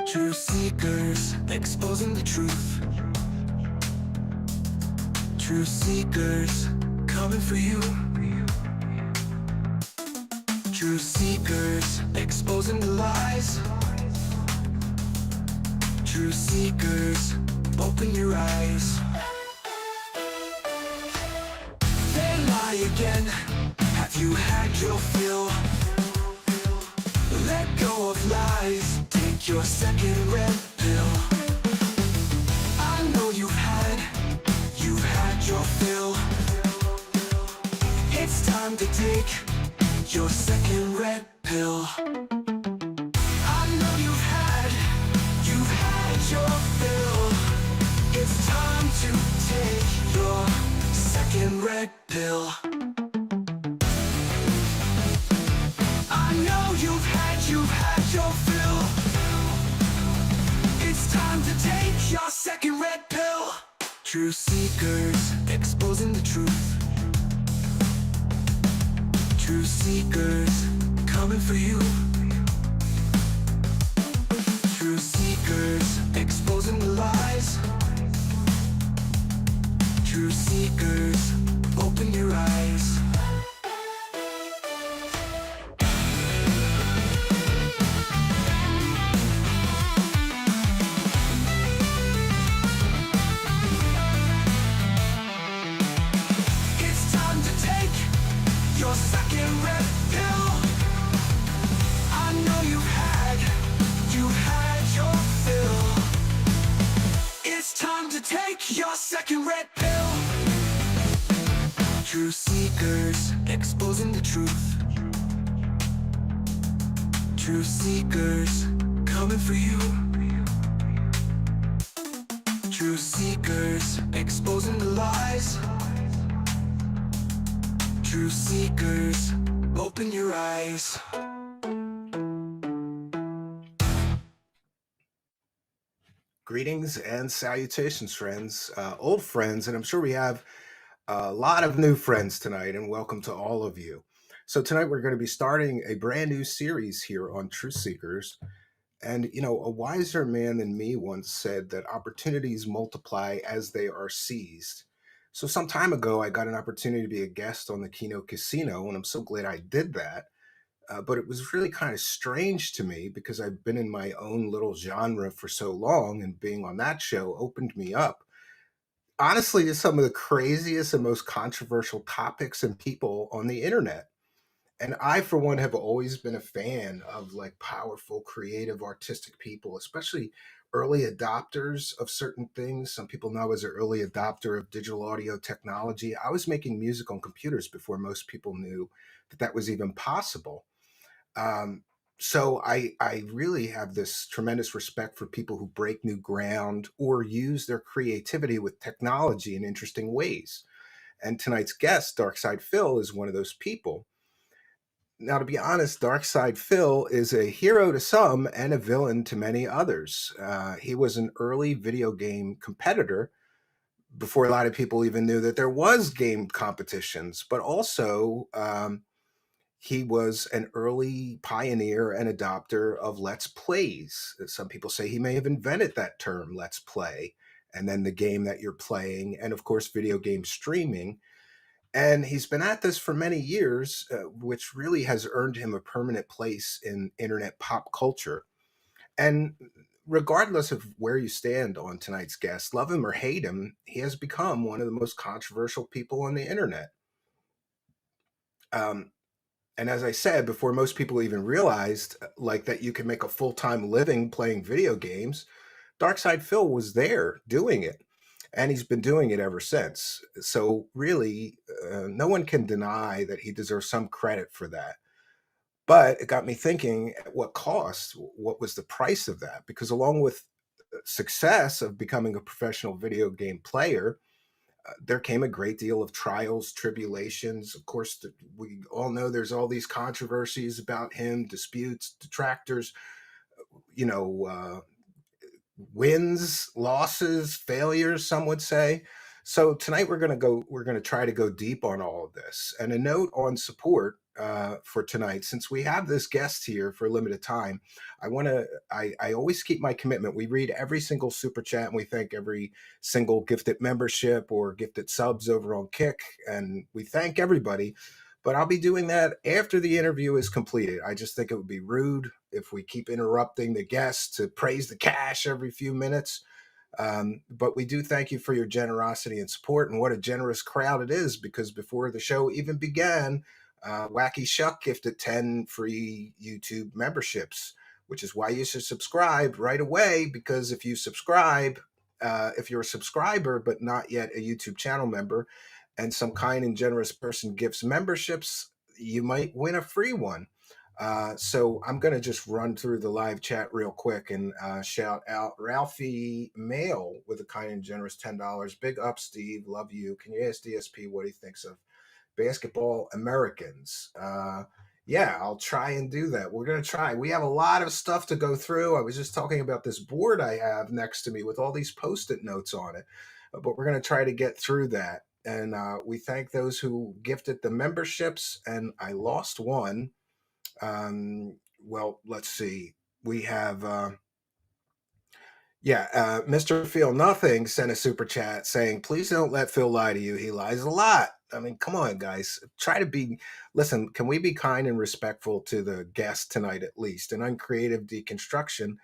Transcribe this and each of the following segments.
Truth seekers, exposing the truth. Truth seekers, coming for you. Truth seekers, exposing the lies. Truth seekers, open your eyes. They lie again, have you had your fill? Let go of lies, take your second red pill. I know you've had your fill. It's time to take your second red pill. I know you've had your fill. It's time to take your second red pill. I know you've had your fill. It's time to take your second red pill. Truth seekers, exposing the truth. Truth seekers, coming for you. Truth seekers, exposing the lies. Truth seekers, open your eyes. It's time to take your second red pill. I know you've had your fill. It's time to take your second red pill. Truth seekers, exposing the truth. Truth seekers, coming for you. Truth seekers, exposing the lies. Truth seekers, open your eyes. Greetings and salutations, friends, old friends, and I'm sure we have a lot of new friends tonight, and welcome to all of you. So, tonight we're going to be starting a brand new series here on Truth Seekers. And, a wiser man than me once said that opportunities multiply as they are seized. So, some time ago, I got an opportunity to be a guest on the Keynote Casino, and I'm so glad I did that. But it was really kind of strange to me because I've been in my own little genre for so long, and being on that show opened me up, honestly, to some of the craziest and most controversial topics and people on the internet. And I, for one, have always been a fan of like powerful, creative, artistic people, especially early adopters of certain things. Some people know I was an early adopter of digital audio technology. I was making music on computers before most people knew that that was even possible. Um, so I really have this tremendous respect for people who break new ground or use their creativity with technology in interesting ways. And tonight's guest, Darksydephil, is one of those people. Now, to be honest, Darksydephil is a hero to some and a villain to many others. He was an early video game competitor before a lot of people even knew that there was game competitions, but also he was an early pioneer and adopter of Let's Plays. Some people say he may have invented that term, Let's Play, and then the game that you're playing, and of course, video game streaming. And he's been at this for many years, which really has earned him a permanent place in internet pop culture. And regardless of where you stand on tonight's guest, love him or hate him, he has become one of the most controversial people on the internet. Um, And as I said, before most people even realized like that you can make a full-time living playing video games, Darksydephil was there doing it. And he's been doing it ever since. So really, no one can deny that he deserves some credit for that. But it got me thinking, at what cost? What was the price of that? Because along with success of becoming a professional video game player, there came a great deal of trials, tribulations. Of course, we all know there's all these controversies about him, disputes, detractors, you know, wins, losses, failures, some would say. So tonight we're going to try to go deep on all of this. And a note on support, for tonight. Since we have this guest here for a limited time, I always keep my commitment. We read every single super chat and we thank every single gifted membership or gifted subs over on Kick. And we thank everybody. But I'll be doing that after the interview is completed. I just think it would be rude if we keep interrupting the guests to praise the cash every few minutes. But we do thank you for your generosity and support, and what a generous crowd it is, because before the show even began, Wacky Shuck gifted 10 free YouTube memberships, which is why you should subscribe right away, because if you subscribe, if you're a subscriber but not yet a YouTube channel member, and some kind and generous person gives memberships, you might win a free one. So I'm going to just run through the live chat real quick and shout out Ralphie Mail with a kind and generous $10. Big up, Steve. Love you. Can you ask DSP what he thinks of Basketball Americans? Yeah, I'll try and do that. We're going to try. We have a lot of stuff to go through. I was just talking about this board I have next to me with all these Post-it notes on it, but we're going to try to get through that. And we thank those who gifted the memberships, and I lost one. Well, let's see. We have, Mr. Feel Nothing sent a super chat saying, please don't let Phil lie to you. He lies a lot. I mean, come on, guys. Try to be, listen, can we be kind and respectful to the guest tonight at least? An uncreative deconstruction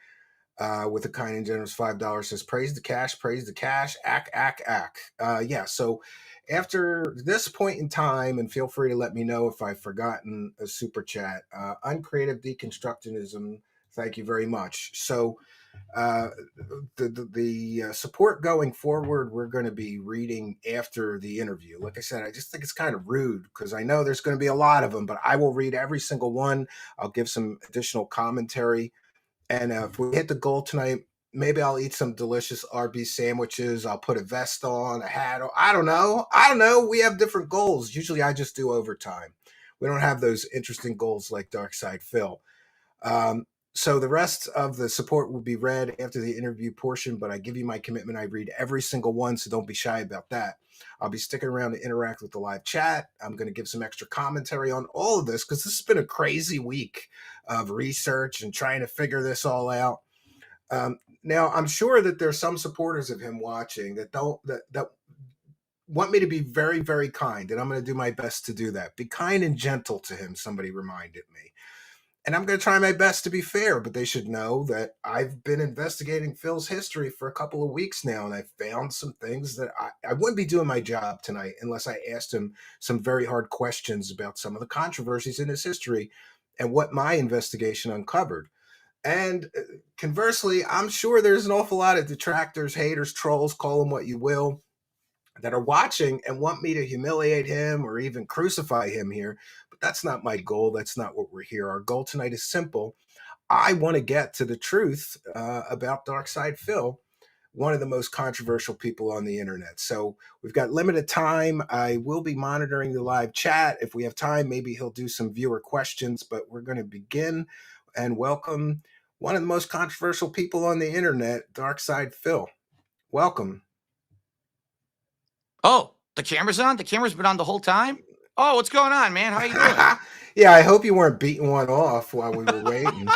with a kind and generous $5 says, praise the cash, ack. Yeah, so after this point in time, and feel free to let me know if I've forgotten a super chat, uncreative deconstructionism, thank you very much. So the support going forward, we're going to be reading after the interview. Like I said, I just think it's kind of rude because I know there's going to be a lot of them, but I will read every single one. I'll give some additional commentary. And if we hit the goal tonight, maybe I'll eat some delicious Arby's sandwiches. I'll put a vest on, a hat on. I don't know. We have different goals. Usually I just do overtime. We don't have those interesting goals like Darksydephil. So the rest of the support will be read after the interview portion, but I give you my commitment. I read every single one, so don't be shy about that. I'll be sticking around to interact with the live chat. I'm going to give some extra commentary on all of this because this has been a crazy week of research and trying to figure this all out. Now, I'm sure that there's some supporters of him watching that want me to be very, very kind, and I'm going to do my best to do that. Be kind and gentle to him, somebody reminded me. And I'm going to try my best to be fair, but they should know that I've been investigating Phil's history for a couple of weeks now, and I found some things that I wouldn't be doing my job tonight unless I asked him some very hard questions about some of the controversies in his history and what my investigation uncovered. And conversely, I'm sure there's an awful lot of detractors, haters, trolls, call them what you will, that are watching and want me to humiliate him or even crucify him here. But that's not my goal. That's not what we're here. Our goal tonight is simple. I want to get to the truth about Darksydephil, one of the most controversial people on the internet. So we've got limited time. I will be monitoring the live chat. If we have time, maybe he'll do some viewer questions, but we're going to begin and welcome one of the most controversial people on the internet, Darksydephil. Welcome. Oh, the camera's on? The camera's been on the whole time? Oh, what's going on, man? How you doing? Yeah, I hope you weren't beating one off while we were waiting.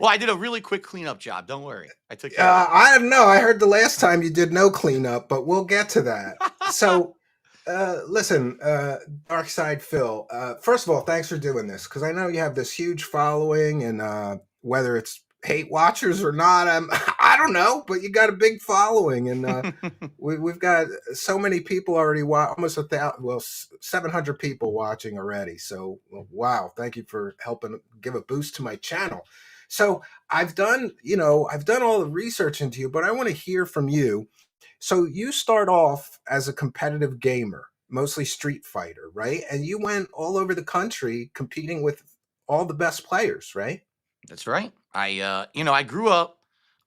Well, I did a really quick cleanup job. Don't worry. I took care of it. I don't know. I heard the last time you did no cleanup, but we'll get to that. So, listen, Darksydephil, first of all, thanks for doing this because I know you have this huge following, and whether it's hate watchers or not, I don't know, but you got a big following, and we've got so many people already. Almost 700 people watching already. So wow, thank you for helping give a boost to my channel. So I've done all the research into you, but I want to hear from you. So you start off as a competitive gamer, mostly Street Fighter, right? And you went all over the country competing with all the best players, right? That's right. I grew up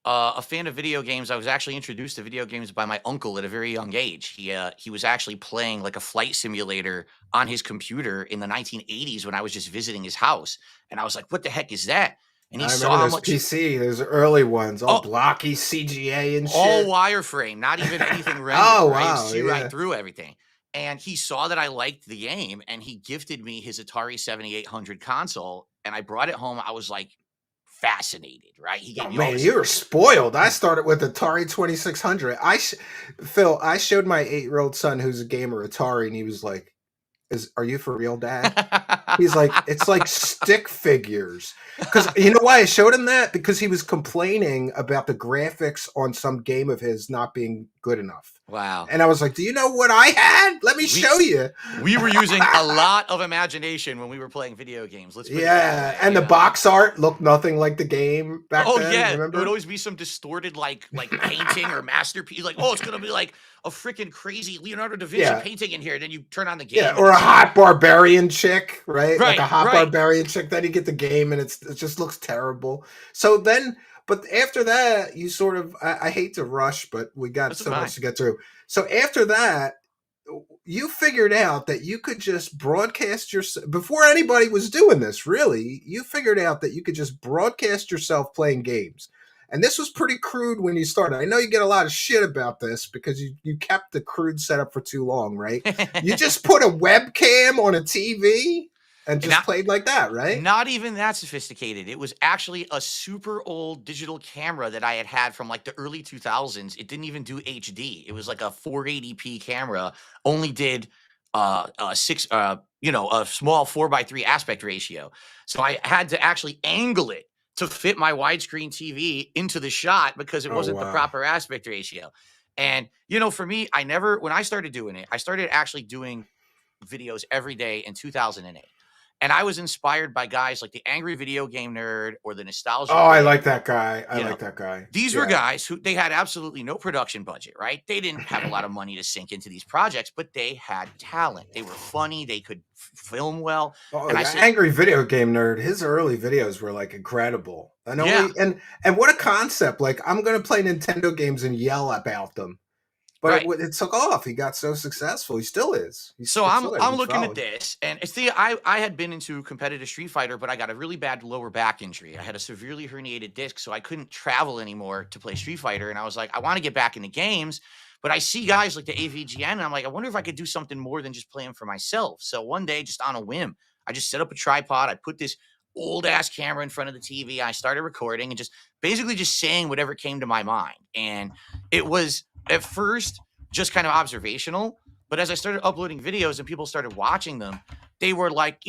a fan of video games. I was actually introduced to video games by my uncle at a very young age. He was actually playing like a flight simulator on his computer in the 1980s when I was just visiting his house, and I was like, "What the heck is that?" And he saw how much PC, those early ones, all blocky CGA and shit, all wireframe, not even anything rendered. Oh right? wow, See right through everything. And he saw that I liked the game, and he gifted me his Atari 7800 console, and I brought it home. I was like fascinated, right? He gave Oh me all man, this. you were spoiled. I started with Atari 2600. Phil, I showed my 8-year-old son who's a gamer Atari, and he was like, are you for real, Dad? He's like, it's like stick figures. Because you know why I showed him that? Because he was complaining about the graphics on some game of his not being good enough. Wow. And I was like, do you know what I had? Let me show you. We were using a lot of imagination when we were playing video games. Let's put it that way, And the box art looked nothing like the game back then. Yeah, remember? it would always be some distorted like painting or masterpiece. Like, oh, it's gonna be like a freaking crazy Leonardo da Vinci painting in here. And then you turn on the game. Yeah, or a hot barbarian chick, right? Like a hot right. barbarian chick. Then you get the game, and it just looks terrible. So then, but after that, you sort of. I hate to rush, but we got so much to get through. So after that, you figured out that you could just broadcast yourself before anybody was doing this. Really, you figured out that you could just broadcast yourself playing games. And this was pretty crude when you started. I know you get a lot of shit about this because you kept the crude setup for too long, right? You just put a webcam on a TV and just played like that, right? Not even that sophisticated. It was actually a super old digital camera that I had from like the early 2000s. It didn't even do HD. It was like a 480p camera, only did a small 4:3 aspect ratio. So I had to actually angle it to fit my widescreen TV into the shot because it wasn't the proper aspect ratio. And, for me, when I started doing it, I started actually doing videos every day in 2008. And I was inspired by guys like the Angry Video Game Nerd or the Nostalgia. Oh, I like that guy. I like that guy. These were guys who they had absolutely no production budget, right? They didn't have a lot of money to sink into these projects, but they had talent. They were funny. They could film well. Oh, and Angry Video Game Nerd, his early videos were like incredible. And what a concept. Like, I'm going to play Nintendo games and yell about them. But it took off. He got so successful. He still is. I'm looking at this, and I had been into competitive Street Fighter, but I got a really bad lower back injury. I had a severely herniated disc, so I couldn't travel anymore to play Street Fighter. And I was like, I want to get back into games, but I see guys like the AVGN, and I'm like, I wonder if I could do something more than just playing for myself. So one day, just on a whim, I just set up a tripod. I put this old ass camera in front of the TV. I started recording and just basically just saying whatever came to my mind. And it was at first just kind of observational, but as I started uploading videos and people started watching them, they were like,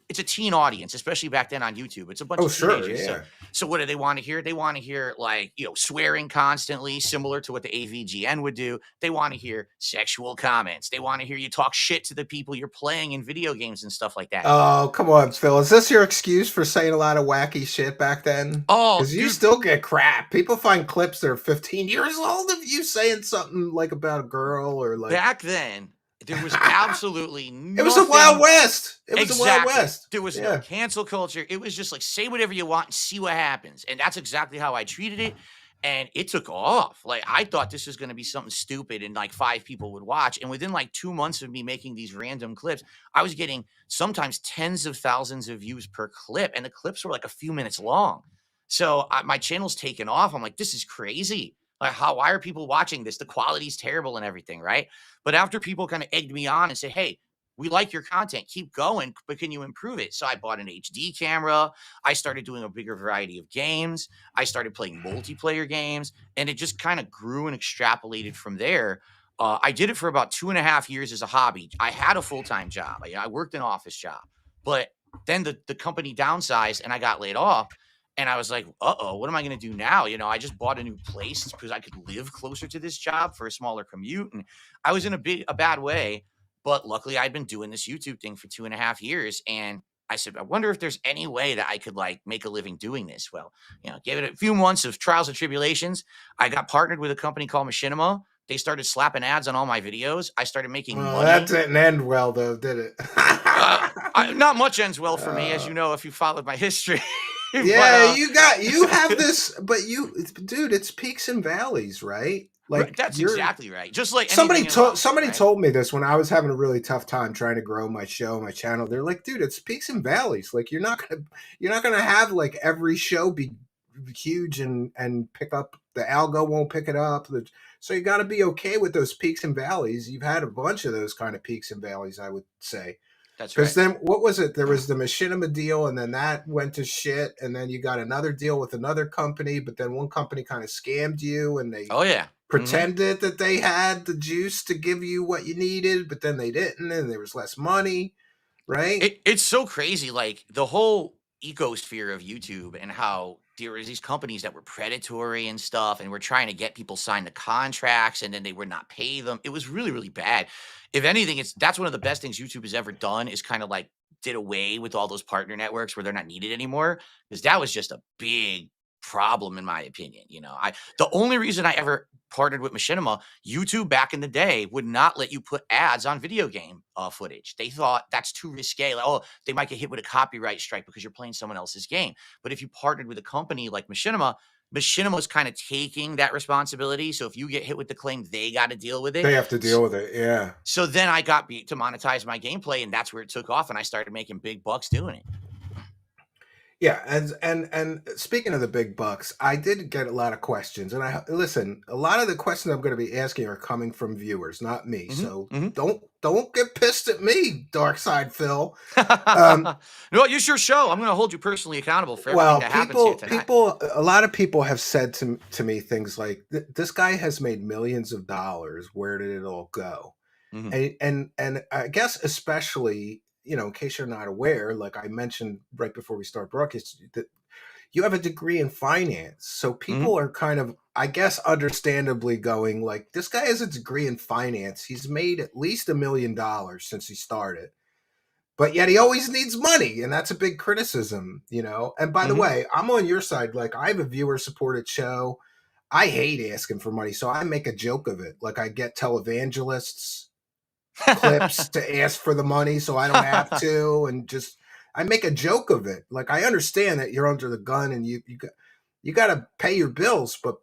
it's a teen audience, especially back then on YouTube. It's a bunch of teenagers. Sure, yeah. So what do they want to hear? They want to hear like, swearing constantly, similar to what the AVGN would do. They want to hear sexual comments. They want to hear you talk shit to the people you're playing in video games and stuff like that. Oh, come on, Phil. Is this your excuse for saying a lot of wacky shit back then? Oh, because you still get crap. People find clips that are 15 years old of you saying something like about a girl or like back then. There was absolutely nothing. It was a Wild West. It was a Wild West. There was no cancel culture. It was just like, say whatever you want and see what happens. And that's exactly how I treated it. And it took off. Like, I thought this was going to be something stupid and like 5 people would watch. And within like 2 months of me making these random clips, I was getting sometimes tens of thousands of views per clip. And the clips were like a few minutes long. So my channel's taken off. I'm like, this is crazy. Like, why are people watching this? The quality's terrible and everything, right? But after people kind of egged me on and say, hey, we like your content, keep going, but can you improve it? So I bought an HD camera. I started doing a bigger variety of games. I started playing multiplayer games, and it just kind of grew and extrapolated from there. I did it for about 2.5 years as a hobby. I had a full-time job. I worked an office job, but then the company downsized and I got laid off. And I was like, what am I going to do now? I just bought a new place because I could live closer to this job for a smaller commute. And I was in a bad way. But luckily, I'd been doing this YouTube thing for 2.5 years. And I said, I wonder if there's any way that I could like make a living doing this. Well, give it a few months of trials and tribulations. I got partnered with a company called Machinima. They started slapping ads on all my videos. I started making money. That didn't end well, though, did it? Not much ends well for me, as you know, if you followed my history. Yeah, you have this, but dude, it's peaks and valleys, right? Like that's exactly right. Just like somebody told me this when I was having a really tough time trying to grow my channel. They're like, dude, it's peaks and valleys. Like you're not gonna have like every show be huge and pick up the algo won't pick it up. So you got to be okay with those peaks and valleys. You've had a bunch of those kind of peaks and valleys, I would say. That's Because right. then what was it? There was the machinima deal, and then that went to shit, and then you got another deal with another company, but then one company kind of scammed you, and they Oh yeah. Hmm. pretended that they had the juice to give you what you needed, but then they didn't, and there was less money, right? It's so crazy, like, the whole ecosphere of YouTube and how there was these companies that were predatory and stuff, and were trying to get people signed to contracts, and then they would not pay them. It was really, really bad. If anything, that's one of the best things YouTube has ever done is kinda, like, did away with all those partner networks where they're not needed anymore, because that was just a big problem in my opinion, you know? The only reason I ever partnered with Machinima, YouTube back in the day would not let you put ads on video game footage. They thought that's too risque. Like, oh, they might get hit with a copyright strike because you're playing someone else's game. But if you partnered with a company like Machinima, Machinima's kind of taking that responsibility. So if you get hit with the claim, they got to deal with it. They have to deal with it. Yeah. So then I got beat to monetize my gameplay, and that's where it took off, and I started making big bucks doing it. Yeah, and speaking of the big bucks, I did get a lot of questions, and I listen. A lot of the questions I'm going to be asking are coming from viewers, not me. Hmm. So Hmm. don't get pissed at me, Darksydephil. Um, No, it's your show. I'm going to hold you personally accountable for everything well, that happens here tonight. a lot of people have said to me things like, "This guy has made millions of dollars. Where did it all go?" Hmm. And I guess especially, in case you're not aware, like I mentioned right before we start broadcast, that you have a degree in finance. So Hmm. people are kind of, I guess, understandably going like, this guy has a degree in finance. He's made at least $1 million since he started. But yet he always needs money, and that's a big criticism. And by the Hmm. way, I'm on your side. Like, I have a viewer supported show. I hate asking for money, so I make a joke of it. Like, I get televangelists clips to ask for the money so I don't have to, and just I make a joke of it. Like, I understand that you're under the gun and you got to pay your bills, but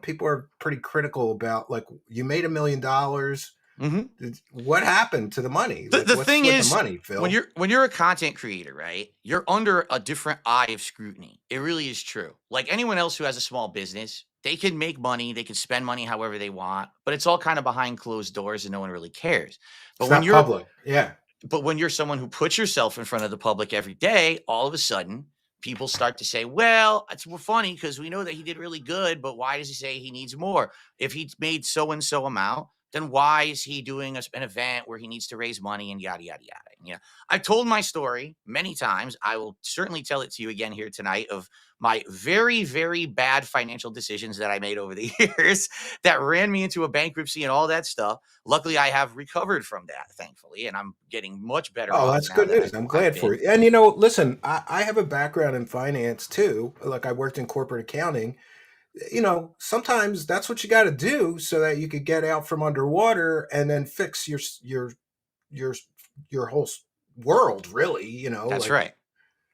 people are pretty critical about, like, you made $1 million. Hmm. What happened to the money? The Like, the what's thing with the is, money, when Phil? you're a content creator, right? You're under a different eye of scrutiny. It really is true. Like anyone else who has a small business, they can make money, they can spend money however they want, but it's all kind of behind closed doors and no one really cares. But It's when not you're public. Yeah. but when you're someone who puts yourself in front of the public every day, all of a sudden, people start to say, well, it's funny because we know that he did really good, but why does he say he needs more? If he made so and so amount, then why is he doing an event where he needs to raise money and yada, yada, yada? And, I've told my story many times. I will certainly tell it to you again here tonight of my very, very bad financial decisions that I made over the years that ran me into a bankruptcy and all that stuff. Luckily, I have recovered from that, thankfully, and I'm getting much better Oh, off that's now good than news. I'm I've glad for been. you. And listen, I have a background in finance too. Like, I worked in corporate accounting. Sometimes that's what you got to do so that you could get out from underwater and then fix your your whole world, really. That's Like, right.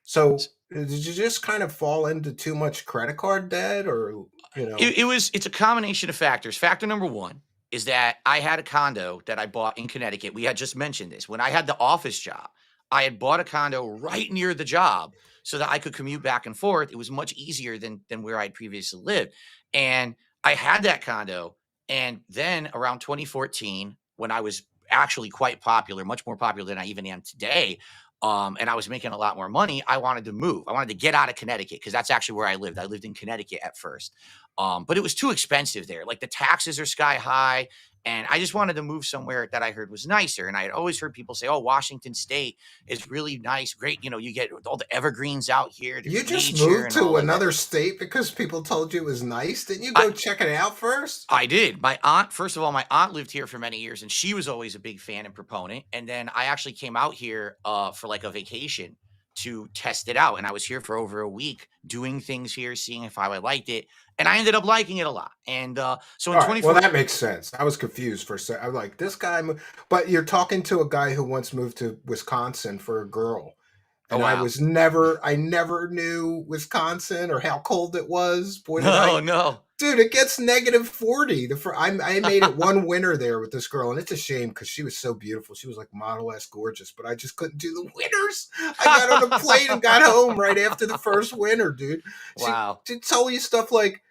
so did you just kind of fall into too much credit card debt, or you know? It's a combination of factors. Factor number one is that I had a condo that I bought in Connecticut. We had just mentioned this. When I had the office job, I had bought a condo right near the job so that I could commute back and forth. It was much easier than where I'd previously lived. And I had that condo. And then around 2014, when I was actually quite popular, much more popular than I even am today, and I was making a lot more money, I wanted to move. I wanted to get out of Connecticut because that's actually where I lived. I lived in Connecticut at first. But it was too expensive there. Like the taxes are sky high. And I just wanted to move somewhere that I heard was nicer. And I had always heard people say, oh, Washington State is really nice. Great. You get all the evergreens out here. You There's just nature moved and all to like that. another state because people told you it was nice. Didn't you I, go check it out first? I did. My aunt, first of all, my aunt lived here for many years and she was always a big fan and proponent. And then I actually came out here for like a vacation to test it out. And I was here for over a week doing things here, seeing if I liked it. And I ended up liking it a lot. And so in All right. Well, 2014, that makes sense. I was confused for a second. I'm like, this guy, but you're talking to a guy who once moved to Wisconsin for a girl. oh, And wow. I never knew Wisconsin or how cold it was. Boy, did No, I. no. Dude, it gets negative 40. I made it one winter there with this girl, and it's a shame because she was so beautiful. She was like model-esque gorgeous, but I just couldn't do the winters. I got on a plane and got home right after the first winter, dude. Wow. She'd tell you stuff like,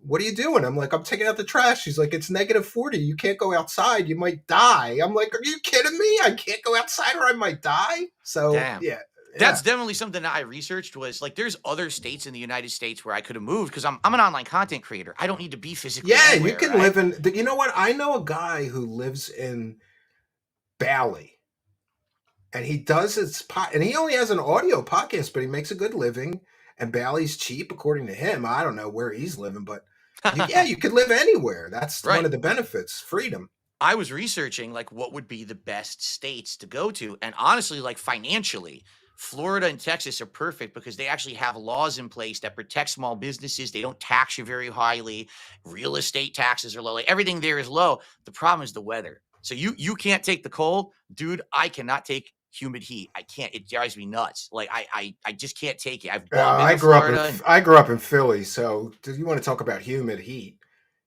what are you doing? I'm like, I'm taking out the trash. She's like, it's negative 40. You can't go outside. You might die. I'm like, are you kidding me? I can't go outside or I might die. So, Damn. yeah. That's definitely something that I researched was like there's other states in the United States where I could have moved because I'm an online content creator. I don't need to be physically Yeah, you anywhere, can right? live in, you know what? I know a guy who lives in Bali and he does his and he only has an audio podcast, but he makes a good living. And Bali's cheap, according to him. I don't know where he's living, but you could live anywhere. That's one Right. of the benefits, freedom. I was researching like what would be the best states to go to. And honestly, like financially, Florida and Texas are perfect because they actually have laws in place that protect small businesses. They don't tax you very highly. Real estate taxes are low. Like everything there is low. The problem is the weather. So you can't take the cold. Dude, I cannot take humid heat. I can't. It drives me nuts. Like I just can't take it. I've been I to grew up in Florida and I grew up in Philly, so do you want to talk about humid heat?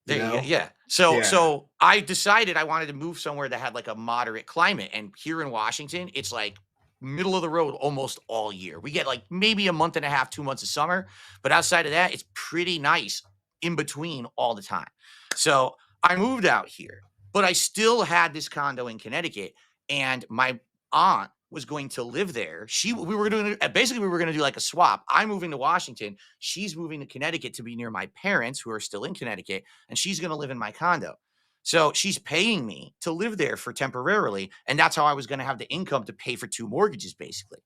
You there you go. know? Yeah. So Yeah. so I decided I wanted to move somewhere that had like a moderate climate. And here in Washington, it's like middle of the road almost all year. We get like maybe a month and a half, 2 months of summer, but outside of that, it's pretty nice in between all the time. So I moved out here, but I still had this condo in Connecticut, and my aunt was going to live there. We were doing basically we were going to do like a swap. I'm moving to Washington. She's moving to Connecticut to be near my parents who are still in Connecticut, and she's going to live in my condo. So she's paying me to live there for temporarily. And that's how I was going to have the income to pay for 2 mortgages, basically.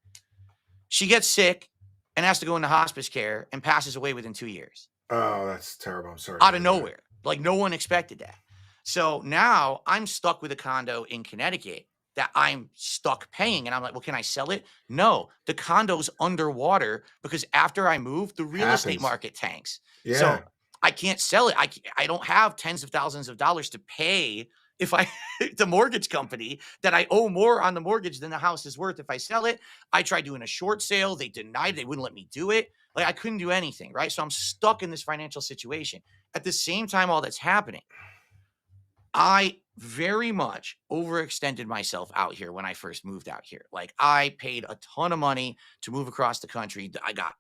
She gets sick and has to go into hospice care and passes away within 2 years Oh, that's terrible. I'm sorry to out of hear that. nowhere. Like no one expected that. So now I'm stuck with a condo in Connecticut that I'm stuck paying. And I'm like, well, can I sell it? No, the condo's underwater because after I move, the real estate Happens. market tanks. Yeah. So I can't sell it. I don't have tens of thousands of dollars to pay if I the mortgage company that I owe more on the mortgage than the house is worth if I sell it. I tried doing a short sale. They denied, they wouldn't let me do it. Like I couldn't do anything, right? So I'm stuck in this financial situation. At the same time, all that's happening, I very much overextended myself out here when I first moved out here. Like I paid a ton of money to move across the country. I got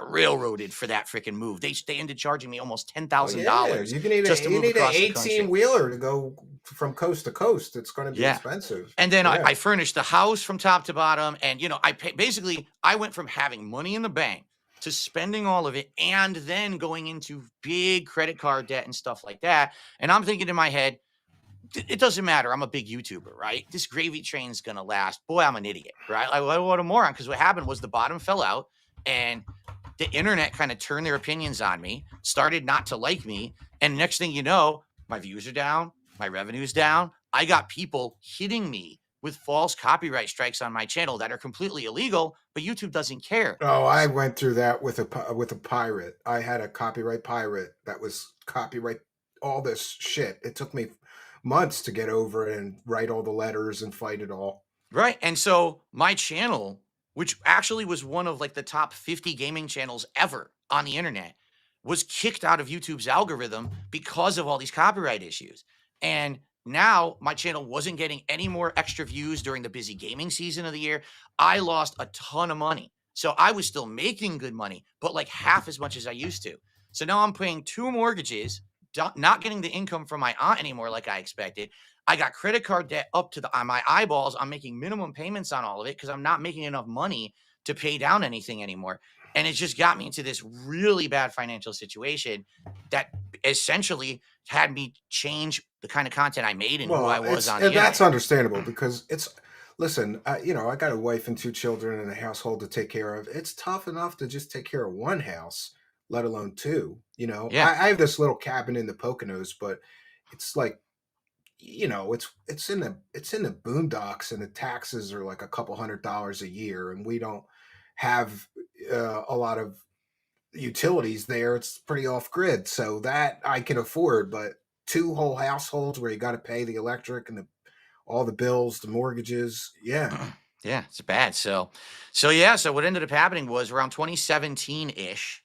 railroaded for that freaking move. They ended charging me almost Oh yeah. $10,000 You can need just to you move need an across the 18 country. wheeler to go from coast to coast. It's going to be Yeah. expensive. And then Yeah. I furnished the house from top to bottom. And, basically, I went from having money in the bank to spending all of it and then going into big credit card debt and stuff like that. And I'm thinking in my head, it doesn't matter. I'm a big YouTuber, right? This gravy train's going to last. Boy, I'm an idiot, right? Like, what a moron. Because what happened was the bottom fell out and the internet kind of turned their opinions on me, started not to like me. And next thing you know, my views are down, my revenue's down. I got people hitting me with false copyright strikes on my channel that are completely illegal, but YouTube doesn't care. Oh, I went through that with a pirate. I had a copyright pirate that was copyright all this shit. It took me months to get over it and write all the letters and fight it all. Right. And so my channel, which actually was one of like the top 50 gaming channels ever on the internet, was kicked out of YouTube's algorithm because of all these copyright issues. And now my channel wasn't getting any more extra views during the busy gaming season of the year. I lost a ton of money. So I was still making good money, but like half as much as I used to. So now I'm paying 2 mortgages, not getting the income from my aunt anymore like I expected. I got credit card debt up to on my eyeballs. I'm making minimum payments on all of it because I'm not making enough money to pay down anything anymore. And it just got me into this really bad financial situation that essentially had me change the kind of content I made and who I was on the that's internet. understandable because listen, I got a wife and 2 children and a household to take care of. It's tough enough to just take care of one house, let alone 2. Yeah. I have this little cabin in the Poconos, but it's like, it's in the boondocks and the taxes are like a couple $100 a year and we don't have a lot of utilities there. It's pretty off grid, so that I can afford. But 2 whole households where you got to pay the electric and all the bills, the mortgages. Yeah. Yeah, it's bad. So what ended up happening was around 2017-ish,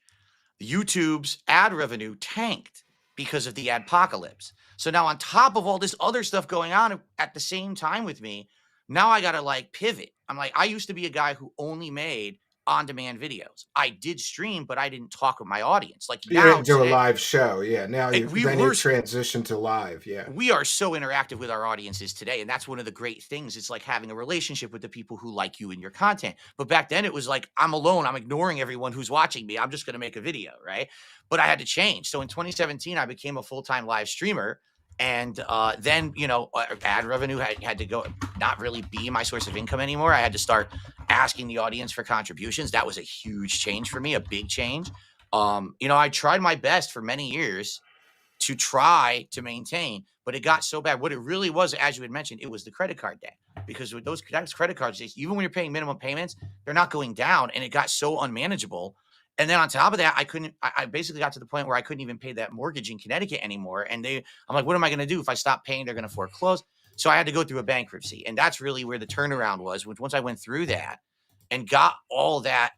YouTube's ad revenue tanked. because of the adpocalypse. So now on top of all this other stuff going on at the same time with me, now I got to like pivot. I'm like, I used to be a guy who only made on-demand videos. I did stream, but I didn't talk with my audience. Like You now didn't do a today, live show. Yeah. Now you we then you were transition to live. Yeah. we are so interactive with our audiences today, and that's one of the great things. It's like having a relationship with the people who like you and your content. But back then it was like, I'm alone, I'm ignoring everyone who's watching me, I'm just going to make a video, right? But I had to change. So in 2017 I became a full-time live streamer, and then ad revenue had to go, not really be my source of income anymore. I had to start asking the audience for contributions. That was a huge change for me, a big change. I tried my best for many years to try to maintain, but it got so bad. What it really was, as you had mentioned, it was the credit card debt. Because with those credit cards, even when you're paying minimum payments, they're not going down, and it got so unmanageable. And then on top of that, I basically got to the point where I couldn't even pay that mortgage in Connecticut anymore. And I'm like, what am I going to do? If I stop paying, they're going to foreclose. So I had to go through a bankruptcy. And that's really where the turnaround was. Once I went through that and got all that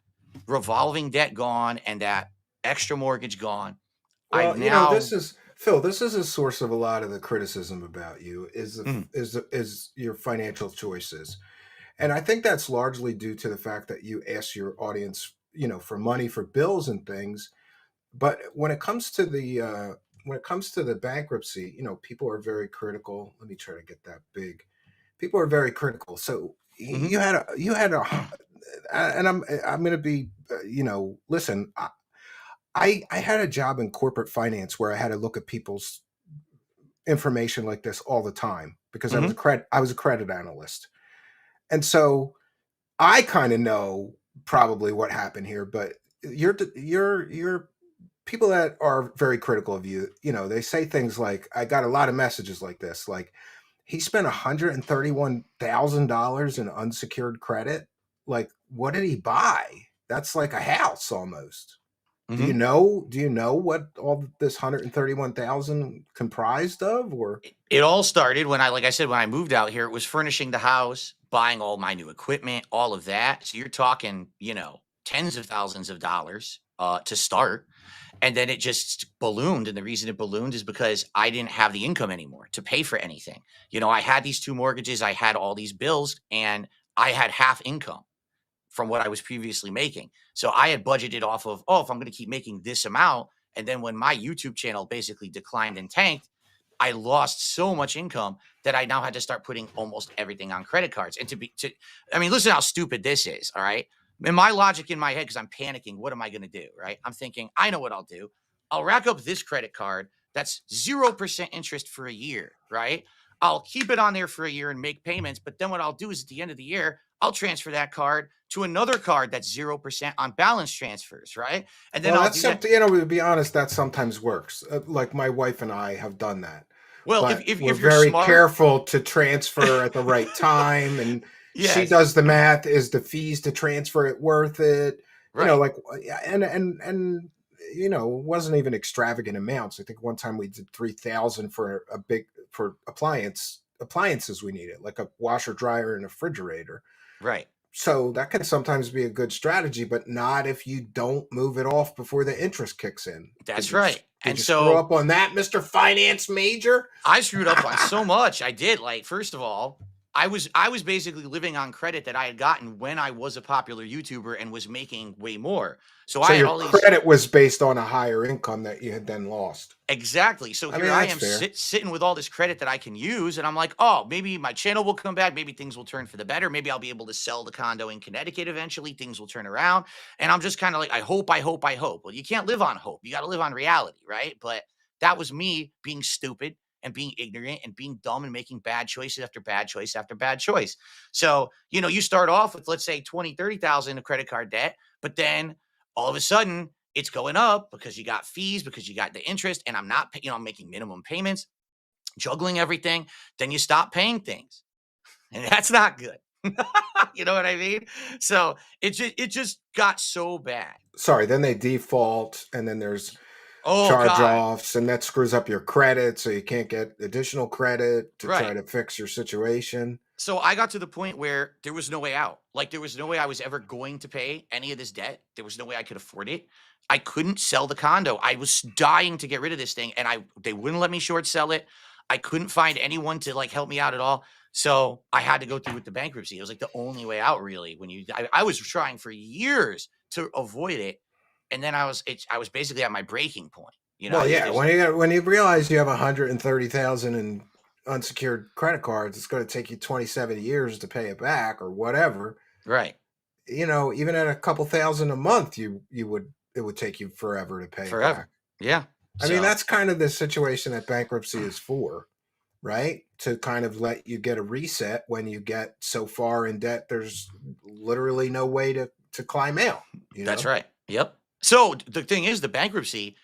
revolving debt gone and that extra mortgage gone, I've Well, you know, now. this is Phil. This is a source of a lot of the criticism about you Mhm. is your financial choices, and I think that's largely due to the fact that you ask your audience, for money for bills and things. But when it comes to the bankruptcy, people are very critical. Let me try to get that big. People are very critical. So Mhm. and I'm going to be, listen. I had a job in corporate finance where I had to look at people's information like this all the time because Mhm. I was a credit analyst. And so I kind of know probably what happened here, but you're people that are very critical of you, they say things like, I got a lot of messages like this, like he spent $131,000 in unsecured credit. Like, what did he buy? That's like a house almost. Mhm. Do you know what all this 131,000 comprised of? Or It all started when like I said, when I moved out here, it was furnishing the house, buying all my new equipment, all of that. So you're talking, tens of thousands of dollars to start. And then it just ballooned. And the reason it ballooned is because I didn't have the income anymore to pay for anything. I had these two mortgages, I had all these bills, and I had half income from what I was previously making. So I had budgeted off of, oh, if I'm going to keep making this amount. And then when my YouTube channel basically declined and tanked, I lost so much income that I now had to start putting almost everything on credit cards. And I mean, listen how stupid this is. All right. And my logic in my head, because I'm panicking, what am I going to do? Right. I'm thinking, I know what I'll do. I'll rack up this credit card that's 0% interest for a year. Right. I'll keep it on there for a year and make payments. But then what I'll do is at the end of the year, I'll transfer that card to another card that's 0% on balance transfers. Right. And then well, I'll that's do that. something, to be honest, that sometimes works. Like my wife and I have done that. Well, if, But if, we're if you're very smart, careful to transfer at the right time, and she yes. does the math. Is the fees to transfer it worth it? Right. Like, and it wasn't even extravagant amounts. I think one time we did 3,000 for a big for appliances we needed, like a washer, dryer, and a refrigerator. Right. So that can sometimes be a good strategy, but not if you don't move it off before the interest kicks in. That's right. Did And you screw so up on that, Mr. Finance Major? I screwed up on so much. I did. Like, first of all, I was basically living on credit that I had gotten when I was a popular YouTuber and was making way more. So So I had your all these. credit was based on a higher income that you had then lost. Exactly. So I here mean, I that's am fair. sitting with all this credit that I can use. And I'm like, oh, maybe my channel will come back. Maybe things will turn for the better. Maybe I'll be able to sell the condo in Connecticut eventually. Things will turn around. And I'm just kind of like, I hope, I hope, I hope. Well, you can't live on hope. You got to live on reality. Right. But that was me being stupid and being ignorant and being dumb and making bad choices after bad choice after bad choice. So, you start off with, let's say, 20, 30,000 of credit card debt, but then all of a sudden, it's going up because you got fees, because you got the interest, and I'm not, I'm making minimum payments, juggling everything. Then you stop paying things, and that's not good. You know what I mean? So it just got so bad. Sorry, then they default, and then there's Oh charge God, offs, and that screws up your credit, so you can't get additional credit to try right. to fix your situation. So I got to the point where there was no way out. Like there was no way I was ever going to pay any of this debt. There was no way I could afford it. I couldn't sell the condo. I was dying to get rid of this thing, and they wouldn't let me short sell it. I couldn't find anyone to like help me out at all. So I had to go through with the bankruptcy. It was like the only way out, really. I was trying for years to avoid it, and then I was basically at my breaking point. You know, Well, yeah, there's when you realize you have 130,000 in unsecured credit cards, it's going to take you 27 years to pay it back or whatever. right You know, even at a couple thousand a month, you would it would take you forever to pay it back. forever. Yeah. I mean, So that's kind of the situation that bankruptcy is for, right? To kind of let you get a reset when you get so far in debt, there's literally no way to climb out, you that's know? right. Yep. So the thing is, the bankruptcy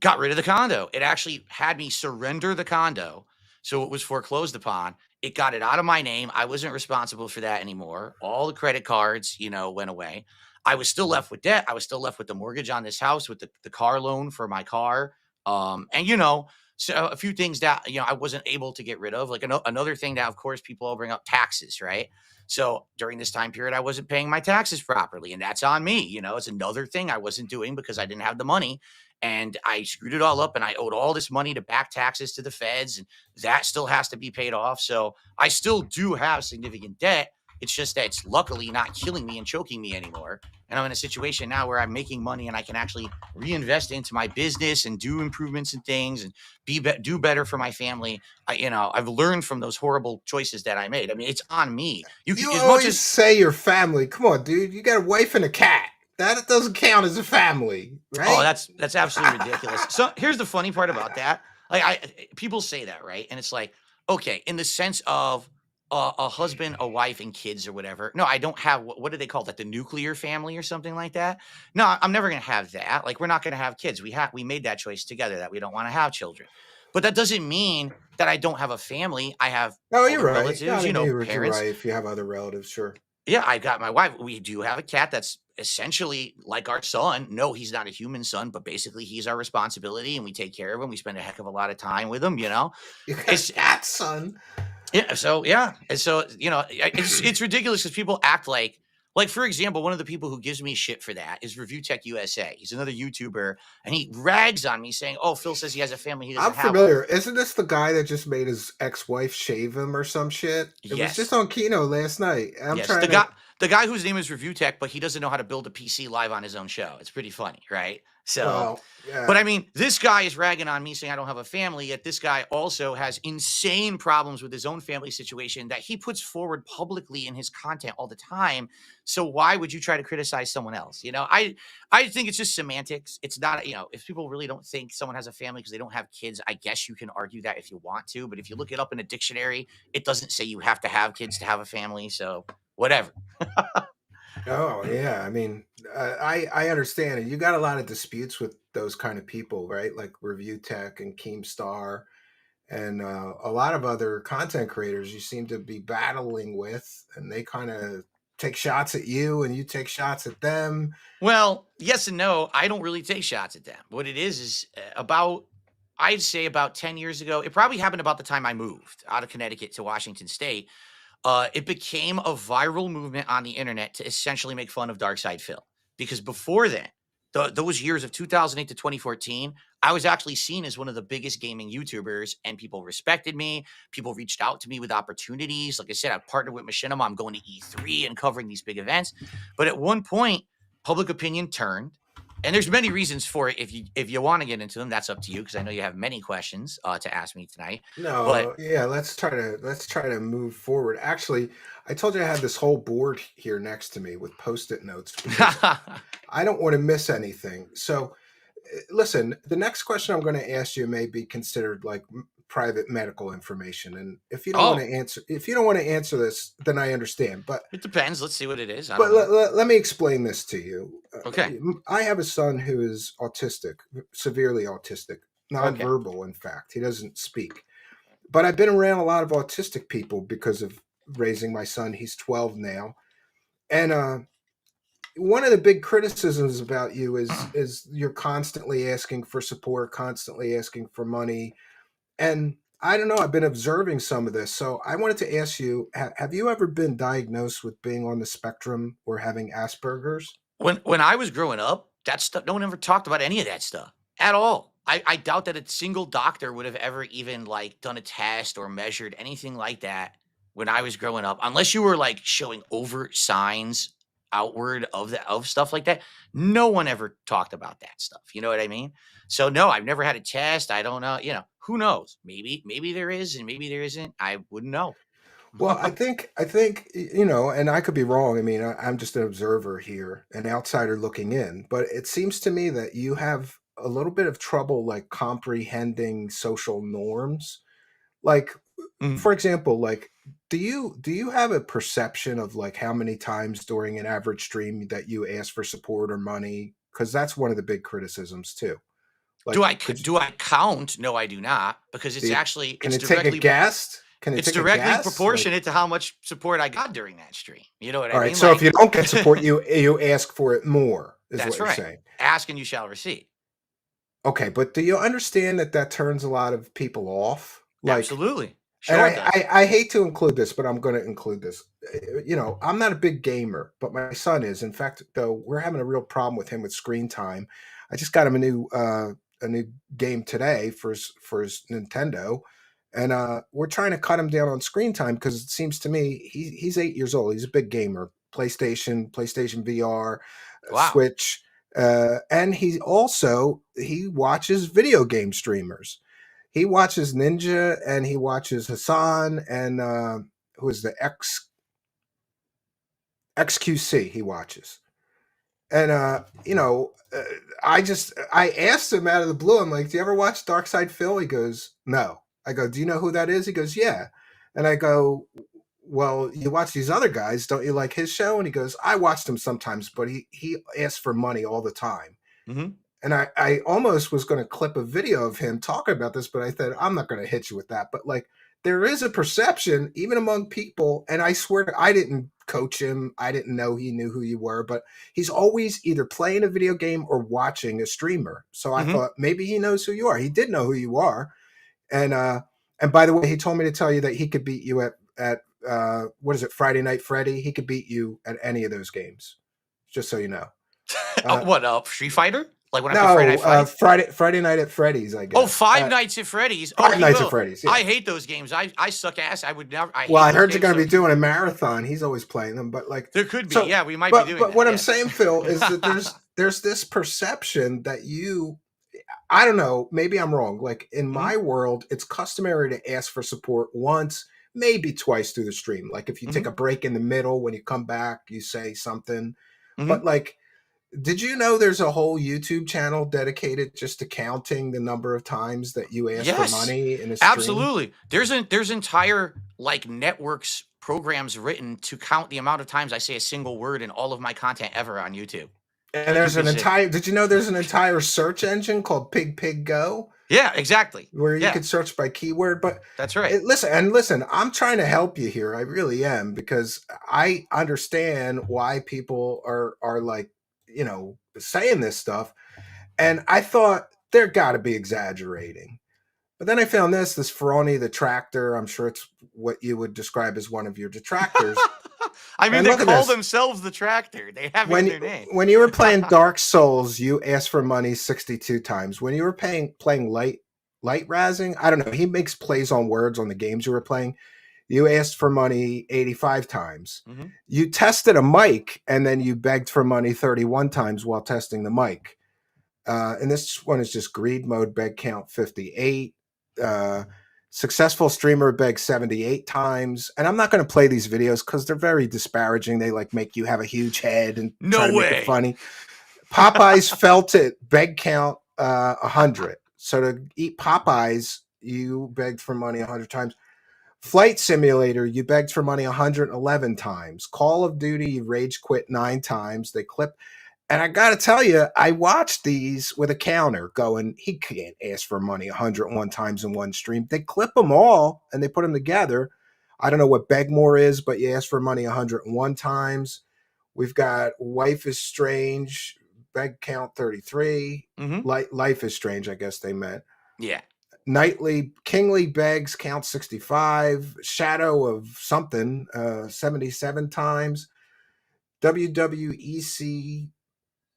got rid of the condo. It actually had me surrender the condo. So it was foreclosed upon. It got it out of my name. I wasn't responsible for that anymore. All the credit cards, went away. I was still left with debt. I was still left with the mortgage on this house, with the car loan for my car. And so a few things that I wasn't able to get rid of. Like another thing that of course people all bring up, taxes, right? So during this time period, I wasn't paying my taxes properly, and that's on me. It's another thing I wasn't doing because I didn't have the money, and I screwed it all up, and I owed all this money to back taxes to the feds, and that still has to be paid off. So I still do have significant debt. It's just that it's luckily not killing me and choking me anymore. And I'm in a situation now where I'm making money and I can actually reinvest into my business and do improvements and things and do better for my family. I've learned from those horrible choices that I made. I mean, it's on me. You can, You as much always as say your family. Come on, dude. You got a wife and a cat. That doesn't count as a family, Oh, right? that's absolutely ridiculous. So here's the funny part about that. Like people say that, right? And it's like, okay, in the sense of a husband, a wife, and kids or whatever. No, I don't have what do they call that? The nuclear family or something like that. No, I'm never gonna have that. Like we're not gonna have kids. We made that choice together that we don't want to have children. But that doesn't mean that I don't have a family. I have No, you're other right. Yeah, I relatives, mean, you're parents. right. If you have other relatives, sure. Yeah, I got my wife. We do have a cat that's essentially like our son. No, he's not a human son, but basically he's our responsibility and we take care of him. We spend a heck of a lot of time with him. You got a It's cat, son. yeah, so yeah. And so, it's ridiculous because people act like for example, one of the people who gives me shit for that is Review Tech USA. He's another YouTuber and he rags on me saying, "Oh, Phil says he has a family, he I'm doesn't have one." familiar. Isn't this the guy that just made his ex-wife shave him or some shit? It was just Yes. on Kino last night. I'm Yes, trying to. the guy whose name is Review Tech, but he doesn't know how to build a PC live on his own show. It's pretty funny, right? So, Well, but yeah. I mean, this guy is ragging on me saying I don't have a family, yet this guy also has insane problems with his own family situation that he puts forward publicly in his content all the time. So why would you try to criticize someone else? I think it's just semantics. It's not, if people really don't think someone has a family because they don't have kids, I guess you can argue that if you want to, but if you look it up in a dictionary, it doesn't say you have to have kids to have a family. So whatever. Oh, yeah. I mean, I understand it. You got a lot of disputes with those kind of people, right? Like Review Tech and Keemstar and a lot of other content creators you seem to be battling with, and they kind of take shots at you and you take shots at them. Well, yes and no. I don't really take shots at them. What it is I'd say about 10 years ago, it probably happened about the time I moved out of Connecticut to Washington State. It became a viral movement on the internet to essentially make fun of Darksydephil. Because before then, those years of 2008 to 2014, I was actually seen as one of the biggest gaming YouTubers, and people respected me. People reached out to me with opportunities. Like I said, I partnered with Machinima. I'm going to E3 and covering these big events. But at one point, public opinion turned. And there's many reasons for it. If you want to get into them, that's up to you because I know you have many questions to ask me tonight. But No, yeah, let's try to move forward. Actually, I told you I had this whole board here next to me with post-it notes because I don't want to miss anything. So, listen, the next question I'm going to ask you may be considered like private medical information, and oh, if you don't want to answer this, then I understand. it depends. Let's see what it is. I But don't know. let me explain this to you. Okay. I have a son who is autistic, severely autistic, Okay. nonverbal. In fact, he doesn't speak. But I've been around a lot of autistic people because of raising my son. He's 12 now, and one of the big criticisms about you is you're constantly asking for support, constantly asking for money, and I don't know. I've been observing some of this, so I wanted to ask you: have you ever been diagnosed with being on the spectrum or having Asperger's? When I was growing up, that stuff, no one ever talked about any of that stuff at all. I doubt that a single doctor would have ever even like done a test or measured anything like that when I was growing up, unless you were like showing overt signs outward of stuff like that. No one ever talked about that stuff. You know what I mean? So no, I've never had a test. I don't know. You know, who knows? Maybe there is and maybe there isn't. I wouldn't know. Well, I think you know, and I could be wrong. I mean, I'm just an observer here, an outsider looking in. But it seems to me that you have a little bit of trouble, like comprehending social norms. Like, Mhm. for example, like, do you have a perception of like how many times during an average stream that you ask for support or money? Because that's one of the big criticisms too. Like, could you, Do I count? No, I do not, because do you, can it's it take a directly guess? Can it it's take a directly guess? Like, proportionate to how much support I got during that stream. You know what all I right, mean? so if Like you don't get support, you ask for it more, is what that's you're right. saying. Ask and you shall receive. Okay, but do you understand that that turns a lot of people off? Like, Absolutely. and Sure it does. I hate to include this, but I'm going to include this. You know, I'm not a big gamer, but my son is. In fact, though, we're having a real problem with him with screen time. I just got him a new game today for his Nintendo, and we're trying to cut him down on screen time because it seems to me he's 8 years old. He's a big gamer, PlayStation VR, Wow. Switch, and he watches video game streamers. He watches Ninja and he watches Hassan and who is the XQC he watches. And I asked him out of the blue. I'm like, "Do you ever watch Darksydephil?" He goes, "No." I go, "Do you know who that is?" He goes, "Yeah." And I go, "Well, you watch these other guys, don't you like his show?" And he goes, "I watched him sometimes, but he asks for money all the time." Hmm. And I almost was going to clip a video of him talking about this, but I said, I'm not going to hit you with that. But like, there is a perception, even among people, and I swear I didn't coach him. I didn't know he knew who you were, but he's always either playing a video game or watching a streamer. So I Hmm. thought maybe he knows who you are. He did know who you are. And by the way, he told me to tell you that he could beat you at what is it, Friday Night Freddy? He could beat you at any of those games, just so you know. Oh, Uh, what up? Street Fighter? Like when I play Friday no, Night Fights? Friday Night at Freddy's, I Oh, guess. Five Nights at Freddy's. Oh, Five he Nights at will. Freddy's, yeah. I hate those games. I suck ass. I would never. I Well, hate I those heard you're games. going to So be doing a marathon. He's always playing them, but like, there could be. so, Yeah, we might be doing but that. what I'm Yes. saying, Phil, is that there's this perception that I don't know, maybe I'm wrong. Like in Hmm. my world, it's customary to ask for support once, maybe twice through the stream. Like if you take Hmm. a break in the middle, when you come back, you say something. But Hmm. like, did you know there's a whole YouTube channel dedicated just to counting the number of times that you ask for Yes, money in a stream? absolutely. There's entire like networks programs written to count the amount of times I say a single word in all of my content ever on YouTube. And Like you there's could an say, entire, did you know there's an entire search engine called Pig Pig Go yeah, exactly. where you Yeah, could search by keyword? But that's right. listen, I'm trying to help you here. I really am because I understand why people are like, saying this stuff. And I thought they're got to be exaggerating. But then I found this Ferroni the tractor. I'm sure it's what you would describe as one of your detractors. I mean, And they look at call this. themselves the Tractor. They have it in When their name. when you were playing Dark Souls, you asked for money 62 times. When you were playing light razzing, I don't know. He makes plays on words on the games you were playing. You asked for money 85 times. Hmm. You tested a mic and then you begged for money 31 times while testing the mic. And this one is just greed mode, beg count 58. Uh, Successful streamer beg 78 times. And I'm not going to play these videos because they're very disparaging. They like make you have a huge head and try No to make it way. funny. Popeyes felt it, beg count 100. So to eat Popeyes, you begged for money 100 times. Flight Simulator, you begged for money 111 times. Call of Duty, you rage quit 9 times. They clip, and I got to tell you, I watched these with a counter going, he can't ask for money 101 times in one stream. They clip them all and they put them together. I don't know what Begmore is, but you ask for money 101 times. We've got Wife is Strange, beg count 33. Hmm. Life is Strange, I guess they meant. Yeah. Nightly Kingly Begs count 65, Shadow of something 77 times, WWEC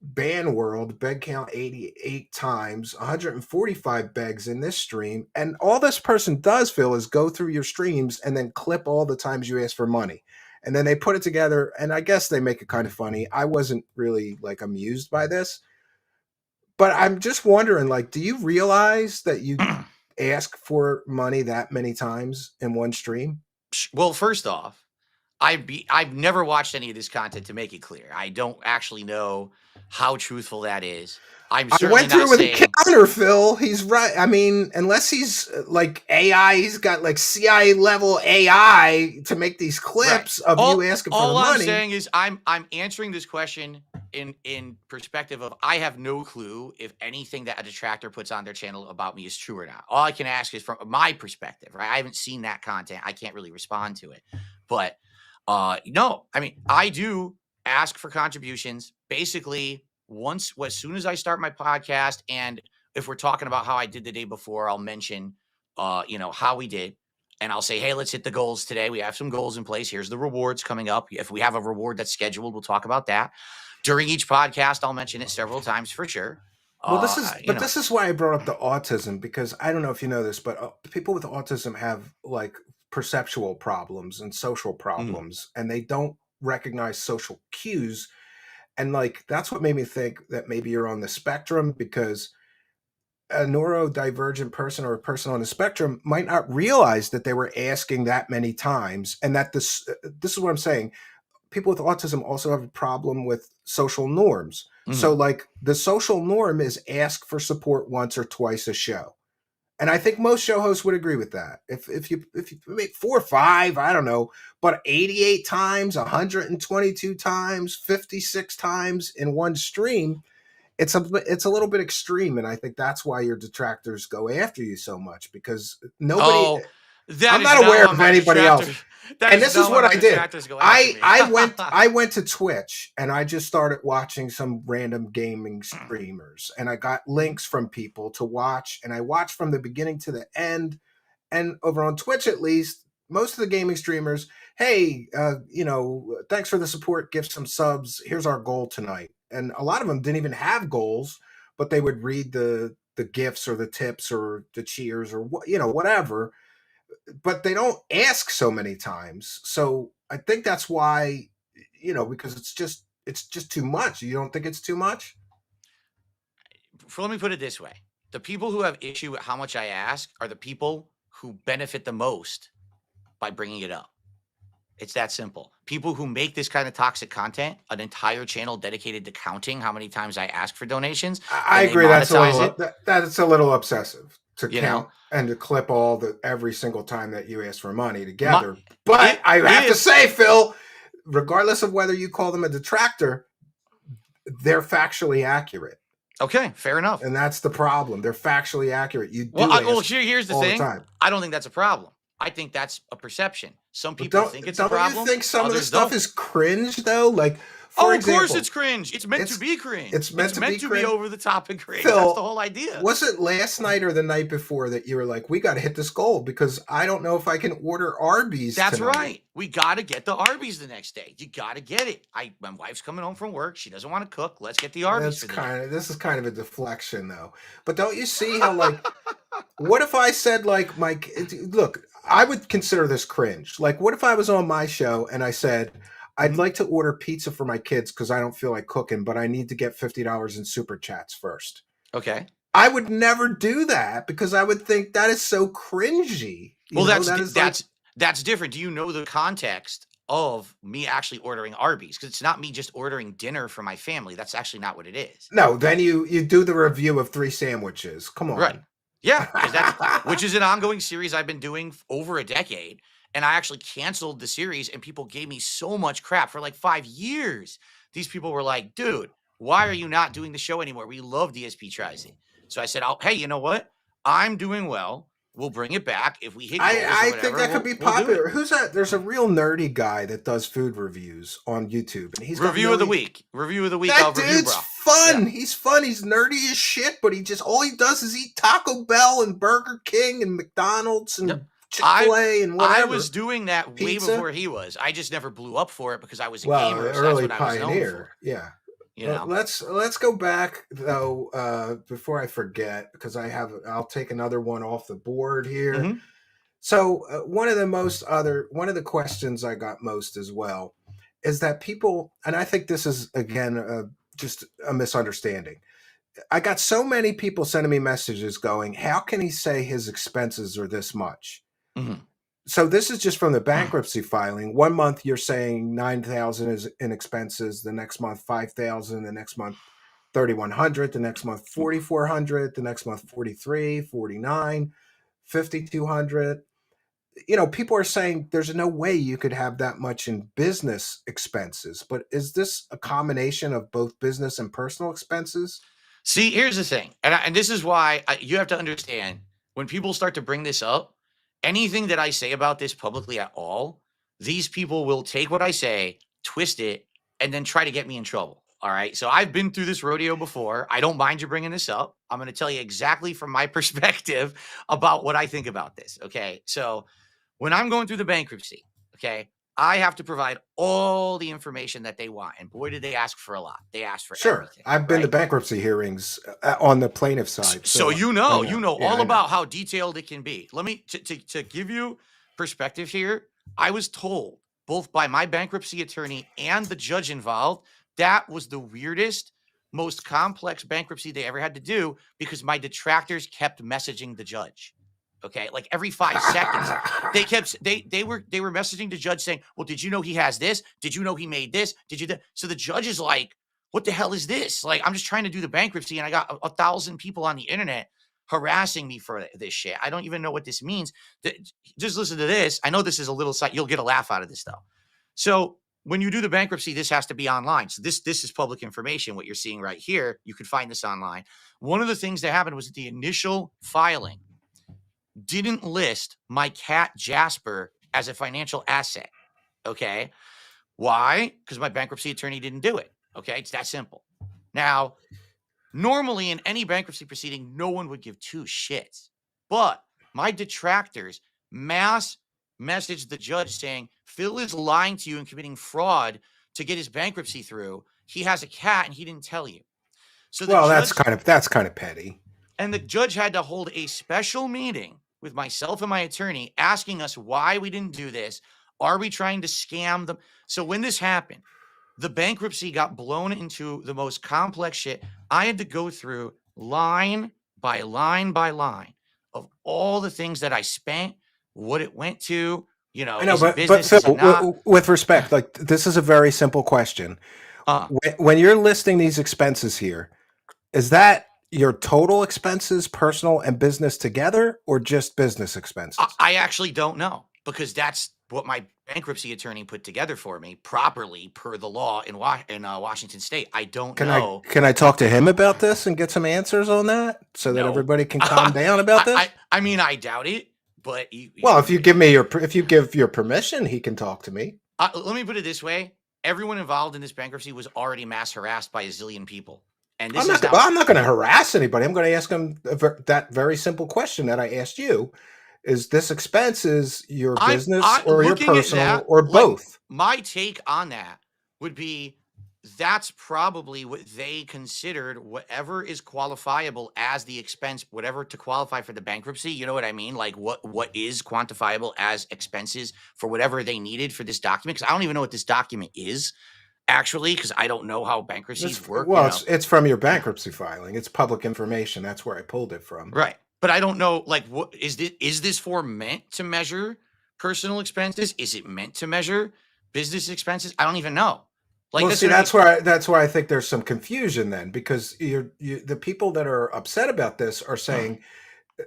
Ban World beg count 88 times, 145 begs in this stream. And all this person does, Phil, is go through your streams and then clip all the times you ask for money. And then they put it together, and I guess they make it kind of funny. I wasn't really like amused by this, but I'm just wondering, like, do you realize that you ask for money that many times in one stream? Well, first off, I've never watched any of this content, to make it clear. I don't actually know how truthful that is. I'm I certainly went through not with a saying counter, Phil. He's right. I mean, unless he's like AI, he's got like CIA level AI to make these right. clips of you asking for the All I'm money. saying is I'm answering this question in perspective of I have no clue if anything that a detractor puts on their channel about me is true or not. All I can ask is from my perspective, right? I haven't seen that content. I can't really respond to it. But no, I mean, I do ask for contributions basically as soon as I start my podcast. And if we're talking about how I did the day before, I'll mention, how we did. And I'll say, hey, let's hit the goals today. We have some goals in place. Here's the rewards coming up. If we have a reward that's scheduled, we'll talk about that. During each podcast, I'll mention it several times for sure. Well, this is why I brought up the autism, because I don't know if you know this, but people with autism have like perceptual problems and social problems, and they don't recognize social cues. And like that's what made me think that maybe you're on the spectrum, because a neurodivergent person or a person on the spectrum might not realize that they were asking that many times, and that this is what I'm saying. People with autism also have a problem with social norms. So like the social norm is ask for support once or twice a show. And I think most show hosts would agree with that. If you make 4 or 5, I don't know, but 88 times, 122 times, 56 times in one stream, it's a little bit extreme, and I think that's why your detractors go after you so much, because nobody. I'm not aware of anybody else. And this is what I did. I went to Twitch and I just started watching some random gaming streamers, and I got links from people to watch, and I watched from the beginning to the end. And over on Twitch, at least, most of the gaming streamers, hey, thanks for the support, give some subs, here's our goal tonight. And a lot of them didn't even have goals, but they would read the gifts or the tips or the cheers or whatever. But they don't ask so many times. So I think that's why, because it's just too much. You don't think it's too much? Let me put it this way. The people who have issue with how much I ask are the people who benefit the most by bringing it up. It's that simple. People who make this kind of toxic content, an entire channel dedicated to counting how many times I ask for donations. I agree. That's a little obsessive to count and to clip every single time that you ask for money together. But I have to say, Phil, regardless of whether you call them a detractor, they're factually accurate. Okay, fair enough. And that's the problem. They're factually accurate. Here's the thing. I don't think that's a problem. I think that's a perception. Some people think it's a problem. Don't you think some of the stuff is cringe, though? Like, for example, of course it's cringe. It's meant to be cringe. It's meant to be over the top and cringe. Phil, that's the whole idea. Was it last night or the night before that you were like, we got to hit this goal because I don't know if I can order Arby's That's tonight. Right. We got to get the Arby's the next day. You got to get it. My wife's coming home from work. She doesn't want to cook. Let's get the Arby's. This is kind of a deflection, though. But don't you see how, like, what if I said, like, look, I would consider this cringe. Like, what if I was on my show and I said, I'd like to order pizza for my kids because I don't feel like cooking, but I need to get $50 in super chats first. Okay. I would never do that because I would think that is so cringy. That's different. Do you know the context of me actually ordering Arby's? Because it's not me just ordering dinner for my family. That's actually not what it is. No, then you do the review of 3 sandwiches. Come on. Right. Yeah, which is an ongoing series I've been doing over a decade. And I actually canceled the series and people gave me so much crap for like 5 years. These people were like, dude, why are you not doing the show anymore? We love DSP Tries It. So I said, hey, you know what? I'm doing well. We'll bring it back if we hit goals I think that could be popular. Who's that? There's a real nerdy guy that does food reviews on YouTube, and he's Review of the week. That dude's fun. Yeah. He's fun. He's nerdy as shit, but all he does is eat Taco Bell and Burger King and McDonald's No, and I Chick-fil-A and I was whatever. doing that way Pizza. before he was. I just never blew up for it because I was a Well, gamer, so that's early what I was known for. pioneer. Yeah. You know. Let's go back though before I forget, because I'll take another one off the board here. Hmm. So one of the questions I got most as well is that people, and I think this is again just a misunderstanding. I got so many people sending me messages going, "How can he say his expenses are this much?" Hmm. So this is just from the bankruptcy filing. One month you're saying 9,000 is in expenses, the next month 5,000, the next month 3,100, the next month 4,400, the next month 43, 49, 5,200. People are saying there's no way you could have that much in business expenses, but is this a combination of both business and personal expenses? See, here's the thing, and this is why you have to understand when people start to bring this up, anything that I say about this publicly at all, these people will take what I say, twist it, and then try to get me in trouble. All right. So I've been through this rodeo before. I don't mind you bringing this up. I'm going to tell you exactly from my perspective about what I think about this. Okay. So when I'm going through the bankruptcy, okay, I have to provide all the information that they want. And boy, did they ask for a lot. They asked for Sure. everything, I've been to right? bankruptcy hearings on the plaintiff side, So so I know. you know Yeah, all I know. about how detailed it can be. Let me to give you perspective here. I was told both by my bankruptcy attorney and the judge involved that was the weirdest, most complex bankruptcy they ever had to do because my detractors kept messaging the judge. Okay, like every 5 seconds, they were messaging the judge saying, "Well, did you know he has this? Did you know he made this? Did you?" So the judge is like, what the hell is this? Like, I'm just trying to do the bankruptcy and I got 1,000 people on the internet harassing me for this shit. I don't even know what this means. Just listen to this. I know this is a little side. You'll get a laugh out of this though. So when you do the bankruptcy, this has to be online. So this is public information. What you're seeing right here, you could find this online. One of the things that happened was that the initial filing didn't list my cat Jasper as a financial asset. Okay. Why? Because my bankruptcy attorney didn't do it. Okay. It's that simple. Now, normally in any bankruptcy proceeding, no one would give two shits. But my detractors mass messaged the judge saying, Phil is lying to you and committing fraud to get his bankruptcy through. He has a cat and he didn't tell you. So the Well, that's judge kind of petty. and the judge had to hold a special meeting with myself and my attorney asking us why we didn't do this. Are we trying to scam them? So when this happened, the bankruptcy got blown into the most complex shit. I had to go through line by line by line of all the things that I spent, what it went to, I know, is it but business? Phil, Is it not? with respect, like this is a very simple question. Uh, When you're listing these expenses here, is that your total expenses, personal and business together, or just business expenses? I actually don't know because that's what my bankruptcy attorney put together for me properly per the law in Washington State. I don't Can I know. can I talk to him about this and get some answers on that so that No. everybody can calm down about this? I mean, I doubt it, but Well, if you give your permission, he can talk to me. let me put it this way: everyone involved in this bankruptcy was already mass harassed by a zillion people, and this is now. I'm not going to harass anybody. I'm going to ask him that very simple question that I asked you: is this expenses your business I or your looking at personal that, or like both? my take on that would be that's probably what they considered whatever is qualifiable as the expense, whatever to qualify for the bankruptcy. You know what I mean? Like what is quantifiable as expenses for whatever they needed for this document? Because I don't even know what this document is actually, because I don't know how bankruptcies work. It's from your bankruptcy filing. It's public information. That's where I pulled it from. Right. But I don't know, like, what is this for meant to measure personal expenses? Is it meant to measure business expenses? I don't even know. Like, Well, that's see, what I mean. that's why I think there's some confusion then, because the people that are upset about this are saying,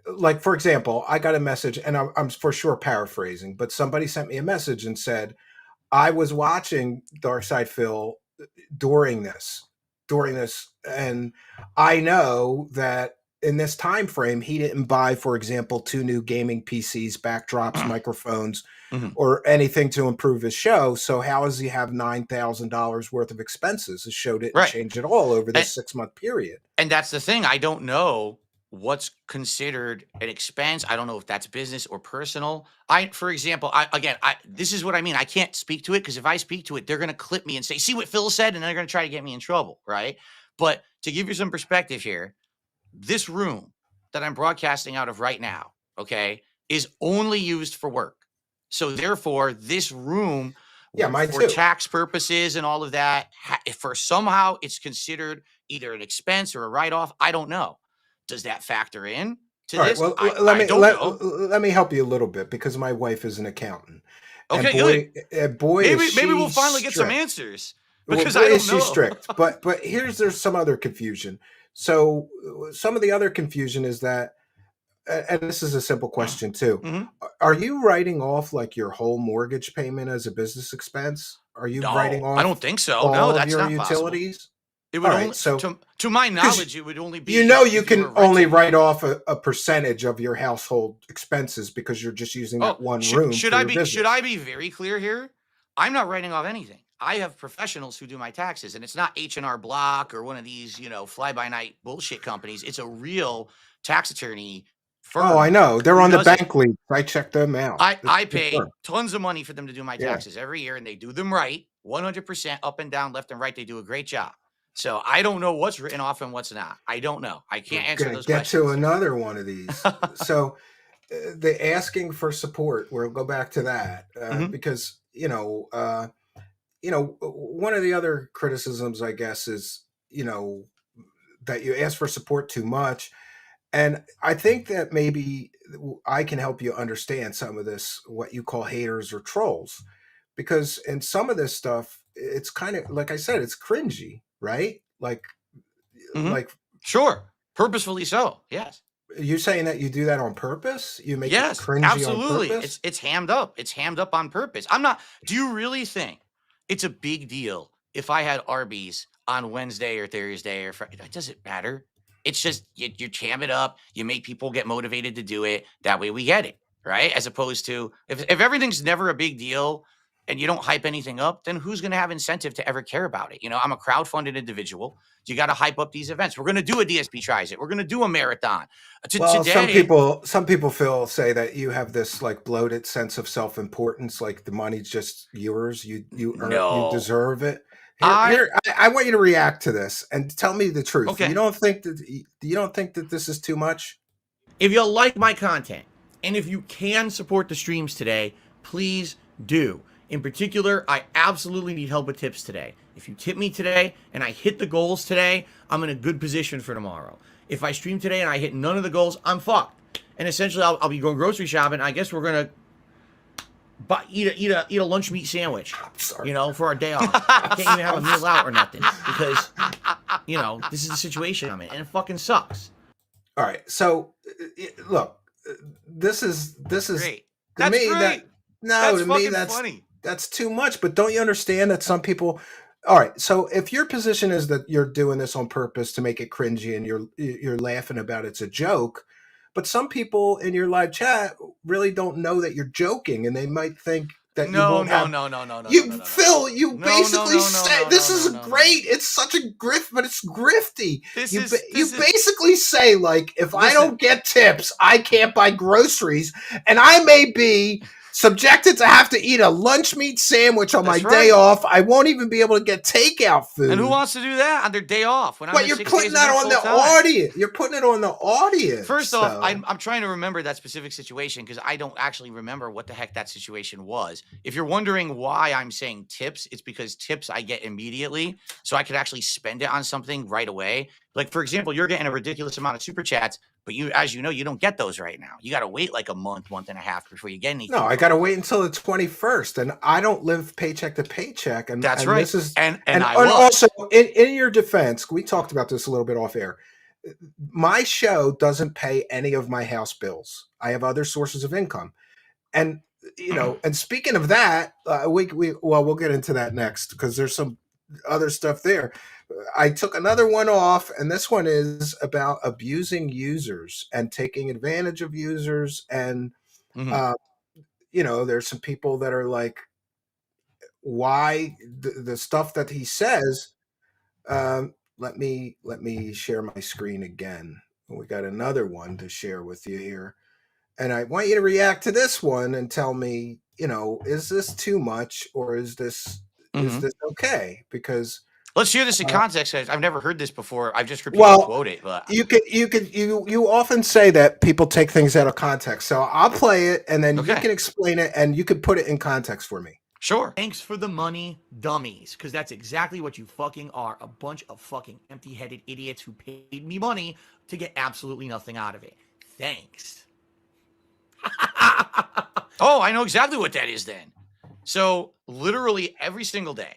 like, for example, I got a message, and I'm for sure paraphrasing, but somebody sent me a message and said, I was watching Darksydephil during this, and I know that in this time frame, he didn't buy, for example, 2 new gaming PCs, backdrops, microphones, Mhm. or anything to improve his show. So how does he have $9,000 worth of expenses? His show didn't Right. change at all over And this 6-month period. and that's the thing. I don't know what's considered an expense. I don't know if that's business or personal. For example, this is what I mean. I can't speak to it because if I speak to it, they're going to clip me and say, "See what Phil said," and they're going to try to get me in trouble, right? But to give you some perspective here, this room that I'm broadcasting out of right now, okay, is only used for work. So therefore, this room Yeah, mine for too. tax purposes and all of that, if for somehow it's considered either an expense or a write-off, I don't know. Does that factor in to All right. this? Well, I don't know. let me help you a little bit because my wife is an accountant, and Okay, good. boy is Maybe she we'll finally get some strict. answers Well, because boy I don't is she know. strict. But there's some other confusion. So some of the other confusion is that, and this is a simple question too. Mhm. Are you writing off like your whole mortgage payment as a business expense? Are you writing No, I don't off think so. No, all of that's your not possible. utilities? It All would right. only, So to my because knowledge, it would only be you know you if you were can only renting. write off a percentage of your household expenses because you're just using that Oh, one room should for I your be business. very clear here? I'm not writing off anything. I have professionals who do my taxes, and it's not H&R Block or one of these, fly by night bullshit companies. It's a real tax attorney Oh, I firm know. They're who on the does it. bank league. I checked them out. It's I a good pay firm. tons of money for them to do my Yeah. taxes every year, and they do them right, 100% up and down, left and right. They do a great job. So I don't know what's written off and what's not. I don't know. I We're can't answer going to those get to questions. another one of these. So the asking for support, we'll go back to that Mhm. because, one of the other criticisms, I guess, is, that you ask for support too much. And I think that maybe I can help you understand some of this, what you call haters or trolls, because in some of this stuff, it's kind of like I said, it's cringy, right? Mhm. Like Sure. Purposefully so. Yes. you're saying that you do that on purpose? You make it Yes, cringy on absolutely. purpose? It's hammed up. It's hammed up on purpose. I'm not Do you really think it's a big deal if I had Arby's on Wednesday or Thursday or Friday? Does it matter? It's just you jam it up, you make people get motivated to do it. That way we get it, right? As opposed to if everything's never a big deal and you don't hype anything up, then who's going to have incentive to ever care about it? I'm a crowdfunded individual. You got to hype up these events. We're going to do a DSP tries it. We're going to do a marathon. Well, Today, some people feel say that you have this like bloated sense of self-importance, like the money's just yours. You no. deserve it. I I want you to react to this and tell me the truth. Okay. You don't think that this is too much? If you like my content and if you can support the streams today, please do. In particular, I absolutely need help with tips today. If you tip me today and I hit the goals today, I'm in a good position for tomorrow. If I stream today and I hit none of the goals, I'm fucked. And essentially, I'll be going grocery shopping. I guess we're gonna eat a lunch meat sandwich, Sorry. for our day off. I can't even have a meal out or nothing because, this is the situation I'm in, and it fucking sucks. All right. So look, this is Great. to That's me great. no, That's to me fucking funny. that's too much. But don't you understand that some people? All right. So if your position is that you're doing this on purpose to make it cringy and you're laughing about it's a joke, but some people in your live chat really don't know that you're joking, and they might think that you No, won't no, have no, no, no, no, no, you no, no, no. Phil, you No, no, basically no, no, say no, this no, is no, no, no. great. It's such a grift, but it's grifty. This You is you basically say like, if I Listen. don't get tips, I can't buy groceries, and I may be subjected to have to eat a lunch meat sandwich on my That's day right. off. I won't even be able to get takeout food. And who wants to do that on their day off when I'm But there you're 6 putting days a that week on full the time? audience. You're putting it on the audience. First off, So. I'm trying to remember that specific situation because I don't actually remember what the heck that situation was. If you're wondering why I'm saying tips, it's because tips I get immediately, so I could actually spend it on something right away. Like, for example, you're getting a ridiculous amount of super chats, but as you know, you don't get those right now. You got to wait like a month and a half before you get anything. No, I got to wait until the 21st, and I don't live paycheck to paycheck. And That's and right. This is and and was. also in your defense, we talked about this a little bit off air. My show doesn't pay any of my house bills. I have other sources of income, and and speaking of that, we'll get into that next because there's some other stuff there. I took another one off, and this one is about abusing users and taking advantage of users. And Mhm. uh, there's some people that are like, why the stuff that he says. Let me share my screen again. We got another one to share with you here, and I want you to react to this one and tell me, is this too much, or is Mhm. this okay? Because Let's hear this in uh, context, 'cause I've never heard this before. I've just heard people well, quote it, but you often say that people take things out of context. So I'll play it, and then you okay. can explain it, and you can put it in context for me. Sure. Thanks for the money, dummies. Because that's exactly what you fucking are. A bunch of fucking empty headed idiots who paid me money to get absolutely nothing out of it. Thanks. Oh, I know exactly what that is then. So, literally every single day,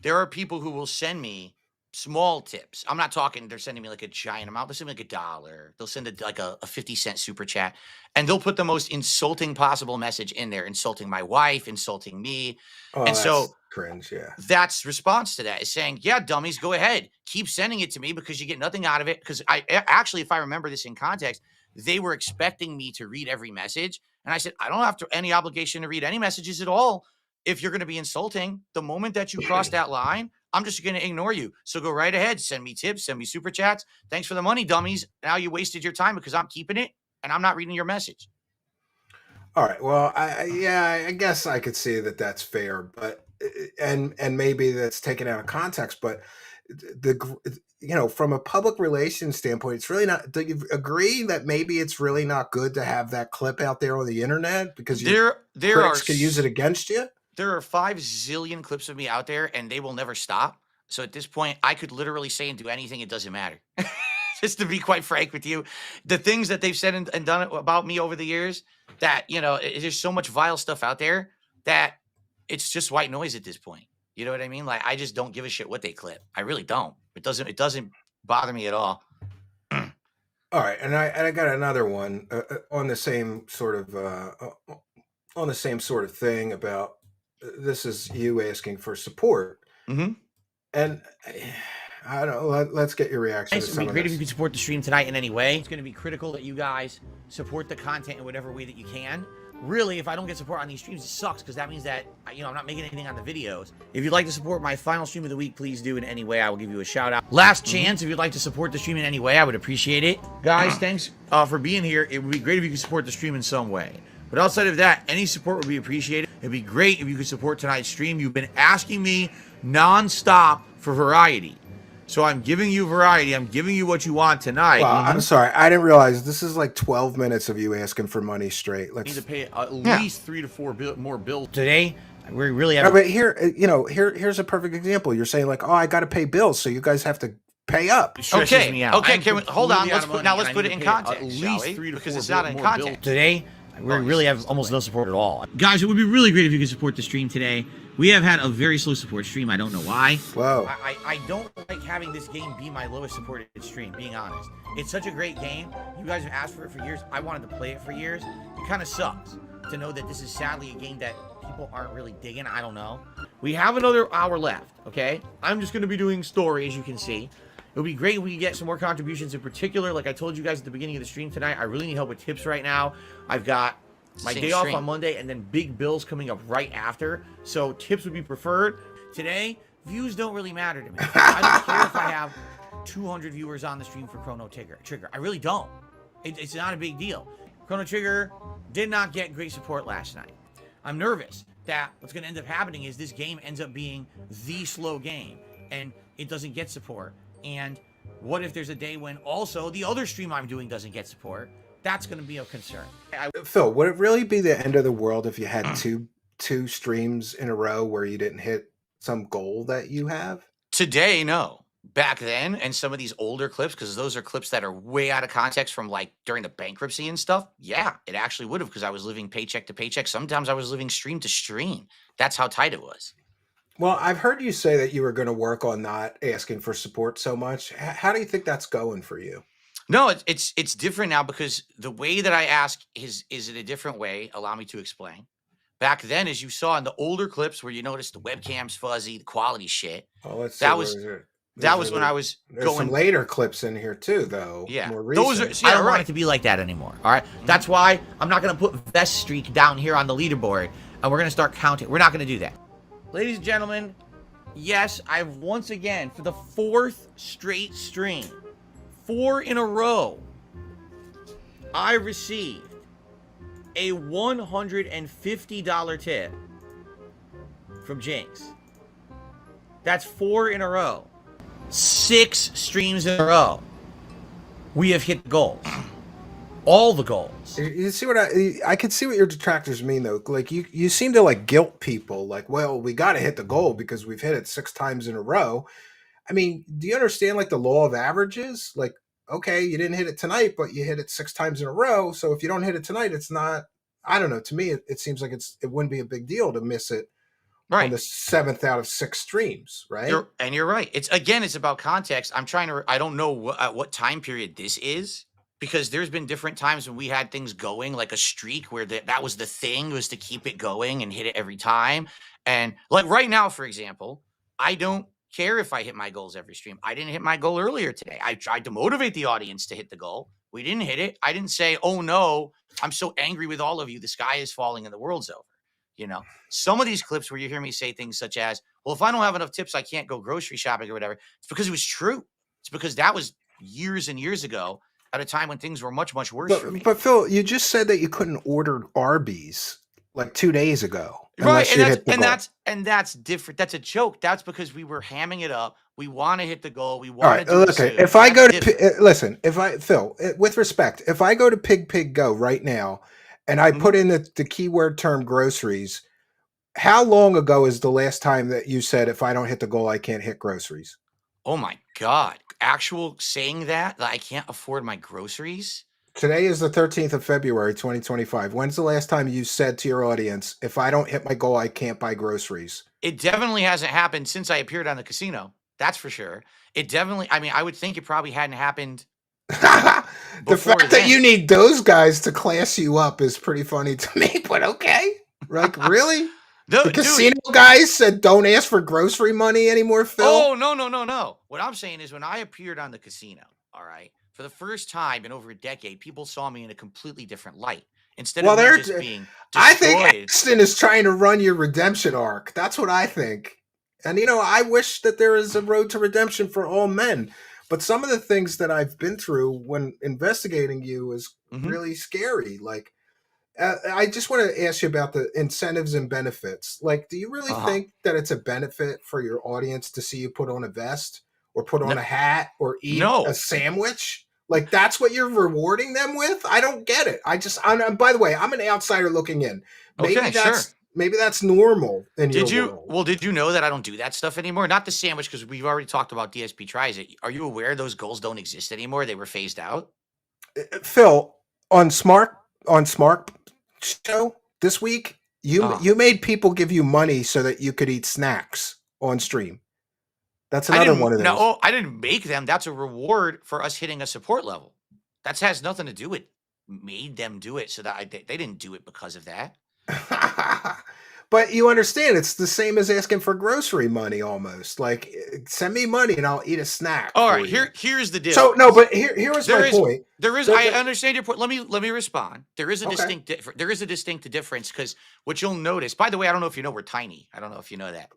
there are people who will send me small tips. I'm not talking, they're sending me like a giant amount. They'll send me like $1. They'll send like a 50-cent super chat, and they'll put the most insulting possible message in there, insulting my wife, insulting me. Oh, And that's so cringe. Yeah. that's response to that is saying, yeah, dummies, go ahead. Keep sending it to me because you get nothing out of it. Because actually, if I remember this in context, they were expecting me to read every message. And I said, I don't have any obligation to read any messages at all. If you're going to be insulting, the moment that you cross that line, I'm just going to ignore you. So go right ahead. Send me tips, send me super chats. Thanks for the money, dummies. Now you wasted your time because I'm keeping it and I'm not reading your message. All right. Well, I guess I could see that that's fair, but and maybe that's taken out of context. But from a public relations standpoint, it's really not. Do you agree that maybe it's really not good to have that clip out there on the internet because your There are critics could use it against you? there are 5 zillion clips of me out there and they will never stop. So at this point, I could literally say and do anything. It doesn't matter. Just to be quite frank with you, the things that they've said and done about me over the years that, there's so much vile stuff out there that it's just white noise at this point. You know what I mean? Like, I just don't give a shit what they clip. I really don't. It doesn't bother me at all. All right, and I got another one on the same sort of thing about this is you asking for support. Mm-hmm. And I don't know. Let's get your reaction to It would some be of great if this. you could support the stream tonight in any way. It's going to be critical that you guys support the content in whatever way that you can. Really, if I don't get support on these streams, it sucks because that means that I'm not making anything on the videos. If you'd like to support my final stream of the week, please do in any way. I will give you a shout out. Last chance, if you'd like to support the stream in any way, I would appreciate it. Guys, thanks for being here. It would be great if you could support the stream in some way. But outside of that, any support would be appreciated. It'd be great if you could support tonight's stream. You've been asking me non-stop for variety. So I'm giving you variety. I'm giving you what you want tonight. Well, I'm sorry. I didn't realize this is like 12 minutes of you asking for money straight. Need to Let's. pay at Yeah. least 3 to 4 more bills today. We really No, have. but here's a perfect example. You're saying like, oh, I got to pay bills, so you guys have to pay up. Stresses Okay. me out. Okay. I'm Can we hold on? completely out of money, Let's and put I it in need to pay context. At shall least we? 3 to Because 4 it's not in more bills context. today. We Oh, really have almost no support at all. Guys, it would be really great if you could support the stream today. We have had a very slow support stream. I don't know why. Whoa. I don't like having this game be my lowest supported stream, being honest. It's such a great game. You guys have asked for it for years. I wanted to play it for years. It kind of sucks to know that this is sadly a game that people aren't really digging. I don't know. We have another hour left, okay? I'm just going to be doing story, as you can see. It would be great if we could get some more contributions in particular. Like I told you guys at the beginning of the stream tonight, I really need help with tips right now. I've got my Same day off stream. on Monday and then big bills coming up right after. So tips would be preferred. Today, views don't really matter to me. I don't care if I have 200 viewers on the stream for Chrono Trigger. I really don't. It's not a big deal. Chrono Trigger did not get great support last night. I'm nervous that what's going to end up happening is this game ends up being the slow game and it doesn't get support. And what if there's a day when also the other stream I'm doing doesn't get support? That's going to be a concern. Phil, would it really be the end of the world if you had two streams in a row where you didn't hit some goal that you have? Today, no. Back then, and some of these older clips, because those are clips that are way out of context from like during the bankruptcy and stuff. Yeah, it actually would have, because I was living paycheck to paycheck. Sometimes I was living stream to stream. That's how tight it was. Well, I've heard you say that you were going to work on not asking for support so much. How do you think that's going for you? No, it's different now because the way that I ask is it a different way? Allow me to explain. back then, as you saw in the older clips where you noticed the webcam's fuzzy, the quality shit. Oh, let's see. That was when I was There's some going. later clips in here too, though. Yeah, More those recent. are. I Yeah, don't want it right. to be like that anymore. All right. That's why I'm not going to put Vest Streak down here on the leaderboard, and we're going to start counting. We're not going to do that. Ladies and gentlemen, yes, I've once again, for the 4th straight stream, 4 in a row, I received a $150 tip from Jinx. That's 4 in a row. 6 streams in a row. We have hit the goals. All the goals. You see what I can see what your detractors mean though. Like you seem to like guilt people. Like, well, we got to hit the goal because we've hit it 6 times in a row. I mean, do you understand like the law of averages? Like, okay, you didn't hit it tonight, but you hit it 6 times in a row. So if you don't hit it tonight, it's not. I don't know. To me, it seems like it wouldn't be a big deal to miss it on the 7th out of 6 streams, right? You're right. It's about context. I don't know what time period this is, because there's been different times when we had things going, like a streak where that was the thing, was to keep it going and hit it every time. And like right now, for example, I don't care if I hit my goals every stream. I didn't hit my goal earlier today. I tried to motivate the audience to hit the goal. We didn't hit it. I didn't say, oh no, I'm so angry with all of you, the sky is falling and the world's over. You know, some of these clips where you hear me say things such as, well, if I don't have enough tips, I can't go grocery shopping or whatever. It's because it was true. It's because that was years and years ago at a time when things were much, much worse for me. But Phil, you just said that you couldn't order Arby's like 2 days ago. Right. And that's different. That's a joke. That's because we were hamming it up. We want to hit the goal. We want to do it soon. If I go to listen, Phil, with respect, if I go to Pig Go right now and I put in the keyword term groceries, how long ago is the last time that you said, if I don't hit the goal, I can't hit groceries? Oh my God. Actual saying that I can't afford my groceries? Today is the 13th of February, 2025. When's the last time you said to your audience, if I don't hit my goal, I can't buy groceries? It definitely hasn't happened since I appeared on the casino. That's for sure. It definitely, I mean, I would think it probably hadn't happened. The fact that you need those guys to class you up is pretty funny to me, but okay. Like, really? The casino guys said don't ask for grocery money anymore, Phil? Oh, no. What I'm saying is when I appeared on the casino, all right, for the first time in over a decade, people saw me in a completely different light. Instead of me just being destroyed. I think Axton is trying to run your redemption arc. That's what I think. And, you know, I wish that there is a road to redemption for all men. But some of the things that I've been through when investigating you is really scary. Like, I just want to ask you about the incentives and benefits. Like, do you really think that it's a benefit for your audience to see you put on a vest or put on a hat or eat a sandwich? Like, that's what you're rewarding them with? I don't get it. By the way, I'm an outsider looking in. Maybe that's normal in your world. Well, did you know that I don't do that stuff anymore? Not the sandwich, because we've already talked about DSP tries it. Are you aware those goals don't exist anymore? They were phased out? Phil, on Smart Show this week, you made people give you money so that you could eat snacks on stream. That's another one of those. No, I didn't make them. That's a reward for us hitting a support level. That has nothing to do with made them do it, so that they didn't do it because of that. But you understand, it's the same as asking for grocery money almost. Like, send me money and I'll eat a snack. All right, here's the deal. So no, but here was my point. I understand your point. Let me respond. There is a distinct difference, because what you'll notice. By the way, I don't know if you know we're tiny. I don't know if you know that.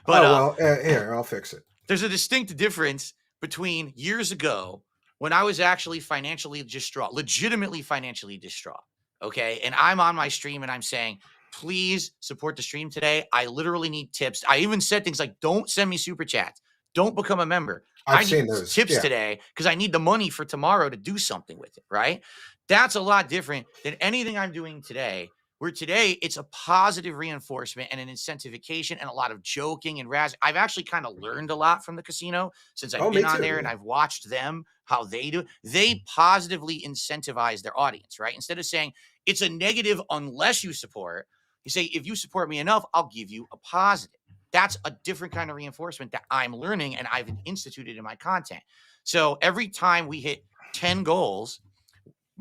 But here, I'll fix it. There's a distinct difference between years ago when I was actually financially distraught, legitimately financially distraught. Okay, and I'm on my stream and I'm saying, please support the stream today. I literally need tips. I even said things like, don't send me super chats. Don't become a member. I need tips today because I need the money for tomorrow to do something with it, right? That's a lot different than anything I'm doing today, where today it's a positive reinforcement and an incentivization and a lot of joking and razzing. I've actually kind of learned a lot from the casino since I've been on there, and I've watched them, how they do. They positively incentivize their audience, right? Instead of saying it's a negative unless you support, you say, if you support me enough, I'll give you a positive. That's a different kind of reinforcement that I'm learning and I've instituted in my content. So every time we hit 10 goals,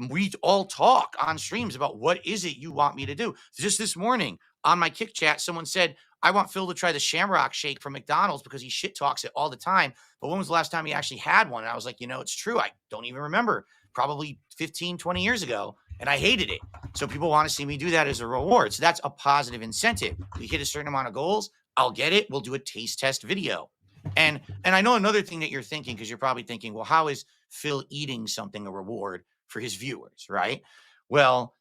we all talk on streams about what is it you want me to do. Just this morning on my Kick chat, someone said, I want Phil to try the Shamrock Shake from McDonald's because he shit talks it all the time. But when was the last time he actually had one? And I was like, it's true. I don't even remember. Probably 15, 20 years ago. And I hated it. So people want to see me do that as a reward. So that's a positive incentive. We hit a certain amount of goals. I'll get it. We'll do a taste test video. And I know another thing that you're thinking, because you're probably thinking, well, how is Phil eating something a reward for his viewers, right? Well,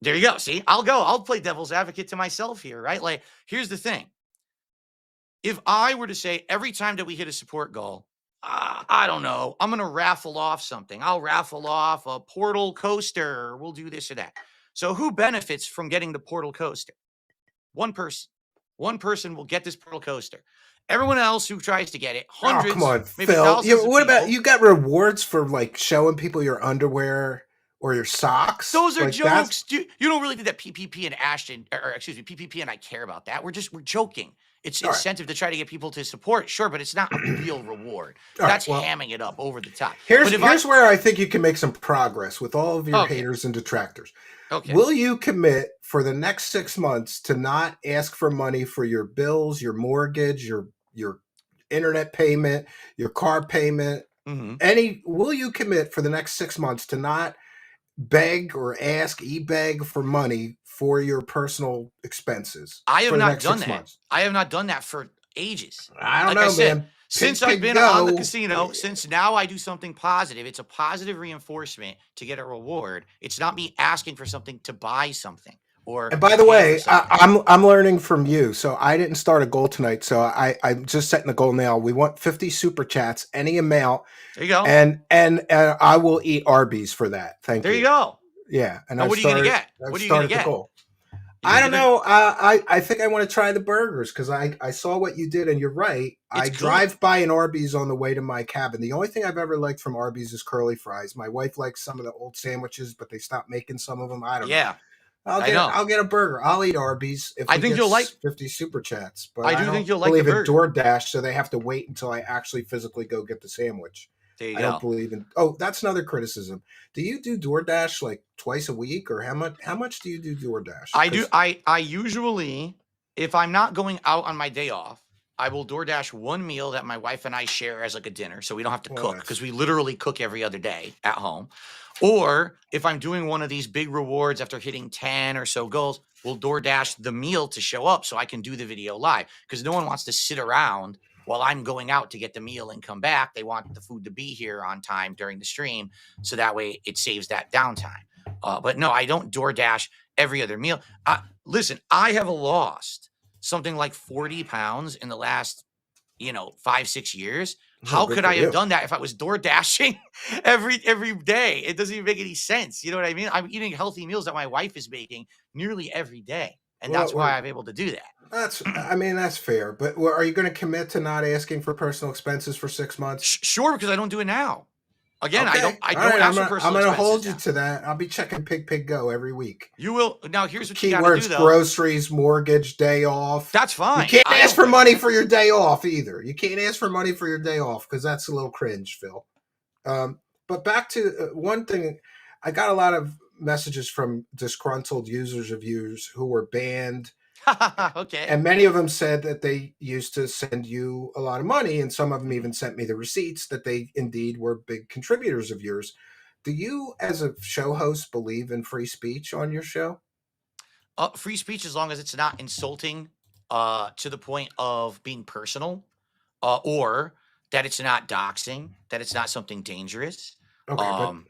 there you go. See, I'll play devil's advocate to myself here, right? Like, here's the thing. If I were to say every time that we hit a support goal, I don't know, I'm going to raffle off something. I'll raffle off a portal coaster. We'll do this or that. So who benefits from getting the portal coaster? One person. One person will get this portal coaster. Everyone else who tries to get it, hundreds, come on, maybe Phil. thousands What of about people. you? Got rewards for like showing people your underwear or your socks? Those are Like, jokes. You don't really think that PPP and Ashton, or excuse me, PPP and I care about that. We're joking. It's All right. incentive to try to get people to support, sure, but it's not a real reward. All right, That's well, hamming it up over the top. Here's But if where I think you can make some progress with all of your Okay. haters and detractors. Okay. Will you commit for the next 6 months to not ask for money for your bills, your mortgage, your internet payment, your car payment? Will you commit for the next 6 months to not beg or beg for money for your personal expenses? I have for the not next done 6 that. months? I have not done that for ages. I don't Like I know, said, man. Since Pig, I've pig, been on the go. casino, since now I do something positive, it's a positive reinforcement to get a reward. It's not me asking for something to buy something. Or And by the pay for way, something. I'm learning from you. So I didn't start a goal tonight. So I'm just setting a goal now. We want 50 super chats, any amount, There you go. and I will eat Arby's for that. Thank you. There you go. Yeah, and Now, I've what are you gonna started. get? I've What are you gonna started the get? goal. You I gonna don't get know. I think I want to try the burgers because I saw what you did, and you're right. I good. drive by an Arby's on the way to my cabin. The only thing I've ever liked from Arby's is curly fries. My wife likes some of the old sandwiches, but they stopped making some of them. I don't know. Yeah, I know. I'll get a burger. I'll eat Arby's if I we think get you'll like. 50 super chats. But I I do don't think you'll like believe the in burger. DoorDash, so they have to wait until I actually physically go get the sandwich. There you I go. don't believe in. Oh, that's another criticism. Do you do DoorDash like twice a week, or how much do you do DoorDash? I do. I usually, if I'm not going out on my day off, I will DoorDash one meal that my wife and I share as like a dinner, so we don't have to cook because we literally cook every other day at home. Or if I'm doing one of these big rewards after hitting 10 or so goals, we'll DoorDash the meal to show up so I can do the video live because no one wants to sit around while I'm going out to get the meal and come back. They want the food to be here on time during the stream. So that way it saves that downtime. But no, I don't DoorDash every other meal. Listen, I have lost something like 40 pounds in the last, 5-6 years. How could I have done that if I was door dashing every day? It doesn't even make any sense. You know what I mean? I'm eating healthy meals that my wife is making nearly every day. And that's why I'm able to do that. That's fair. But are you going to commit to not asking for personal expenses for 6 months? Sure, because I don't do it now. Again, okay. I don't ask for personal expenses. I'm going to hold you to that. I'll be checking Pig Go every week. You will. Now, here's what you got to do, though. Groceries, mortgage, day off. That's fine. You can't ask for money for your day off either. You can't ask for money for your day off because that's a little cringe, Phil. But back to one thing. I got a lot of messages from disgruntled users of yours who were banned. Okay. And many of them said that they used to send you a lot of money, and some of them even sent me the receipts that they indeed were big contributors of yours. Do you, as a show host, believe in free speech on your show? Free speech as long as it's not insulting to the point of being personal, or that it's not doxing, that it's not something dangerous. Okay,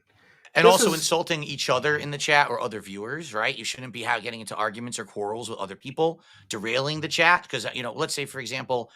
and also insulting each other in the chat or other viewers, right? You shouldn't be getting into arguments or quarrels with other people, derailing the chat. Because, let's say, for example,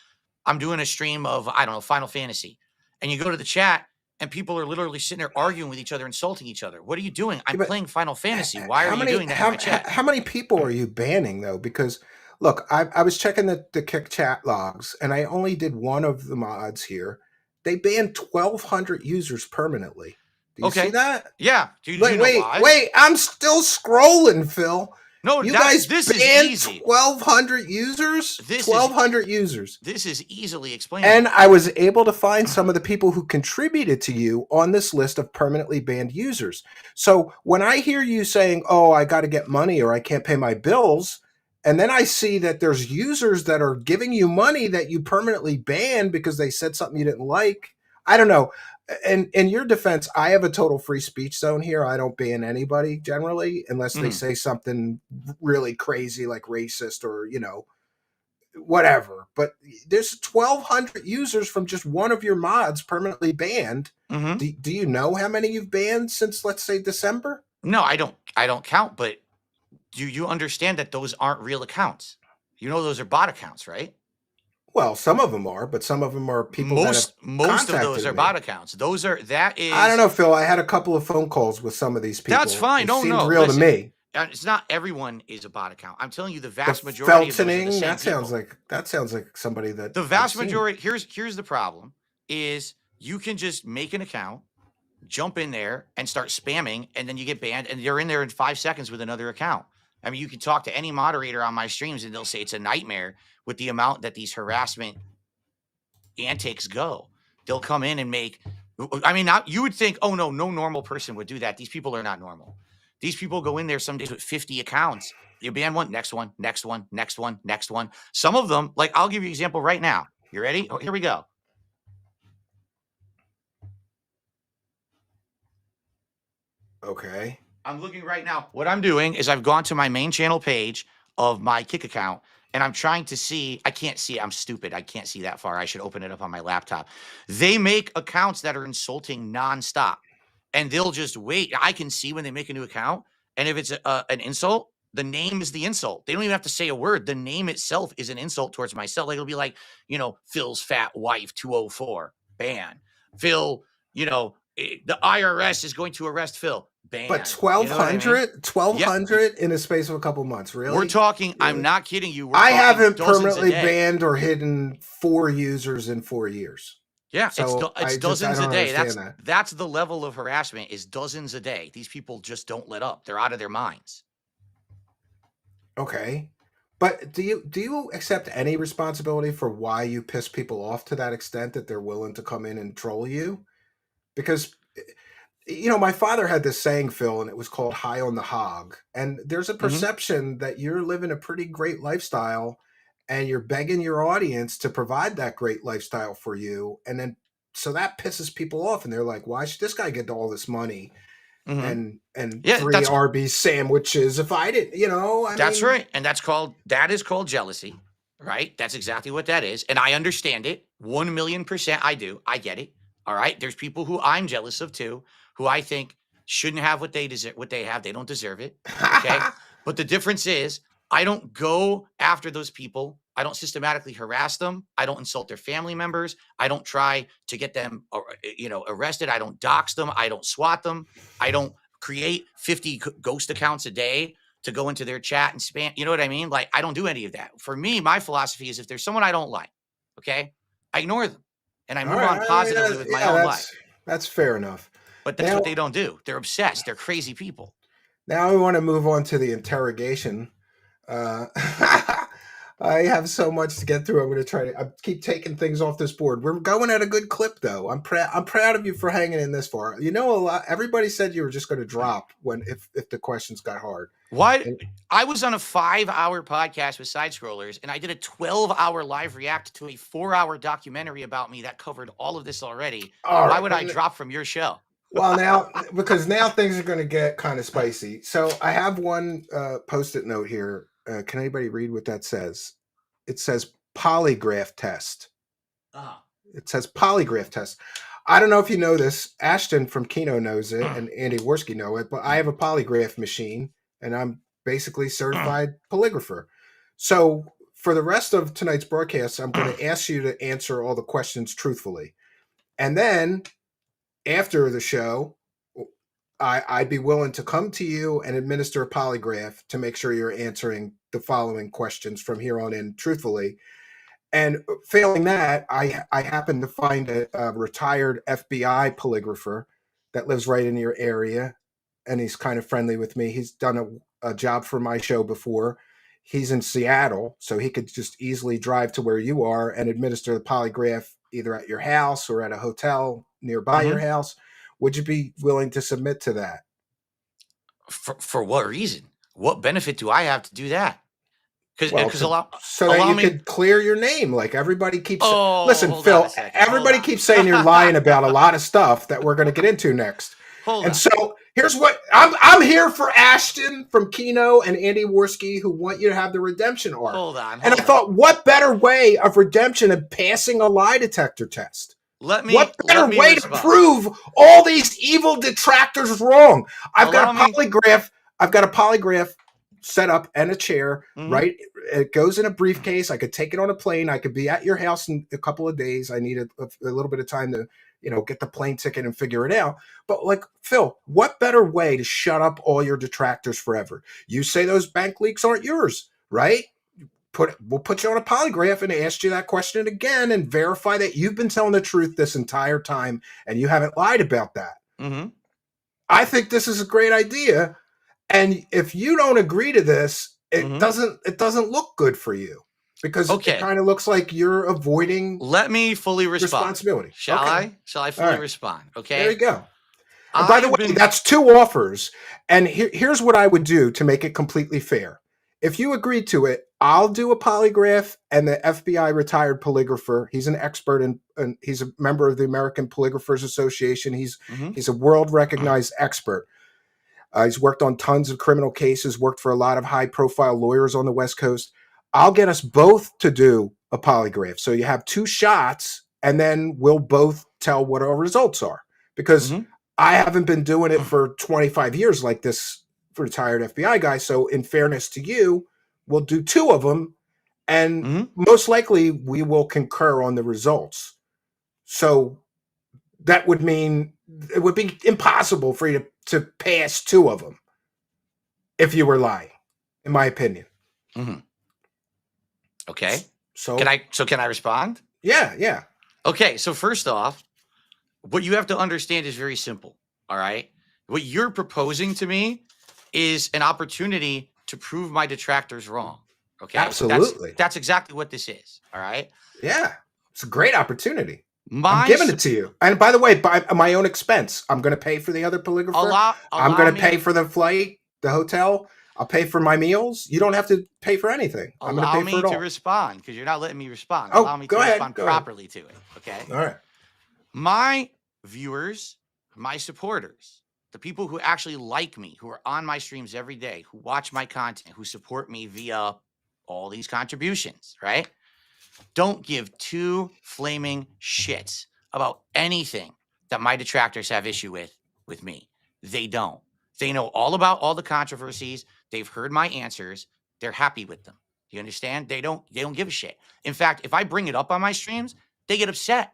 I'm doing a stream of, I don't know, Final Fantasy, and you go to the chat and people are literally sitting there arguing with each other, insulting each other. What are you doing? I'm playing Final Fantasy. Why are you doing that in my chat? How many people are you banning, though? Because, look, I was checking the Kick chat logs, and I only did one of the mods here. They banned 1,200 users permanently. Do you see that? Yeah. Do you know why? Wait. I'm still scrolling, Phil. No, You that's guys this is banned easy. 1,200 users? This is 1,200 users. This is easily And explainable. I was able to find some of the people who contributed to you on this list of permanently banned users. So when I hear you saying, oh, I got to get money or I can't pay my bills, and then I see that there's users that are giving you money that you permanently banned because they said something you didn't like, I don't know. And in your defense, I have a total free speech zone here. I don't ban anybody generally unless they Mhm. say something really crazy like racist or, whatever. But there's 1,200 users from just one of your mods permanently banned. Mhm. Do you know how many you've banned since, let's say, December? No, I don't count, but do you understand that those aren't real accounts? You know those are bot accounts, right? Well, some of them are, but some of them are people that have Most of those contacted are me. bot accounts. That I don't is know, Phil. I had a couple of phone calls with some of these people. That's fine. It No, seemed no. real Listen, to me. it's not everyone is a bot account. I'm telling you, the The vast majority of those are the Feltoning, same that sounds people. like somebody that The I've vast seen. majority. Here's the problem: is you can just make an account, jump in there, and start spamming, and then you get banned, and you're in there in 5 seconds with another account. I mean, you can talk to any moderator on my streams, and they'll say it's a nightmare with the amount that these harassment antics go. They'll come in and make. I mean, you would think, oh no normal person would do that. These people are not normal. These people go in there some days with 50 accounts. You ban one, next one, next one, next one, next one. Some of them, like I'll give you an example right now. You ready? Oh, here we go. Okay. I'm looking right now. What I'm doing is I've gone to my main channel page of my Kick account and I'm trying to see. I can't see. I'm stupid. I can't see that far. I should open it up on my laptop. They make accounts that are insulting nonstop and they'll just wait. I can see when they make a new account. And if it's an insult, the name is the insult. They don't even have to say a word. The name itself is an insult towards myself. Like it'll be like, Phil's fat wife 204, ban. Phil, the IRS is going to arrest Phil. Ban. But You know what I mean? 1,200 in a space of a couple months, really? We're talking, I'm Really? not kidding you. I haven't dozens a permanently day. banned or hidden 4 users in 4 years. Yeah, So it's I dozens don't a day. understand that. That's the level of harassment is dozens a day. These people just don't let up. They're out of their minds. Okay. But do you accept any responsibility for why you piss people off to that extent that they're willing to come in and troll you? Because my father had this saying, Phil, and it was called high on the hog. And there's a perception that you're living a pretty great lifestyle and you're begging your audience to provide that great lifestyle for you. And then so that pisses people off and they're like, why should this guy get all this money Mhm. and Yeah, 3 Arby's sandwiches if I didn't, That's mean, right. And that is called jealousy, right? That's exactly what that is. And I understand it 1,000,000%. I do. I get it. All right. There's people who I'm jealous of too, who I think shouldn't have what they deserve, what they have. They don't deserve it. Okay. But the difference is I don't go after those people. I don't systematically harass them. I don't insult their family members. I don't try to get them, arrested. I don't dox them. I don't swat them. I don't create 50 ghost accounts a day to go into their chat and spam. You know what I mean? Like, I don't do any of that. For me, my philosophy is if there's someone I don't like, okay, I ignore them and I all move right, on positively with my own life. That's fair enough. But that's what they don't do. They're obsessed. They're crazy people. Now we want to move on to the interrogation. I have so much to get through. I'm going to try to keep taking things off this board. We're going at a good clip, though. I'm proud of you for hanging in this far. A lot. Everybody said you were just going to drop if the questions got hard. Why? I was on a 5-hour podcast with Side Scrollers, and I did a 12-hour live react to a 4-hour documentary about me that covered all of this already. Why would I drop from your show? Well, because now things are going to get kind of spicy. So I have one post-it note here. Can anybody read what that says? It says polygraph test. It says polygraph test. I don't know if you know this. Ashton from Kino knows it, and Andy Worski know it, but I have a polygraph machine, and I'm basically certified polygrapher. So for the rest of tonight's broadcast, I'm going to ask you to answer all the questions truthfully. And then after the show, I'd be willing to come to you and administer a polygraph to make sure you're answering the following questions from here on in truthfully. And failing that, I happen to find a retired FBI polygrapher that lives right in your area, and he's kind of friendly with me. He's done a job for my show before. He's in Seattle, so he could just easily drive to where you are and administer the polygraph either at your house or at a hotel nearby your house. Would you be willing to submit to that? For what reason? What benefit do I have to do that? Well, Because allow so that allow you me. could clear your name. Like everybody keeps. Oh, Listen, hold on Phil. a second. Hold Everybody on. keeps saying you're lying about a lot of stuff that we're going to get into next. Hold And on. so here's what I'm here for: Ashton from Kino and Andy Worski, who want you to have the redemption arc. Hold on. And I thought, what better way of redemption than passing a lie detector test? What better way to prove all these evil detractors wrong? I've got a polygraph set up and a chair, right? It goes in a briefcase. I could take it on a plane. I could be at your house in a couple of days. I need a little bit of time to, get the plane ticket and figure it out. But like, Phil, what better way to shut up all your detractors forever? You say those bank leaks aren't yours, right? We'll put you on a polygraph and ask you that question again and verify that you've been telling the truth this entire time and you haven't lied about that. I think this is a great idea. And if you don't agree to this, it doesn't look good for you because it kind of looks like you're avoiding. Let me fully respond. Responsibility. Shall I fully respond? Okay. There you go. And by the way, that's 2 offers. And here's what I would do to make it completely fair. If you agree to it, I'll do a polygraph, and the FBI retired polygrapher, he's an expert and he's a member of the American Polygraphers Association. He's a world recognized expert. He's worked on tons of criminal cases, worked for a lot of high profile lawyers on the West Coast. I'll get us both to do a polygraph. So you have 2 shots, and then we'll both tell what our results are. Because I haven't been doing it for 25 years like this retired FBI guy. So in fairness to you, we'll do 2 of them, and most likely we will concur on the results. So that would mean it would be impossible for you to pass 2 of them if you were lying, in my opinion. Okay. So can I respond? Yeah. Okay. So first off, what you have to understand is very simple. All right. What you're proposing to me is an opportunity to prove my detractors wrong. Okay. Absolutely. That's exactly what this is. All right. Yeah. It's a great opportunity. I'm giving it to you. And by the way, by my own expense, I'm going to pay for the other polygrapher. I'm going to pay for the flight, the hotel. I'll pay for my meals. You don't have to pay for anything. I'm going to pay for it all. Allow me to respond because you're not letting me respond. Oh, Allow me go to ahead. respond properly to it. Okay. All right. My viewers, my supporters, the people who actually like me, who are on my streams every day, who watch my content, who support me via all these contributions, right? Don't give 2 flaming shits about anything that my detractors have issue with me. They don't. They know all about all the controversies. They've heard my answers. They're happy with them. You understand? They don't give a shit. In fact, if I bring it up on my streams, they get upset.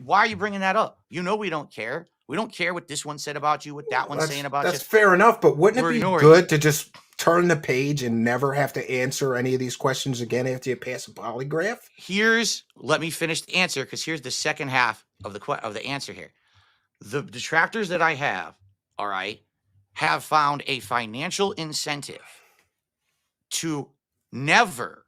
Why are you bringing that up? You know we don't care. We don't care what this one said about you, what that one's saying about you. That's fair enough, but wouldn't it be good to just turn the page and never have to answer any of these questions again after you pass a polygraph? Let me finish the answer, because here's the second half of the answer here. The detractors that I have, all right, have found a financial incentive to never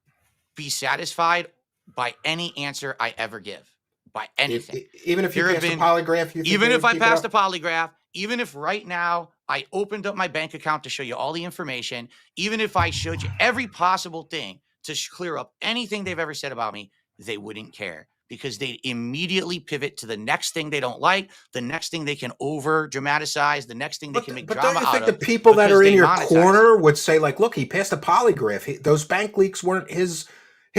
be satisfied by any answer I ever give, by anything. Even if you pass a polygraph, even if I passed a polygraph, even if right now I opened up my bank account to show you all the information, even if I showed you every possible thing to clear up anything they've ever said about me, they wouldn't care, because they immediately pivot to the next thing they don't like, the next thing they can over dramatize, the next thing they can make drama out of. But don't you think the people that are in your corner would say, like, look, he passed a polygraph. Those bank leaks weren't his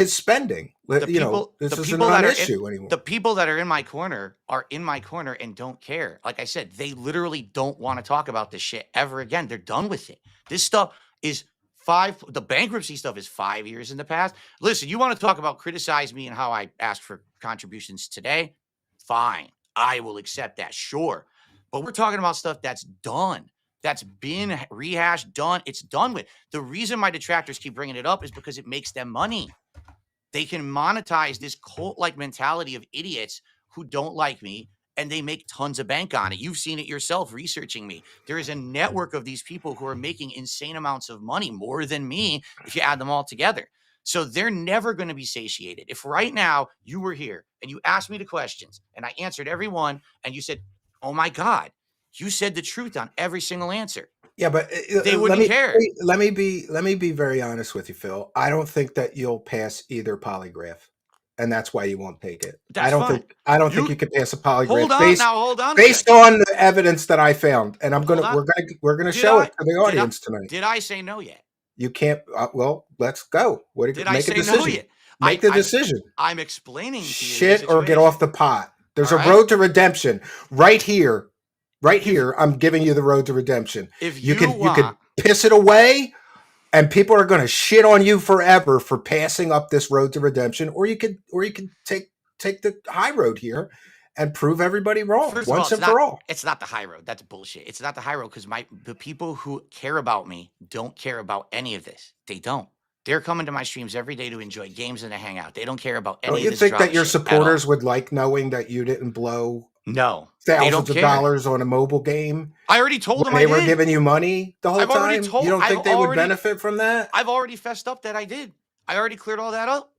spending. This is not an issue anymore. The people that are in my corner and don't care. Like I said, they literally don't want to talk about this shit ever again. They're done with it. This stuff is the bankruptcy stuff is 5 years in the past. Listen, you want to talk about criticize me and how I asked for contributions today? Fine. I will accept that. Sure. But we're talking about stuff that's done. That's been rehashed, done. It's done with. The reason my detractors keep bringing it up is because it makes them money. They can monetize this cult-like mentality of idiots who don't like me and they make tons of bank on it. You've seen it yourself researching me. There is a network of these people who are making insane amounts of money, more than me, if you add them all together. So they're never going to be satiated. If right now you were here and you asked me the questions and I answered every one and you said, oh my God, you said the truth on every single answer. Yeah, but They wouldn't care. let me be very honest with you, Phil. I don't think that you'll pass either polygraph, and that's why you won't take it. That's fine. I don't think you could pass a polygraph Hold on based, now. Hold on. based on the evidence that I found, and Hold on. we're gonna show it to the audience tonight. Did I say no yet? You can't. Well, let's go. What Did make I a say decision? no yet? Make the decision. I'm explaining to you. Shit or get off the pot. There's All a right. road to redemption right here. Right here, I'm giving you the road to redemption. If You could want, piss it away, and people are going to shit on you forever for passing up this road to redemption, or you could take the high road here and prove everybody wrong first of once all, and for all. it's not the high road. That's bullshit. It's not the high road because the people who care about me don't care about any of this. They don't. They're coming to my streams every day to enjoy games and to hang out. They don't care about any Don't of you this think that drama your shit at all. supporters would like knowing that you didn't blow No, they don't thousands of care. dollars on a mobile game? I already told them They I were did. giving you money the whole I've already time. told- You don't think I've they would already- benefit from that? I've already fessed up that I did. I already cleared all that up.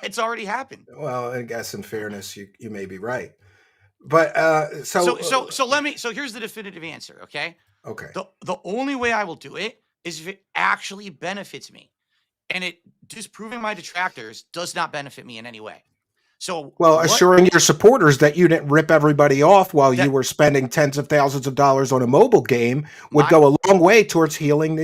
It's already happened. Well, I guess in fairness, you may be right. But So here's the definitive answer, okay? okay. The only way I will do it is if it actually benefits me. And it disproving my detractors does not benefit me in any way. So assuring your supporters that you didn't rip everybody off while you were spending tens of thousands of dollars on a mobile game would go a long way towards healing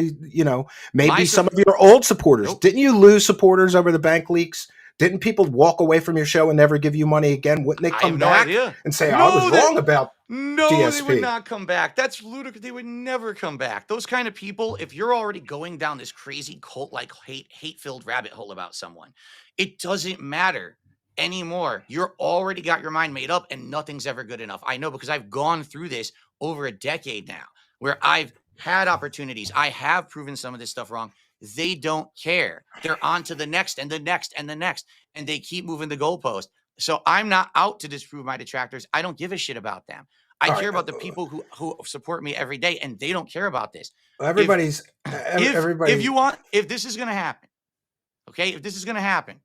maybe some of your old supporters. Nope. Didn't you lose supporters over the bank leaks? Didn't people walk away from your show and never give you money again? Wouldn't they come back and say, I was wrong about DSP? They would not come back. That's ludicrous. They would never come back. Those kind of people, if you're already going down this crazy cult-like hate-filled rabbit hole about someone, it doesn't matter anymore. You're already got your mind made up and nothing's ever good enough. I know because I've gone through this over a decade now where I've had opportunities. I have proven some of this stuff wrong. They don't care. They're on to the next and the next and the next, and they keep moving the goalpost. So I'm not out to disprove my detractors. I don't give a shit about them. I care about the people who support me every day, and they don't care about this. If this is going to happen, okay, if this is going to happen,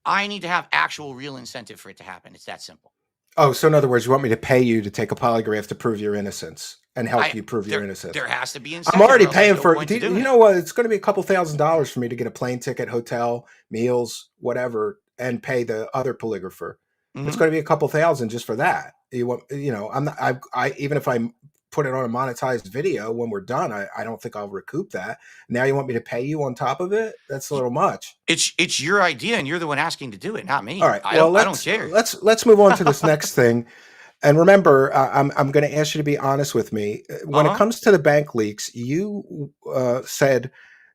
I need to have actual real incentive for it to happen. It's that simple. Oh, so in other words, you want me to pay you to take a polygraph to prove your innocence and help you prove your innocence? There has to be incentive. I'm already paying for it. You know what? It's going to be a couple $1,000s for me to get a plane ticket, hotel, meals, whatever, and pay the other polygrapher. Mm-hmm. It's going to be a couple $1,000 just for that. I'm not. I even if I put it on a monetized video when we're done, I don't think I'll recoup that. Now you want me to pay you on top of it? That's a little much. It's your idea, and you're the one asking to do it, not me. All right. I don't care. Let's move on to this next thing. And remember, I'm going to ask you to be honest with me. When it comes to the bank leaks, you said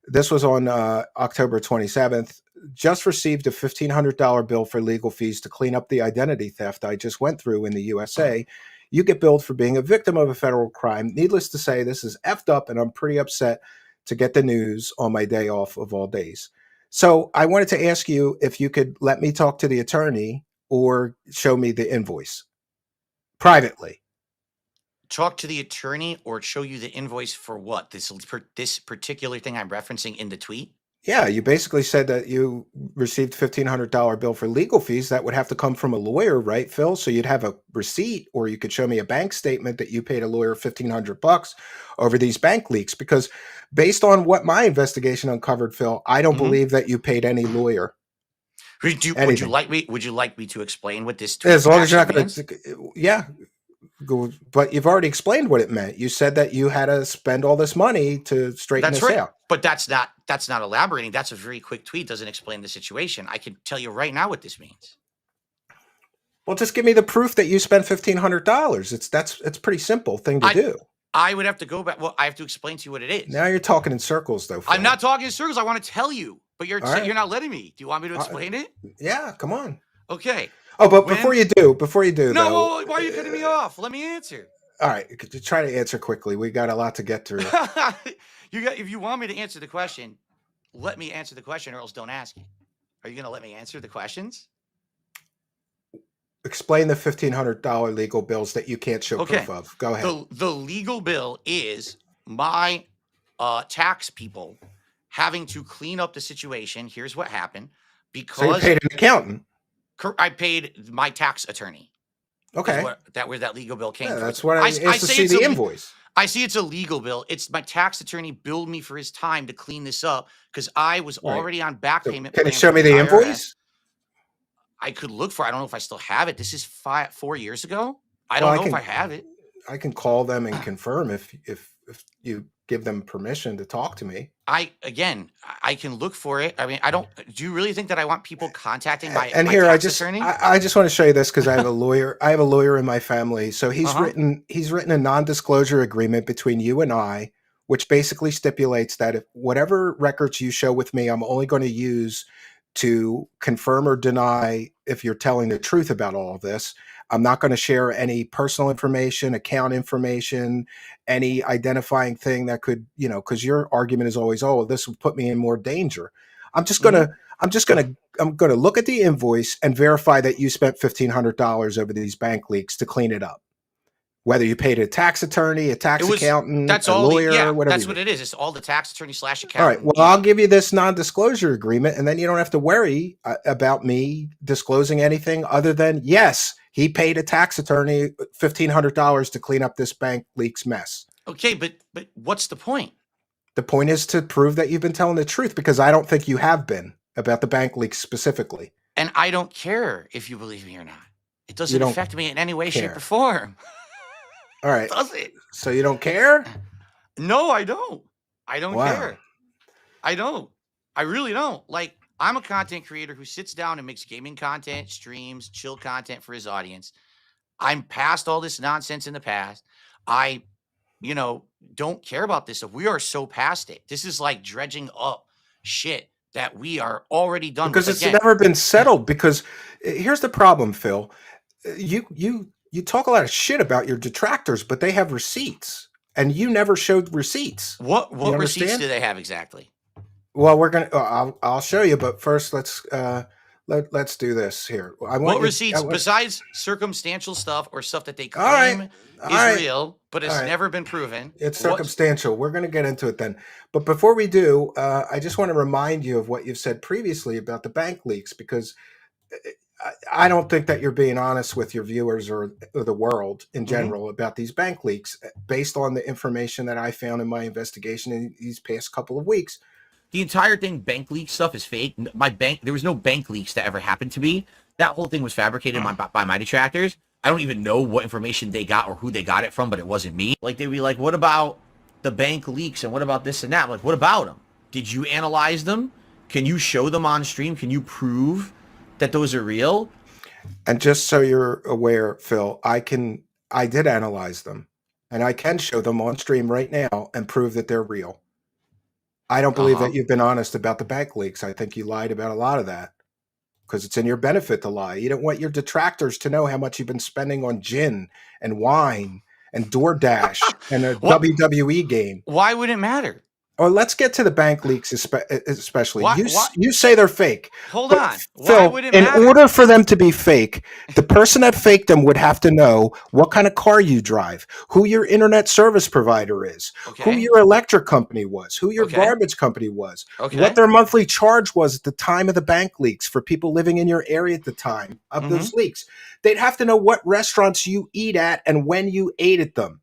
this was on October 27th. Just received a $1,500 bill for legal fees to clean up the identity theft I just went through in the USA. You get billed for being a victim of a federal crime. Needless to say, this is effed up, and I'm pretty upset to get the news on my day off of all days. So I wanted to ask you if you could let me talk to the attorney or show me the invoice privately. Talk to the attorney or show you the invoice for what? This particular thing I'm referencing in the tweet? Yeah, you basically said that you received $1,500 bill for legal fees. That would have to come from a lawyer, right, Phil? So you'd have a receipt, or you could show me a bank statement that you paid a lawyer $1,500 over these bank leaks. Because based on what my investigation uncovered, Phil, I don't believe that you paid any lawyer. Would you like me to explain what this tweet as long as you're not going means? to? Yeah. But you've already explained what it meant. You said that you had to spend all this money to straighten this out. But that's not elaborating. That's a very quick tweet. Doesn't explain the situation. I can tell you right now what this means. Well, just give me the proof that you spent $1,500. It's a pretty simple thing to do. I would have to go back. Well, I have to explain to you what it is. Now you're talking in circles, though, Phil. I'm not talking in circles. I want to tell you, but you're not letting me. Do you want me to explain it? Yeah, come on. Okay. Oh, but before you do, no, why are you cutting me off? Let me answer. All right, try to answer quickly. We got a lot to get through. If you want me to answer the question, let me answer the question, or else don't ask it. Are you going to let me answer the questions? explain the $1,500 legal bills that you can't show Okay. proof of. Go ahead. The legal bill is my tax people having to clean up the situation. Here's what happened. So you Because paid an accountant. I paid my tax attorney. Okay. Where that legal bill came Yeah, from. that's what I asked to see it's the invoice. I see it's a legal bill. It's my tax attorney billed me for his time to clean this up because I was Right. already on back So payment can you plan show from me the IRS. invoice? I could look for it. I don't know if I still have it. This is 4 years ago. I Well, don't know if I have it. I can call them and confirm if you give them permission to talk to me. I can look for it. I mean, I don't. Do you really think that I want people contacting my And my here tax attorney? I just want to show you this because I have a lawyer. I have a lawyer in my family. So he's Uh-huh. written a non-disclosure agreement between you and I, which basically stipulates that if whatever records you show with me, I'm only going to use to confirm or deny if you're telling the truth about all of this. I'm not going to share any personal information, account information, any identifying thing that could, because your argument is always, oh, this would put me in more danger. I'm just going to, I'm going to look at the invoice and verify that you spent $1,500 over these bank leaks to clean it up. Whether you paid a tax attorney, a tax accountant, That's a all. lawyer, whatever. That's what it is. It's all the tax attorney / accountant. All right. Well, I'll give you this non-disclosure agreement, and then you don't have to worry about me disclosing anything other than, yes, he paid a tax attorney $1,500 to clean up this bank leaks mess. Okay, but what's the point? The point is to prove that you've been telling the truth, because I don't think you have been about the bank leaks specifically. And I don't care if you believe me or not. It doesn't affect me in any way, shape, or form. All right. Does it? So you don't care? No, I don't. I don't Wow. care. I don't. I really don't. Like, I'm a content creator who sits down and makes gaming content, streams, chill content for his audience. I'm past all this nonsense in the past. I, don't care about this stuff. We are so past it. This is like dredging up shit that we are already done Because with. it's never been settled. Because here's the problem, Phil. You talk a lot of shit about your detractors, but they have receipts, and you never showed receipts. What receipts do they have exactly? Well, we're gonna. I'll show you, but first let's do this here. What receipts besides circumstantial stuff or stuff that they claim is real, but it's never been proven? It's circumstantial. We're going to get into it then. But before we do, I just want to remind you of what you've said previously about the bank leaks, because I don't think that you're being honest with your viewers or the world in general about these bank leaks, based on the information that I found in my investigation in these past couple of weeks. The entire thing, bank leak stuff, is fake. There was no bank leaks that ever happened to me. That whole thing was fabricated by my detractors. I don't even know what information they got or who they got it from, but it wasn't me. Like, they'd be like, what about the bank leaks and what about this and that? I'm like, what about them? Did you analyze them? Can you show them on stream? Can you prove that those are real? And just so you're aware, Phil, I did analyze them, and I can show them on stream right now and prove that they're real. I don't believe that you've been honest about the bank leaks. I think you lied about a lot of that, because it's in your benefit to lie. You don't want your detractors to know how much you've been spending on gin and wine and DoorDash and a WWE game. Why would it matter? Or let's get to the bank leaks, especially. Why- You say they're fake. Hold But on. Phil, Why would it in matter? order for them to be fake, the person that faked them would have to know what kind of car you drive, who your internet service provider is, who your electric company was, who your garbage company was, what their monthly charge was at the time of the bank leaks for people living in your area at the time of those leaks. They'd have to know what restaurants you eat at and when you ate at them.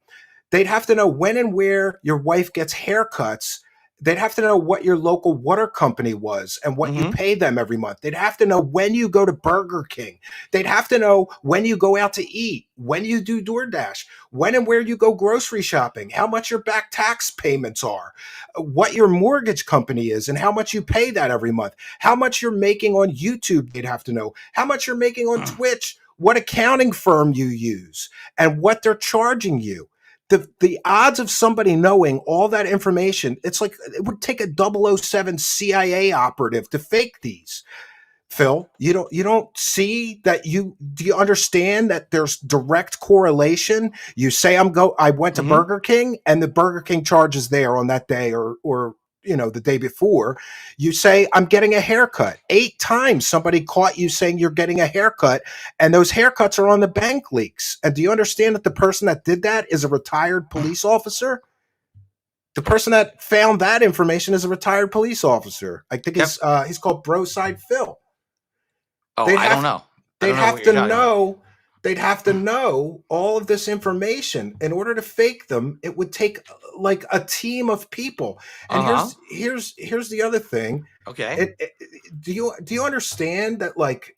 They'd have to know when and where your wife gets haircuts. They'd have to know what your local water company was and what you pay them every month. They'd have to know when you go to Burger King. They'd have to know when you go out to eat, when you do DoorDash, when and where you go grocery shopping, how much your back tax payments are, what your mortgage company is and how much you pay that every month, how much you're making on YouTube. They'd have to know how much you're making on Twitch, what accounting firm you use, and what they're charging you. The odds of somebody knowing all that information, it's like it would take a 007 CIA operative to fake these. Phil, you don't see that. Do you understand that there's direct correlation? You say I went to Burger King, and the Burger King charge is there on that day, or the day before, you say, I'm getting a haircut. 8 times somebody caught you saying you're getting a haircut, and those haircuts are on the bank leaks. And do you understand that the person that did that is a retired police officer? The person that found that information is a retired police officer. I think he's called Broside Phil. Oh, I don't know. They'd have to know. They'd have to know all of this information in order to fake them. It would take like a team of people. And here's the other thing. Okay. Do you understand that like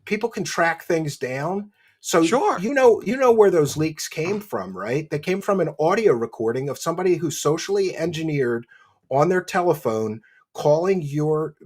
people can track things down? So Sure. you know where those leaks came from, right? They came from an audio recording of somebody who socially engineered on their telephone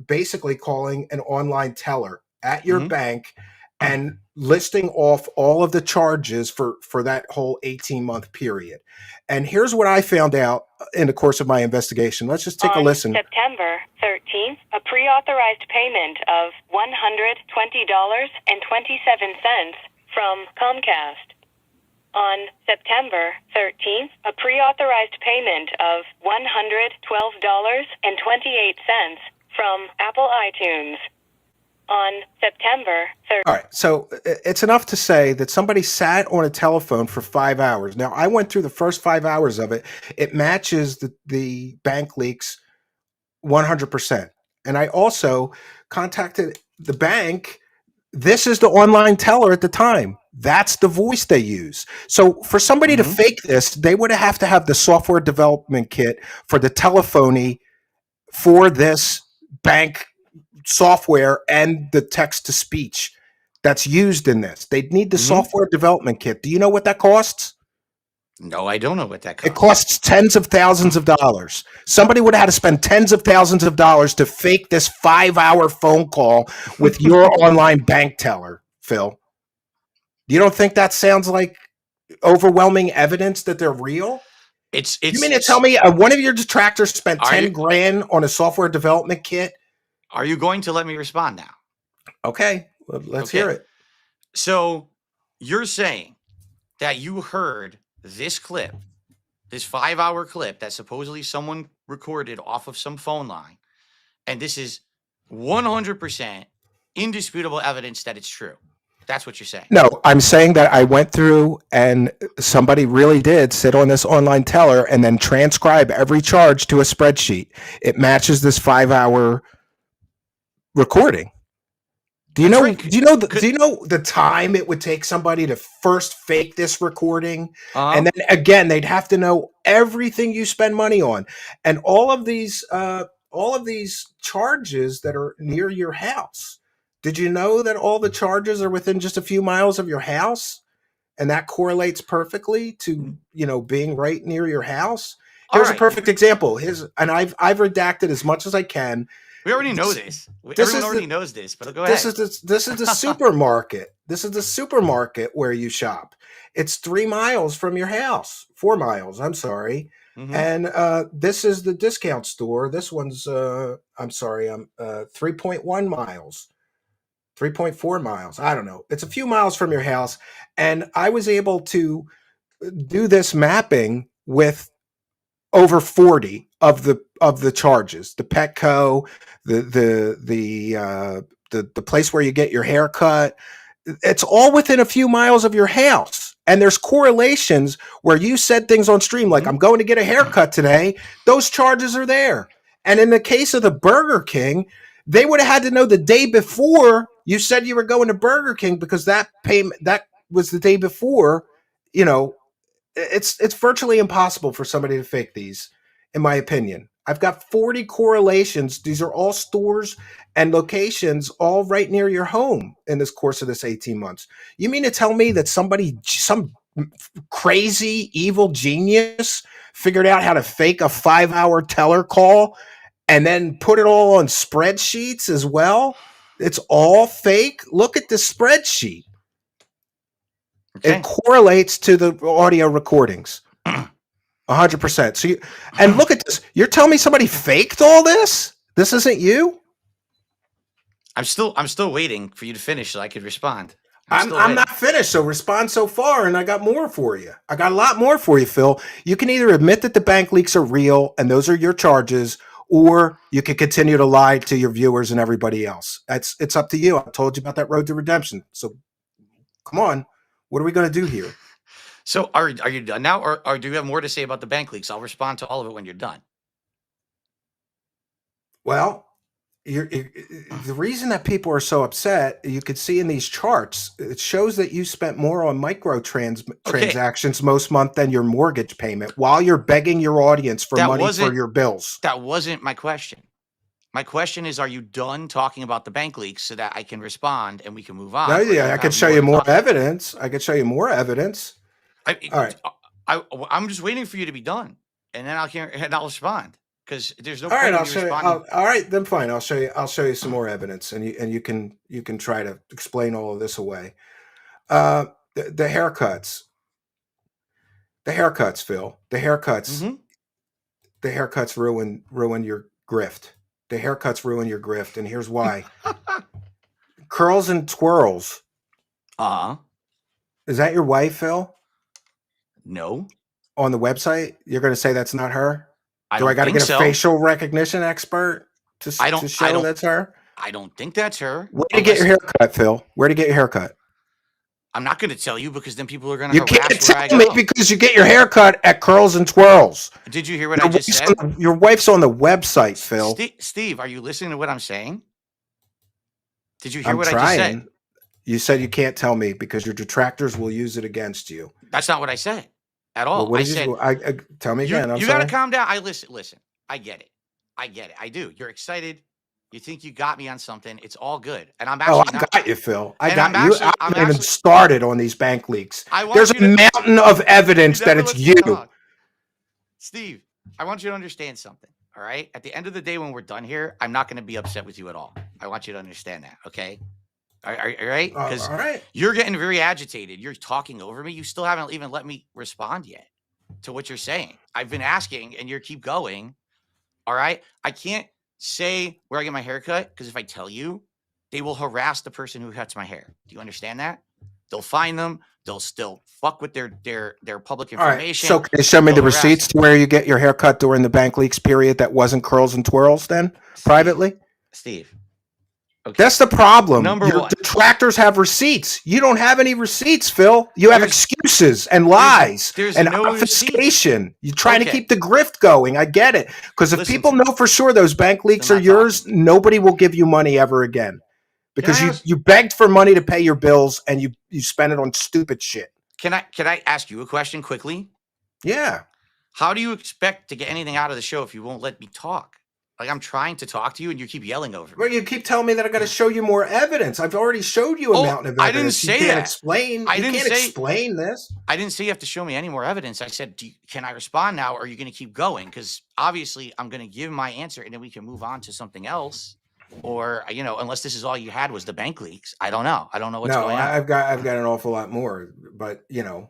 basically calling an online teller at your bank and listing off all of the charges for that whole 18-month period. And here's what I found out in the course of my investigation. Let's just take a listen. On September 13th, a pre-authorized payment of $120.27 from Comcast. On September 13th, a pre-authorized payment of $112.28 from Apple iTunes. On September 3rd. All right, so it's enough to say that somebody sat on a telephone for 5 hours. Now, I went through the first 5 hours of it. It matches the bank leaks 100%. And I also contacted the bank. This is the online teller at the time. That's the voice they use. So for somebody to fake this, they would have to have the software development kit for the telephony for this bank software and the text-to-speech that's used in this. They'd need the software development kit. Do you know what that costs? No, I don't know what that costs. It costs tens of thousands of dollars. Somebody would have had to spend tens of thousands of dollars to fake this 5-hour phone call with your online bank teller, Phil. You don't think that sounds like overwhelming evidence that they're real? You mean to tell me one of your detractors spent 10 grand on a software development kit? Are you going to let me respond now? Okay, let's hear it. So you're saying that you heard this clip, this 5-hour clip that supposedly someone recorded off of some phone line, and this is 100% indisputable evidence that it's true. That's what you're saying. No, I'm saying that I went through and somebody really did sit on this online teller and then transcribe every charge to a spreadsheet. It matches this 5-hour recording. Do you know the time it would take somebody to first fake this recording? And then again, they'd have to know everything you spend money on. And all of these charges that are near your house. Did you know that all the charges are within just a few miles of your house? And that correlates perfectly to, being right near your house. Here's a perfect example. And I've redacted as much as I can. We already know this. Everyone already knows this, but go ahead. This is the supermarket. This is the supermarket where you shop. It's 3 miles from your house. 4 miles, I'm sorry. And this is the discount store. This one's, 3.1 miles. 3.4 miles. I don't know. It's a few miles from your house. And I was able to do this mapping with over 40 of the charges, the Petco, the place where you get your hair cut. It's all within a few miles of your house. And there's correlations where you said things on stream like, I'm going to get a haircut today. Those charges are there. And in the case of the Burger King, they would have had to know the day before you said you were going to Burger King because that was the day before. It's virtually impossible for somebody to fake these, in my opinion. I've got 40 correlations. These are all stores and locations all right near your home in this course of this 18 months. You mean to tell me that some crazy evil genius figured out how to fake a 5-hour teller call and then put it all on spreadsheets as well? It's all fake. Look at the spreadsheet. Okay. It correlates to the audio recordings. 100%. So and look at this. You're telling me somebody faked all this? This isn't you? I'm still waiting for you to finish so I could respond. I'm not finished, so respond so far, and I got more for you. I got a lot more for you, Phil. You can either admit that the bank leaks are real, and those are your charges, or you can continue to lie to your viewers and everybody else. It's up to you. I told you about that road to redemption. So come on, what are we going to do here? So are you done now, or do you have more to say about the bank leaks? I'll respond to all of it when you're done. Well, the reason that people are so upset, you could see in these charts, it shows that you spent more on transactions most month than your mortgage payment while you're begging your audience for money for your bills. That wasn't my question. My question is, are you done talking about the bank leaks so that I can respond and we can move on? No, yeah, I could show you more evidence. I could show you more evidence. All right. I'm just waiting for you to be done, and then I'll respond. Because there's no all right, point I'll show you. All right, then fine. I'll show you some more evidence, and you can try to explain all of this away. The haircuts, Phil. The haircuts ruin your grift. The haircuts ruin your grift, and here's why. Curls and twirls. Is that your wife, Phil? No. On the website, you're going to say that's not her? Do I got to get a facial recognition expert to show that's her? I don't think that's her. Where to get your haircut, Phil? Where to get your haircut? I'm not going to tell you because then people are going to harass where I go. You can't tell me because you get your haircut at Curls and Twirls. Did you hear what I just said? Your wife's on the website, Phil. Steve, are you listening to what I'm saying? Did you hear what I just said? You said you can't tell me because your detractors will use it against you. That's not what I said. At all. Well, tell me again. You got to calm down. Listen. I get it. I do. You're excited. You think you got me on something. It's all good. And I'm actually I got you, Phil. I got you. I haven't even started on these bank leaks. There's a mountain of evidence that it's you. Steve, I want you to understand something. All right. At the end of the day, when we're done here, I'm not going to be upset with you at all. I want you to understand that. Okay. All right. Because you're getting very agitated. You're talking over me. You still haven't even let me respond yet to what you're saying. I've been asking and you keep going. All right. I can't say where I get my hair cut because if I tell you, they will harass the person who cuts my hair. Do you understand that? They'll find them. They'll still fuck with their public information. All right. So can you show me the receipts to where you get your hair cut during the bank leaks period that wasn't Curls and Twirls then privately? Steve. Okay. That's the problem. Number one. Detractors have receipts. You don't have any receipts, Phil. You have excuses and lies and obfuscation. You're trying to keep the grift going. I get it. Because if people know for sure those bank leaks are yours, nobody will give you money ever again. Because you begged for money to pay your bills and you spent it on stupid shit. Can I ask you a question quickly? Yeah. How do you expect to get anything out of the show if you won't let me talk? Like I'm trying to talk to you and you keep yelling over me. Well, you keep telling me that I got to show you more evidence. I've already showed you a mountain of evidence. I didn't say you can't explain. You can't explain this. I didn't say you have to show me any more evidence. I said, can I respond now or are you going to keep going? Because obviously I'm going to give my answer and then we can move on to something else. Or, unless this is all you had was the bank leaks. I don't know. I don't know what's going on. I've got an awful lot more. But, jeez.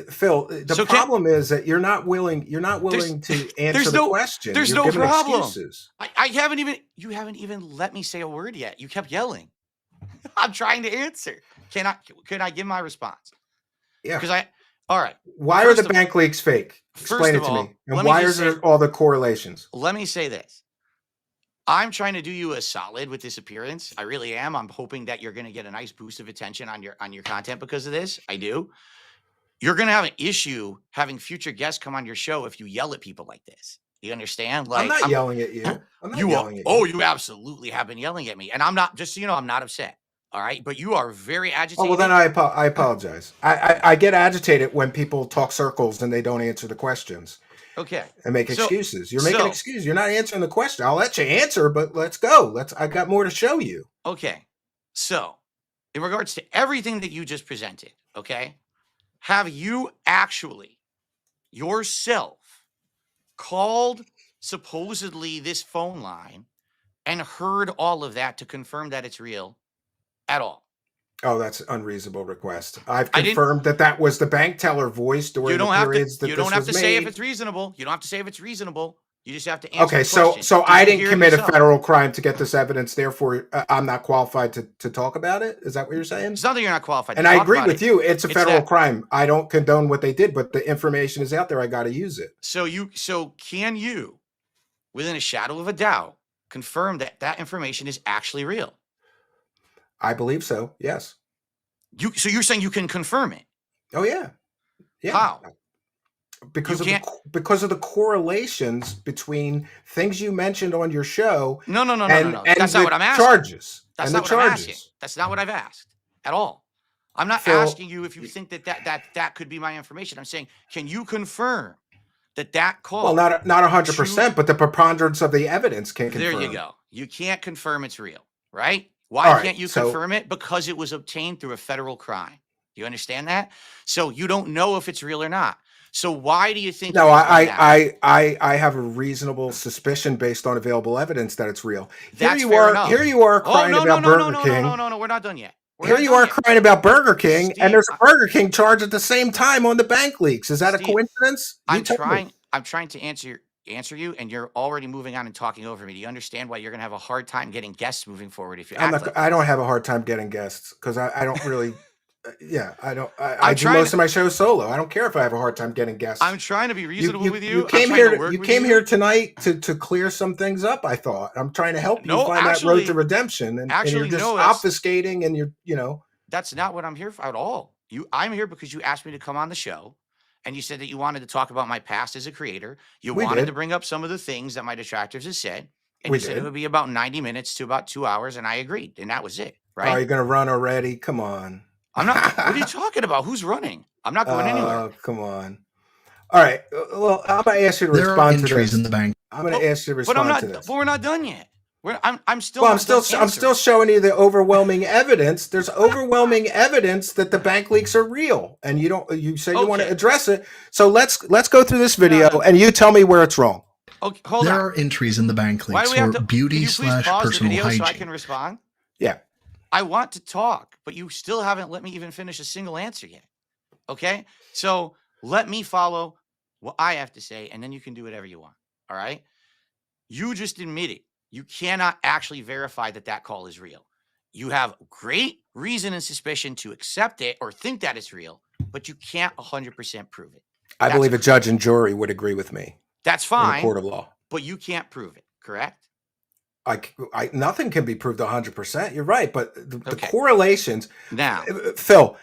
Phil, the problem is that you're not willing to answer the question. There's no problem. Excuses. You haven't even let me say a word yet. You kept yelling. I'm trying to answer. Can I give my response? Yeah. All right. Why are the bank leaks fake? Explain it to me. And why are there all the correlations? Let me say this. I'm trying to do you a solid with this appearance. I really am. I'm hoping that you're going to get a nice boost of attention on your content because of this. I do. You're going to have an issue having future guests come on your show if you yell at people like this. You understand? Like I'm not yelling at you. I'm not yelling at you. Oh, you absolutely have been yelling at me. And I'm not, just so you know, I'm not upset. All right. But you are very agitated. Oh, well, then I apologize. I get agitated when people talk circles and they don't answer the questions. Okay. And make excuses. You're making excuses. You're not answering the question. I'll let you answer, but let's go. I got more to show you. Okay. So, in regards to everything that you just presented, okay, have you actually yourself called supposedly this phone line and heard all of that to confirm that it's real at all? Oh, that's an unreasonable request. I've confirmed that was the bank teller voice during the periods that this was made. You don't have to say if it's reasonable. You don't have to say if it's reasonable. You just have to answer Okay, the so question. so Did I you didn't hear it commit a yourself? federal crime to get this evidence. Therefore, I'm not qualified to talk about it. Is that what you're saying? It's not that you're not qualified And to I talk agree about with it. you. It's a It's federal that. crime. I don't condone what they did, but the information is out there. I got to use it. So can you, within a shadow of a doubt, confirm that that information is actually real? I believe so. Yes. So you're saying you can confirm it? Oh yeah. Yeah. How? Because You of can't. the correlations between things you mentioned on your show No. and That's not the what I'm asking. charges. That's And not the what I'm asking. charges. That's not what I've asked at all. I'm not Phil, asking you if you think that could be my information. I'm saying, can you confirm that well, call? not 100%, but the preponderance of the evidence can There confirm. you go. You can't confirm it's real, right? All Why right, can't you so confirm it? Because it was obtained through a federal crime. Do you understand that? So you don't know if it's real or not. So why do you think no, you're doing that? I have a reasonable suspicion based on available evidence that it's real. That's fair enough. Here you are Oh, crying about Burger King. no. We're not done yet. We're Here not you done are yet. crying about Burger King, and Steve, there's a Burger King charge at the same time on the bank leaks. Is that a Steve, coincidence? You tell me. I'm trying to answer you, and you're already moving on and talking over me. Do you understand why you're going to have a hard time getting guests moving forward if you act like I don't this? have a hard time getting guests because I don't really. Yeah, I don't. I I'm do trying most to- of my shows solo. I don't care if I have a hard time getting guests. I'm trying to be reasonable with you. You came I'm trying here. to work You with came you. here tonight to clear some things up. I thought I'm trying to help you No, find that road to redemption, and you're actually, just no, that's- obfuscating, and you're. That's not what I'm here for at all. I'm here because you asked me to come on the show, and you said that you wanted to talk about my past as a creator. You We wanted did. to bring up some of the things that my detractors have said, and We you said did. it would be about 90 minutes to about 2 hours, and I agreed, and that was it, Oh, right? you're gonna run already? Come on. I'm not. What are you talking about? Who's running? I'm not going anywhere. Oh, come on. All right. Well, I'm gonna ask you to There are respond to entries this. in the bank. I'm gonna ask you to But I'm respond not. to this. But we're not done yet. I'm still. Well, not done I'm still answering. showing you the overwhelming evidence. There's overwhelming evidence that the bank leaks are real, and you say you want to Okay. address it. So let's go through this video, No. and you tell me where it's wrong. Okay, hold There on. are entries in the bank Why leaks do we have for to? beauty Can you please / pause the personal video hygiene. so I can respond? Yeah. I want to talk, but you still haven't let me even finish a single answer yet. Okay? So let me follow what I have to say, and then you can do whatever you want. All right? You just admitted you cannot actually verify that call is real. You have great reason and suspicion to accept it or think that it's real, but you can't 100% prove it. I believe a judge and jury would agree with me That's in a fine, court of law. but you can't prove it, correct? Nothing can be proved 100%. You're right, but the Okay. correlations. Now, Phil,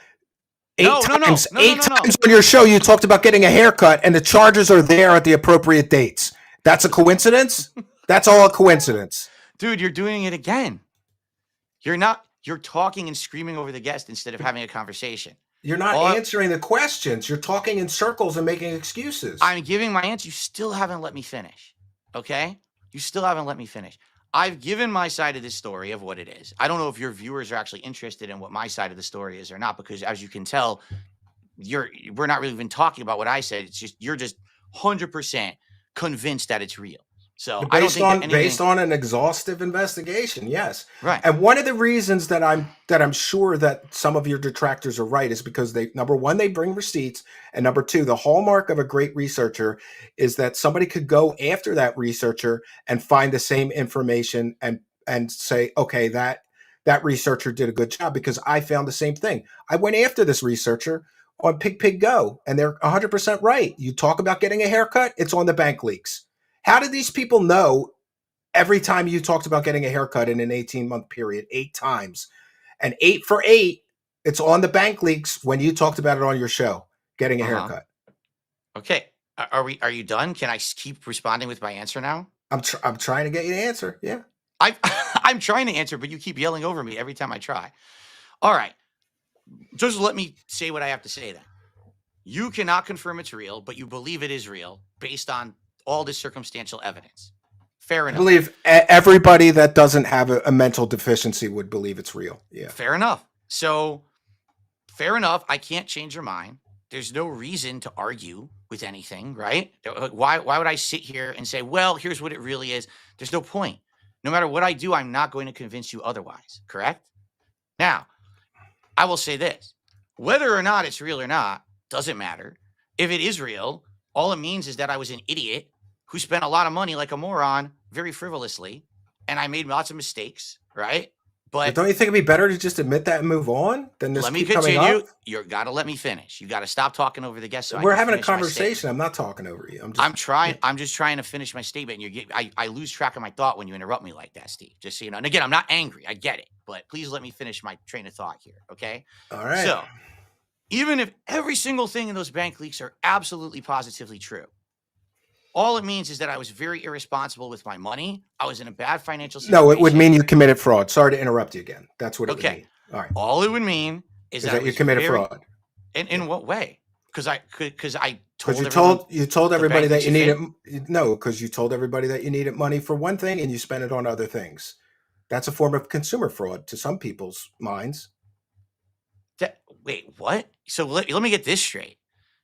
eight No. times on your show you talked about getting a haircut, and the charges are there at the appropriate dates. That's a coincidence? That's all a coincidence. dude, you're doing it again. You're talking and screaming over the guest instead of having a conversation. You're not All- answering the questions. You're talking in circles and making excuses. I'm giving my answer. You still haven't let me finish. Okay? You still haven't let me finish. I've given my side of this story of what it is. I don't know if your viewers are actually interested in what my side of the story is or not, because as you can tell, we're not really even talking about what I said. It's just you're just 100% convinced that it's real. So I don't think that anything, based on an exhaustive investigation, yes. right. And one of the reasons that I'm sure that some of your detractors are right is because number one, they bring receipts, and number two, the hallmark of a great researcher is that somebody could go after that researcher and find the same information and say, okay, that researcher did a good job because I found the same thing. I went after this researcher on Pig Go, and they're 100% right. You talk about getting a haircut, it's on the bank leaks. How did these people know every time you talked about getting a haircut in an 18-month period, 8 times? And 8 for 8, it's on the bank leaks when you talked about it on your show, getting a haircut. Okay. Are you done? Can I keep responding with my answer now? I'm trying to get you to answer. Yeah. I'm trying to answer, but you keep yelling over me every time I try. All right. Just let me say what I have to say then. You cannot confirm it's real, but you believe it is real based on all this circumstantial evidence. Fair I enough. believe everybody that doesn't have a mental deficiency would believe it's real. Yeah. Fair enough. So, fair enough. I can't change your mind. There's no reason to argue with anything, right? Why would I sit here and say, well, here's what it really is? There's no point. No matter what I do, I'm not going to convince you otherwise, correct? Now, I will say this. Whether or not it's real or not doesn't matter. If it is real, all it means is that I was an idiot who spent a lot of money like a moron, very frivolously, and I made lots of mistakes, right? But But don't you think it'd be better to just admit that and move on than just let me keep coming continue. up? You got to let me finish. You got to stop talking over the guest so I We're can having a finish my statement. conversation. I'm not talking over you. I'm trying. I'm just trying to finish my statement. I lose track of my thought when you interrupt me like that, Steve. Just so you know. And again, I'm not angry. I get it, but please let me finish my train of thought here. Okay. All right. So, even if every single thing in those bank leaks are absolutely positively true, all it means is that I was very irresponsible with my money. I was in a bad financial situation. No, it would mean you committed fraud. Sorry to interrupt you again. That's what it would mean. All right. All it would mean is that you committed fraud. In what way? Because I you told everybody that you needed because you told everybody that you needed money for one thing and you spent it on other things. That's a form of consumer fraud to some people's minds. Wait, what? So let me get this straight.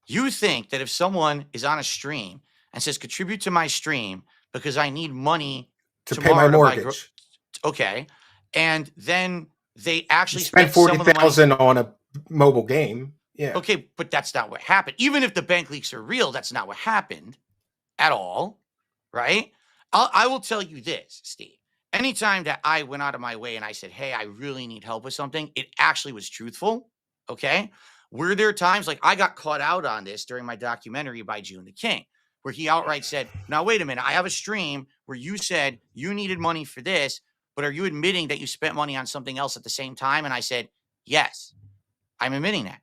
You think that if someone is on a stream and says contribute to my stream because I need money to pay my mortgage, okay, and then they actually spent $40,000 on a mobile game. Yeah. Okay, but that's not what happened. Even if the bank leaks are real, that's not what happened at all, right? I will tell you this, Steve. Anytime that I went out of my way and I said, hey, I really need help with something, it actually was truthful, okay? Were there times, like I got caught out on this during my documentary by June the King, where he outright said, now, wait a minute, I have a stream where you said you needed money for this, but are you admitting that you spent money on something else at the same time? And I said, yes, I'm admitting that.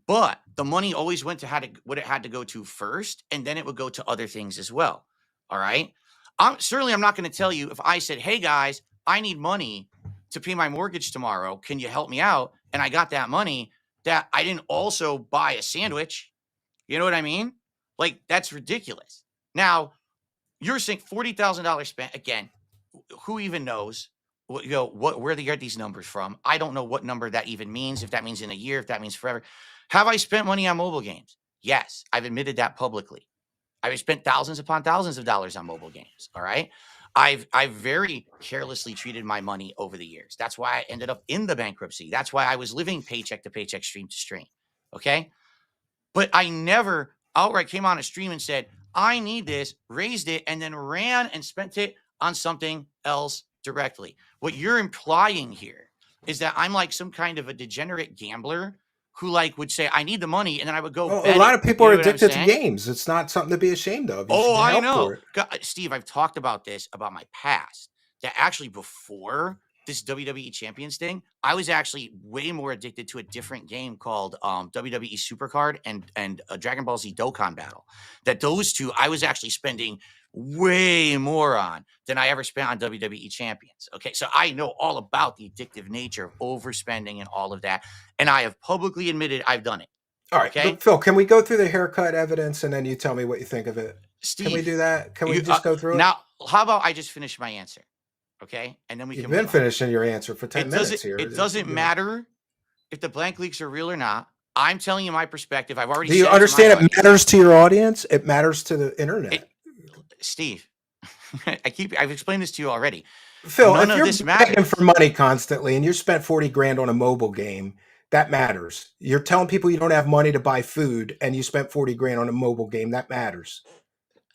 But the money always went to what it had to go to first, and then it would go to other things as well. All right. I'm not going to tell you if I said, hey guys, I need money to pay my mortgage tomorrow. Can you help me out? And I got that money that I didn't also buy a sandwich. You know what I mean? Like, that's ridiculous. Now, you're saying $40,000 spent. Again, who even knows? Where they get these numbers from? I don't know what number that even means, if that means in a year, if that means forever. Have I spent money on mobile games? Yes, I've admitted that publicly. I've spent thousands upon thousands of dollars on mobile games. All right. I've very carelessly treated my money over the years. That's why I ended up in the bankruptcy. That's why I was living paycheck to paycheck, stream to stream. Okay. But I never outright came on a stream and said, I need this, raised it, and then ran and spent it on something else directly. What you're implying here is that I'm like some kind of a degenerate gambler who would say, I need the money, and then I would go bet a lot it. of people You are know what I'm addicted to saying? games. It's not something to be ashamed of. I know. Steve, I've talked about this, about my past, that actually before this WWE Champions thing, I was actually way more addicted to a different game called WWE Supercard and Dragon Ball Z Dokkan Battle. That those two, I was actually spending way more on than I ever spent on WWE Champions. Okay, so I know all about the addictive nature of overspending and all of that, and I have publicly admitted I've done it. All right, okay? Phil, can we go through the haircut evidence and then you tell me what you think of it? Steve, can we do that? Can we just go through it? Now, how about I just finish my answer? Okay, and then we You've can. been finishing your answer for 10 minutes here. It doesn't matter if the blank leaks are real or not. I'm telling you my perspective. I've already. Do you understand? It matters to your audience. It matters to the internet. Steve, I've explained this to you already. Phil, if you're begging for money constantly and you spent 40 grand on a mobile game, that matters. You're telling people you don't have money to buy food and you spent 40 grand on a mobile game. That matters.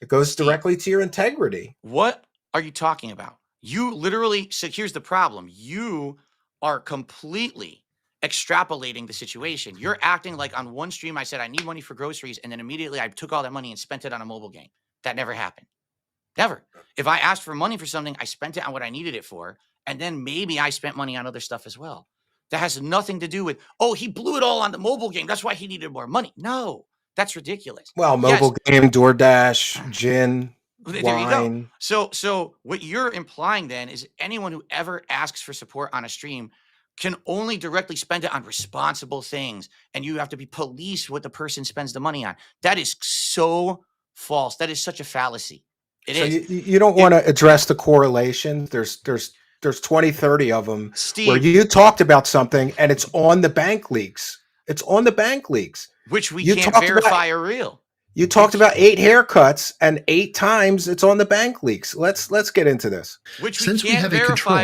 It goes directly to your integrity. What are you talking about? You literally, so here's the problem. You are completely extrapolating the situation. You're acting like on one stream I said I need money for groceries, and then immediately I took all that money and spent it on a mobile game. That never happened. Never. If I asked for money for something, I spent it on what I needed it for, and then maybe I spent money on other stuff as well. That has nothing to do with, he blew it all on the mobile game. That's why he needed more money. No, that's ridiculous. Well, mobile game, DoorDash, gin, there wine. You go. So what you're implying then is anyone who ever asks for support on a stream can only directly spend it on responsible things, and you have to be police what the person spends the money on. That is so false. That is such a fallacy. It is. You don't want to address the correlation. There's 20, 30 of them, Steve, where you talked about something and it's on the bank leaks. It's on the bank leaks. Which we can't verify are real. You talked about 8 haircuts and 8 times it's on the bank leaks. Let's get into this. Which Since we have a control,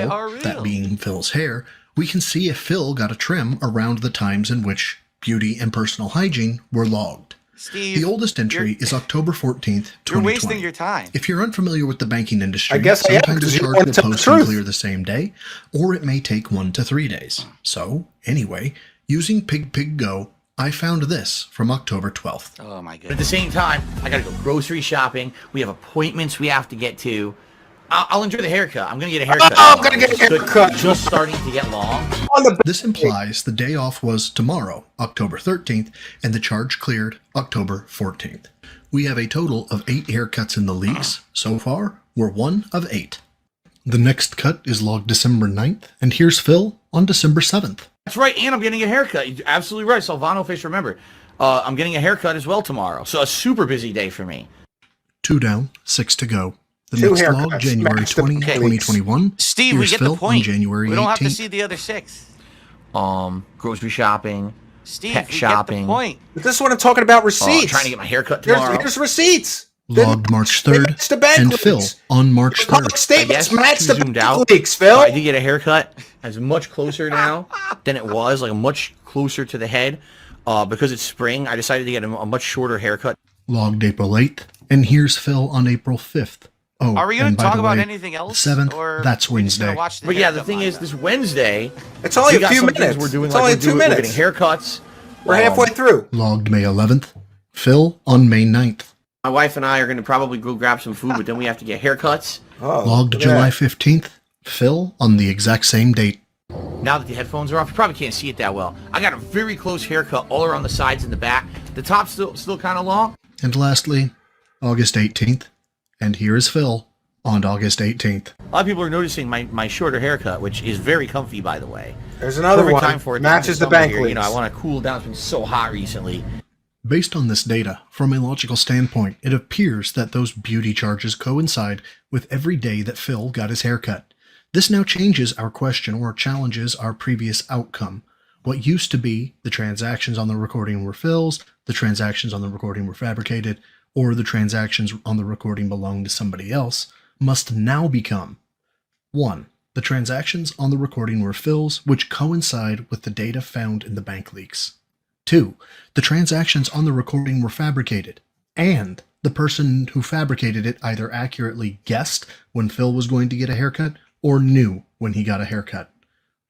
that being Phil's hair, we can see if Phil got a trim around the times in which beauty and personal hygiene were logged. Steve, The oldest entry is October 14th, 2020. you're wasting your time. If you're unfamiliar with the banking industry, I guess I am, sometimes 'cause a you charge want will to tell the post and truth. clear the same day, or it may take 1 to 3 days. So, anyway, using PigPigGo, I found this from October 12th. Oh my But at goodness. the same time, I gotta go grocery shopping. We have appointments we have to get to. I'll enjoy the haircut. I'm gonna get a haircut. Oh, I'm gonna get a It's good- haircut. Just starting to get long. On the This implies the day off was tomorrow, October 13th, and the charge cleared October 14th. We have a total of 8 haircuts in the leaks. So far, we're 1 of 8. The next cut is logged December 9th, and here's Phil on December 7th. That's right, and I'm getting a haircut. You're absolutely right, Salvano Fish. Remember, I'm getting a haircut as well tomorrow. So a super busy day for me. 2 down, 6 to go. The 2 next log, haircuts. January Match the 20, leaks. 2021. Steve, we Here's get Phil the point. on January We don't have to 18th. see the other 6. Grocery shopping, Steve, pet we shopping. get the point. But this is what I'm talking about, receipts. Trying to get my haircut tomorrow. Here's receipts. Logged March They 3rd, match the bank and leaks. Phil on March Public 3rd. statements match too the zoomed bank out. leaks, Phil. I did get a haircut. It's much closer now than it was, like much closer to the head. Because it's spring, I decided to get a much shorter haircut. Logged April 8th, and here's Phil on April 5th. Oh, Are we going and to by talk the about way, anything else? 7th, or that's we're just gonna Wednesday. watch the But yeah, the haircut thing is, montage? this Wednesday, It's only we a got few some things minutes. we're doing. It's Like only we're 2 doing, we're minutes. getting haircuts. We're halfway through. Logged May 11th, Phil on May 9th. My wife and I are going to probably go grab some food, but then we have to get haircuts. Oh, Logged look at July that. 15th, Phil on the exact same date. Now that the headphones are off, you probably can't see it that well. I got a very close haircut all around the sides and the back. The top's still kind of long. And lastly, August 18th, and here is Phil on August 18th. A lot of people are noticing my shorter haircut, which is very comfy, by the way. There's another Perfect one. time for it. Matches the Summer bank here. leaks. You know, I want to cool down. It's been so hot recently. Based on this data, from a logical standpoint, it appears that those beauty charges coincide with every day that Phil got his haircut. This now changes our question or challenges our previous outcome. What used to be the transactions on the recording were Phil's, the transactions on the recording were fabricated, or the transactions on the recording belonged to somebody else, must now become 1. The transactions on the recording were Phil's, which coincide with the data found in the bank leaks. 2. The transactions on the recording were fabricated, and the person who fabricated it either accurately guessed when Phil was going to get a haircut or knew when he got a haircut.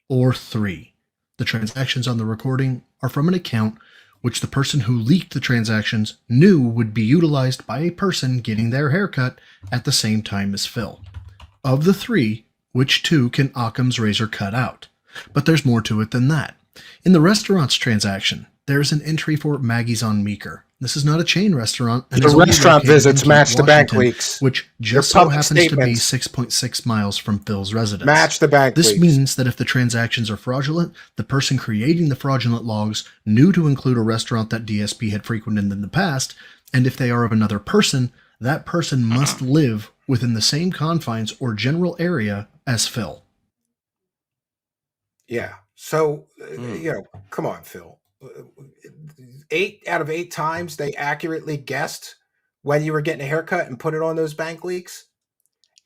Or 3. The transactions on the recording are from an account which the person who leaked the transactions knew would be utilized by a person getting their haircut at the same time as Phil. Of the 3, which 2 can Occam's razor cut out? But there's more to it than that. In the restaurant's transaction, there's an entry for Maggie's on Meeker. This is not a chain restaurant. And The is only restaurant located visits in match the bank Washington, leaks. which just They're so public happens to be statements. 6.6 miles from Phil's residence. Match the bank This leaks. means that if the transactions are fraudulent, the person creating the fraudulent logs knew to include a restaurant that DSP had frequented in the past, and if they are of another person, that person must live within the same confines or general area as Phil. Yeah. So, come on, Phil. 8 out of 8 times they accurately guessed when you were getting a haircut and put it on those bank leaks,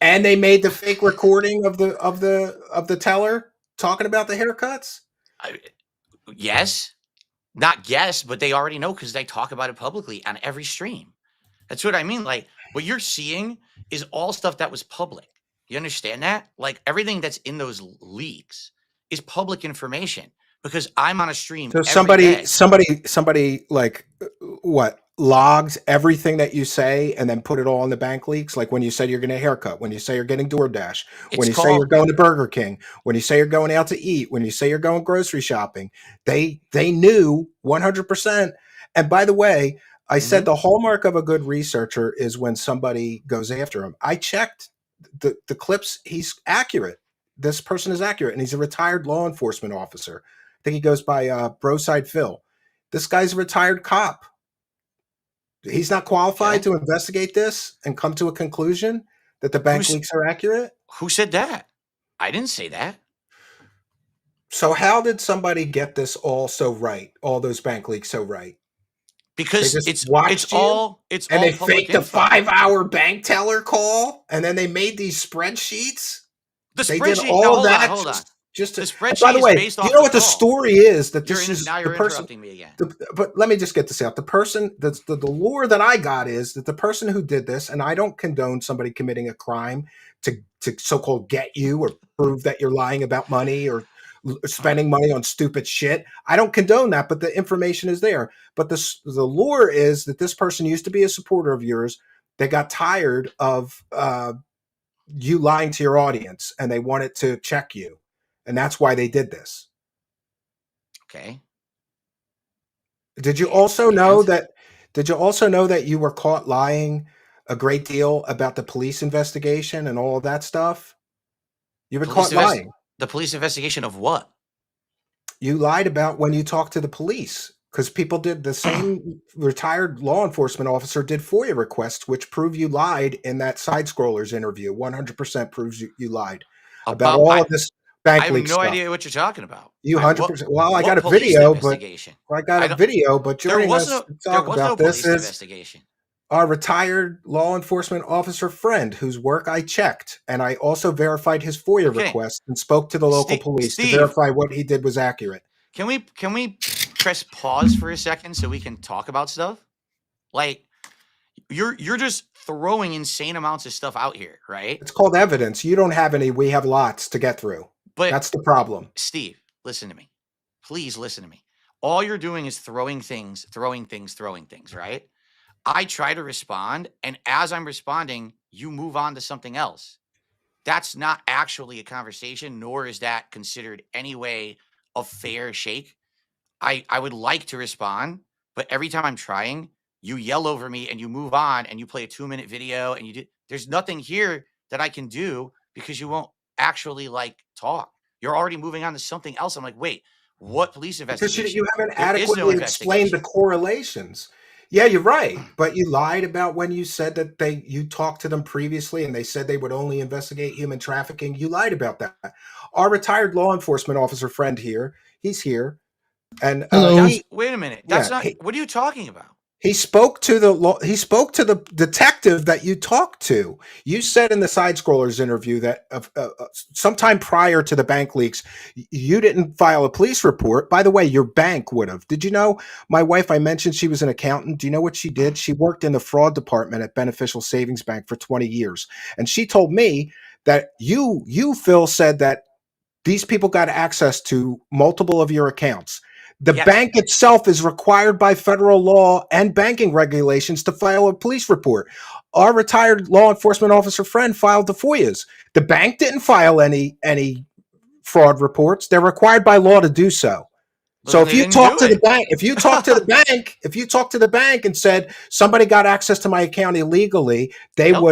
and they made the fake recording of the teller talking about the haircuts. Yes, not yes, but they already know because they talk about it publicly on every stream. That's what I mean. Like what you're seeing is all stuff that was public. You understand that? Like everything that's in those leaks is public information because I'm on a stream. So every day. somebody like what logs everything that you say and then put it all in the bank leaks. Like when you say you're getting a haircut, when you say you're getting DoorDash, when you say you're going to Burger King, when you say you're going out to eat, when you say you're going grocery shopping, they knew 100%. And by the way, I said the hallmark of a good researcher is when somebody goes after him. I checked the clips. He's accurate. This person is accurate, and he's a retired law enforcement officer. I think he goes by Broside Phil. This guy's a retired cop. He's not qualified to investigate this and come to a conclusion that the bank leaks are accurate. Who said that? I didn't say that. So how did somebody get this all so right? All those bank leaks so right? Because They it's just watched you, all and they public faked a info. 5-hour bank teller call, and then they made these spreadsheets. The They spreadsheet. did all No, hold that. on, hold on. just The to, and by spreadsheet the is way, based do you off know the what the call. story is? That You're this is now the you're person. interrupting me again. But let me just get this out. The person that's the lore that I got is that the person who did this, and I don't condone somebody committing a crime to so-called get you or prove that you're lying about money or spending money on stupid shit. I don't condone that, but the information is there. But the lore is that this person used to be a supporter of yours. They got tired of you lying to your audience, and they wanted to check you, and that's why they did this. Okay. Did you also know And that? Did you also know that you were caught lying a great deal about the police investigation and all of that stuff? You've been police caught invest lying. the police investigation of what? You lied about when you talked to the police because people did the same. Retired law enforcement officer did FOIA requests, which prove you lied in that side scrollers interview. 100% proves you lied about About all of this I bank have leak no stuff. idea what you're talking about. You Wait, what 100%. Well, I got what a police video, but investigation? I got I a don't video. But there joining was us no to there talk was no about this police is investigation. our retired law enforcement officer friend whose work I checked, and I also verified his FOIA Okay. request and spoke to the local police to Steve, verify what he did was accurate. can we press pause for a second so we can talk about stuff? Like you're just throwing insane amounts of stuff out here, right? It's called evidence. You don't have any. We have lots to get through. But That's the problem. Steve, listen to me. Please listen to me. All you're doing is throwing things, right? I try to respond, and as I'm responding, you move on to something else. That's not actually a conversation, nor is that considered any way a fair shake. I would like to respond, but every time I'm trying, you yell over me and you move on and you play a 2-minute video and there's nothing here that I can do because you won't actually like talk. You're already moving on to something else. I'm like, wait, what police Because investigation? you haven't There is no adequately explained the investigation. correlations. Yeah, you're right. But you lied about when you said that you talked to them previously and they said they would only investigate human trafficking. You lied about that. Our retired law enforcement officer friend here, he's here. And Hello. Wait a minute. That's yeah, not what are you talking about? he spoke to the detective that you talked to. You said in the side scrollers interview that sometime prior to the bank leaks, you didn't file a police report. By the way, your bank would have. Did you know? My wife, I mentioned she was an accountant. Do you know what she did? She worked in the fraud department at Beneficial Savings Bank for 20 years, and she told me that Phil, said that these people got access to multiple of your accounts. The Yes. bank itself is required by federal law and banking regulations to file a police report. Our retired law enforcement officer friend filed the FOIAs. The bank didn't file any fraud reports. They're required by law to do so. But So then if they you didn't talk do to the it. bank, if you talk to the bank and said somebody got access to my account illegally, they Yep.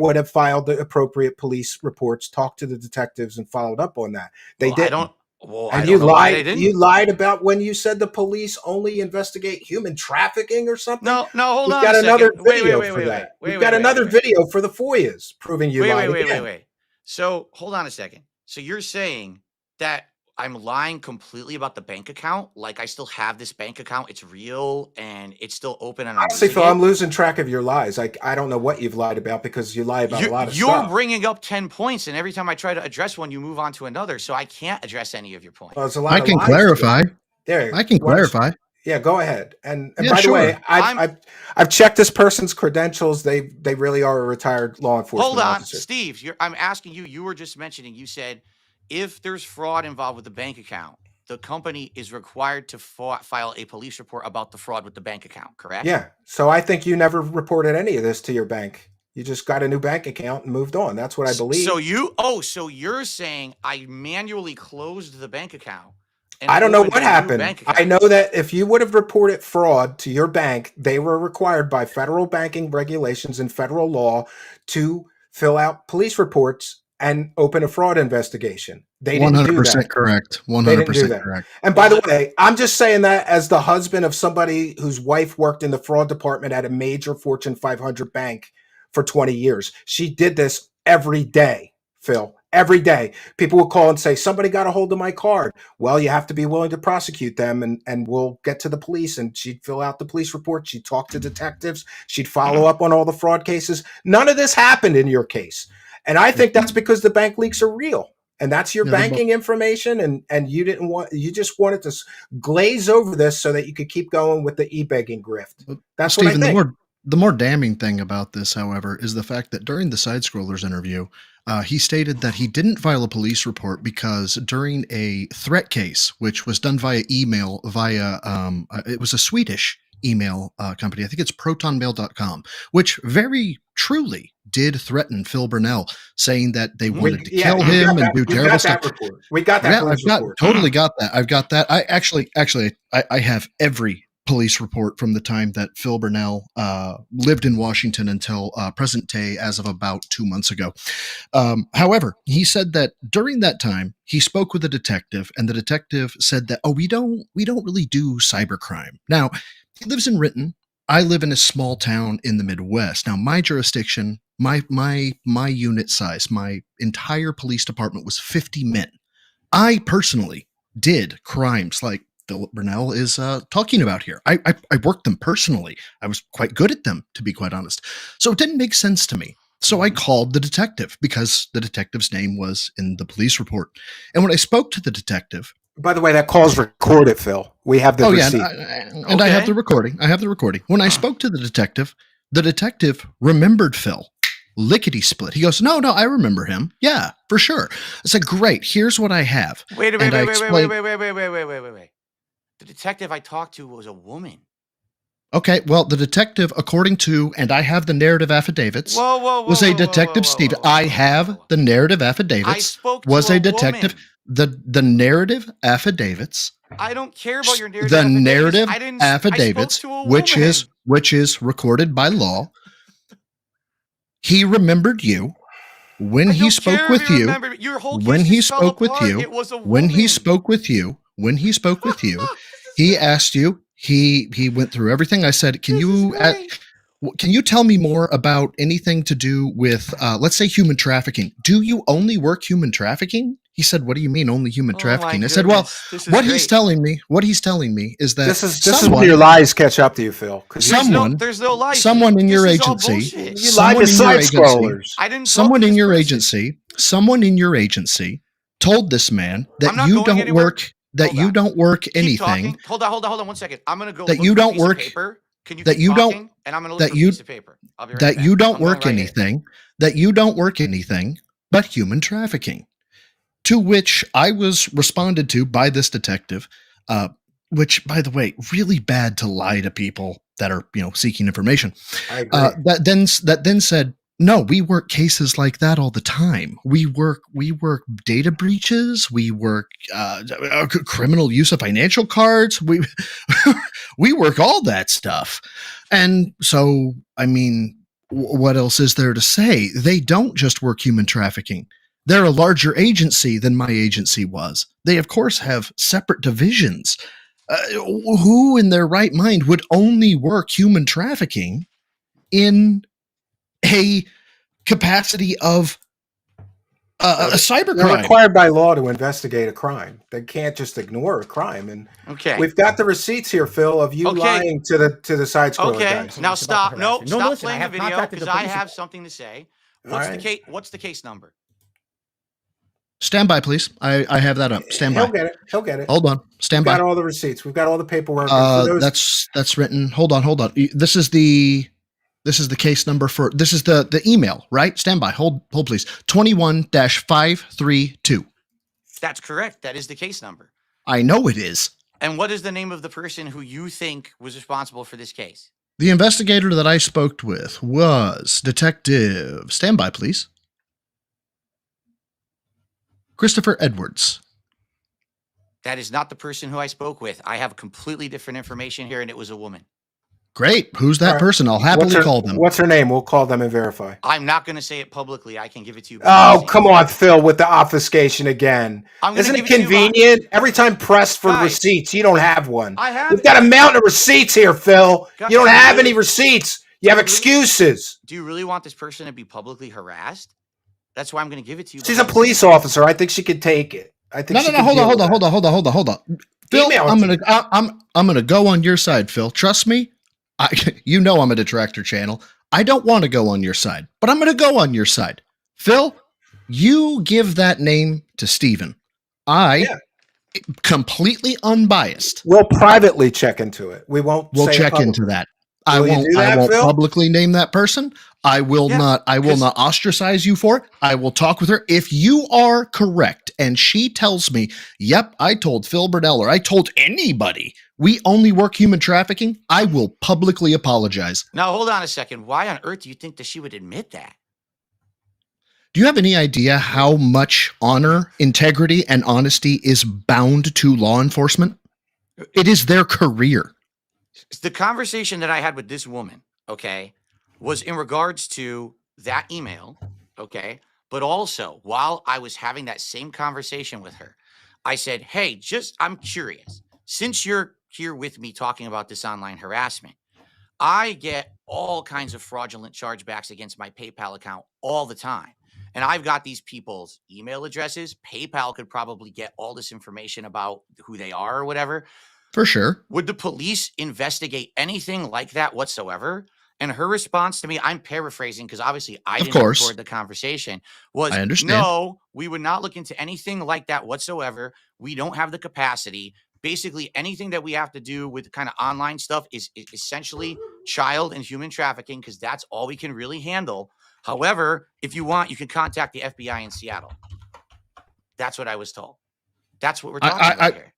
would have filed the appropriate police reports, talked to the detectives, and followed up on that. They Well, I didn't. don't well, I And don't know why they didn't. You lied about when you said the police only investigate human trafficking or something. No, hold We've on a got another second. video for that. We've got another video for the FOIAs proving you lied again. Wait. So hold on a second. So you're saying that I'm lying completely about the bank account? Like I still have this bank account, it's real and it's still open and I'm Honestly, using Phil, it? I'm losing track of your lies. I don't know what you've lied about because you lie about a lot of You're stuff. bringing up 10 points, and every time I try to address one, you move on to another. So I can't address any of your points. Well, there's a lot I of can lies. clarify. There, I can why don't you- clarify. Yeah, go ahead. And Yeah, by the way, sure. I've checked this person's credentials. They really are a retired law enforcement Hold on, officer. Steve. I'm asking you. You were just mentioning. You said if there's fraud involved with the bank account, the company is required to file a police report about the fraud with the bank account. Correct? Yeah. So I think you never reported any of this to your bank. You just got a new bank account and moved on. That's what I believe. So you're saying I manually closed the bank account. And I don't know opened what a new happened. bank I account. know that if you would have reported fraud to your bank, they were required by federal banking regulations and federal law to fill out police reports and open a fraud investigation. They didn't do that. 100% correct. They didn't do 100% that. correct. And by the way, I'm just saying that as the husband of somebody whose wife worked in the fraud department at a major Fortune 500 bank for 20 years. She did this every day, Phil. Every day. People would call and say, somebody got a hold of my card. Well, you have to be willing to prosecute them and we'll get to the police. And she'd fill out the police report. She'd talk to detectives. She'd follow up on all the fraud cases. None of this happened in your case. And I think that's because the bank leaks are real. and that's your Yeah, they're banking information, and you just wanted to glaze over this so that you could keep going with the e-begging grift. That's what I Stephen, think. the more damning thing about this, however, is the fact that during the Side Scrollers interview, he stated that he didn't file a police report because during a threat case, which was done via email, it was a Swedish email company. I think it's protonmail.com, which very truly did threaten Phil Burnell, saying that they wanted to kill him and do terrible stuff. We got that police report. Totally got that. I've got that. I actually, I have every police report from the time that Phil Burnell lived in Washington until present day, as of about 2 months ago. However, he said that during that time he spoke with a detective, and the detective said that, we don't really do cybercrime. Now, he lives in Renton. I live in a small town in the Midwest. Now, my jurisdiction, my unit size, my entire police department was 50 men. I personally did crimes like Philip Burnell is talking about here. I worked them personally. I was quite good at them, to be quite honest. So it didn't make sense to me. So I called the detective because the detective's name was in the police report. And when I spoke to the detective, by the way, that call's recorded, Phil. We have the receipt. And I have the recording. When I spoke to the detective remembered Phil. Lickety split. He goes, no, I remember him. Yeah, for sure. I said, great. Here's what I have. Wait. The detective I talked to was a woman. Okay, well, the detective, according to, and I have the narrative affidavits, was a detective, Steve. I have the narrative affidavits. I spoke to was a a detective. woman. The narrative affidavits. I don't care about your narrative. The narrative affidavits, which is recorded by law. He remembered you when he spoke with you. When he spoke with you, he asked you. He went through everything. I said, can you tell me more about anything to do with, let's say, human trafficking? Do you only work human trafficking? He said, what do you mean only human trafficking? I said, well, he's telling me is that this is where your lies catch up to you, Phil. There's no lies. Someone in your agency, you lied to Side Scrollers. I didn't. Someone in your agency told this man that you don't work. That you don't work anything. Hold on 1 second. I'm gonna go. That you don't work. Paper. Can you? That you don't. And I'm gonna look for a piece of paper. I'll be right that back. you don't work anything. That you don't work anything but human trafficking. To which I was responded to by this detective, which, by the way, really bad to lie to people that are seeking information. I agree. That then said, no, we work cases like that all the time. We work data breaches. We work criminal use of financial cards. We work all that stuff. And so, I mean, what else is there to say? They don't just work human trafficking. They're a larger agency than my agency was. They, of course, have separate divisions. Who in their right mind would only work human trafficking in a capacity of a cybercrime? They're required by law to investigate a crime. They can't just ignore a crime. And we've got the receipts here, Phil, of you lying to the Side Scroller guys. Now stop. Stop playing the video because I have police. something to say. What's the case number? Stand by, please. I have that up. Stand by. He'll get it. Hold on. Stand by. We've got all the receipts. We've got all the paperwork. That's written. Hold on. This is the case number for. This is the email, right? Stand by. Hold, please. 21-532. That's correct. That is the case number. I know it is. And what is the name of the person who you think was responsible for this case? The investigator that I spoke with was Detective. Stand by, please. Christopher Edwards. That is not the person who I spoke with. I have completely different information here, and it was a woman. Great. Who's that person? I'll happily call them. What's her name? We'll call them and verify. I'm not going to say it publicly. I can give it to you. Oh, come on, Phil, with the obfuscation again. Isn't it convenient? Every time pressed for receipts, you don't have one. I have. We've got a mountain of receipts here, Phil. You don't have any receipts. You have excuses. Do you really want this person to be publicly harassed? That's why I'm going to give it to you. She's a police officer. I think she could take it. I think. No. Hold on. Phil, I'm gonna go on your side, Phil. Trust me. I'm a detractor channel. I don't want to go on your side, but I'm going to go on your side. Phil, you give that name to Steven. I, completely unbiased, We'll privately check into it. We won't will say it check into publicly. that. Will you do I that, won't Phil? publicly name that person. I will Yeah, not ostracize you for it. I will talk with her. If you are correct and she tells me, yep, I told Phil Burnell or I told anybody we only work human trafficking, I will publicly apologize. Now, hold on a second. Why on earth do you think that she would admit that? Do you have any idea how much honor, integrity, and honesty is bound to law enforcement? It is their career. The conversation that I had with this woman, okay, was in regards to that email, okay, but also while I was having that same conversation with her, I said, hey, I'm curious. Since you're here with me talking about this online harassment, I get all kinds of fraudulent chargebacks against my PayPal account all the time. And I've got these people's email addresses. PayPal could probably get all this information about who they are or whatever. For sure. Would the police investigate anything like that whatsoever? And her response to me, I'm paraphrasing because obviously I Of didn't course. record the conversation, was I understand. no, we would not look into anything like that whatsoever. We don't have the capacity. Basically, anything that we have to do with kind of online stuff is essentially child and human trafficking because that's all we can really handle. However, if you want, you can contact the FBI in Seattle. That's what I was told. That's what we're talking about here.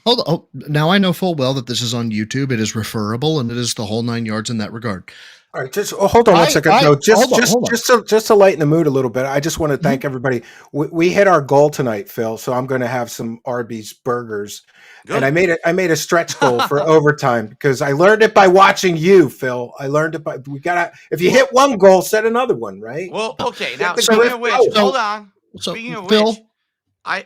Hold on. Oh, now I know full well that this is on YouTube. It is referable, and it is the whole 9 yards in that regard. All right, just hold on one second. No, just to lighten the mood a little bit. I just want to thank everybody. We hit our goal tonight, Phil. So I'm going to have some Arby's burgers, and I made a stretch goal for overtime because I learned it by watching you, Phil. I learned it by if you hit one goal, set another one, right? Well, okay. Now, the speaking grip of which, out. hold on. So, Speaking of Phil, which,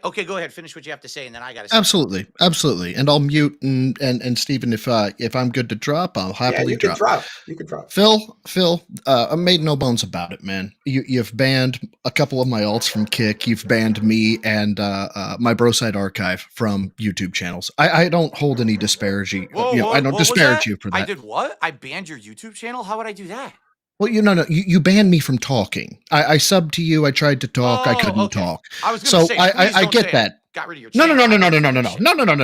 okay, go ahead. Finish what you have to say, and then I got to say. Absolutely. And I'll mute and Stephen, if I'm good to drop, I'll happily drop. You can drop. Phil, I made no bones about it, man. You've banned a couple of my alts from Kick. You've banned me and my Broside archive from YouTube channels. I don't hold any disparity. I don't disparage you for that. I did what? I banned your YouTube channel? How would I do that? Well, you banned me from talking. I subbed to you. I tried to talk. I couldn't talk. I was going to say, I get that. Got rid of your No, channel.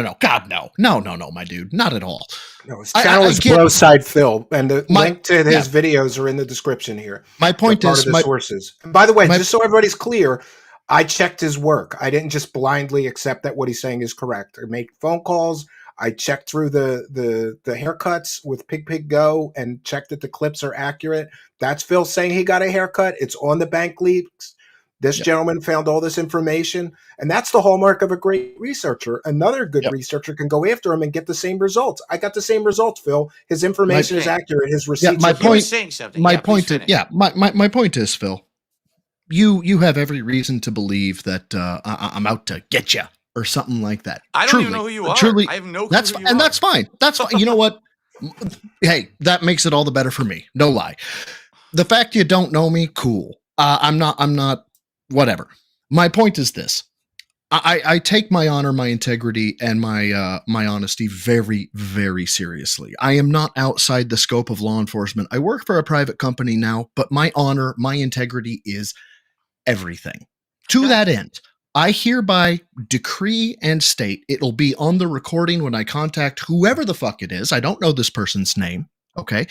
no. God, no, my dude, not at all. No, his channel is Broside Phil, and the link to his videos are in the description here. My point is, sources. And by the way, just so everybody's clear, I checked his work. I didn't just blindly accept that what he's saying is correct. I made phone calls. I checked through the haircuts with Pig Go and checked that the clips are accurate. That's Phil saying he got a haircut. It's on the bank leaks. This gentleman found all this information, and that's the hallmark of a great researcher. Another good researcher can go after him and get the same results. I got the same results, Phil. His information is accurate. His receipts. My point. Saying something. My point is, Phil. You have every reason to believe that I'm out to get you or something like that. I don't even know who you are. I have no clue who you are. That's fine. That's fine. You know what? Hey, that makes it all the better for me. No lie. The fact you don't know me, cool. I'm not. Whatever. My point is this. I take my honor, my integrity, and my honesty very, very seriously. I am not outside the scope of law enforcement. I work for a private company now, but my honor, my integrity is everything. To that end, I hereby decree and state it'll be on the recording when I contact whoever the fuck it is. I don't know this person's name. Okay.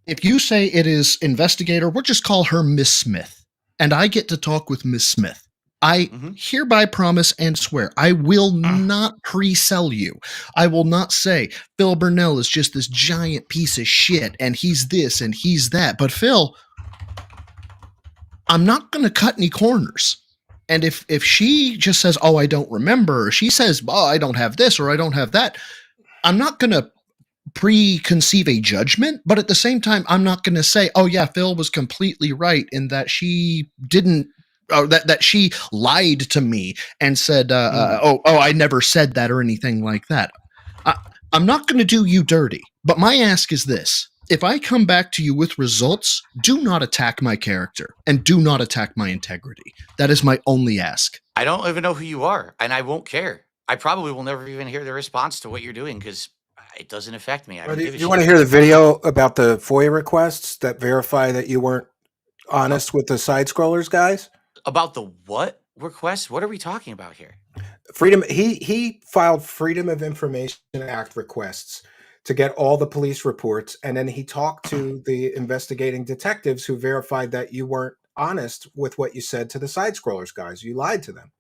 If you say it is investigator, we'll just call her Miss Smith. And I get to talk with Miss Smith. I hereby promise and swear I will not pre-sell you. I will not say Phil Burnell is just this giant piece of shit and he's this and he's that. But Phil, I'm not going to cut any corners. And if she just says, oh, I don't remember, or she says, oh, I don't have this or I don't have that, I'm not going to preconceive a judgment, but at the same time, I'm not going to say, oh yeah, Phil was completely right in that she didn't, or that she lied to me and said, I never said that or anything like that. I'm not going to do you dirty, but my ask is this. If I come back to you with results, do not attack my character and do not attack my integrity. That is my only ask. I don't even know who you are, and I won't care. I probably will never even hear the response to what you're doing because it doesn't affect me. Do you want to hear the video about the FOIA requests that verify that you weren't honest with the side scrollers, guys? About the what? requests? What are we talking about here? Freedom. He filed Freedom of Information Act requests to get all the police reports, and then he talked to the investigating detectives who verified that you weren't honest with what you said to the side scrollers guys. You lied to them.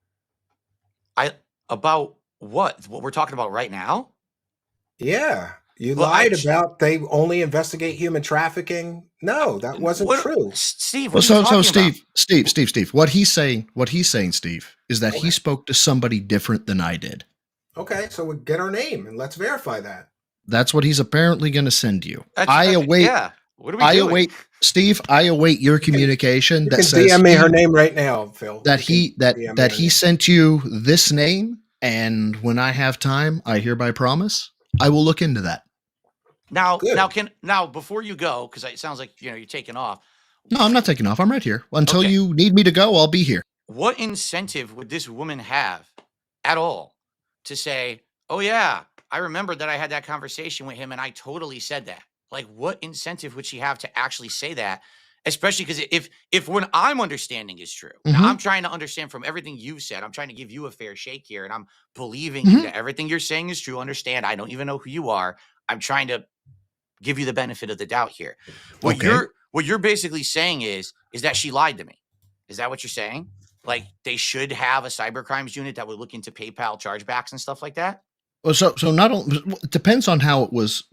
About what? What we're talking about right now? Yeah. You Well, lied about they only investigate human trafficking. No, that wasn't what, true. Steve, Well, what are you talking Steve. What he's saying, Steve, is that he spoke to somebody different than I did. Okay, so we get our name and let's verify that. That's what he's apparently going to send you. Yeah. What are we doing? Steve. I await your communication You that can says DM me her name right now, Phil. that You can DM me her he name. sent you this name, and when I have time, I hereby promise I will look into that. Now, Good. before you go, because it sounds like you're taking off. No, I'm not taking off. I'm right here. Until Okay. you need me to go, I'll be here. What incentive would this woman have at all to say, "Oh yeah, I remember that I had that conversation with him, and I totally said that"? Like, what incentive would she have to actually say that? Especially because if what I'm understanding is true, now I'm trying to understand from everything you've said. I'm trying to give you a fair shake here, and I'm believing you that everything you're saying is true. Understand? I don't even know who you are. I'm trying to give you the benefit of the doubt here. What you're basically saying is that she lied to me. Is that what you're saying? Like they should have a cyber crimes unit that would look into PayPal chargebacks and stuff like that? Well, so not only it depends on how it was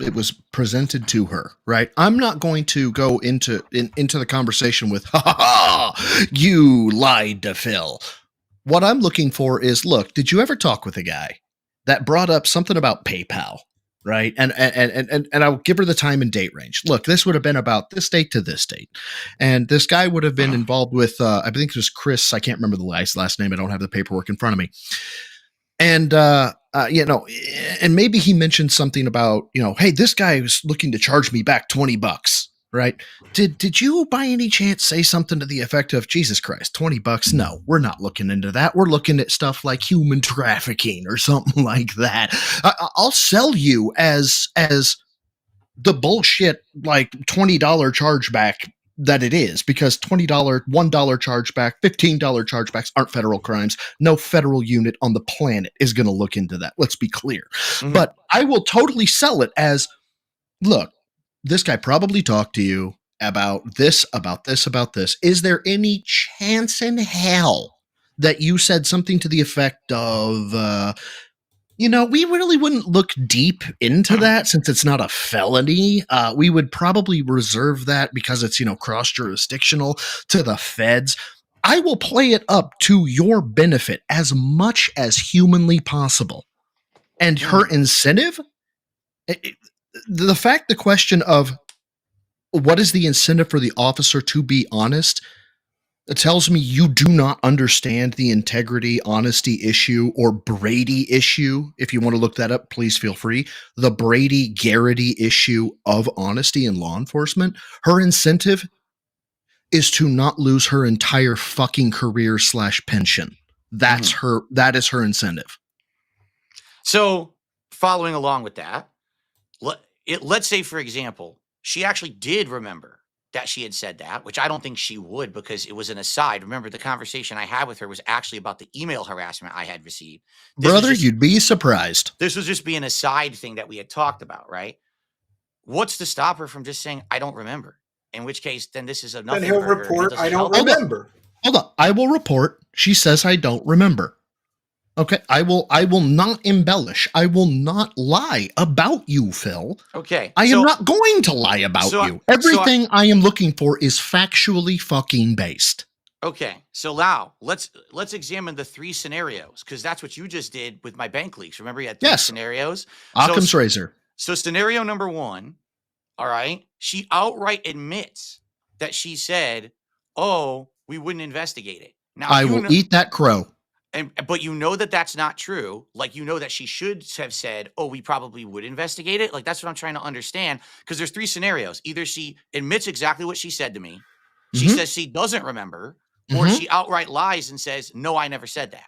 presented to her, right? I'm not going to go into the conversation with "ha ha ha, you lied to Phil." What I'm looking for is, look, did you ever talk with a guy that brought up something about PayPal, right? And I'll give her the time and date range. Look, this would have been about this date to this date, and this guy would have been involved with I think it was Chris. I can't remember the last name. I don't have the paperwork in front of me. And and maybe he mentioned something about, hey, this guy was looking to charge me back $20, right? Did you by any chance say something to the effect of, Jesus Christ, $20? No, we're not looking into that. We're looking at stuff like human trafficking or something like that. I'll sell you as the bullshit like $20 chargeback that it is, because $20, $1 chargeback, $15 chargebacks aren't federal crimes. No federal unit on the planet is going to look into that. Let's be clear. Mhm. But I will totally sell it as, look, this guy probably talked to you about this, about this, about this. Is there any chance in hell that you said something to the effect of, we really wouldn't look deep into that since it's not a felony. We would probably reserve that because it's, cross-jurisdictional to the feds. I will play it up to your benefit as much as humanly possible. And her incentive, the question of what is the incentive for the officer to be honest, it tells me you do not understand the integrity, honesty issue, or Brady issue. If you want to look that up, please feel free. The Brady-Garrity issue of honesty in law enforcement. Her incentive is to not lose her entire fucking career / pension. That is her incentive. So, following along with that, let's say, for example, she actually did remember that she had said that, which I don't think she would because it was an aside. Remember, the conversation I had with her was actually about the email harassment I had received. Brother, you'd be surprised. This was just being a side thing that we had talked about, right? What's to stop her from just saying, I don't remember? In which case, then this is a nothing. Then he'll burger, report, I don't help. remember. Hold on. I will report. She says I don't remember. Okay. I will not embellish. I will not lie about you, Phil. Okay. I am not going to lie about you. Everything I am looking for is factually fucking based. Okay. So now let's examine the three scenarios, because that's what you just did with my bank leaks. Remember, you had three scenarios. Occam's razor. So scenario number one, all right, she outright admits that she said, "Oh, we wouldn't investigate it." Now I will eat that crow. But you know that that's not true. Like, you know that she should have said, "Oh, we probably would investigate it." Like, that's what I'm trying to understand. Because there's three scenarios. Either she admits exactly what she said to me, she says she doesn't remember, or she outright lies and says, "No, I never said that."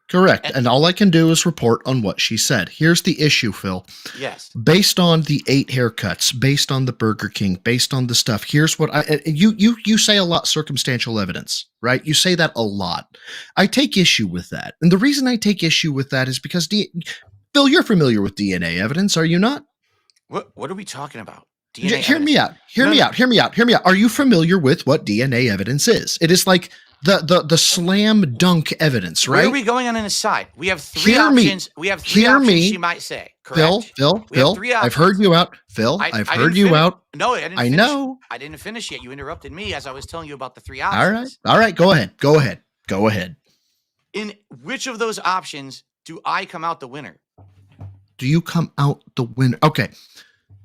Correct. And all I can do is report on what she said. Here's the issue, Phil. Yes. Based on the 8 haircuts, based on the Burger King, based on the stuff, here's what you say a lot circumstantial evidence, right? You say that a lot. I take issue with that. And the reason I take issue with that is because Phil, you're familiar with DNA evidence, are you not? What are we talking about? DNA Hear me out. Hear me out. Are you familiar with what DNA evidence is? It is like the slam dunk evidence, right? Where are we going on an aside? We have 3 options. We have 3 options she might say. Correct? Phil, We have 3 I've heard you out. Phil, I've heard you out. No, I didn't I finish. know. I didn't finish yet. You interrupted me as I was telling you about the 3 options. All right. Go ahead. In which of those options do I come out the winner? Do you come out the winner? Okay.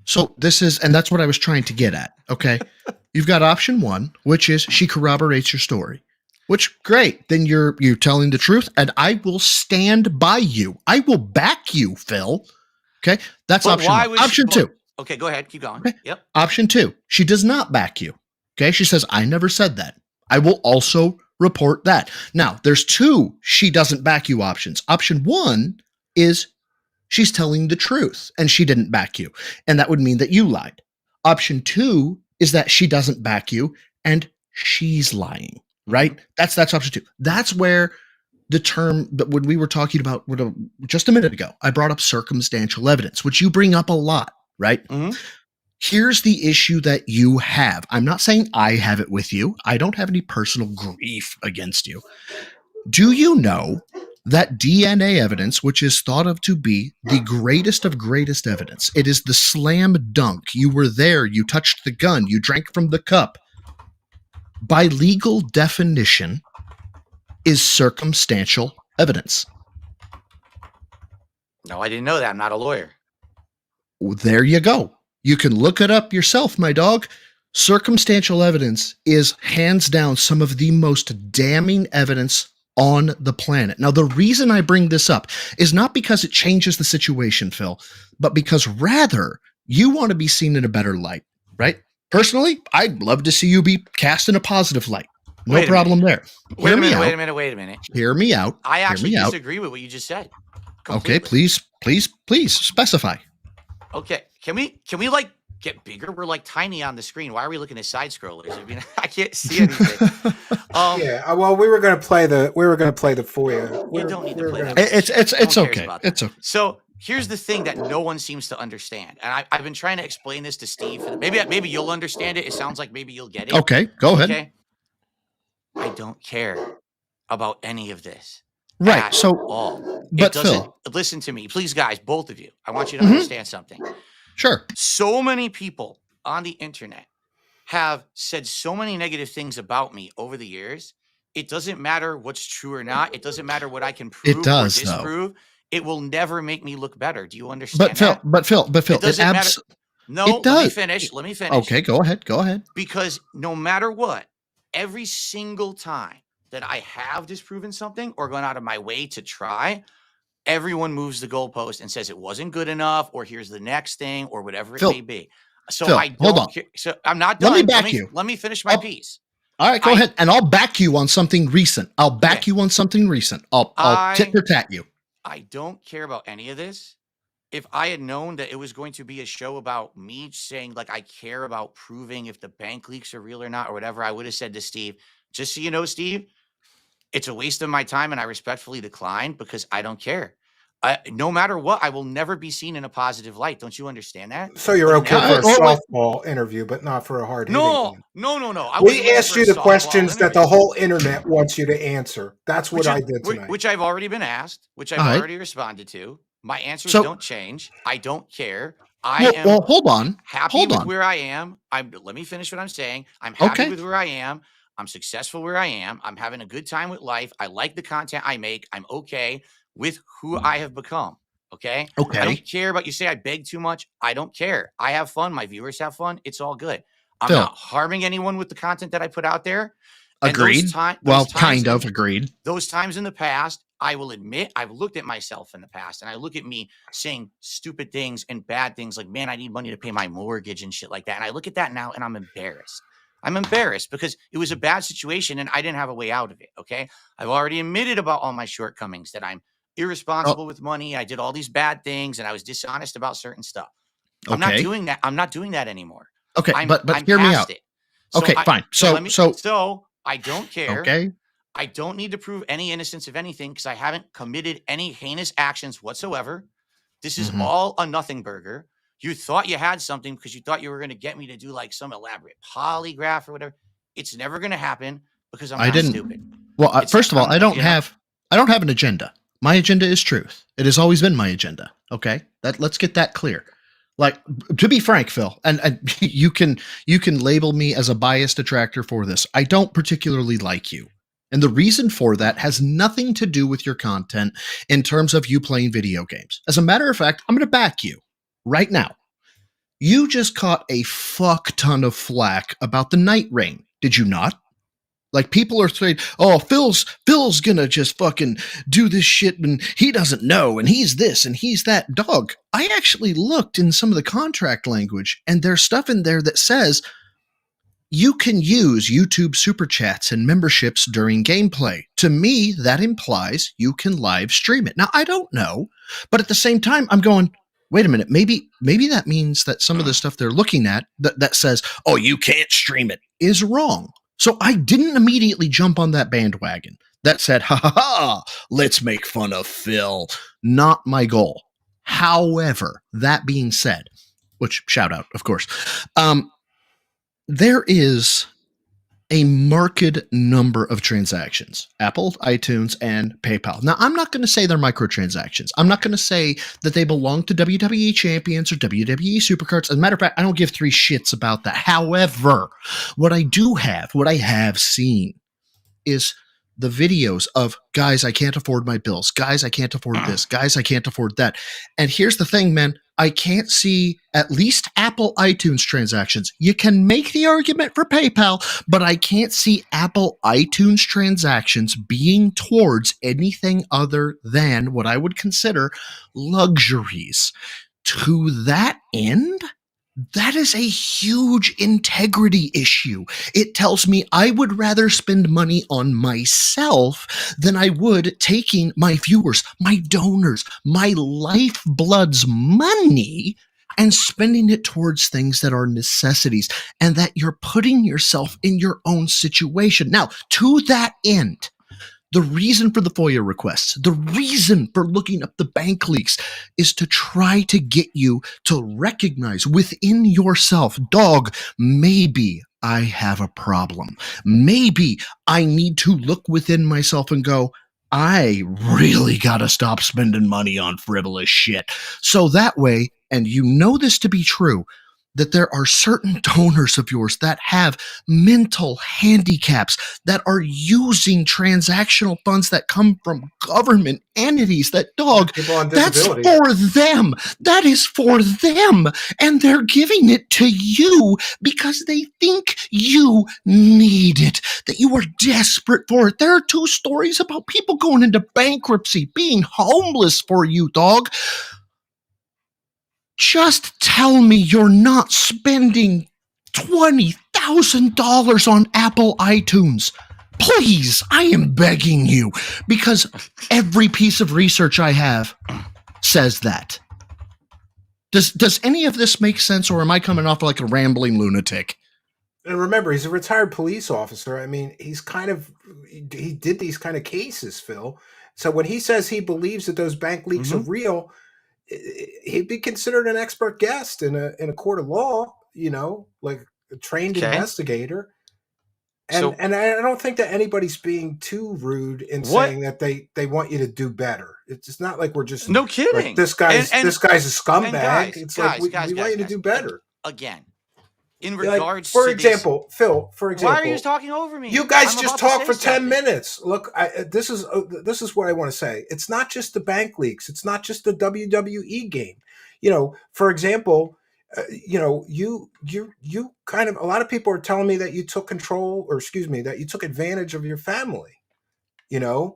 So and that's what I was trying to get at. Okay. You've got option 1, which is she corroborates your story, which great. Then you're telling the truth and I will stand by you. I will back you, Phil. Okay. That's But option 1. Option 2. Okay, go ahead. Keep going. Okay. Yep. Option 2. She does not back you. Okay. She says, I never said that. I will also report that. Now there's 2 she doesn't back you options. Option 1 is she's telling the truth and she didn't back you. And that would mean that you lied. Option 2 is that she doesn't back you and she's lying, right? That's option 2. That's where the term that when we were talking about just a minute ago, I brought up circumstantial evidence, which you bring up a lot, right? Mhm. Here's the issue that you have. I'm not saying I have it with you. I don't have any personal grief against you. Do you know that DNA evidence, which is thought of to be the greatest of greatest evidence, it is the slam dunk. You were there, you touched the gun, you drank from the cup. By legal definition, is circumstantial evidence. No, I didn't know that. I'm not a lawyer. There you go. You can look it up yourself, my dog. Circumstantial evidence is hands down some of the most damning evidence on the planet. Now, the reason I bring this up is not because it changes the situation, Phil, but because rather you want to be seen in a better light, right? Personally, I'd love to see you be cast in a positive light. No problem there. Wait a minute. Hear me out. I actually disagree with what you just said. Okay, please specify. Okay, can we like get bigger? We're like tiny on the screen. Why are we looking at side scrollers? I mean, I can't see anything. Yeah, well, we were going to play the for you. You don't need to play that. It's okay. It's okay. So here's the thing that no one seems to understand, and I've been trying to explain this to Steve. Maybe you'll understand it. It sounds like maybe you'll get it. Okay, go ahead. Okay. I don't care about any of this. Right. So, all. But Phil, listen to me, please, guys, both of you. I want you to understand something. Sure. So many people on the internet have said so many negative things about me over the years. It doesn't matter what's true or not. It doesn't matter what I can prove it does, or disprove. Though. It will never make me look better. Do you understand? But Phil, it doesn't matter. No, it does. Let me finish. Okay, go ahead. Because no matter what, every single time that I have disproven something or gone out of my way to try, everyone moves the goalpost and says it wasn't good enough, or here's the next thing, or whatever it may be. So Phil, I don't hold on. care. So I'm not done. Let me back you. Let me finish my piece. All right, go ahead. And I'll back you on something recent. I'll tit for tat you. I don't care about any of this. If I had known that it was going to be a show about me saying, like, I care about proving if the bank leaks are real or not, or whatever, I would have said to Steve, just so you know, Steve, it's a waste of my time and I respectfully decline because I don't care. No matter what, I will never be seen in a positive light. Don't you understand that? So you're okay for a softball interview, but not for a hard hitting one. No. We asked you the questions that the whole internet wants you to answer. That's what I did tonight. Which I've already been asked, which I've already responded to. My answers don't change. I don't care. Hold on. Happy with where I am. Let me finish what I'm saying. I'm happy with where I am. I'm successful where I am. I'm having a good time with life. I like the content I make. I'm okay with who I have become. Okay. I don't care about you say I beg too much. I don't care. I have fun. My viewers have fun. It's all good. I'm not harming anyone with the content that I put out there. Agreed. Agreed. Those times in the past, I will admit I've looked at myself in the past and I look at me saying stupid things and bad things like, man, I need money to pay my mortgage and shit like that. And I look at that now and I'm embarrassed. I'm embarrassed because it was a bad situation and I didn't have a way out of it. Okay. I've already admitted about all my shortcomings, that I'm irresponsible with money. I did all these bad things and I was dishonest about certain stuff. I'm not Okay. doing that. I'm not doing that anymore. Okay. I'm But hear me past out. it. So Okay, fine. So I don't care. okay. I don't need to prove any innocence of anything because I haven't committed any heinous actions whatsoever. This is Mhm. all a nothing burger. You thought you had something because you thought you were going to get me to do like some elaborate polygraph or whatever. It's never going to happen because I'm I not didn't. stupid. Well, It's- first of all, I'm- I don't you know? have an agenda. My agenda is truth. It has always been my agenda. Okay, let's get that clear. Like, to be frank, Phil, and you can label me as a biased detractor for this. I don't particularly like you. And the reason for that has nothing to do with your content in terms of you playing video games. As a matter of fact, I'm going to back you right now. You just caught a fuck ton of flack about the Night Rain, did you not? Like, people are saying, "Oh, Phil's gonna just fucking do this shit and he doesn't know and he's this and he's that." Dog, I actually looked in some of the contract language and there's stuff in there that says you can use YouTube super chats and memberships during gameplay. To me, that implies you can live stream it. Now, I don't know, but at the same time, I'm going, wait a minute, maybe that means that some of the stuff they're looking at that says, "Oh, you can't stream it," is wrong. So I didn't immediately jump on that bandwagon that said, "Ha ha ha, let's make fun of Phil." Not my goal. However, that being said, which shout out, of course, there is a marked number of transactions, Apple, iTunes, and PayPal. Now, I'm not going to say they're microtransactions. I'm not going to say that they belong to WWE champions or WWE supercards. As a matter of fact, I don't give three shits about that. However, what I have seen is the videos of, "Guys, I can't afford my bills. Guys, I can't afford this. Guys, I can't afford that." And here's the thing, man. I can't see at least Apple iTunes transactions. You can make the argument for PayPal, but I can't see Apple iTunes transactions being towards anything other than what I would consider luxuries. To that end, that is a huge integrity issue. It tells me I would rather spend money on myself than I would taking my viewers, my donors, my lifeblood's money and spending it towards things that are necessities and that you're putting yourself in your own situation. Now, to that end, the reason for the FOIA requests, the reason for looking up the bank leaks is to try to get you to recognize within yourself, dog, maybe I have a problem. Maybe I need to look within myself and go, I really got to stop spending money on frivolous shit. So that way, and you know this to be true, that there are certain donors of yours that have mental handicaps that are using transactional funds that come from government entities. That, dog, People on that's disability. for them. That is for them. And they're giving it to you because they think you need it, that you are desperate for it. There are 2 stories about people going into bankruptcy, being homeless for you, dog. Just tell me you're not spending $20,000 on Apple iTunes. Please, I am begging you, because every piece of research I have says that. Does any of this make sense, or am I coming off like a rambling lunatic? And remember, he's a retired police officer. I mean, he did these kind of cases, Phil. So when he says he believes that those bank leaks are real, he'd be considered an expert guest in a court of law, like a trained investigator. And I don't think that anybody's being too rude in saying that they want you to do better. It's not like we're just No kidding. like, this guy's a scumbag. Guys, It's like we want you to do better. Again, in Like, regards for to example, this, Phil, why are you just talking over me? You guys I'm just about to talk for say 10 something. minutes. Look, this is what I want to say. It's not just the bank leaks. It's not just the WWE game. For example, you kind of, a lot of people are telling me that you took control, or excuse me, that you took advantage of your family. Why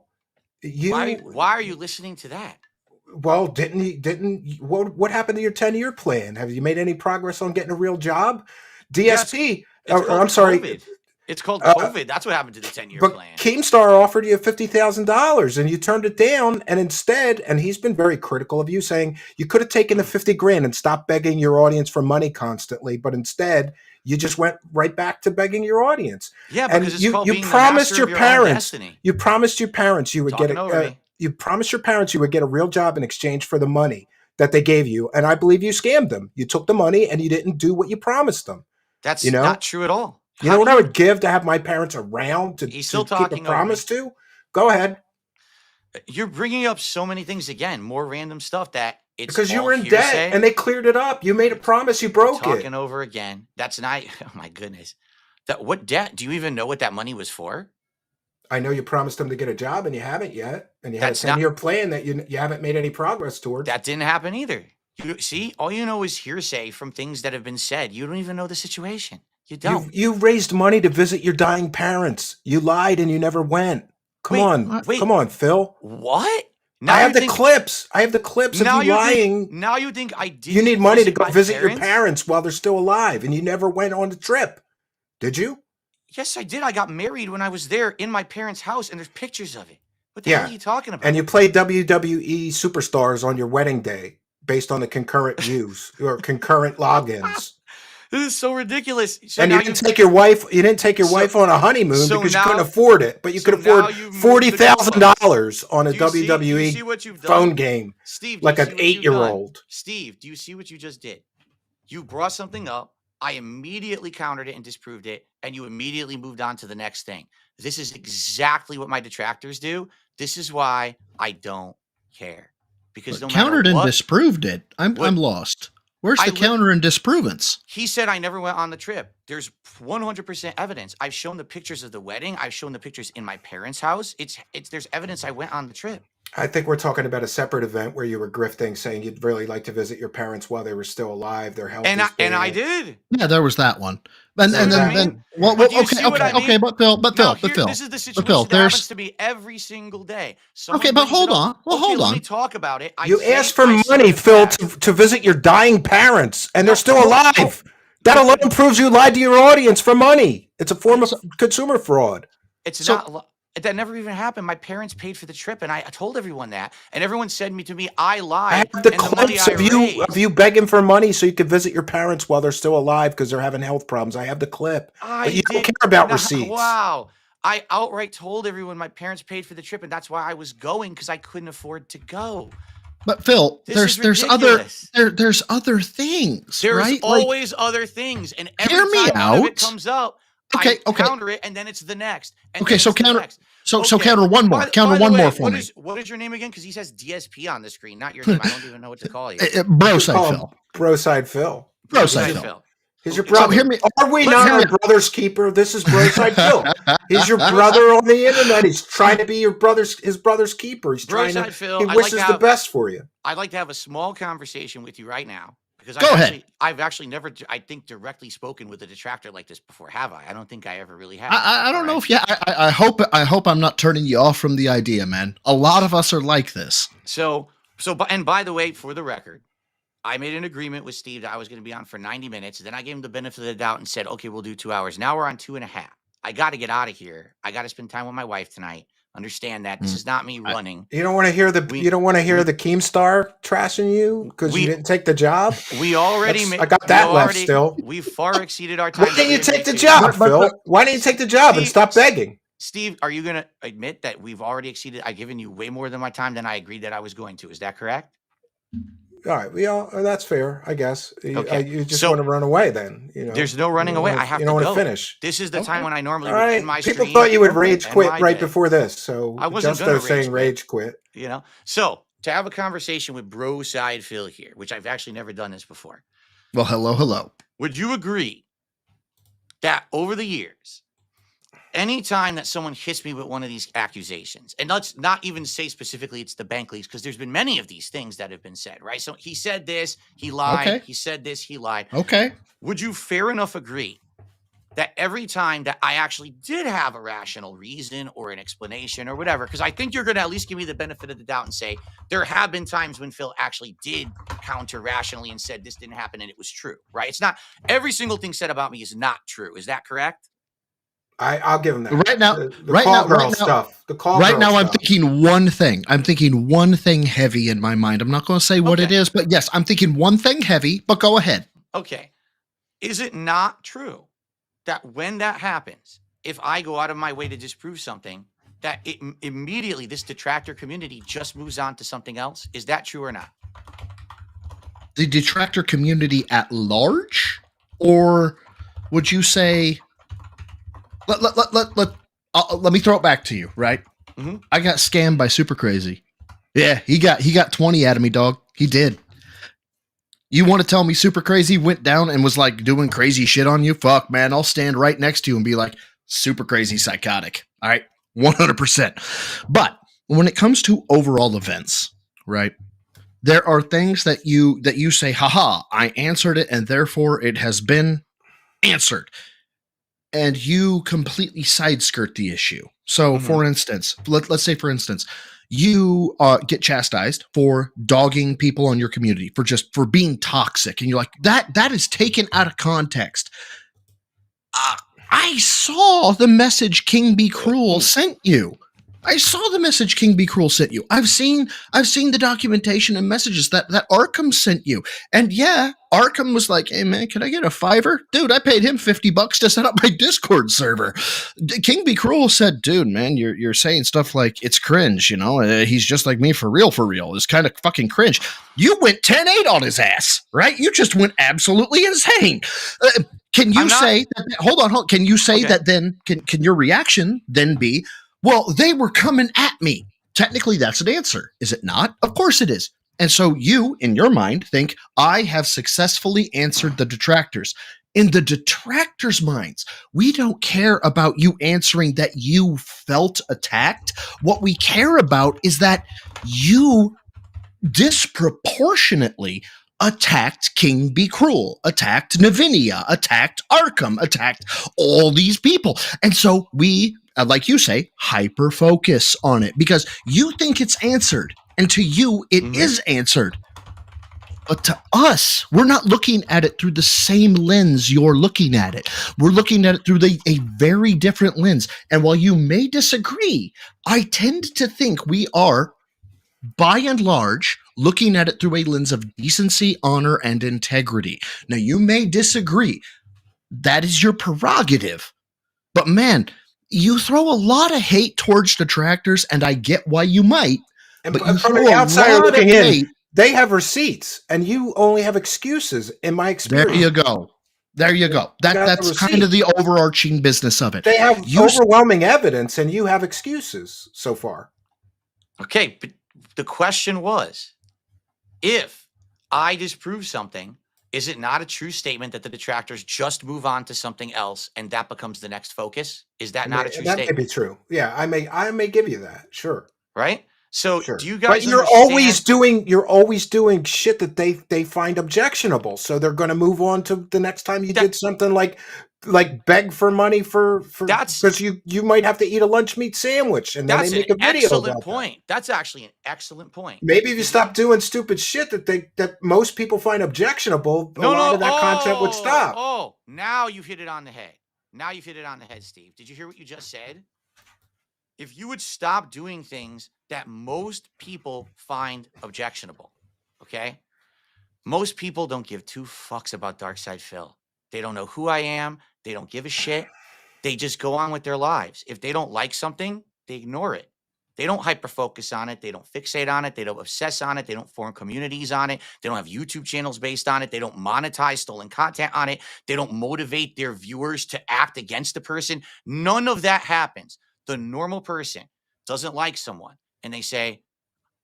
are you listening to that? Well, what happened to your 10-year plan? Have you made any progress on getting a real job? DSP It's Oh, called I'm sorry. COVID. It's called Uh, COVID. That's what happened to the 10-year But plan. Keemstar offered you $50,000 and you turned it down. And instead, and he's been very critical of you, saying you could have taken the 50 grand and stopped begging your audience for money constantly. But instead, you just went right back to begging your audience. Yeah, And because it's called you being the promised master your of your own parents, destiny. you promised your parents you would Talking get over me. you promised your parents you would get a real job in exchange for the money that they gave you. And I believe you scammed them. You took the money and you didn't do what you promised them. That's You know? not true at all. You know what I would give to have my parents around to, He's to still keep a talking over me. promise to? Go ahead. You're bringing up so many things again, more random stuff that it's Because you all were in hearsay. debt and they cleared it up. You made a promise, you broke Talking it. over again. That's not. Oh my goodness. What debt? Do you even know what that money was for? I know you promised them to get a job and you haven't yet. And you had That's a 10-year plan that you haven't made any progress towards. That didn't happen either. You see, all you know is hearsay from things that have been said. You don't even know the situation. You don't. You raised money to visit your dying parents. You lied and you never went. Come on, Phil. What? Now I have the think, clips. I have the clips of you lying. Now you think I did. You need money to go visit your parents while they're still alive, and you never went on the trip. Did you? Yes, I did. I got married when I was there in my parents' house, and there's pictures of it. What the hell are you talking about? And you played WWE superstars on your wedding day based on the concurrent views or concurrent logins. This is so ridiculous. So and you didn't take your wife. You didn't take your wife on a honeymoon because you couldn't afford it. But you could afford $40,000 on a WWE phone game, Steve, like an 8-year-old. Steve, do you see what you just did? You brought something up. I immediately countered it and disproved it, and you immediately moved on to the next thing. This is exactly what my detractors do. This is why I don't care. Because no countered matter what, and disproved it. I'm lost. Where's the counter and disprovance? He said I never went on the trip. There's 100% evidence. I've shown the pictures of the wedding. I've shown the pictures in my parents' house. There's evidence I went on the trip. I think we're talking about a separate event where you were grifting, saying you'd really like to visit your parents while they were still alive. Their health, and I did. Yeah, there was that one. And then but Phil, this is the situation that happens to me every single day. Okay, but hold on. Well, hold on. Let me talk about it. You asked for money, Phil, to visit your dying parents, and they're still alive. That alone proves you lied to your audience for money. It's a form of consumer fraud. It's not. That never even happened. My parents paid for the trip, and I told everyone that. And everyone said to me, I lied. I have the clips of you begging for money so you could visit your parents while they're still alive because they're having health problems. I have the clip. But you don't care about receipts. Wow. I outright told everyone my parents paid for the trip, and that's why I was going, because I couldn't afford to go. But Phil, there's other things. There's right? always other things, and every time one of it comes up, I counter it, and then it's the next. So counter. So counter one more. Counter one more for me. What is your name again? Because he says DSP on the screen, not your name. I don't even know what to call you. Broside Phil. Broside Phil. Broside Phil. He's your brother. Are we not our brother's keeper? This is Broside Phil. He's your brother on the internet. He's trying to be his brother's keeper. He's trying to. Phil, he wishes the best for you. I'd like to have a small conversation with you right now. Because I've actually never, I think, directly spoken with a detractor like this before, have I? I don't think I ever really have. I don't know if I hope I'm not turning you off from the idea, man. A lot of us are like this. And by the way, for the record, I made an agreement with Steve that I was going to be on for 90 minutes. Then I gave him the benefit of the doubt and said, okay, we'll do 2 hours. Now we're on 2.5. I got to get out of here. I got to spend time with my wife tonight. Understand that this is not me running. You don't want to hear the Keemstar trashing you because you didn't take the job. We already I got that left still. We far exceeded our time. Why didn't you take the job, Phil? Why didn't you take the job and stop begging? Steve, are you going to admit that we've already exceeded? I've given you way more than my time than I agreed that I was going to. Is that correct? All right, that's fair, I guess. Okay. You just want to run away then. There's no running away. I have to go. You don't want to finish. This is the time when I normally would end my stream. People thought you would rage quit right before this, so I wasn't just saying rage quit. So to have a conversation with Darksydephil here, which I've actually never done this before. Well, hello. Would you agree that over the years, anytime that someone hits me with one of these accusations, and let's not even say specifically it's the bank leaks, because there's been many of these things that have been said, right? So he said this, he lied. Okay. He said this, he lied. Okay. Would you fair enough agree that every time that I actually did have a rational reason or an explanation or whatever, because I think you're going to at least give me the benefit of the doubt and say there have been times when Phil actually did counter rationally and said this didn't happen and it was true, right? It's not every single thing said about me is not true. Is that correct? I'll give him that. Right now, The call girl stuff. The call girl I'm stuff. thinking one thing. I'm thinking one thing heavy in my mind. I'm not going to say what it Okay. is, but yes, I'm thinking one thing heavy, but go ahead. Okay. Is it not true that when that happens, if I go out of my way to disprove something, that it immediately this detractor community just moves on to something else? Is that true or not? The detractor community at large? Or would you say, let me throw it back to you, right? Mhm. I got scammed by Super Crazy. Yeah, he got 20 out of me, dog. He did. You want to tell me Super Crazy went down and was like doing crazy shit on you? Fuck, man. I'll stand right next to you and be like, Super Crazy psychotic. All right. 100%. But when it comes to overall events, right? There are things that you say, haha, I answered it and therefore it has been answered. And you completely side skirt the issue. So, for instance, let's say, for instance, you get chastised for dogging people on your community for being toxic, and you're like, that is taken out of context. I saw the message King Be Cruel sent you. I saw the message King Be Cruel sent you. I've seen the documentation and messages that Arkham sent you. And yeah, Arkham was like, hey man, can I get a $5? Dude, I paid him $50 to set up my Discord server. King Be Cruel said, dude, man, you're saying stuff like it's cringe, you know? He's just like me for real. It's kind of fucking cringe. You went 10-8 on his ass, right? You just went absolutely insane. Can you say that? Hold on. Can you say that then? Can your reaction then be, well, they were coming at me? Technically, that's an answer, is it not? Of course it is. And so you, in your mind, think, I have successfully answered the detractors. In the detractors' minds, we don't care about you answering that you felt attacked. What we care about is that you disproportionately attacked King Be Cruel, attacked Navinia, attacked Arkham, attacked all these people. And so we, like you say, hyper focus on it because you think it's answered. And to you, it is answered. But to us, we're not looking at it through the same lens you're looking at it. We're looking at it through a very different lens. And while you may disagree, I tend to think we are, by and large, looking at it through a lens of decency, honor, and integrity. Now, you may disagree. That is your prerogative. But man, you throw a lot of hate towards detractors, and I get why you might. But you from throw an outsider looking in, hate. They have receipts, and you only have excuses, in my experience. There you go. That's kind of the overarching business of it. They have overwhelming evidence, and you have excuses so far. Okay, but the question was, if I disprove something, is it not a true statement that the detractors just move on to something else and that becomes the next focus? Is that not a true statement? That may be true. Yeah, I may give you that. Sure. Right? So do you guys But you're always doing shit that they find objectionable. So they're going to move on to the next time you did something like beg for money for because you might have to eat a lunch meat sandwich, and then they make a video about point. That's actually an excellent point. Maybe if you stop doing stupid shit that most people find objectionable, a lot of that content would stop. Oh, now you've hit it on the head. Steve. Did you hear what you just said? If you would stop doing things that most people find objectionable, okay? Most people don't give two fucks about Darksydephil. They don't know who I am. They don't give a shit. They just go on with their lives. If they don't like something, they ignore it. They don't hyper-focus on it. They don't fixate on it. They don't obsess on it. They don't form communities on it. They don't have YouTube channels based on it. They don't monetize stolen content on it. They don't motivate their viewers to act against the person. None of that happens. The normal person doesn't like someone and they say,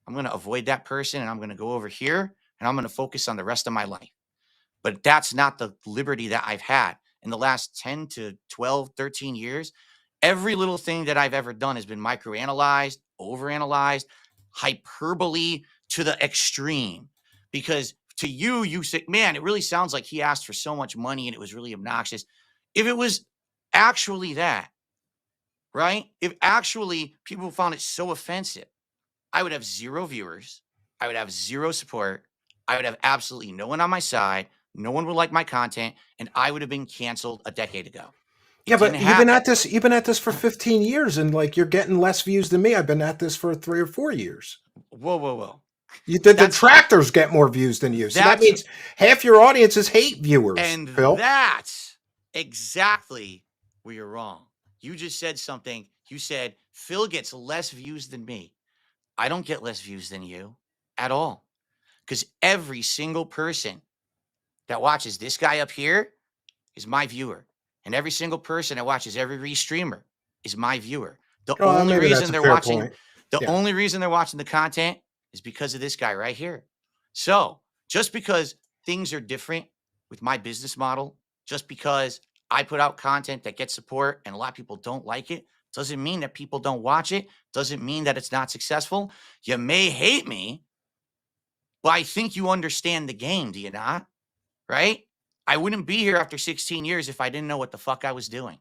I'm going to avoid that person and I'm going to go over here and I'm going to focus on the rest of my life. But that's not the liberty that I've had in the last 10 to 12, 13 years. Every little thing that I've ever done has been microanalyzed, overanalyzed, hyperbole to the extreme. Because to you say, man, it really sounds like he asked for so much money and it was really obnoxious. If it was actually that, right? If actually people found it so offensive, I would have 0 viewers. I would have 0 support. I would have absolutely no one on my side. No one would like my content, and I would have been canceled a decade ago. Yeah, It didn't but you've been happen. at this. You've been at this for 15 years, and like you're getting less views than me. I've been at this for 3 or 4 years. Whoa, whoa, whoa. You did the That's- detractors get more views than you, so that That's- means half your audience is hate viewers. And Phil, that's exactly where you're wrong. You just said something. You said Phil gets less views than me. I don't get less views than you at all. Because every single person that watches this guy up here is my viewer. And every single person that watches every restreamer is my viewer. The only maybe that's reason a they're fair watching point. the Yeah. only reason they're watching the content is because of this guy right here. So just because things are different with my business model, just because I put out content that gets support and a lot of people don't like it, doesn't mean that people don't watch it, doesn't mean that it's not successful. You may hate me, but I think you understand the game, do you not? Right? I wouldn't be here after 16 years if I didn't know what the fuck I was doing.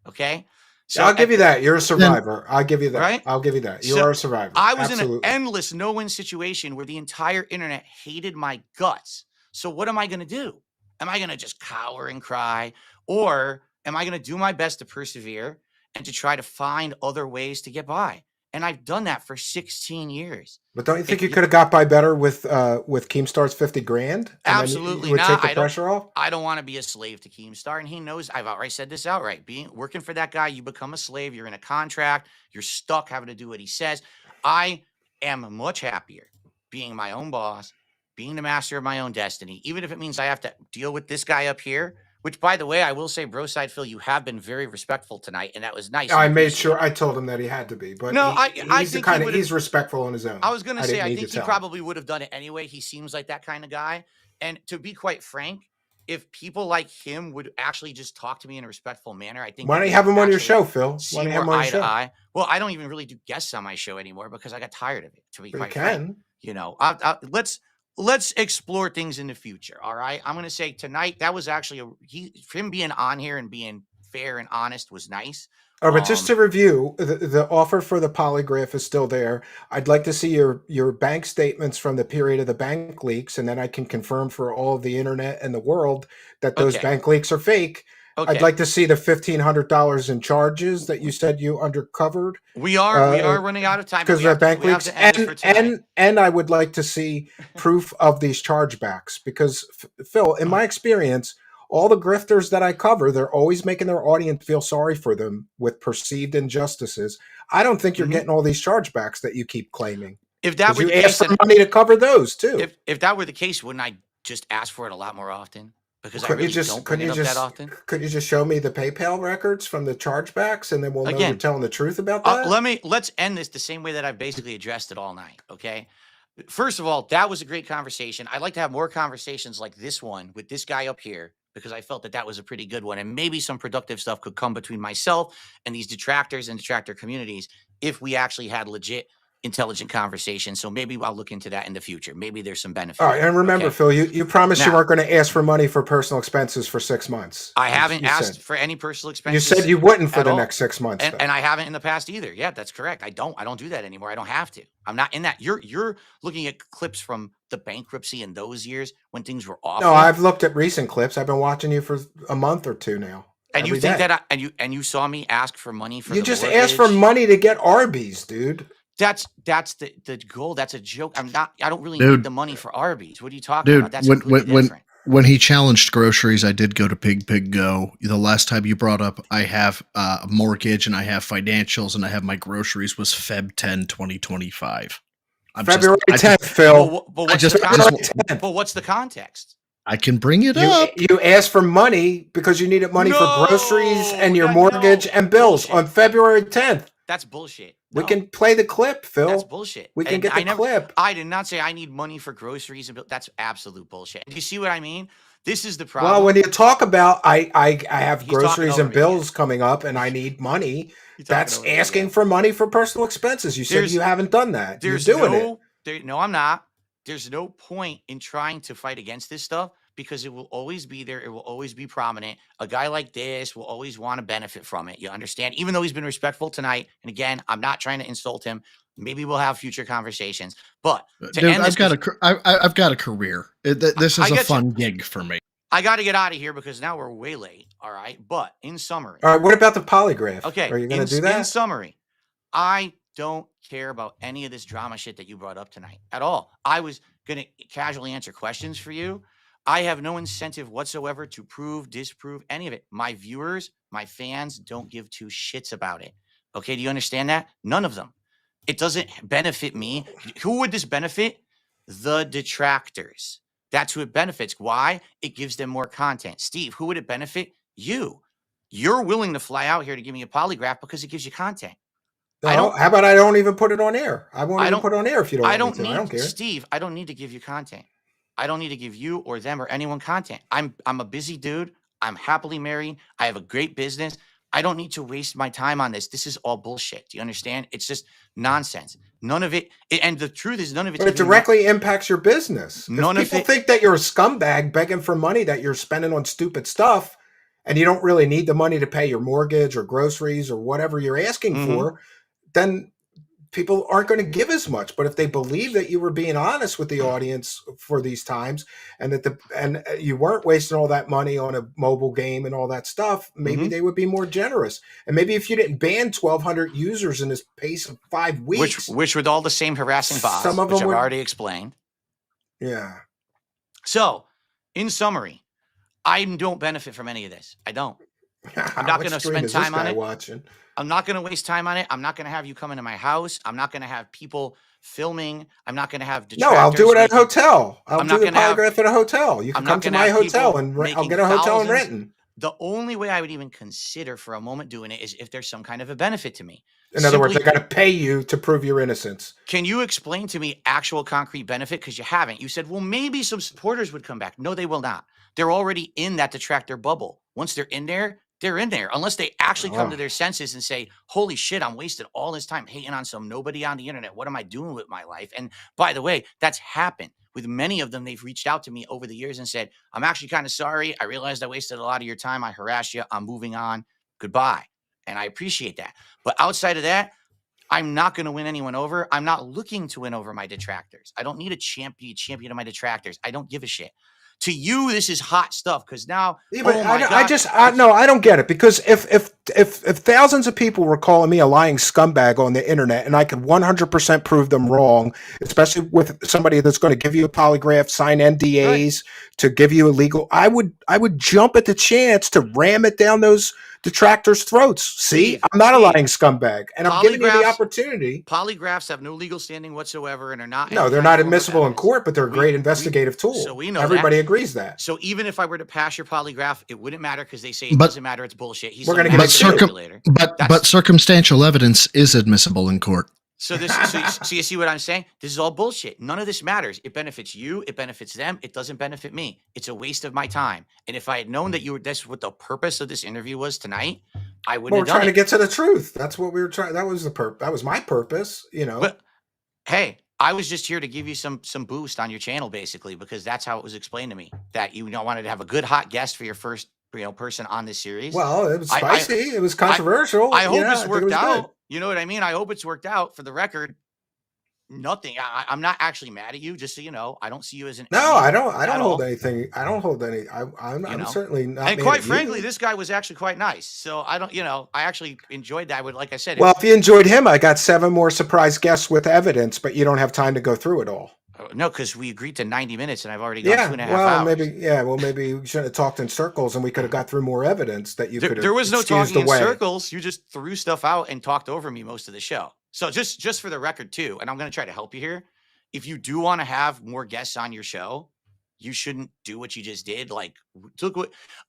Okay? So I'll give you that. You're a survivor. I'll give you that. Right? I'll give you that. You So, are a survivor. I was Absolutely. in an endless no-win situation where the entire internet hated my guts. So what am I going to do? Am I going to just cower and cry? Or am I going to do my best to persevere and to try to find other ways to get by? And I've done that for 16 years. But don't you think If you could have got by better with Keemstar's 50 grand? And then Absolutely you would not. take the pressure off? I don't want to be a slave to Keemstar, and he knows. I've already said this outright. Working for that guy, you become a slave. You're in a contract. You're stuck having to do what he says. I am much happier being my own boss, being the master of my own destiny, even if it means I have to deal with this guy up here. Which, by the way, I will say, Darksydephil, you have been very respectful tonight, and that was nice. I made sure I told him that he had to be, but No, I he's the think kind he of he's respectful on his own. I was going to say, didn't I need think to he tell him. probably would have done it anyway. He seems like that kind of guy. And to be quite frank, if people like him would actually just talk to me in a respectful manner, I think. Why don't we you have could him on your actually show, Phil? see Why don't you have him more on your eye to show? eye. Well, I don't even really do guests on my show anymore because I got tired of it. To be But you quite frank, can. you know, let's explore things in the future. All right, I'm going to say tonight that was actually him being on here and being fair and honest was nice. Oh, but just to review, the offer for the polygraph is still there. I'd like to see your bank statements from the period of the bank leaks, and then I can confirm for all of the internet and the world that those Okay. bank leaks are fake. Okay. I'd like to see the $1,500 in charges that you said you undercovered We are running out of time because the bank we have leaks, to end it for tonight. and I would like to see proof of these chargebacks because Phil, in my experience, all the grifters that I cover, they're always making their audience feel sorry for them with perceived injustices. I don't think you're getting all these chargebacks that you keep claiming. If that were You the case, ask for then money to cover those too. if that were the case, wouldn't I just ask for it a lot more often? Because I Couldn't really you just don't bring couldn't it you up just that often. could you just show me the PayPal records from the chargebacks, and then we'll know you're Again, telling the truth about that? Let's end this the same way that I've basically addressed it all night. Okay. First of all, that was a great conversation. I'd like to have more conversations like this one with this guy up here because I felt that that was a pretty good one, and maybe some productive stuff could come between myself and these detractors and detractor communities if we actually had legit, intelligent conversation. So maybe I'll look into that in the future. Maybe there's some benefit. All right, and remember, okay? Phil, you promised you Now- weren't going to ask for money for personal expenses for 6 months. I haven't You asked said. for any personal You expenses. said you wouldn't for at the all. next 6 months. though. And I haven't in the past either. Yeah, that's correct. I don't do that anymore. I don't have to. I'm not in that. You're looking at clips from the bankruptcy in those years when things were awful. No, I've looked at recent clips. I've been watching you for a month or two now. and you every think day. that you saw me ask for money for You the just mortgage? asked for money to get Arby's, dude. That's the goal. That's a joke. I don't really Dude. need the money for Arby's. What are you talking Dude, about? That's when completely different. when he challenged groceries, I did go to Pig Go. The last time you brought up, I have a mortgage and I have financials and I have my groceries was Feb 10, 2025. February 10th, But Phil. what's just- the I just- context? But what's the context? I can bring it up. You asked for money because you needed money for groceries and your No, mortgage no. and bills Bullshit. on February 10th. That's bullshit. We No. can play the clip, Phil. That's bullshit. We can And get the clip. I did not say I need money for groceries and that's absolute bullshit. Do you see what I mean? This is the problem. Well, when you talk about I have He's groceries talking and over me again. bills coming up and I need money, You're talking that's over me asking again. for money for personal expenses. You said There's- you haven't done that. You're There's doing it. no, I'm not. There's no point in trying to fight against this stuff because it will always be there. It will always be prominent. A guy like this will always want to benefit from it. You understand? Even though he's been respectful tonight. And again, I'm not trying to insult him. Maybe we'll have future conversations. But to Dude, end this, I've got a career. This I is a get you. fun gig for me. I got to get out of here because now we're way late. All right. But in summary, All right, what about the polygraph? okay. Are you going to do that? In summary, I don't care about any of this drama shit that you brought up tonight at all. I was going to casually answer questions for you. I have no incentive whatsoever to prove, disprove any of it. My viewers, my fans don't give two shits about it. Okay. Do you understand that? None of them. It doesn't benefit me. Who would this benefit? The detractors. That's who it benefits. Why? It gives them more content. Steve, who would it benefit? You. You're willing to fly out here to give me a polygraph because it gives you content. No, how about I don't even put it on air? I won't even put it on air if you don't want me to. I don't care. Steve, I don't need to give you content. I don't need to give you or them or anyone content. I'm a busy dude. I'm happily married. I have a great business. I don't need to waste my time on this. This is all bullshit. Do you understand? It's just nonsense. None of it. And the truth is, none of it. But it directly impacts your business. None if people of it think that you're a scumbag begging for money that you're spending on stupid stuff, and you don't really need the money to pay your mortgage or groceries or whatever you're asking for, then people aren't going to give as much. But if they believe that you were being honest with the audience for these times, and that you weren't wasting all that money on a mobile game and all that stuff, maybe they would be more generous. And maybe if you didn't ban 1,200 users in this pace of 5 weeks, which with all the same harassing bots, some of them which I've already explained. Yeah. So, in summary, I don't benefit from any of this. I don't. I'm not going to spend time on it. Watching? I'm not going to waste time on it. I'm not going to have you come into my house. I'm not going to have people filming. I'm not going to have detractors. No, I'll do it at a hotel. I'll do the polygraph at a hotel. You can come to my hotel and I'll get a hotel and renting. The only way I would even consider for a moment doing it is if there's some kind of a benefit to me. In other words, they're going to pay you to prove your innocence. Can you explain to me actual concrete benefit? Because you haven't. You said, well, maybe some supporters would come back. No, they will not. They're already in that detractor bubble. Once they're in there, unless they actually come to their senses and say, holy shit, I'm wasting all this time hating on some nobody on the internet. What am I doing with my life? And by the way, that's happened with many of them. They've reached out to me over the years and said, I'm actually kind of sorry. I realized I wasted a lot of your time. I harassed you. I'm moving on. Goodbye. And I appreciate that. But outside of that, I'm not going to win anyone over. I'm not looking to win over my detractors. I don't need a champion of my detractors. I don't give a shit. To you, this is hot stuff because now, I don't get it, because if thousands of people were calling me a lying scumbag on the internet and I could 100% prove them wrong, especially with somebody that's going to give you a polygraph, sign NDAs to give you a legal, I would jump at the chance to ram it down those detractors' throats. See, I'm not a lying scumbag, and I'm giving you the opportunity. Polygraphs have no legal standing whatsoever and are not. No, they're not admissible in court, but they're a great investigative tool. So we know everybody agrees that. So even if I were to pass your polygraph, it wouldn't matter because they say it doesn't matter. It's bullshit. We're going to get later. But circumstantial evidence is admissible in court. So you see what I'm saying? This is all bullshit. None of this matters. It benefits you. It benefits them. It doesn't benefit me. It's a waste of my time. And if I had known that that's what the purpose of this interview was tonight, I wouldn't have done it. We're trying to get to the truth. That's what we were trying. That was that was my purpose, But hey, I was just here to give you some boost on your channel, basically, because that's how it was explained to me, that you wanted to have a good hot guest for your first person on this series. Well, it was spicy. It was controversial. I hope it's worked out. Good. You know what I mean? I hope it's worked out. For the record, nothing. I'm not actually mad at you, just so you know. I don't see you as an enemy. I don't hold anything. I don't hold any. I'm certainly not. And quite frankly, this guy was actually quite nice. So I don't. I actually enjoyed that. Like I said. Well, if you enjoyed him, I got 7 more surprise guests with evidence, but you don't have time to go through it all. No, because we agreed to 90 minutes, and I've already gone 2.5 hours. Maybe we should have talked in circles, and we could have got through more evidence that you could have. There was no talking in circles. You just threw stuff out and talked over me most of the show. So just for the record too, and I'm going to try to help you here. If you do want to have more guests on your show, you shouldn't do what you just did.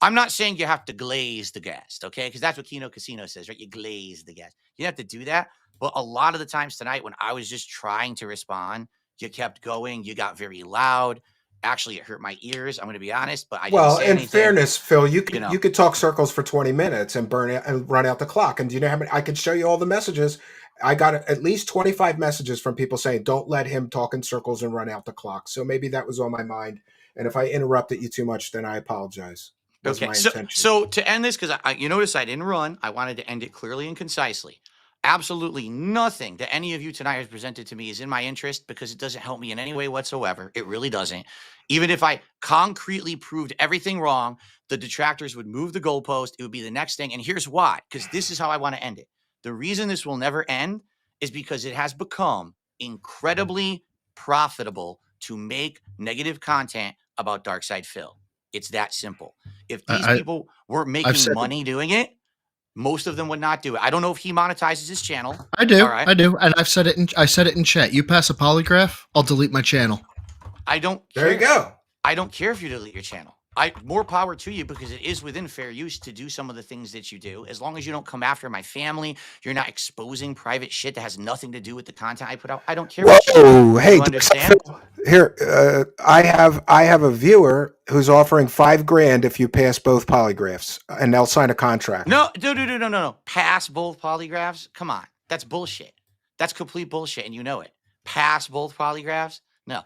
I'm not saying you have to glaze the guest, okay? Because that's what Kino Casino says, right? You glaze the guest. You have to do that. But a lot of the times tonight, when I was just trying to respond, you kept going. You got very loud. Actually, it hurt my ears. I'm going to be honest, but I didn't Well, say in anything. fairness, Phil, you You know. could talk circles for 20 minutes and burn it and run out the clock. And do you know how many? I could show you all the messages. I got at least 25 messages from people saying, "Don't let him talk in circles and run out the clock." So maybe that was on my mind. And if I interrupted you too much, then I apologize. Was Okay, my so intention. so to end this, because you notice I didn't run. I wanted to end it clearly and concisely. Absolutely nothing that any of you tonight has presented to me is in my interest because it doesn't help me in any way whatsoever. It really doesn't. Even if I concretely proved everything wrong, the detractors would move the goalpost. It would be the next thing. And here's why, because this is how I want to end it. The reason this will never end is because it has become incredibly profitable to make negative content about Darksydephil. It's that simple. If these people were making money doing it, most of them would not do it. I don't know if he monetizes his channel. I do. All right. I do. And I said it in chat. You pass a polygraph, I'll delete my channel. I don't care. There you go. I don't care if you delete your channel. More power to you, because it is within fair use to do some of the things that you do. As long as you don't come after my family, you're not exposing private shit that has nothing to do with the content I put out. I don't care. Whoa, hey, you understand? Here, I have a viewer who's offering $5,000 if you pass both polygraphs, and they'll sign a contract. No. Pass both polygraphs? Come on. That's bullshit. That's complete bullshit, and you know it. Pass both polygraphs? No.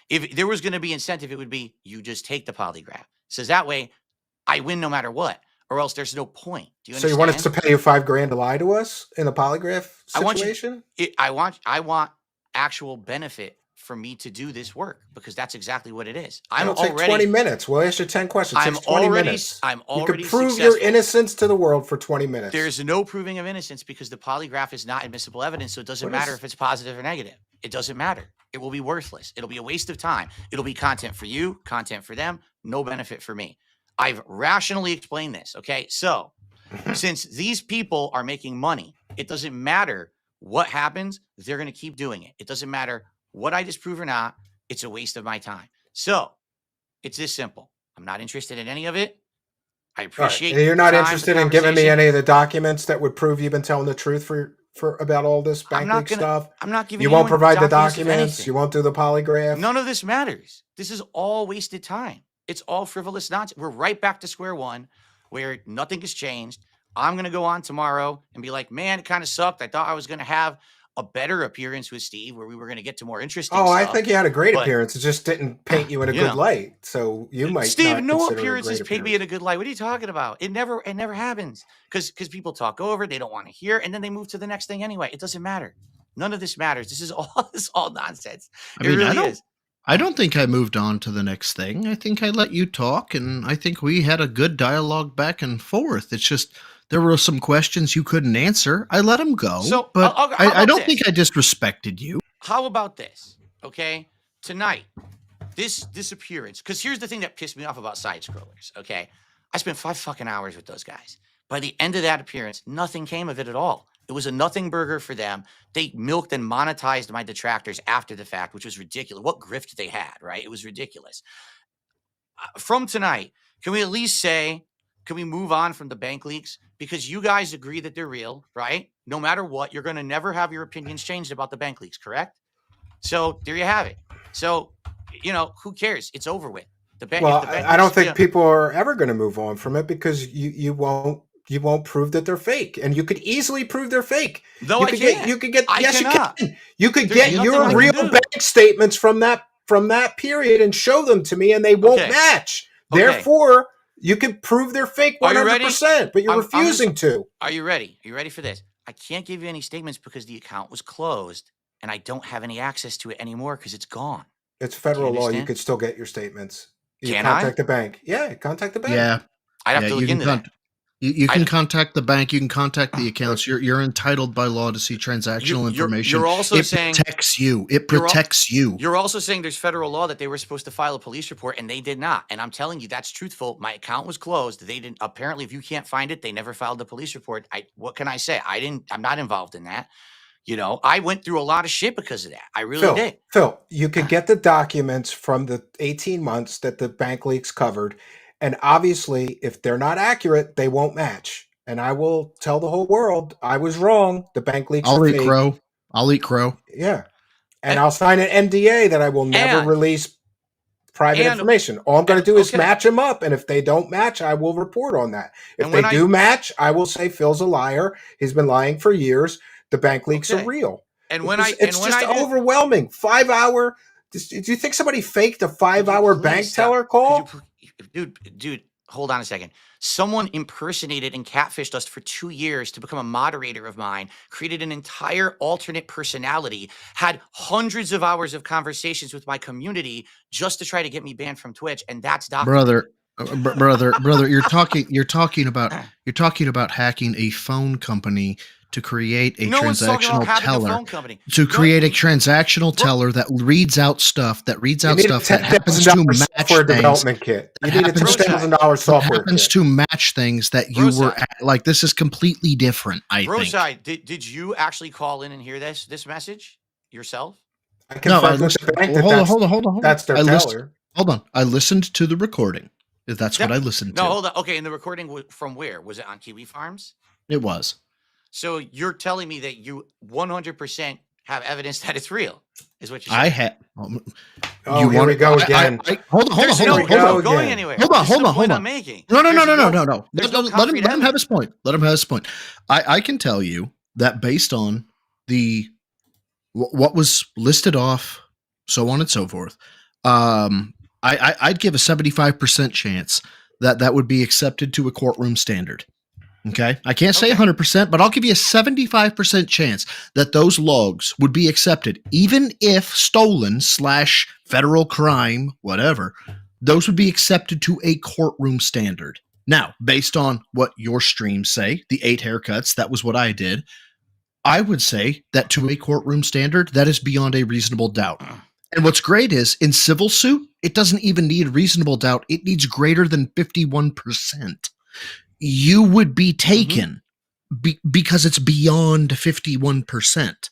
If there was going to be incentive, it would be you just take the polygraph. So that way, I win no matter what, or else there's no point. Do you understand? So you want us to pay you $5,000 to lie to us in a polygraph situation? I want actual benefit for me to do this work, because that's exactly what it is. It'll take 20 minutes. We'll ask you 10 questions. I'm 20 already minutes. I'm already You can prove successful. your innocence to the world for 20 minutes. There's no proving of innocence because the polygraph is not admissible evidence, so it doesn't matter if it's positive or negative. It doesn't matter. It will be worthless. It'll be a waste of time. It'll be content for you, content for them, no benefit for me. I've rationally explained this, okay? So, since these people are making money, it doesn't matter what happens, they're going to keep doing it. It doesn't matter what I disprove or not. It's a waste of my time. So, it's this simple. I'm not interested in any of it. I appreciate right. You're not interested in giving me any of the documents that would prove you've been telling the truth for about all this bank leak stuff? I'm not giving you won't provide the documents. You won't do the polygraph. None of this matters. This is all wasted time. It's all frivolous nonsense. We're right back to square one where nothing has changed. I'm going to go on tomorrow and be like, man, it kind of sucked. I thought I was going to have a better appearance with Steve where we were going to get to more interesting stuff. I think you had a great appearance. It just didn't paint you in a good light. So you might Steve, not no consider appearances paint me in a good light. What are you talking about? It never happens because people talk over, they don't want to hear, and then they move to the next thing anyway. It doesn't matter. None of this matters. This is all nonsense. It really is. I don't think I moved on to the next thing. I think I let you talk, and I think we had a good dialogue back and forth. It's just there were some questions you couldn't answer. I let them go, so, but I don't think I disrespected you. How about this? Okay, tonight, this appearance, because here's the thing that pissed me off about side scrollers. Okay, I spent 5 fucking hours with those guys. By the end of that appearance, nothing came of it at all. It was a nothing burger for them. They milked and monetized my detractors after the fact, which was ridiculous. What grift they had, right? It was ridiculous. From tonight, can we at least say, can we move on from the bank leaks? Because you guys agree that they're real, right? No matter what, you're going to never have your opinions changed about the bank leaks, correct? So there you have it. So, who cares? It's over with. I don't think people are ever going to move on from it because you won't prove that they're fake, and you could easily prove they're fake. No, I can't. You could get. I yes, cannot. you can. You could get your real bank statements from that period and show them to me, and they won't match. Okay. Therefore, you can prove they're fake 100%, but you're refusing to. Are you ready? Are you ready for this? I can't give you any statements because the account was closed, and I don't have any access to it anymore because it's gone. It's federal law. You could still get your statements. You can contact the bank. Yeah, contact the bank. Yeah. I'd have to look into that. You can contact the bank. You can contact the accounts. You're entitled by law to see transactional information. You're also saying it protects you. It protects you. You're also saying there's federal law that they were supposed to file a police report and they did not. And I'm telling you that's truthful. My account was closed. They didn't. Apparently, if you can't find it, they never filed the police report. What can I say? I'm not involved in that. I went through a lot of shit because of that. I really did. Phil, you could get the documents from the 18 months that the bank leaks covered. And obviously, if they're not accurate, they won't match. And I will tell the whole world I was wrong. The bank leaks are fake. I'll eat crow. Yeah. And I'll sign an NDA that I will never release private And information. All I'm going to do is okay. match them up, and if they don't match, I will report on that. If And they when do match, I will say Phil's a liar. He's been lying for years. The bank leaks are Okay. real. And It's just overwhelming. 5 hour. Do you think somebody faked a 5 hour bank teller call? Dude, hold on a second. Someone impersonated and catfished us for 2 years to become a moderator of mine, created an entire alternate personality, had hundreds of hours of conversations with my community just to try to get me banned from Twitch, and that's documented. brother, you're talking about hacking a phone company to create a No one's talking about transactional having a teller. phone company. To create a transactional teller that reads out stuff that You need a happens to $10,000 match software things. development kit. You need a $10,000 software Happens kit. to match things that you were Broside. like. This is completely different. I think. Broside, did you actually call in and hear this message yourself? I confirmed with the bank that Hold on. that's their teller. Hold on. I listened to the recording. If that's what I listened to. No, hold on. Okay, and the recording from where? Was it on Kiwi Farms? It was. So you're telling me that you 100% have evidence that it's real, is what you're saying? I had. Oh, here we go again. Hold on. There's no going anywhere. Hold on. I'm making. No. Let him have his point. Let him have his point. I can tell you that based on what was listed off, so on and so forth, I'd give a 75% chance that would be accepted to a courtroom standard. Okay. I can't say 100%, but I'll give you a 75% chance that those logs would be accepted, even if stolen / federal crime, whatever, those would be accepted to a courtroom standard. Now, based on what your streams say, the 8 haircuts, that was what I did. I would say that to a courtroom standard, that is beyond a reasonable doubt. And what's great is in civil suit, it doesn't even need reasonable doubt. It needs greater than 51%. You would be taken because it's beyond 51%.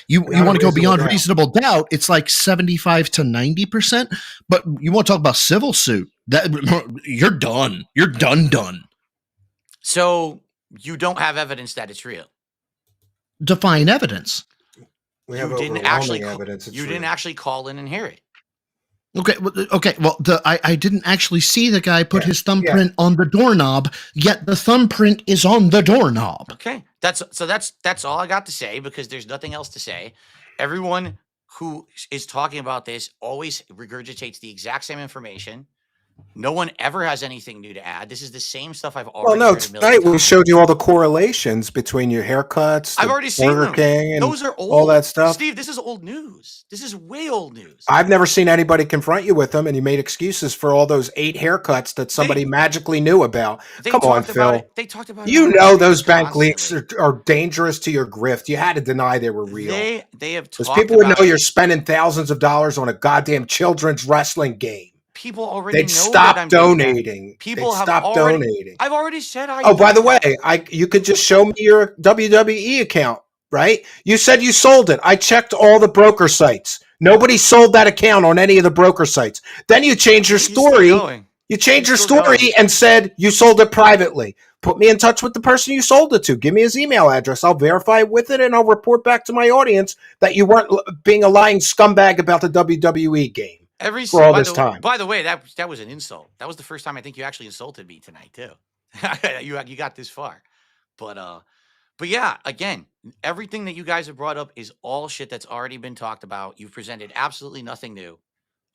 You want to go beyond reasonable doubt, it's like 75 to 90%. But you want to talk about civil suit, that you're done. You're done. So you don't have evidence that it's real. Define evidence. We have didn't evidence. You didn't actually call in and hear it. Okay. Well, I didn't actually see the guy put his thumbprint on the doorknob, yet the thumbprint is on the doorknob. Okay. That's all I got to say, because there's nothing else to say. Everyone who is talking about this always regurgitates the exact same information. No one ever has anything new to add. This is the same stuff I've already heard a million tonight we times. showed you all the correlations between your haircuts, I've already seen Burger them. King, and Those are old. all that stuff. Steve, this is old news. This is way old news. I've never seen anybody confront you with them, and you made excuses for all those 8 haircuts that somebody magically knew about. Come on, Phil. They talked about it. You know those bank leaks are dangerous to your grift. You had to deny they were real. They have because talked people would about know it. you're spending thousands of dollars on a goddamn children's wrestling game. People already They'd know stop that I'm doing that. donating. People They'd have stop already, donating. I've already said I. Oh, by the way, you could just show me your WWE account, right? You said you sold it. I checked all the broker sites. Nobody sold that account on any of the broker sites. Then you changed your story. You changed your story and said you sold it privately. Put me in touch with the person you sold it to. Give me his email address. I'll verify with it, and I'll report back to my audience that you weren't being a lying scumbag about the WWE game. For all this time. By the way, that was an insult. That was the first time I think you actually insulted me tonight too. you got this far, but yeah. Again, everything that you guys have brought up is all shit that's already been talked about. You've presented absolutely nothing new.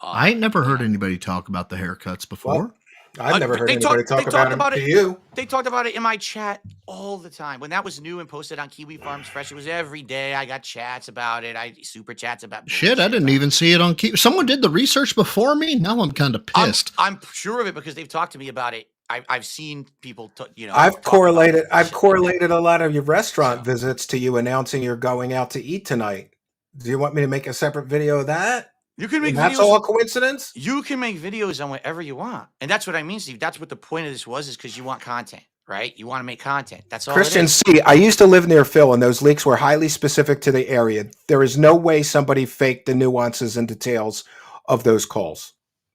I ain't never heard anybody talk about the haircuts before. Well, I've never heard anybody talk about it to you. They talked about it in my chat all the time. When that was new and posted on Kiwi Farms Fresh, it was every day. I got chats about it. Super chats about shit. I didn't even see it on Kiwi. Someone did the research before me. Now I'm kind of pissed. I'm sure of it because they've talked to me about it. I've seen people, I've correlated a lot of your restaurant visits to you announcing you're going out to eat tonight. Do you want me to make a separate video of that? You can make videos. That's all a coincidence? You can make videos on whatever you want. And that's what I mean, Steve. That's what the point of this was, is because you want content, right? You want to make content. That's all. Christian C., I used to live near Phil, and those leaks were highly specific to the area. There is no way somebody faked the nuances and details of those calls.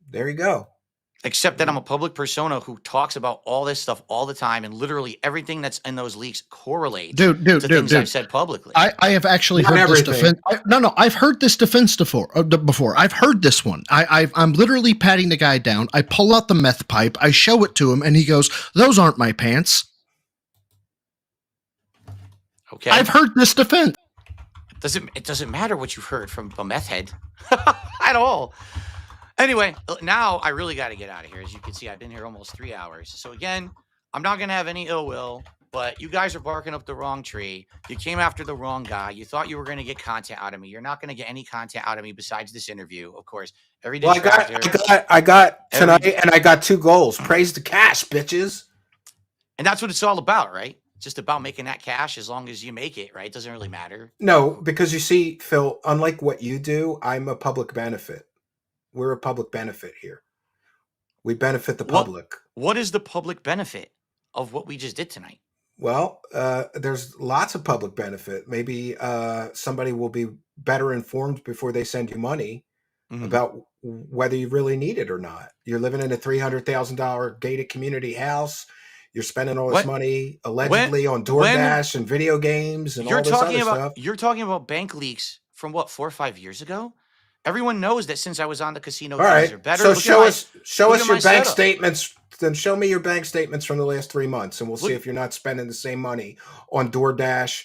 There you go. Except that I'm a public persona who talks about all this stuff all the time, and literally everything that's in those leaks correlates to things I've said publicly. I have actually Not heard this everything. defense. No, I've heard this defense before. I've heard this one. I'm literally patting the guy down. I pull out the meth pipe. I show it to him, and he goes, "Those aren't my pants." Okay. I've heard this defense. It doesn't matter what you've heard from a meth head at all. Anyway, now I really got to get out of here. As you can see, I've been here almost 3 hours. So again, I'm not going to have any ill will, but you guys are barking up the wrong tree. You came after the wrong guy. You thought you were going to get content out of me. You're not going to get any content out of me besides this interview, of course. Every Well, I got tonight, and I got 2 goals. Praise the cash, bitches. And that's what it's all about, right? It's just about making that cash as long as you make it, right? It doesn't really matter. No, because you see, Phil, unlike what you do, I'm a public benefit. We're a public benefit here. We benefit the public. What is the public benefit of what we just did tonight? Well, there's lots of public benefit. Maybe somebody will be better informed before they send you money about whether you really need it or not. You're living in a $300,000 gated community house. You're spending all this money allegedly on DoorDash and video games and all this other stuff. You're talking about bank leaks from what, 4 or 5 years ago? Everyone knows that since I was on the casino, things are better. So show us your bank statements. Then show me your bank statements from the last 3 months, and we'll see if you're not spending the same money on DoorDash,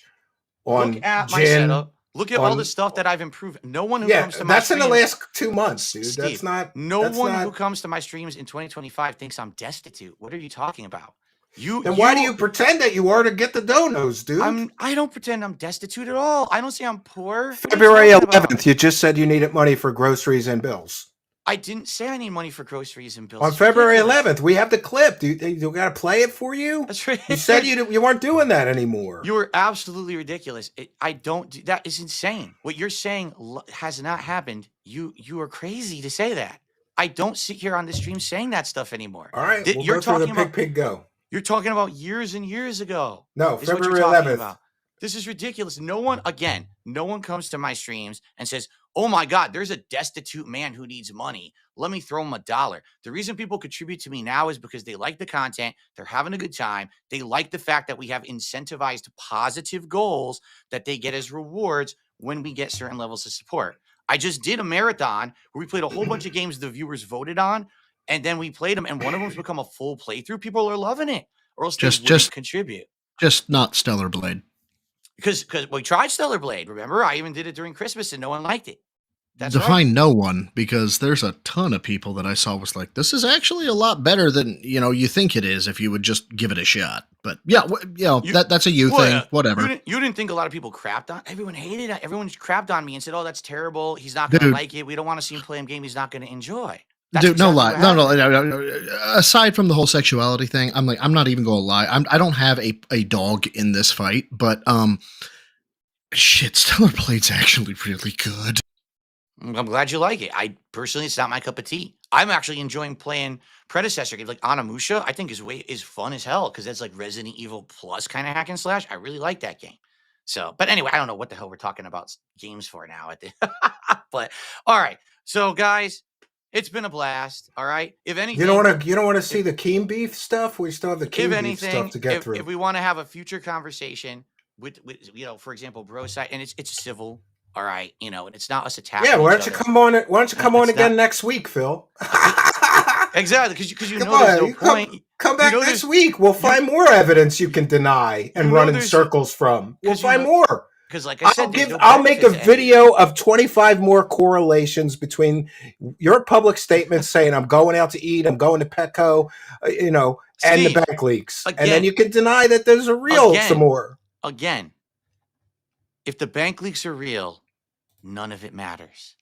on Look at gin, my setup. Look at all the stuff that I've improved. No one who comes to my streams, that's in the last 2 months, dude. Steve, that's not. No one who comes to my streams in 2025 thinks I'm destitute. What are you talking about? Why do you pretend that you are to get the donos, dude? I don't pretend I'm destitute at all. I don't say I'm poor. February 11th, you just said you needed money for groceries and bills. I didn't say I need money for groceries and bills. On February 11th, we have the clip. Do you got to play it for you? That's right. You said you weren't doing that anymore. You were absolutely ridiculous. I don't do that. Is insane. What you're saying has not happened. You are crazy to say that. I don't sit here on the stream saying that stuff anymore. All right, you're go talking through the pig go. You're talking about years and years ago. No, February 11th. This is ridiculous. No one comes to my streams and says, "Oh my God, there's a destitute man who needs money. Let me throw him $1." The reason people contribute to me now is because they like the content. They're having a good time. They like the fact that we have incentivized positive goals that they get as rewards when we get certain levels of support. I just did a marathon where we played a whole bunch of games the viewers voted on. And then we played them, and one of them's become a full playthrough. People are loving it, or else they wouldn't contribute. Just not Stellar Blade. Because we tried Stellar Blade. Remember, I even did it during Christmas, and no one liked it. That's Define no one, because there's a ton of people that I saw was like, this is actually a lot better than you think it is if you would just give it a shot. But that's a you thing. Whatever. You didn't think a lot of people crapped on? Everyone hated it. Everyone crapped on me and said, "Oh, that's terrible. He's not going to like it. We don't want to see him play a game he's not going to enjoy." Dude, no lie. No. Aside from the whole sexuality thing, I'm not even going to lie. I don't have a dog in this fight, but Stellar Blade's actually really good. I'm glad you like it. I personally, it's not my cup of tea. I'm actually enjoying playing predecessor games like Onimusha. I think is fun as hell because that's like Resident Evil Plus kind of hack and slash. I really like that game. So, but anyway, I don't know what the hell we're talking about games for now. But all right, so guys. It's been a blast. All right. If anything, you don't want to see the Keem beef stuff. We still have the Keem beef stuff to get through. If we want to have a future conversation with for example, bro side, and it's civil. All right, and it's not us attacking. Yeah. Why don't you come on? Why don't you come on again next week, Phil? Exactly, because there's no point. Come back next week. We'll find more evidence you can deny and run in circles from. We'll find more. Because, like I said, I'll make a video of 25 more correlations between your public statements saying I'm going out to eat, I'm going to Petco, and the bank leaks, and then you can deny that there's some more. Again, if the bank leaks are real, none of it matters.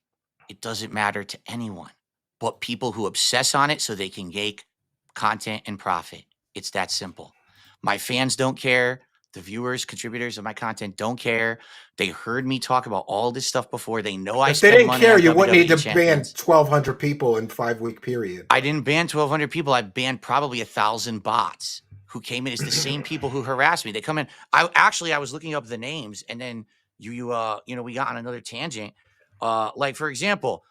It doesn't matter to anyone but people who obsess on it so they can make content and profit. It's that simple. My fans don't care. The viewers, contributors of my content don't care. They heard me talk about all this stuff before. They know I spend money. If they didn't care, you wouldn't need to ban 1,200 people in 5-week period. I didn't ban 1,200 people. I banned probably 1,000 bots who came in as the same people who harassed me. They come in. I was looking up the names, and then we got on another tangent. Like for example,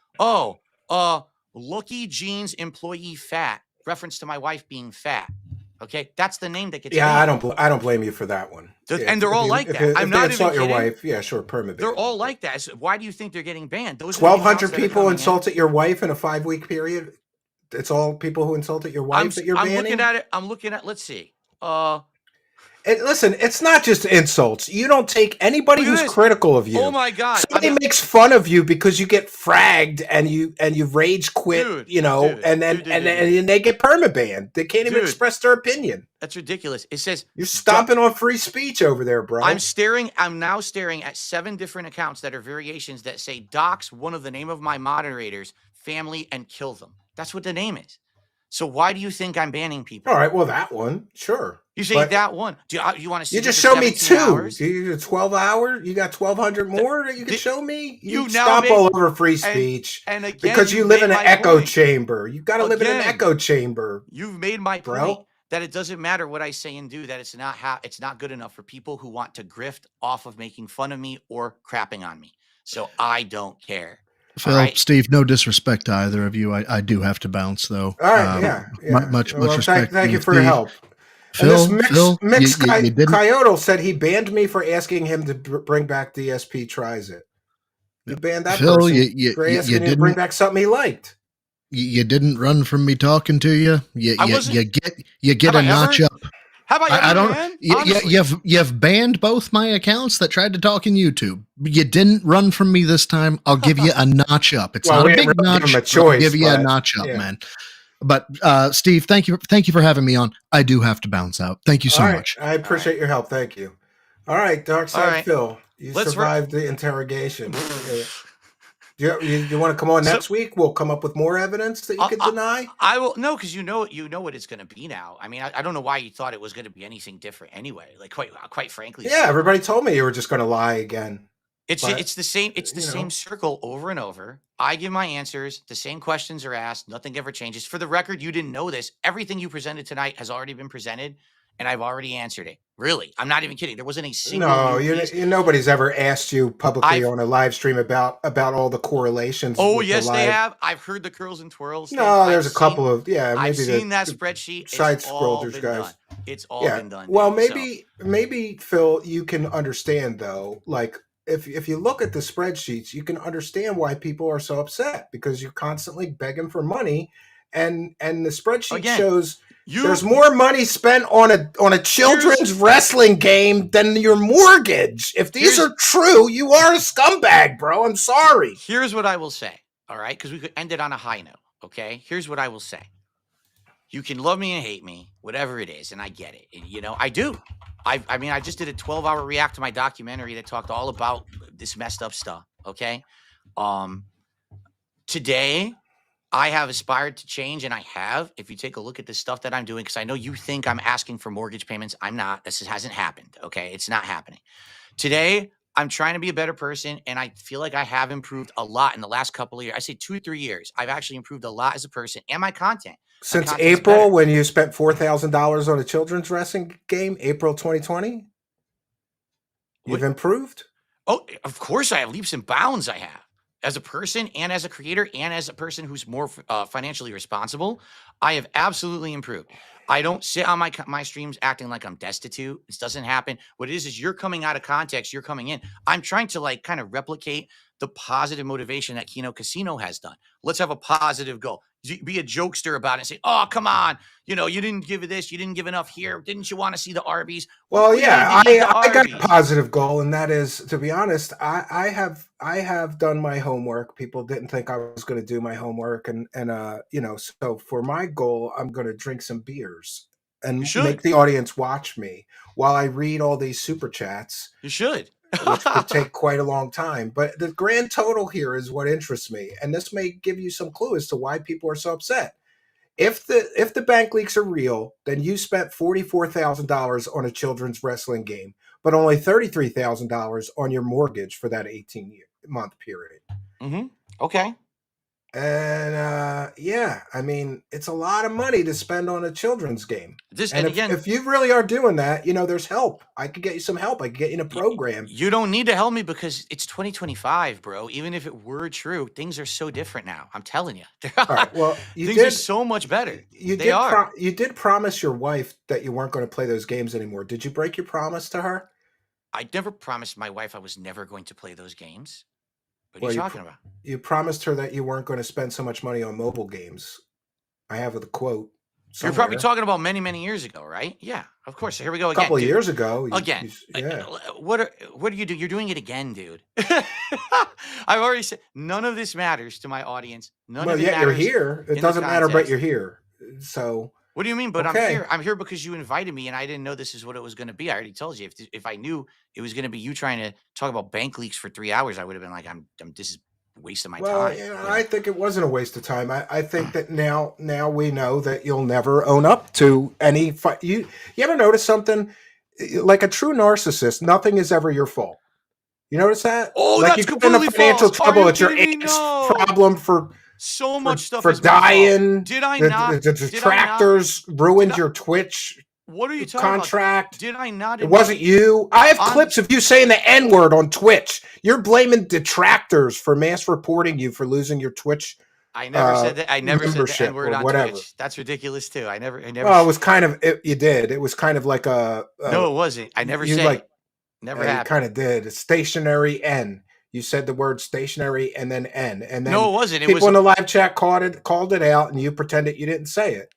Lucky Jeans employee fat, reference to my wife being fat. Okay, that's the name that gets Yeah, banned. I don't blame you for that one. And they're all like that. I'm If they not even insult your kidding. wife, yeah, sure, permit. They're all like that. So why do you think they're getting banned? Those are the 1,200 accounts that are people coming in. insulted your wife in a 5-week period. It's all people who insulted your wife that you're banning. I'm looking at it. I'm looking at. Let's see. Listen, it's not just insults. You don't take anybody Look at who's this. critical of you. Oh my God! Somebody makes fun of you because you get fragged and you rage quit, Dude, you know, dude, and then and they get permabanned. They can't even Dude. express their opinion. That's ridiculous. It says You're stomping on free speech over there, bro. I'm now staring at 7 different accounts that are variations that say dox one of the name of my moderators, family, and kill them. That's what the name is. So why do you think I'm banning people? All right, well, that one, sure. You say But that one. Do you want to see? you just for show me 17 2. hours? You 12 hours. You got 1,200 more that you can show me. you You now stomp make- all over free speech And again, because you live made in an my echo point. chamber. You got to live in an Again. echo chamber. You've made my Bro. point that it doesn't matter what I say and do. That it's not good enough for people who want to grift off of making fun of me or crapping on me. So I don't care. Phil, right. Steve, no disrespect to either of you. I do have to bounce though. All right, yeah. Much Well, respect. Thank to you for your Steve. help. Phil, and this Phil, Mix you didn't. Coyote said he banned me for asking him to bring back DSP Tries It. You banned that Phil, person you for asking him to didn't bring back something he liked. You didn't run from me talking to you. You get Have a I notch ever? up. How about I don't. man? Honestly. You've banned both my accounts that tried to talk in YouTube. You didn't run from me this time. I'll give you a notch up. It's Well, not we a didn't big really give notch. him a but I'll choice, give you a but, notch up, yeah. man. But Steve, thank you for having me on. I do have to bounce out. Thank you so All right, much. I appreciate your help. Thank you. All right, Darkside All right. Phil, you Let's survived the interrogation. Do you want to come on next week? We'll come up with more evidence that you can deny. I will no, because you know what it's going to be now. I mean, I don't know why you thought it was going to be anything different anyway. Like quite frankly. Yeah, everybody told me you were just going to lie again. It's the same. It's the same know. circle over and over. I give my answers. The same questions are asked. Nothing ever changes. For the record, you didn't know this. Everything you presented tonight has already been presented, and I've already answered it. Really, I'm not even kidding. There wasn't a single. No, new piece. nobody's ever asked you publicly on a live stream about all the correlations. Oh, with yes, the they live. have. I've heard the curls and twirls. No, there's a couple of maybe I've seen that the spreadsheet. side It's all scrollers been guys. done. It's all been done. Well, dude, maybe Phil, you can understand though, like. If you look at the spreadsheets, you can understand why people are so upset because you're constantly begging for money, and the spreadsheet shows there's more money spent on a children's wrestling game than your mortgage. If these are true, you are a scumbag, bro. I'm sorry. Here's what I will say, all right? Because we could end it on a high note, okay? Here's what I will say. You can love me and hate me, whatever it is, and I get it. And, I do. I mean, I just did a 12-hour react to my documentary that talked all about this messed up stuff, okay? Today, I have aspired to change, and I have. If you take a look at the stuff that I'm doing, because I know you think I'm asking for mortgage payments. I'm not. This hasn't happened, okay? It's not happening. Today, I'm trying to be a better person, and I feel like I have improved a lot in the last couple of years. I say 2 or 3 years. I've actually improved a lot as a person and my content. Since April, when you spent $4,000 on a children's wrestling game, April 2020, you've improved? Oh, of course I have leaps and bounds. I have as a person and as a creator and as a person who's more financially responsible. I have absolutely improved. I don't sit on my streams acting like I'm destitute. This doesn't happen. What it is you're coming out of context. You're coming in. I'm trying to kind of replicate the positive motivation that Kino Casino has done. Let's have a positive goal. Be a jokester about it and say, oh, come on. You didn't give it this. You didn't give enough here. Didn't you want to see the Arby's? Well, yeah, I got a positive goal. And that is, to be honest, I have done my homework. People didn't think I was going to do my homework. And so for my goal, I'm going to drink some beers and make the audience watch me while I read all these super chats. You should. Which could take quite a long time. But the grand total here is what interests me. And this may give you some clue as to why people are so upset. If the bank leaks are real, then you spent $44,000 on a children's wrestling game, but only $33,000 on your mortgage for that 18-month period. Mm-hmm. Okay. And yeah, I mean, it's a lot of money to spend on a children's game. This And and again, if you really are doing that, there's help. I could get you some help. I could get you in a program. you don't need to help me because it's 2025, bro. Even if it were true, things are so different now. I'm telling you. All right. Well, Things are so much better. They are. You did promise your wife that you weren't going to play those games anymore. Did you break your promise to her? I never promised my wife I was never going to play those games. What are Well, you talking about? You promised her that you weren't going to spend so much money on mobile games. I have the quote. You're probably talking about many, many years ago, right? Yeah, of course. Here we go a again. couple of dude. years ago. Again. Yeah. What do you do? You're doing it again, dude. I've already said none of this matters to my audience. None Well, of it yet you're matters. here. It in the doesn't matter, but context. you're here. So What do you mean? But okay. I'm here. I'm here because you invited me, and I didn't know this is what it was going to be. I already told you. If I knew it was going to be you trying to talk about bank leaks for 3 hours, I would have been like, I'm this is a waste of my Well, time. I think it wasn't a waste of time. I think that now we know that you'll never own up to any fight. You ever notice something? Like a true narcissist, nothing is ever your fault. You notice that? Oh, like that's you get into completely financial false. Are trouble, you it's your kidding me? aunt's No. problem for So much stuff for is my fault. dying. Did I the, not? The detractors ruined your Twitch What are you talking contract. about? Did I not? It wasn't you. I have clips of you saying the N-word on Twitch. You're blaming detractors for mass reporting you for losing your Twitch. I never said that. I never said the N-word on whatever. Twitch. That's ridiculous too. I never. Well, it was kind of. You did. It was kind of like a. No, it wasn't. I never said. Like, never you happened. kind of did. Stationary N. You said the word stationary and then N, and then no, it wasn't. It people was in the live chat called it out, and you pretended you didn't say it.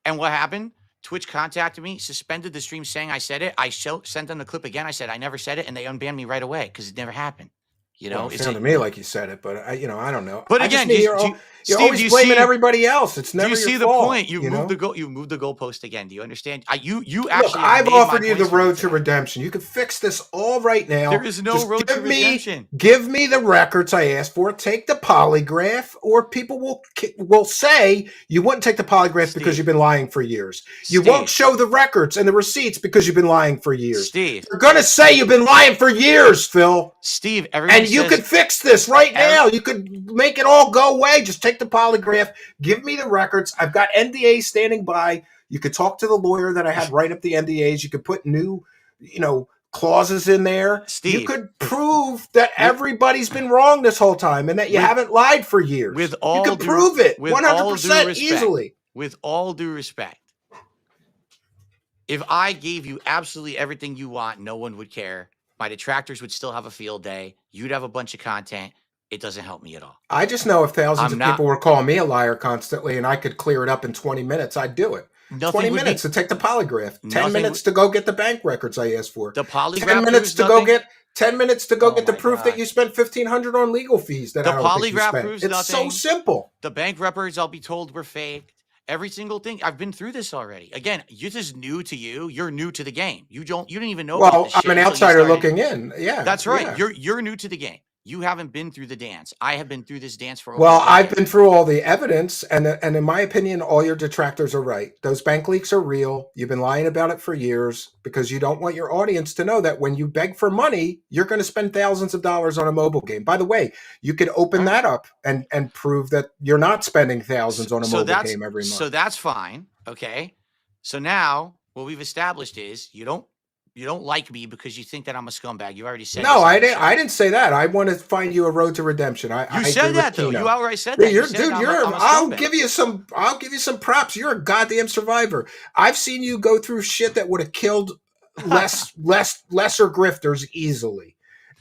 And what happened? Twitch contacted me, suspended the stream, saying I said it. I sent them the clip again. I said I never said it, and they unbanned me right away because it never happened. Well, it sounded to me like you said it, but I don't know. But again, you're always blaming everybody else. It's never your fault. Do you see the point? You moved the goalpost again. Do you understand? You actually. Look, I've offered you the road to redemption. You can fix this all right now. There is no road to redemption. Give me the records I asked for. Take the polygraph, or people will say you wouldn't take the polygraph because you've been lying for years. You won't show the records and the receipts because you've been lying for years. Steve, you're gonna say you've been lying for years, Phil. Steve, and you could fix this right now. You could make it all go away. Just take the polygraph. Give me the records. I've got NDAs standing by. You could talk to the lawyer that I had write up the NDAs. You could put new, clauses in there. Steve, you could prove that everybody's been wrong this whole time and that you haven't lied for years. You can prove it 100% easily. With all due respect, if I gave you absolutely everything you want, no one would care. My detractors would still have a field day. You'd have a bunch of content. It doesn't help me at all. I just know if thousands of people were calling me a liar constantly and I could clear it up in 20 minutes, I'd do it. 20 minutes to take the polygraph. 10 minutes to go get the bank records I asked for. The polygraph 10 minutes to go get 10 minutes to go get the proof that you spent $1,500 on legal fees that I don't think you spent. It's so simple. The bank records, I'll be told, were faked. Every single thing. I've been through this already. Again, this is new to you. You're new to the game. You didn't even know about this shit. I'm an outsider looking in. Yeah. That's right. Yeah. You're new to the game. You haven't been through the dance. I have been through this dance for a while. Well, I've been through all the evidence, and in my opinion, all your detractors are right. Those bank leaks are real. You've been lying about it for years because you don't want your audience to know that when you beg for money, you're going to spend thousands of dollars on a mobile game. By the way, you could open that up and prove that you're not spending thousands on a mobile game every month. So that's fine. Okay. So now what we've established is you don't like me because you think that I'm a scumbag. You already said. No, I didn't say that. I want to find you a road to redemption. You said that though. You outright said that. I'll give you some props. You're a goddamn survivor. I've seen you go through shit that would have killed lesser grifters easily.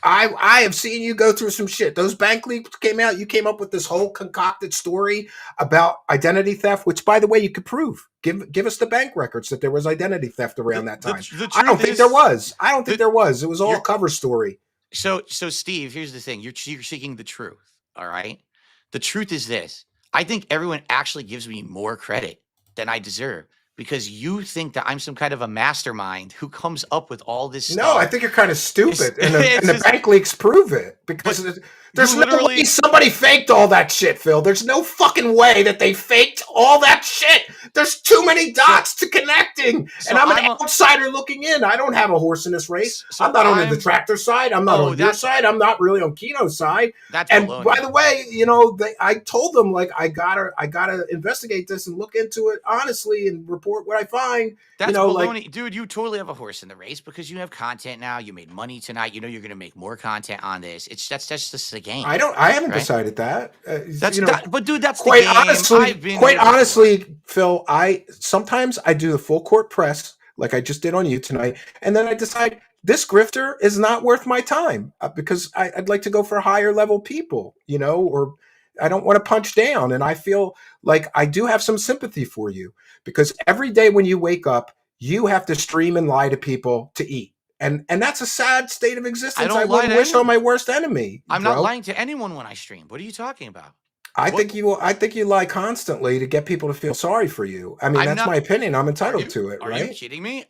I have seen you go through some shit. Those bank leaks came out. You came up with this whole concocted story about identity theft, which, by the way, you could prove. Give us the bank records that there was identity theft around that time. I don't think there was. It was all a cover story. So Steve, here's the thing. You're seeking the truth. All right. The truth is this. I think everyone actually gives me more credit than I deserve. because you think that I'm some kind of a mastermind who comes up with all this stuff. No, I think you're kind of stupid, and it's the just- bank leaks prove it, because there's you no literally- way somebody faked all that shit, Phil. There's no fucking way that they faked all that shit. There's too many dots to connecting, and I'm an outsider looking in. I don't have a horse in this race. So I'm not on the detractor side. I'm not on your side. I'm not really on Kino's side. And baloney. by the way, you know, I told them, like, I gotta investigate this and look into it honestly and report what I find. That's you know, baloney. like, Dude, you totally have a horse in the race because you have content now. You made money tonight. You know you're going to make more content on this. That's just the game. I haven't decided that. That's you know, but dude, that's quite the game. honestly, honestly, Phil, sometimes I do the full court press like I just did on you tonight, and then I decide this grifter is not worth my time because I'd like to go for higher level people, you know, or I don't want to punch down. And I feel like I do have some sympathy for you, because every day when you wake up, you have to stream and lie to people to eat. And that's a sad state of existence. I wouldn't wish on my worst enemy. I'm not lying to anyone when I stream. What are you talking about? I think you lie constantly to get people to feel sorry for you. I mean, that's my opinion. I'm entitled to it, right? Are you kidding me?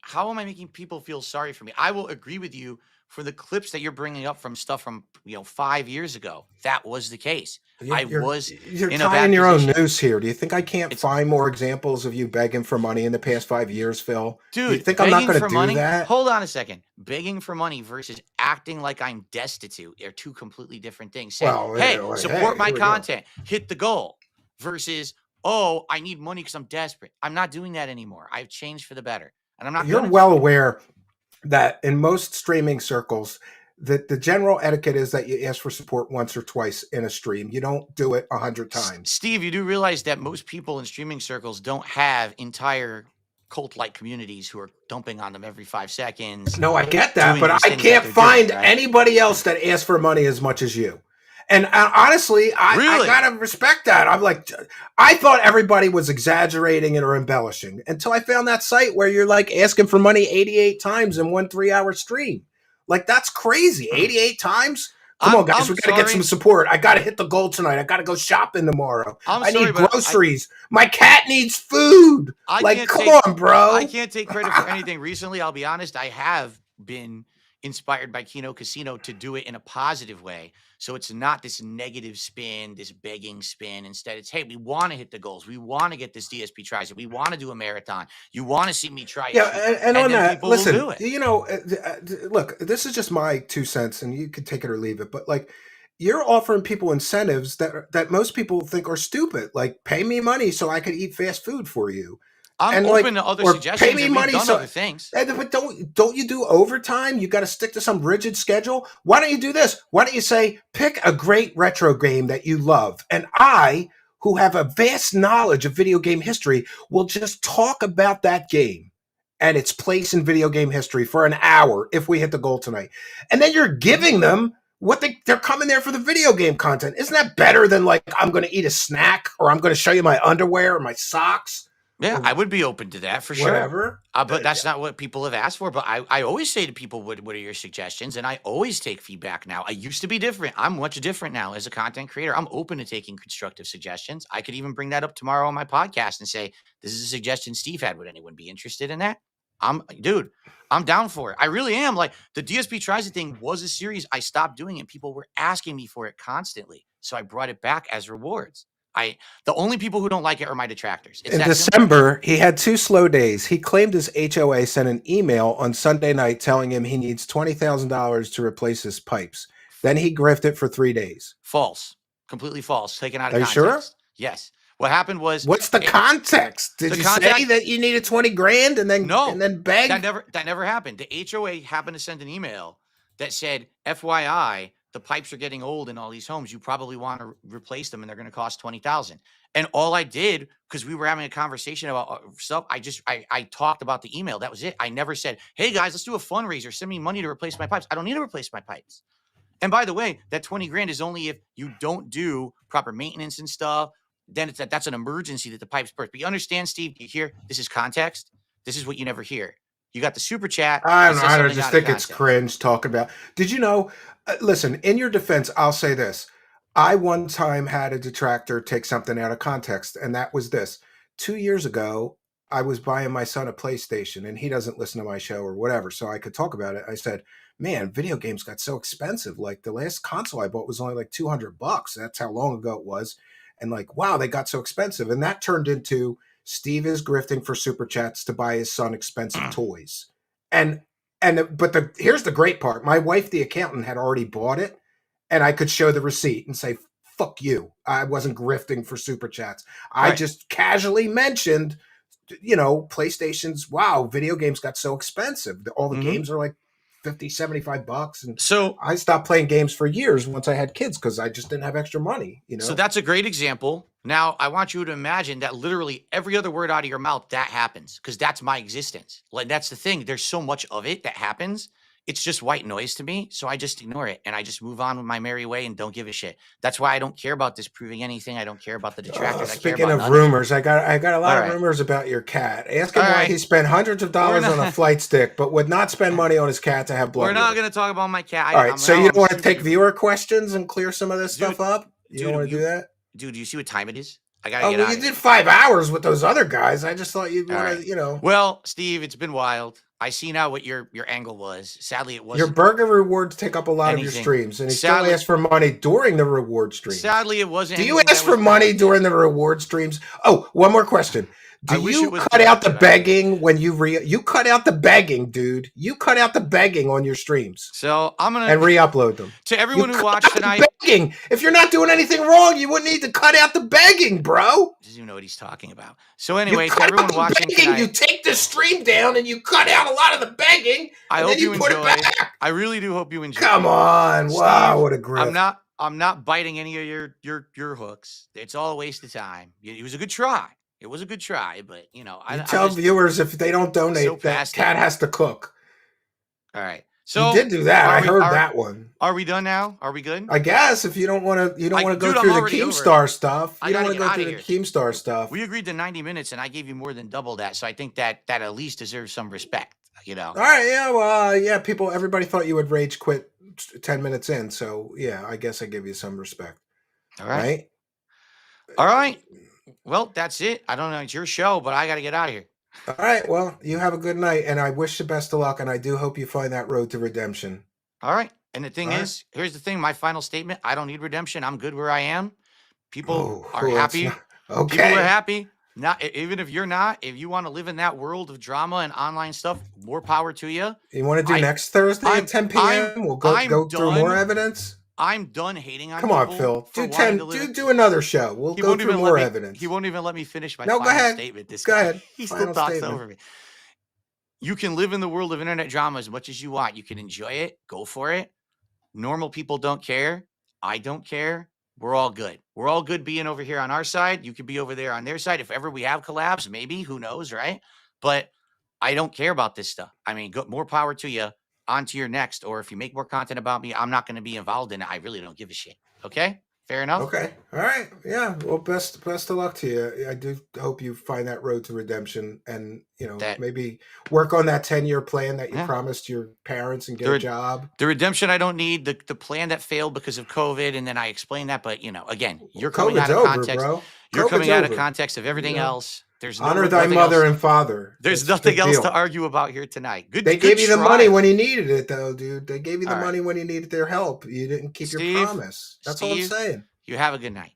How am I making people feel sorry for me? I will agree with you for the clips that you're bringing up from stuff from 5 years ago. That was the case. You're tying your own noose here. Do you think I can't find more examples of you begging for money in the past 5 years, Phil? Dude, do you think I'm not going to do that? Hold on a second. Begging for money versus acting like I'm destitute are two completely different things. Say, support my content, hit the goal, versus, oh, I need money because I'm desperate. I'm not doing that anymore. I've changed for the better, and I'm not. You're well aware that in most streaming circles, that the general etiquette is that you ask for support once or twice in a stream. You don't do it 100 times. Steve, you do realize that most people in streaming circles don't have entire cult-like communities who are dumping on them every 5 seconds. No, I get that, but I can't find anybody else that asks for money as much as you. And honestly, I gotta respect that. I'm like, I thought everybody was exaggerating it or embellishing until I found that site where you're like asking for money 88 times in 1 3-hour stream. Like, that's crazy. 88 times? Come on, guys. We got to get some support. I got to hit the goal tonight. I got to go shopping tomorrow. I need groceries. My cat needs food. Come on, bro. I can't take credit for anything. Recently, I'll be honest, I have been inspired by Kino Casino to do it in a positive way. So it's not this negative spin, this begging spin. Instead, it's, hey, we want to hit the goals. We want to get this DSP tries it. We want to do a marathon. You want to see me try it. Yeah, and on that, listen, you know, look, this is just my 2 cents, and you can take it or leave it. But like, you're offering people incentives that most people think are stupid. Like, pay me money so I could eat fast food for you. I'm open to other suggestions. Pay me money so other things. But don't you do overtime? You got to stick to some rigid schedule. Why don't you do this? Why don't you say, pick a great retro game that you love, and I, who have a vast knowledge of video game history, will just talk about that game and its place in video game history for an hour if we hit the goal tonight. And then you're giving them what they're coming there for the video game content. Isn't that better than, like, I'm going to eat a snack, or I'm going to show you my underwear or my socks? Yeah, I would be open to that for sure. Whatever. But that's not what people have asked for. But I always say to people, what are your suggestions? And I always take feedback now. I used to be different. I'm much different now as a content creator. I'm open to taking constructive suggestions. I could even bring that up tomorrow on my podcast and say, this is a suggestion Steve had. Would anyone be interested in that? I'm down for it. I really am. Like, the DSP Tries It thing was a series. I stopped doing it. People were asking me for it constantly. So I brought it back as rewards. The only people who don't like it are my detractors. In December, he had 2 slow days. He claimed his HOA sent an email on Sunday night telling him he needs $20,000 to replace his pipes. Then he grifted for 3 days. False. Completely false. Taken out of context. Are you sure? Yes. What happened was, what's the context? Did you say that you needed 20 grand and then beg? That never happened. The HOA happened to send an email that said, FYI, the pipes are getting old in all these homes. You probably want to replace them, and they're going to cost $20,000. And all I did, because we were having a conversation about stuff, I talked about the email. That was it. I never said, hey guys, let's do a fundraiser. Send me money to replace my pipes. I don't need to replace my pipes. And by the way, that 20 grand is only if you don't do proper maintenance and stuff. Then that's an emergency that the pipes burst. But you understand, Steve? You hear? This is context. This is what you never hear. You got the super chat. I just think it's cringe talking about. Did you know? Listen, in your defense, I'll say this. I one time had a detractor take something out of context, and that was this. 2 years ago, I was buying my son a PlayStation, and he doesn't listen to my show or whatever, so I could talk about it. I said, "Man, video games got so expensive. Like the last console I bought was only like $200. That's how long ago it was." And like, wow, they got so expensive, and that turned into Steve is grifting for super chats to buy his son expensive toys. And here's the great part: my wife, the accountant, had already bought it, and I could show the receipt and say, "Fuck you! I wasn't grifting for super chats. I Right. just casually mentioned." PlayStation's, wow, video games got so expensive. All the games are like 50, $75. And So I stopped playing games for years once I had kids because I just didn't have extra money, So that's a great example. Now, I want you to imagine that literally every other word out of your mouth, that happens, because that's my existence. Like, that's the thing. There's so much of it that happens. It's just white noise to me. So I just ignore it and I just move on with my merry way and don't give a shit. That's why I don't care about disproving anything. I don't care about the detractors. I care Speaking about of none rumors, I got a lot All of right. rumors about your cat. Ask him All why right. he spent hundreds of dollars on a not- flight stick, but would not spend money on his cat to have blood. We're not work. going to talk about my cat. All right, so you don't want to take super- viewer questions and clear some of this Dude, stuff up? You don't want to do that? Dude, do you see what time it is? I got to Oh, get well, out you of here. did 5 hours with those other guys. I just thought you'd All want right. to, Well, Steve, it's been wild. I see now what your angle was. Sadly, it Your wasn't. burger rewards take up a lot of your anything. streams, and he Sadly- still asks for money during the reward streams. Sadly, it wasn't. Do you anything ask that was for money bad. during the reward streams? Oh, one more question. I Do wish you it was cut good, out the but I- begging when you cut out the begging, dude? You cut out the begging on your streams So I'm gonna and re-upload them. to everyone You who cut watched out the tonight. begging. If you're not doing anything wrong, you wouldn't need to cut out the begging, bro. Doesn't even know what he's talking about. So anyway, You to cut everyone out the watching begging. tonight, You take the stream down and you cut out a lot of the begging. I and hope then you you put enjoy. it back. I really do hope you enjoy. Come on! Wow, Steve, what a grift. I'm not biting any of your hooks. It's all a waste of time. It was a good try. It was a good try, but I Tell just, viewers if they don't donate, so that past cat it. has to cook. All right. So You did do that. are I we- heard are- that one. Are we done now? Are we good? I guess if you don't want to, I- want to go dude, I'm through the already over it. Keemstar stuff. I You don't gotta want to get go outta through the here. Keemstar stuff. We agreed to 90 minutes, and I gave you more than double that. So I think that at least deserves some respect. All right, yeah, well, yeah, everybody thought you would rage quit 10 minutes in, so yeah, I guess I give you some respect. All right. Right? All right. Well, that's it. I don't know. It's your show, but I got to get out of here. All right, well, you have a good night, and I wish you best of luck, and I do hope you find that road to redemption. All right. And the thing All right. is, here's the thing. My final statement. I don't need redemption. I'm good where I am. People Oh, are that's happy. not- okay. People are happy. Not even if you're not. If you want to live in that world of drama and online stuff, more power to you. You want to do I- next Thursday I'm- at 10 p.m.? I'm- We'll go I'm through more done. evidence. I'm done hating on Come on, people Phil. for Do wanting to live. do another show. We'll He go won't through even more let me, evidence. He won't even let me finish my No, go final ahead. statement. This Go guy. ahead. He still Final talks statement. over me. You can live in the world of internet drama as much as you want. You can enjoy it. Go for it. Normal people don't care. I don't care. We're all good. We're all good being over here on our side. You could be over there on their side. If ever we have collabs, maybe, who knows, right? But I don't care about this stuff. I mean, more power to you. On to your next. Or if you make more content about me, I'm not going to be involved in it. I really don't give a shit. Okay? Fair enough? Okay. All right. Yeah. Well, best of luck to you. I do hope you find that road to redemption, and maybe work on that 10-year plan that you Yeah. promised your parents and get a job. The redemption I don't need. The plan that failed because of COVID, and then I explained that. But again, you're coming COVID's out of over, context. bro. You're COVID's coming out of over. context of everything else. There's Honor thy nothing mother else. and father. There's That's a nothing big else deal. to argue about here tonight. Good. They good gave you the try. money when you needed it, though, dude. They gave you the All right. money when you needed their help. You didn't keep Steve, your promise. That's all I'm Steve, saying. You have a good night.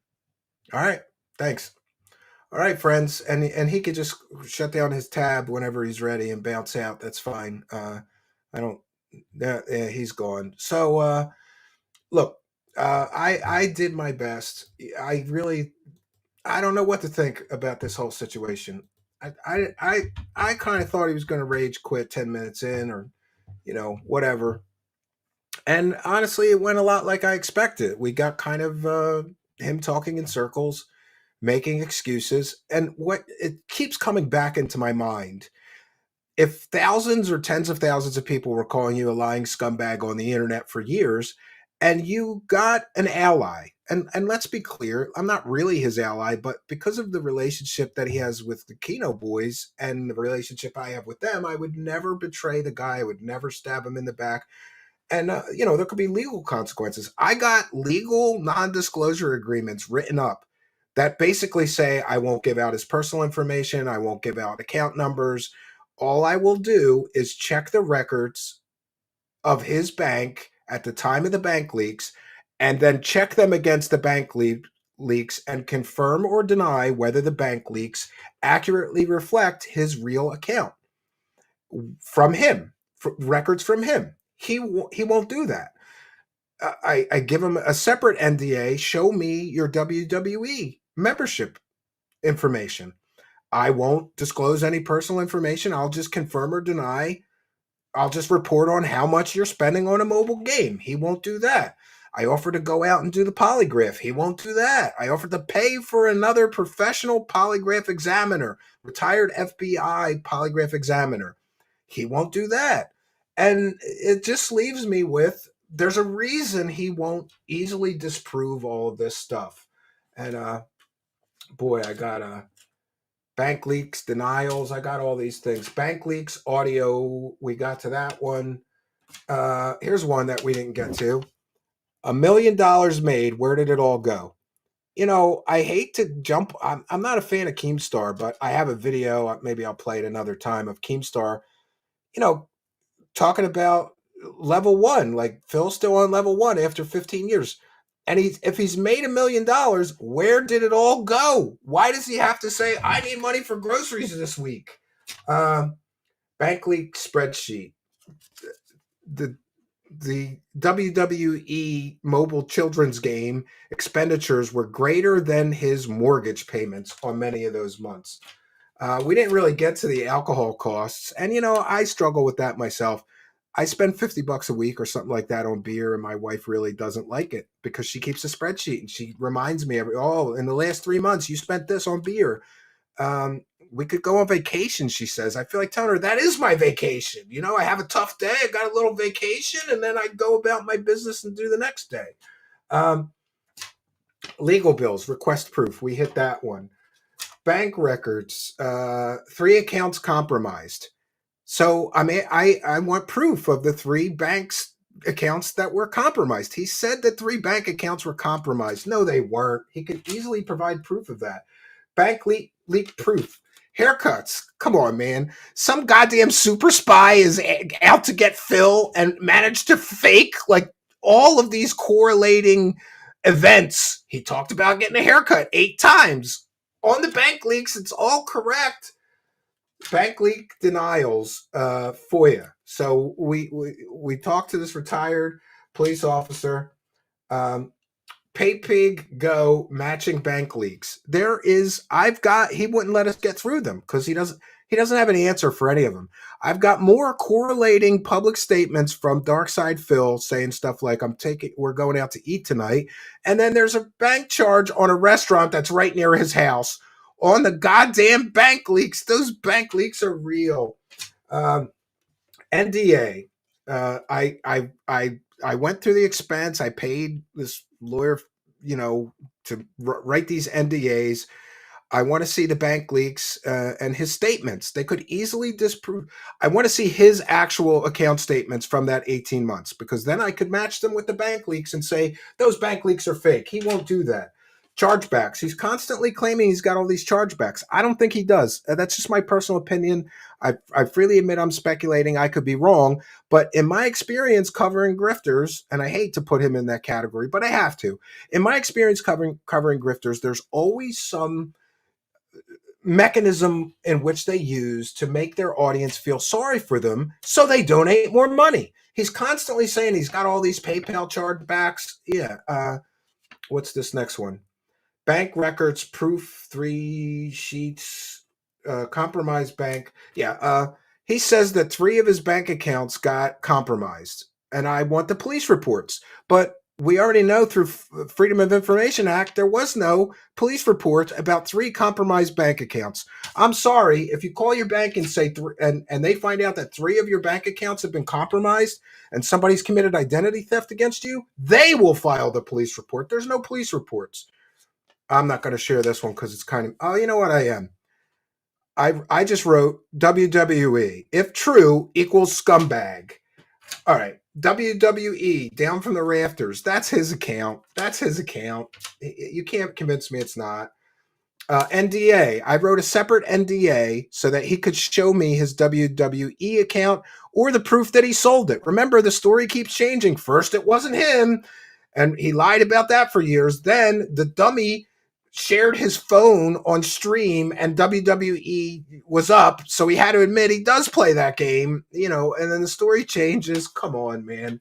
All right. Thanks. All right, friends. And he could just shut down his tab whenever he's ready and bounce out. That's fine. I don't. Yeah, he's gone. So look, I did my best. I don't know what to think about this whole situation. I kind of thought he was going to rage quit 10 minutes in, or whatever. And honestly, it went a lot like I expected. We got kind of him talking in circles, making excuses, and what it keeps coming back into my mind. If thousands or tens of thousands of people were calling you a lying scumbag on the internet for years, and you got an ally, and let's be clear, I'm not really his ally, but because of the relationship that he has with the Kino boys and the relationship I have with them, I would never betray the guy. I would never stab him in the back. And, there could be legal consequences. I got legal non-disclosure agreements written up that basically say I won't give out his personal information, I won't give out account numbers. All I will do is check the records of his bank at the time of the bank leaks, and then check them against the leaks and confirm or deny whether the bank leaks accurately reflect his real account from him, records from him. He won't do that. I give him a separate NDA. Show me your WWE membership information. I won't disclose any personal information. I'll just confirm or deny. I'll just report on how much you're spending on a mobile game. He won't do that. I offer to go out and do the polygraph. He won't do that. I offer to pay for another professional polygraph examiner, retired FBI polygraph examiner. He won't do that. And it just leaves me with, there's a reason he won't easily disprove all of this stuff. And boy, I got bank leaks, denials. I got all these things. Bank leaks, audio. We got to that one. Here's one that we didn't get to. $1 million made. Where did it all go? You know, I hate to jump. I'm not a fan of Keemstar, but I have a video. Maybe I'll play it another time of Keemstar, you know, talking about level one. Like Phil's still on level one after 15 years. And if he's made $1 million, where did it all go? Why does he have to say, I need money for groceries this week? Bank leak spreadsheet. The WWE mobile children's game expenditures were greater than his mortgage payments on many of those months. We didn't really get to the alcohol costs. And, you know, I struggle with that myself. I spend $50 a week or something like that on beer, and my wife really doesn't like it because she keeps a spreadsheet and she reminds me in the last 3 months, you spent this on beer. We could go on vacation, she says. I feel like telling her that is my vacation. You know, I have a tough day. I got a little vacation, and then I go about my business and do the next day. Legal bills, request proof. We hit that one. Bank records, 3 accounts compromised. So I want proof of the 3 banks accounts that were compromised. He said that 3 bank accounts were compromised. No, they weren't. He could easily provide proof of that. Bank leak proof. Haircuts. Come on, man. Some goddamn super spy is out to get Phil and managed to fake like all of these correlating events. He talked about getting a haircut 8 times. On the bank leaks, it's all correct. Bank leak denials, FOIA. So we talked to this retired police officer. Pay pig go matching bank leaks. He wouldn't let us get through them because he doesn't have an answer for any of them. I've got more correlating public statements from Darksydephil saying stuff like, we're going out to eat tonight. And then there's a bank charge on a restaurant that's right near his house on the goddamn bank leaks. Those bank leaks are real. NDA. I went through the expense. I paid this lawyer, to write these NDAs. I want to see the bank leaks and his statements. They could easily disprove. I want to see his actual account statements from that 18 months, because then I could match them with the bank leaks and say, those bank leaks are fake. He won't do that. Chargebacks. He's constantly claiming he's got all these chargebacks. I don't think he does. That's just my personal opinion. I freely admit I'm speculating. I could be wrong. But in my experience covering grifters, and I hate to put him in that category, but I have to. In my experience covering grifters, there's always some mechanism in which they use to make their audience feel sorry for them so they donate more money. He's constantly saying he's got all these PayPal chargebacks. Yeah. What's this next one? Bank records, proof, 3 sheets, compromised bank. Yeah. He says that 3 of his bank accounts got compromised, and I want the police reports. But we already know through Freedom of Information Act, there was no police report about 3 compromised bank accounts. I'm sorry, if you call your bank and say, and they find out that 3 of your bank accounts have been compromised and somebody's committed identity theft against you, they will file the police report. There's no police reports. I'm not going to share this one because it's kind of, oh, you know what I am. I just wrote WWE. If true equals scumbag. All right. WWE down from the rafters. That's his account. You can't convince me it's not. NDA. I wrote a separate NDA so that he could show me his WWE account or the proof that he sold it. Remember, the story keeps changing. First, it wasn't him, and he lied about that for years. Then the dummy shared his phone on stream, and WWE was up, so he had to admit he does play that game, you know. And then the story changes. Come on, man.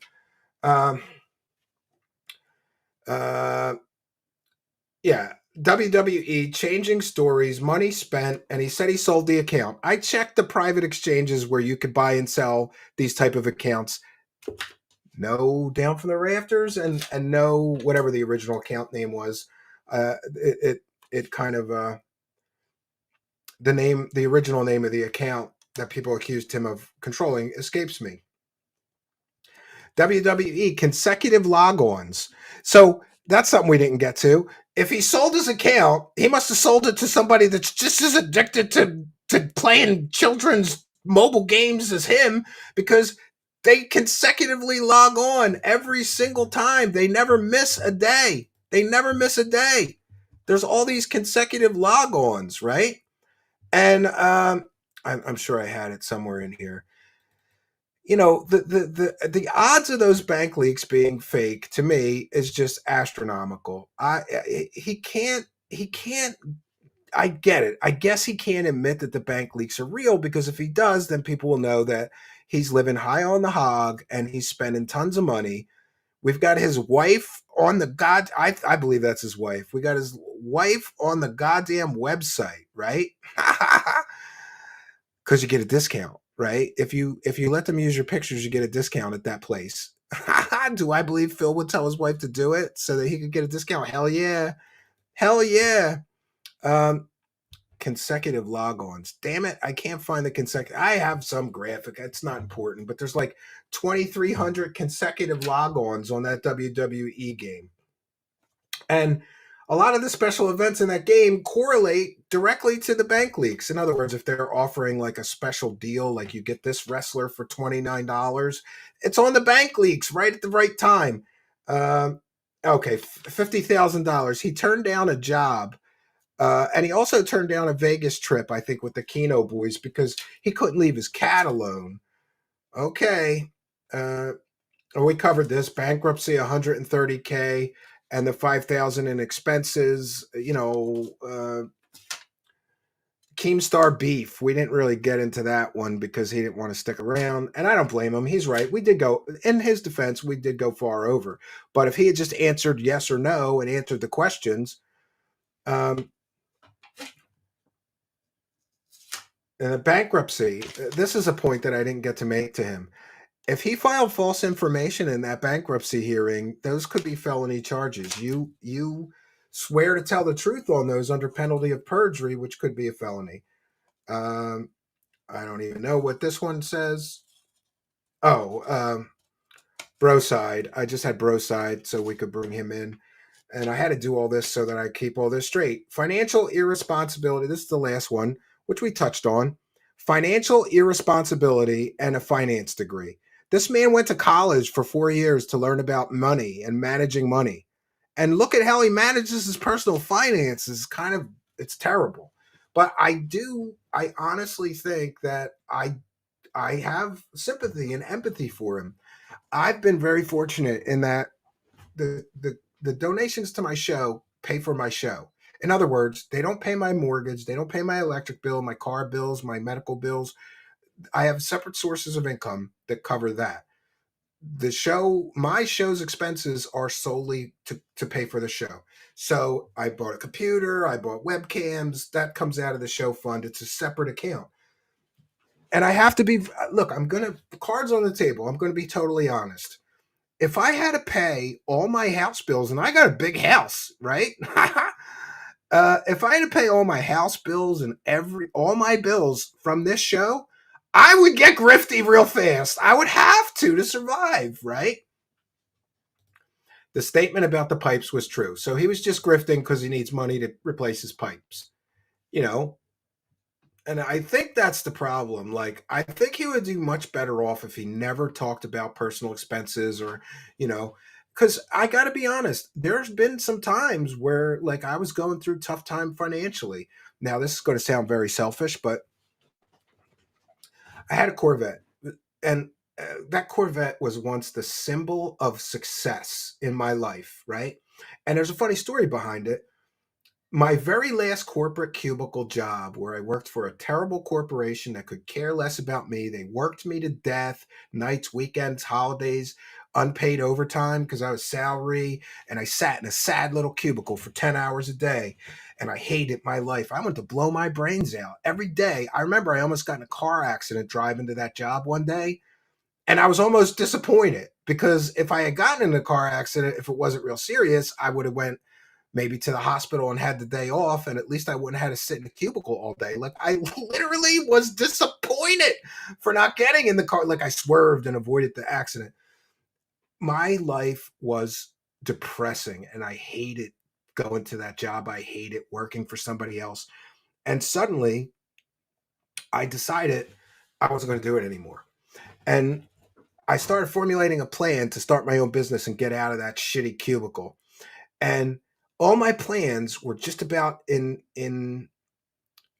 Yeah, WWE changing stories, money spent, and he said he sold the account. I checked the private exchanges where you could buy and sell these type of accounts. No down from the rafters, and no whatever the original account name was. It kind of the original name of the account that people accused him of controlling escapes me. WWE consecutive logons. So that's something we didn't get to. If he sold his account, he must have sold it to somebody that's just as addicted to playing children's mobile games as him, because they consecutively log on every single time. They never miss a day. They never miss a day. There's all these consecutive logons, right? And I'm sure I had it somewhere in here. You know, the odds of those bank leaks being fake to me is just astronomical. He can't I get it. I guess he can't admit that the bank leaks are real, because if he does, then people will know that he's living high on the hog and he's spending tons of money. We've got his wife on the I believe that's his wife. We got his wife on the goddamn website, right? Because you get a discount, right? If you let them use your pictures, you get a discount at that place. Do I believe Phil would tell his wife to do it so that he could get a discount? Hell yeah. Hell yeah. Consecutive logons. Damn it, I can't find the consecutive. I have some graphic. It's not important, but there's like 2,300 consecutive logons on that WWE game. And a lot of the special events in that game correlate directly to the bank leaks. In other words, if they're offering like a special deal, like you get this wrestler for $29, it's on the bank leaks right at the right time. Okay, $50,000. He turned down a job. And he also turned down a Vegas trip, I think, with the Keno boys because he couldn't leave his cat alone. Okay. We covered this. Bankruptcy, $130K, and the $5,000 in expenses. You know, Keemstar beef. We didn't really get into that one because he didn't want to stick around, and I don't blame him. He's right. We did go, in his defense, we did go far over. But if he had just answered yes or no and answered the questions, and the bankruptcy, this is a point that I didn't get to make to him. If he filed false information in that bankruptcy hearing, those could be felony charges. You swear to tell the truth on those under penalty of perjury, which could be a felony. I don't even know what this one says. Oh, Broside. I just had Broside so we could bring him in. And I had to do all this so that I keep all this straight. Financial irresponsibility. This is the last one, which we touched on. Financial irresponsibility and a finance degree. This man went to college for 4 years to learn about money and managing money. And look at how he manages his personal finances. It's terrible. But I honestly think that I have sympathy and empathy for him. I've been very fortunate in that the donations to my show pay for my show. In other words, they don't pay my mortgage, they don't pay my electric bill, my car bills, my medical bills. I have separate sources of income that cover that. My show's expenses are solely to pay for the show. So I bought a computer, I bought webcams, that comes out of the show fund. It's a separate account. And I have to be, look, cards on the table, I'm going to be totally honest. If I had to pay all my house bills, and I got a big house, right? If I had to pay all my house bills and all my bills from this show, I would get grifty real fast. I would have to survive, right? The statement about the pipes was true. So he was just grifting because he needs money to replace his pipes, you know? And I think that's the problem. Like, I think he would do much better off if he never talked about personal expenses or, you know, because I got to be honest, there's been some times where like I was going through tough time financially. Now this is going to sound very selfish, but I had a Corvette, and that Corvette was once the symbol of success in my life, right? And there's a funny story behind it. My very last corporate cubicle job, where I worked for a terrible corporation that could care less about me, they worked me to death, nights, weekends, holidays, unpaid overtime because I was salary, and I sat in a sad little cubicle for 10 hours a day, and I hated my life. I wanted to blow my brains out every day. I remember I almost got in a car accident driving to that job one day, and I was almost disappointed because if I had gotten in a car accident, if it wasn't real serious, I would have went maybe to the hospital and had the day off, and at least I wouldn't have had to sit in a cubicle all day. Like I literally was disappointed for not getting in the car. Like I swerved and avoided the accident. My life was depressing, and I hated going to that job. I hated working for somebody else. And suddenly I decided I wasn't going to do it anymore. And I started formulating a plan to start my own business and get out of that shitty cubicle. And all my plans were just about in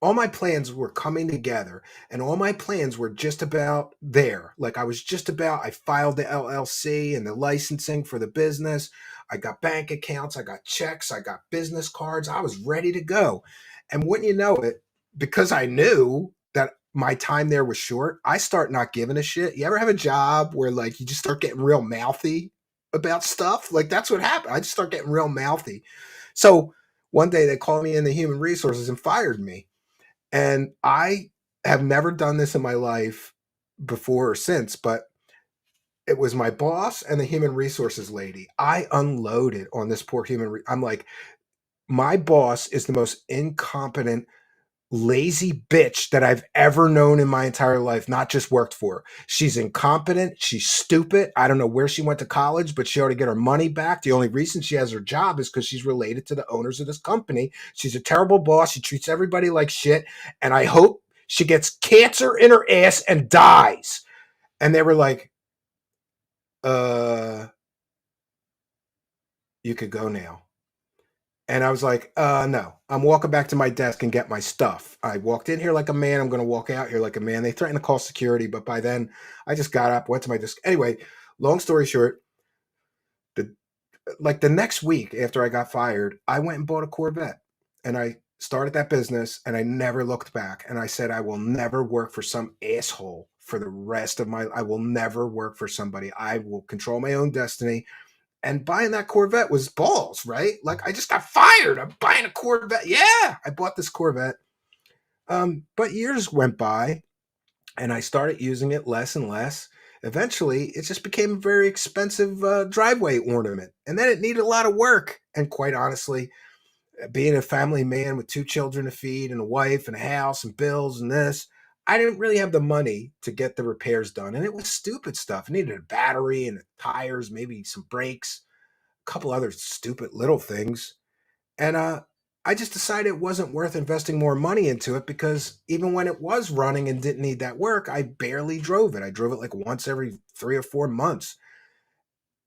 all my plans were coming together, and all my plans were just about there. Like I was just about, I filed the LLC and the licensing for the business. I got bank accounts, I got checks, I got business cards. I was ready to go. And wouldn't you know it, because I knew that my time there was short, I start not giving a shit. You ever have a job where like you just start getting real mouthy about stuff? Like that's what happened. I just start getting real mouthy. So one day they called me in the human resources and fired me. And I have never done this in my life before or since, but it was my boss and the human resources lady. I unloaded on this poor I'm like, my boss is the most incompetent, lazy bitch that I've ever known in my entire life, not just worked for. She's incompetent. She's stupid. I don't know where she went to college, but she ought to get her money back. The only reason she has her job is because she's related to the owners of this company. She's a terrible boss. She treats everybody like shit. And I hope she gets cancer in her ass and dies. And they were like, you could go now. And I was like, no, I'm walking back to my desk and get my stuff. I walked in here like a man. I'm going to walk out here like a man. They threatened to call security, but by then I just got up, went to my desk. Anyway, long story short, the next week after I got fired, I went and bought a Corvette, and I started that business, and I never looked back. And I said, I will never work for some asshole for the rest of I will never work for somebody. I will control my own destiny. And buying that Corvette was balls, right? Like I just got fired. I'm buying a Corvette. Yeah, I bought this Corvette. But years went by, and I started using it less and less. Eventually, it just became a very expensive driveway ornament, and then it needed a lot of work. And quite honestly, being a family man with two children to feed and a wife and a house and bills and this, I didn't really have the money to get the repairs done. And it was stupid stuff. It needed a battery and tires, maybe some brakes, couple other stupid little things. And I just decided it wasn't worth investing more money into it because even when it was running and didn't need that work, I barely drove it. I drove it like once every 3 or 4 months.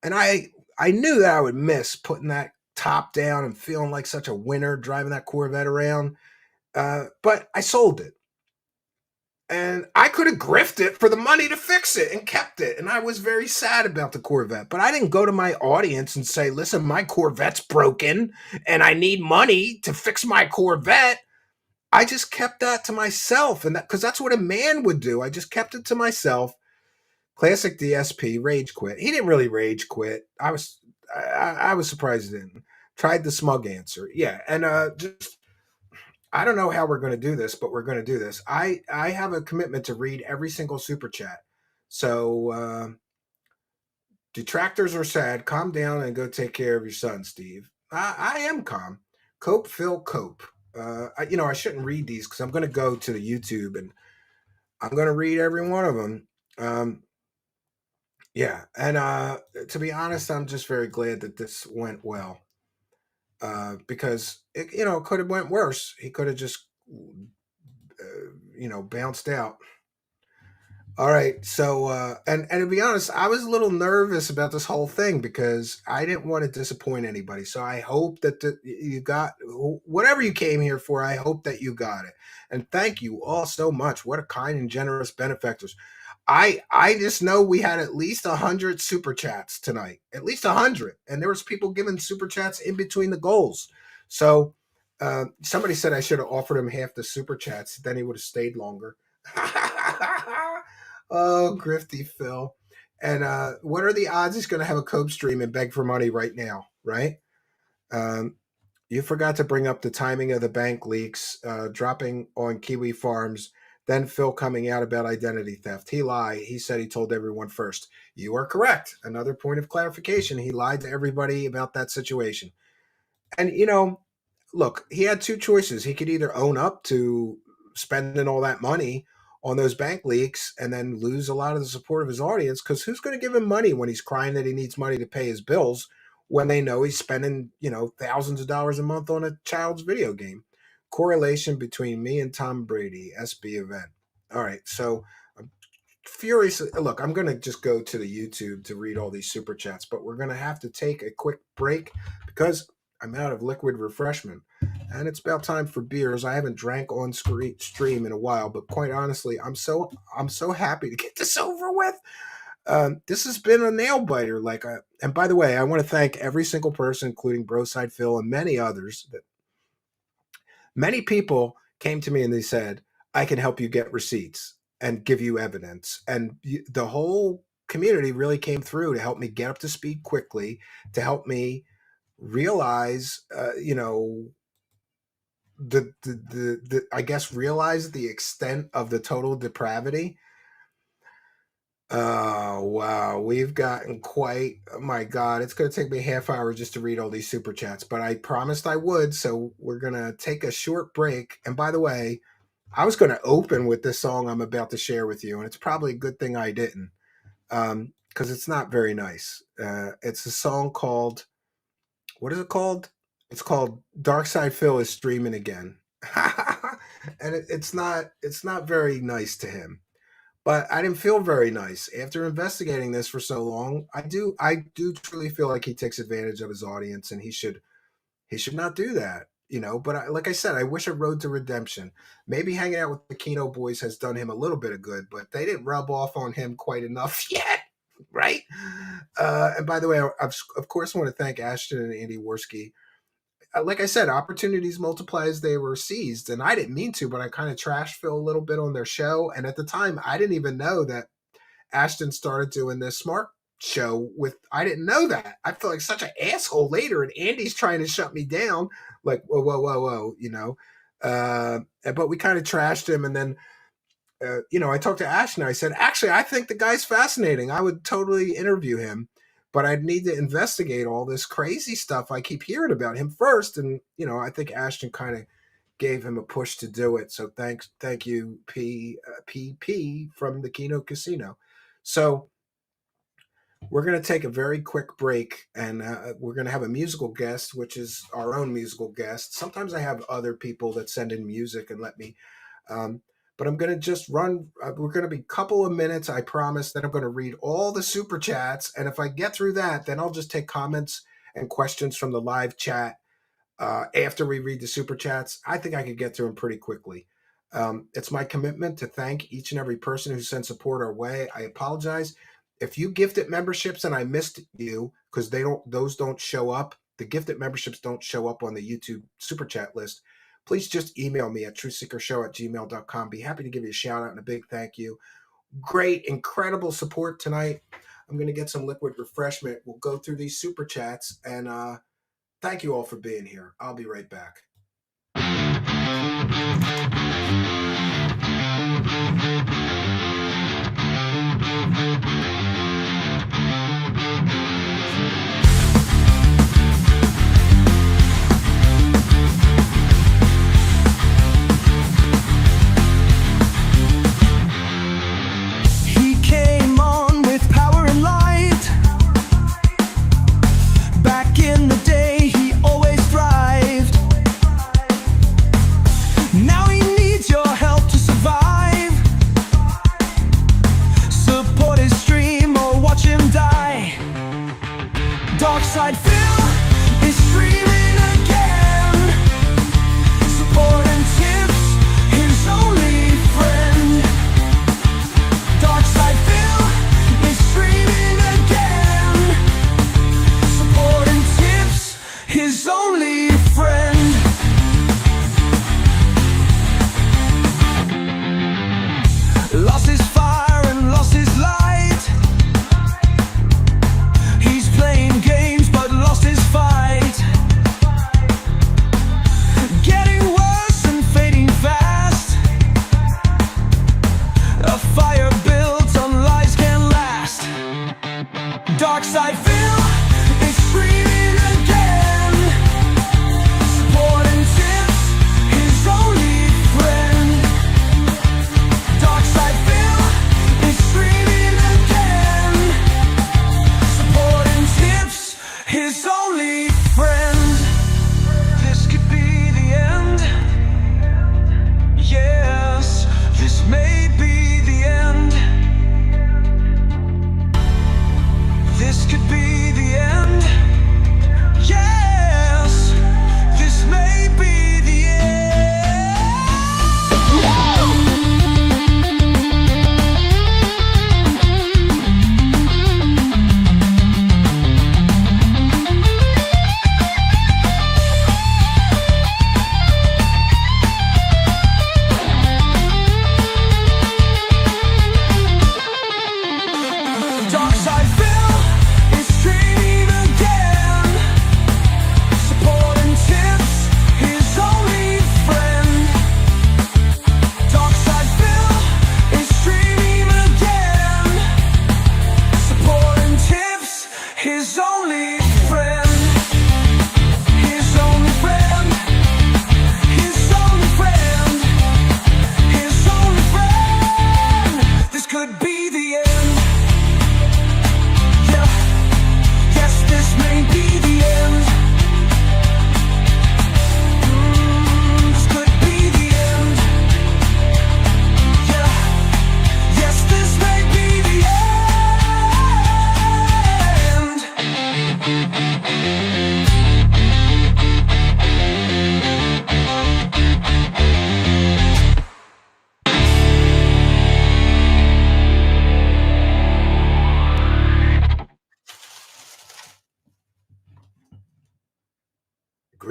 And I knew that I would miss putting that top down and feeling like such a winner driving that Corvette around. But I sold it. And I could have grifted it for the money to fix it and kept it. And I was very sad about the Corvette. But I didn't go to my audience and say, listen, my Corvette's broken and I need money to fix my Corvette. I just kept that to myself. And because that's what a man would do. I just kept it to myself. Classic DSP, rage quit. He didn't really rage quit. I was surprised he didn't. Tried the smug answer. Yeah. And just I don't know how we're going to do this, but we're going to do this. I have a commitment to read every single super chat. So detractors are sad. Calm down and go take care of your son, Steve. I am calm. Cope, Phil, cope. I shouldn't read these because I'm going to go to the YouTube and I'm going to read every one of them. Yeah, and to be honest, I'm just very glad that this went well because it could have went worse. He could have just bounced out. All right. So, and to be honest, I was a little nervous about this whole thing because I didn't want to disappoint anybody. So I hope that you got whatever you came here for. I hope that you got it. And thank you all so much. What a kind and generous benefactors. I just know we had at least 100 super chats tonight, at least 100, and there was people giving super chats in between the goals. So somebody said I should have offered him half the super chats, then he would have stayed longer. Oh, grifty Phil. And what are the odds he's going to have a Cope stream and beg for money right now, right? You forgot to bring up the timing of the bank leaks dropping on Kiwi Farms, then Phil coming out about identity theft. He lied. He said he told everyone first. You are correct. Another point of clarification. He lied to everybody about that situation. And, look, he had two choices. He could either own up to spending all that money on those bank leaks and then lose a lot of the support of his audience, because who's going to give him money when he's crying that he needs money to pay his bills when they know he's spending, thousands of dollars a month on a child's video game? Correlation between me and Tom Brady, SB event. All right, so I'm furiously, look, I'm going to just go to the YouTube to read all these super chats, but we're going to have to take a quick break because I'm out of liquid refreshment. And it's about time for beers. I haven't drank on stream in a while, but quite honestly, I'm so happy to get this over with. This has been a nail biter. And by the way, I want to thank every single person, including Broside Phil and many others. That many people came to me and they said, "I can help you get receipts and give you evidence." And the whole community really came through to help me get up to speed quickly, to help me realize, I guess realize the extent of the total depravity. Oh, wow. We've gotten quite, oh my God, it's going to take me a half hour just to read all these super chats, but I promised I would. So we're going to take a short break. And by the way, I was going to open with this song I'm about to share with you, and it's probably a good thing I didn't, because it's not very nice. It's a song called, what is it called? It's called Darksydephil is streaming again. And it's not very nice to him. But I didn't feel very nice after investigating this for so long. I do truly feel like he takes advantage of his audience, and he should not do that, But like I said, I wish a road to redemption. Maybe hanging out with the Keno boys has done him a little bit of good, but they didn't rub off on him quite enough yet, right? And by the way, I of course want to thank Ashton and Andy Worski. Like I said, opportunities multiply as they were seized, and I didn't mean to, but I kind of trashed Phil a little bit on their show. And at the time, I didn't even know that Ashton started doing this smart show with. I didn't know that. I feel like such an asshole later, and Andy's trying to shut me down. Like, whoa, but we kind of trashed him, and then. I talked to Ashton. I said, actually, I think the guy's fascinating. I would totally interview him, but I'd need to investigate all this crazy stuff I keep hearing about him first. And, I think Ashton kind of gave him a push to do it. So thank you, PP from the Keno Casino. So we're going to take a very quick break, and we're going to have a musical guest, which is our own musical guest. Sometimes I have other people that send in music and let me, but I'm going to just run. We're going to be a couple of minutes. I promise that I'm going to read all the super chats. And if I get through that, then I'll just take comments and questions from the live chat after we read the super chats. I think I could get through them pretty quickly. It's my commitment to thank each and every person who sent support our way. I apologize if you gifted memberships and I missed you, because those don't show up. The gifted memberships don't show up on the YouTube super chat list. Please just email me at truthseekershow@gmail.com. Be happy to give you a shout out and a big thank you. Great, incredible support tonight. I'm going to get some liquid refreshment. We'll go through these super chats, and thank you all for being here. I'll be right back. Back in the day, he always thrived.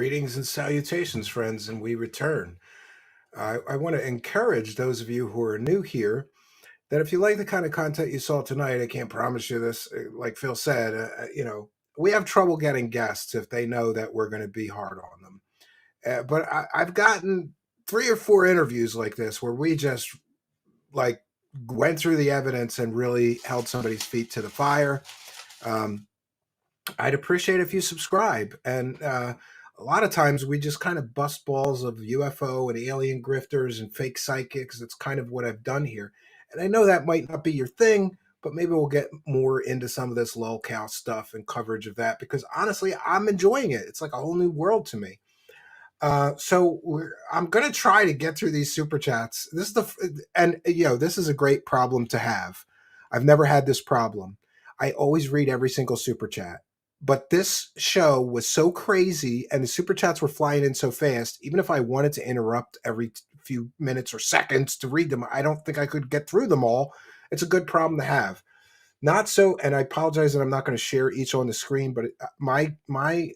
Greetings and salutations, friends, and we return. I want to encourage those of you who are new here that if you like the kind of content you saw tonight, I can't promise you this. Like Phil said, we have trouble getting guests if they know that we're going to be hard on them. But I've gotten 3 or 4 interviews like this where we just like went through the evidence and really held somebody's feet to the fire. I'd appreciate if you subscribe. And a lot of times we just kind of bust balls of UFO and alien grifters and fake psychics. That's kind of what I've done here. And I know that might not be your thing, but maybe we'll get more into some of this lolcow stuff and coverage of that because honestly, I'm enjoying it. It's like a whole new world to me. I'm going to try to get through these super chats. This is a great problem to have. I've never had this problem. I always read every single super chat. But this show was so crazy and the super chats were flying in so fast, even if I wanted to interrupt every few minutes or seconds to read them, I don't think I could get through them all. It's a good problem to have. Not so, and I apologize that I'm not going to share each on the screen, but my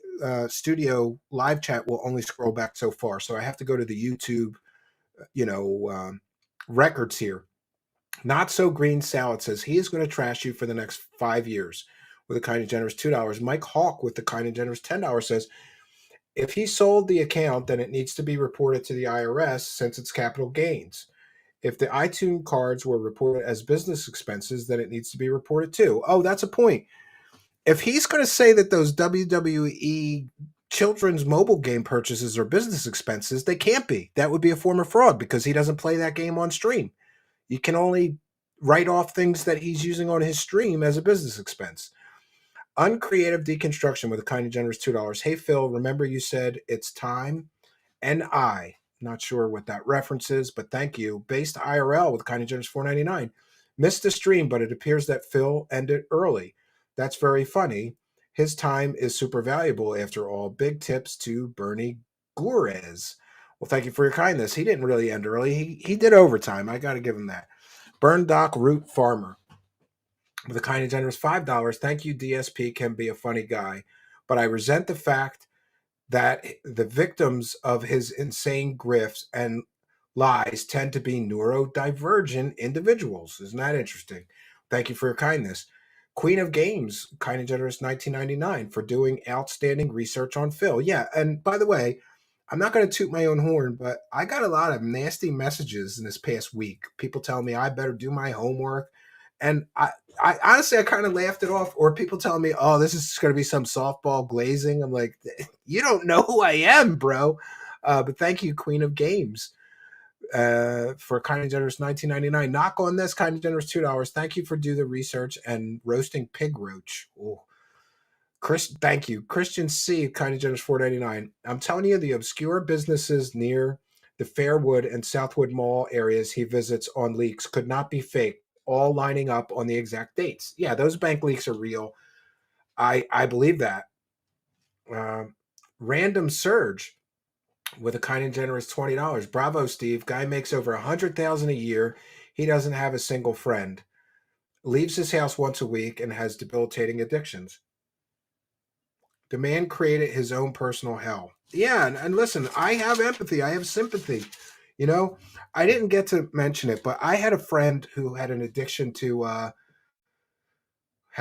studio live chat will only scroll back so far. So I have to go to the YouTube, records here. Not So Green Salad says he is going to trash you for the next 5 years with a kind and generous $2. Mike Hawk with the kind and generous $10 says, if he sold the account, then it needs to be reported to the IRS since it's capital gains. If the iTunes cards were reported as business expenses, then it needs to be reported too. Oh, that's a point. If he's going to say that those WWE children's mobile game purchases are business expenses, they can't be. That would be a form of fraud because he doesn't play that game on stream. You can only write off things that he's using on his stream as a business expense. Uncreative Deconstruction with a kind of generous $2. Hey, Phil, remember you said it's time? And not sure what that reference is, but thank you. Based IRL with kind of generous $4.99. Missed the stream, but it appears that Phil ended early. That's very funny. His time is super valuable after all. Big tips to Bernie Gores. Well, thank you for your kindness. He didn't really end early. He did overtime. I got to give him that. Burn Doc Root Farmer with a kind of generous $5. Thank you, DSP can be a funny guy, but I resent the fact that the victims of his insane grifts and lies tend to be neurodivergent individuals. Isn't that interesting? Thank you for your kindness. Queen of Games, kind of generous $19.99 for doing outstanding research on Phil. Yeah, and by the way, I'm not going to toot my own horn, but I got a lot of nasty messages in this past week. People telling me I better do my homework. And I honestly, I kind of laughed it off. Or people telling me, oh, this is going to be some softball glazing. I'm like, you don't know who I am, bro. But thank you, Queen of Games, for kind of generous $19.99. Knock on this, kind of generous $2. Thank you for do the research and roasting pig roach. Oh. Thank you. Christian C, kind of generous $4.99. I'm telling you, the obscure businesses near the Fairwood and Southwood Mall areas he visits on leaks could not be fake, all lining up on the exact dates. Yeah, those bank leaks are real. I believe that. Random Surge with a kind and generous $20. Bravo, Steve. Guy makes over $100,000 a year. He doesn't have a single friend. Leaves his house once a week and has debilitating addictions. The man created his own personal hell. Yeah, and listen, I have empathy. I have sympathy. You know, I didn't get to mention it, but I had a friend who had an addiction to, how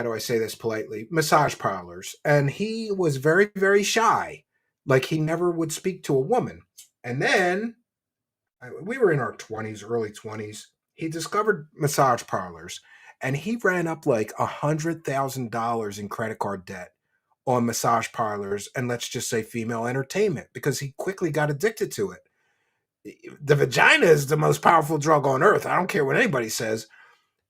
do I say this politely, massage parlors. And he was very, very shy. Like he never would speak to a woman. And then we were in our 20s, early 20s. He discovered massage parlors and he ran up like $100,000 in credit card debt on massage parlors and let's just say female entertainment because he quickly got addicted to it. The vagina is the most powerful drug on earth. I don't care what anybody says.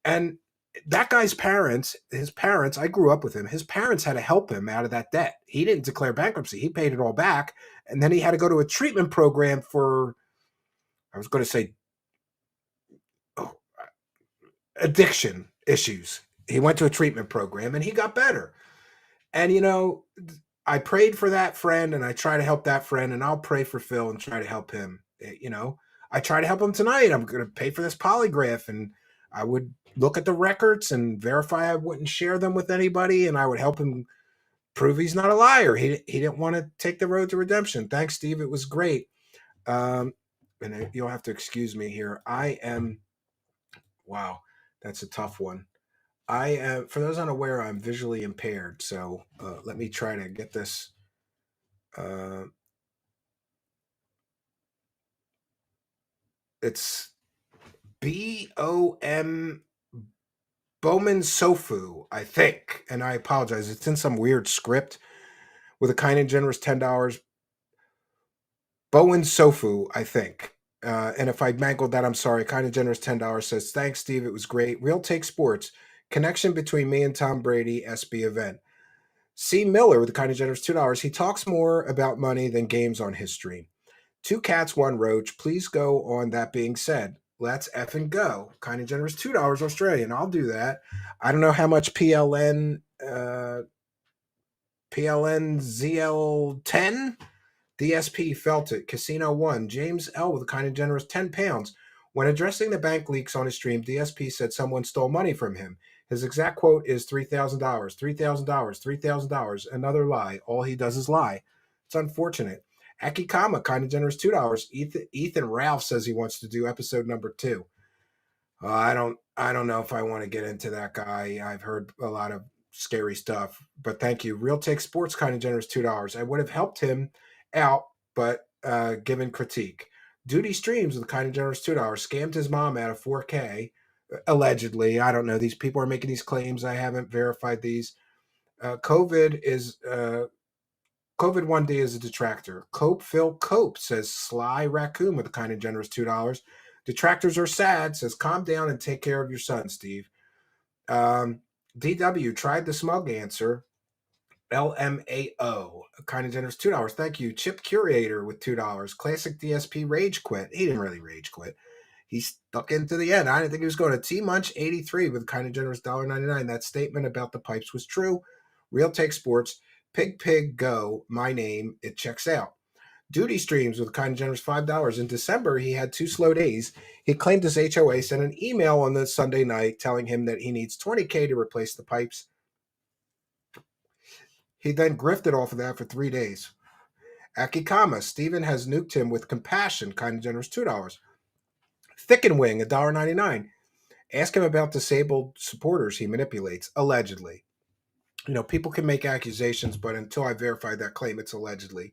And that guy's parents, I grew up with him. His parents had to help him out of that debt. He didn't declare bankruptcy. He paid it all back. And then he had to go to a treatment program for, I was going to say, addiction issues. He went to a treatment program and he got better. And, you know, I prayed for that friend and I try to help that friend and I'll pray for Phil and try to help him. You know, I try to help him tonight. I'm going to pay for this polygraph and I would look at the records and verify I wouldn't share them with anybody and I would help him prove he's not a liar. He didn't want to take the road to redemption. Thanks, Steve. It was great. And you'll have to excuse me here. I am, wow, that's a tough one. I am, for those unaware, I'm visually impaired. So let me try to get this. Uh, it's BOM Bowman Sofu, I think. And I apologize. It's in some weird script with a kind and generous $10. Bowen Sofu, I think. And if I mangled that, I'm sorry. Kind of generous $10 says, thanks, Steve. It was great. Real Take Sports. Connection between me and Tom Brady, SB event. C. Miller with the kind of generous $2. He talks more about money than games on his stream. Two cats, one roach. Please go on that being said. Let's effing go. Kind of generous $2 Australian. I'll do that. I don't know how much PLN ZL10 DSP felt it. Casino 1. James L. with a kind of generous £10. When addressing the bank leaks on his stream, DSP said someone stole money from him. His exact quote is $3,000, $3,000, $3,000. Another lie. All he does is lie. It's unfortunate. Akikama, kind of generous $2. Ethan Ralph says he wants to do episode number 2. I don't know if I want to get into that guy. I've heard a lot of scary stuff, but thank you. Real Take Sports, kind of generous $2. I would have helped him out, but given critique. Duty Streams with a kind of generous $2. Scammed his mom out of 4K, allegedly. I don't know. These people are making these claims. I haven't verified these. COVID 1D is a detractor. Phil Cope says Sly Raccoon with a kind of generous $2. Detractors are sad, says calm down and take care of your son, Steve. DW tried the smug answer. LMAO, a kind of generous $2. Thank you. Chip Curator with $2. Classic DSP rage quit. He didn't really rage quit. He stuck into the end. I didn't think he was going to. T Munch 83 with kind of generous $1.99. That statement about the pipes was true. Real Take Sports. Pig Go. My name. It checks out. Duty Streams with kind of generous $5. In December, he had 2 slow days. He claimed his HOA sent an email on the Sunday night telling him that he needs $20K to replace the pipes. He then grifted off of that for 3 days. Akikama, Steven has nuked him with compassion, kind of generous $2. Thick and Wing, $1.99. Ask him about disabled supporters he manipulates, allegedly. You know, people can make accusations, but until I verify that claim, it's allegedly.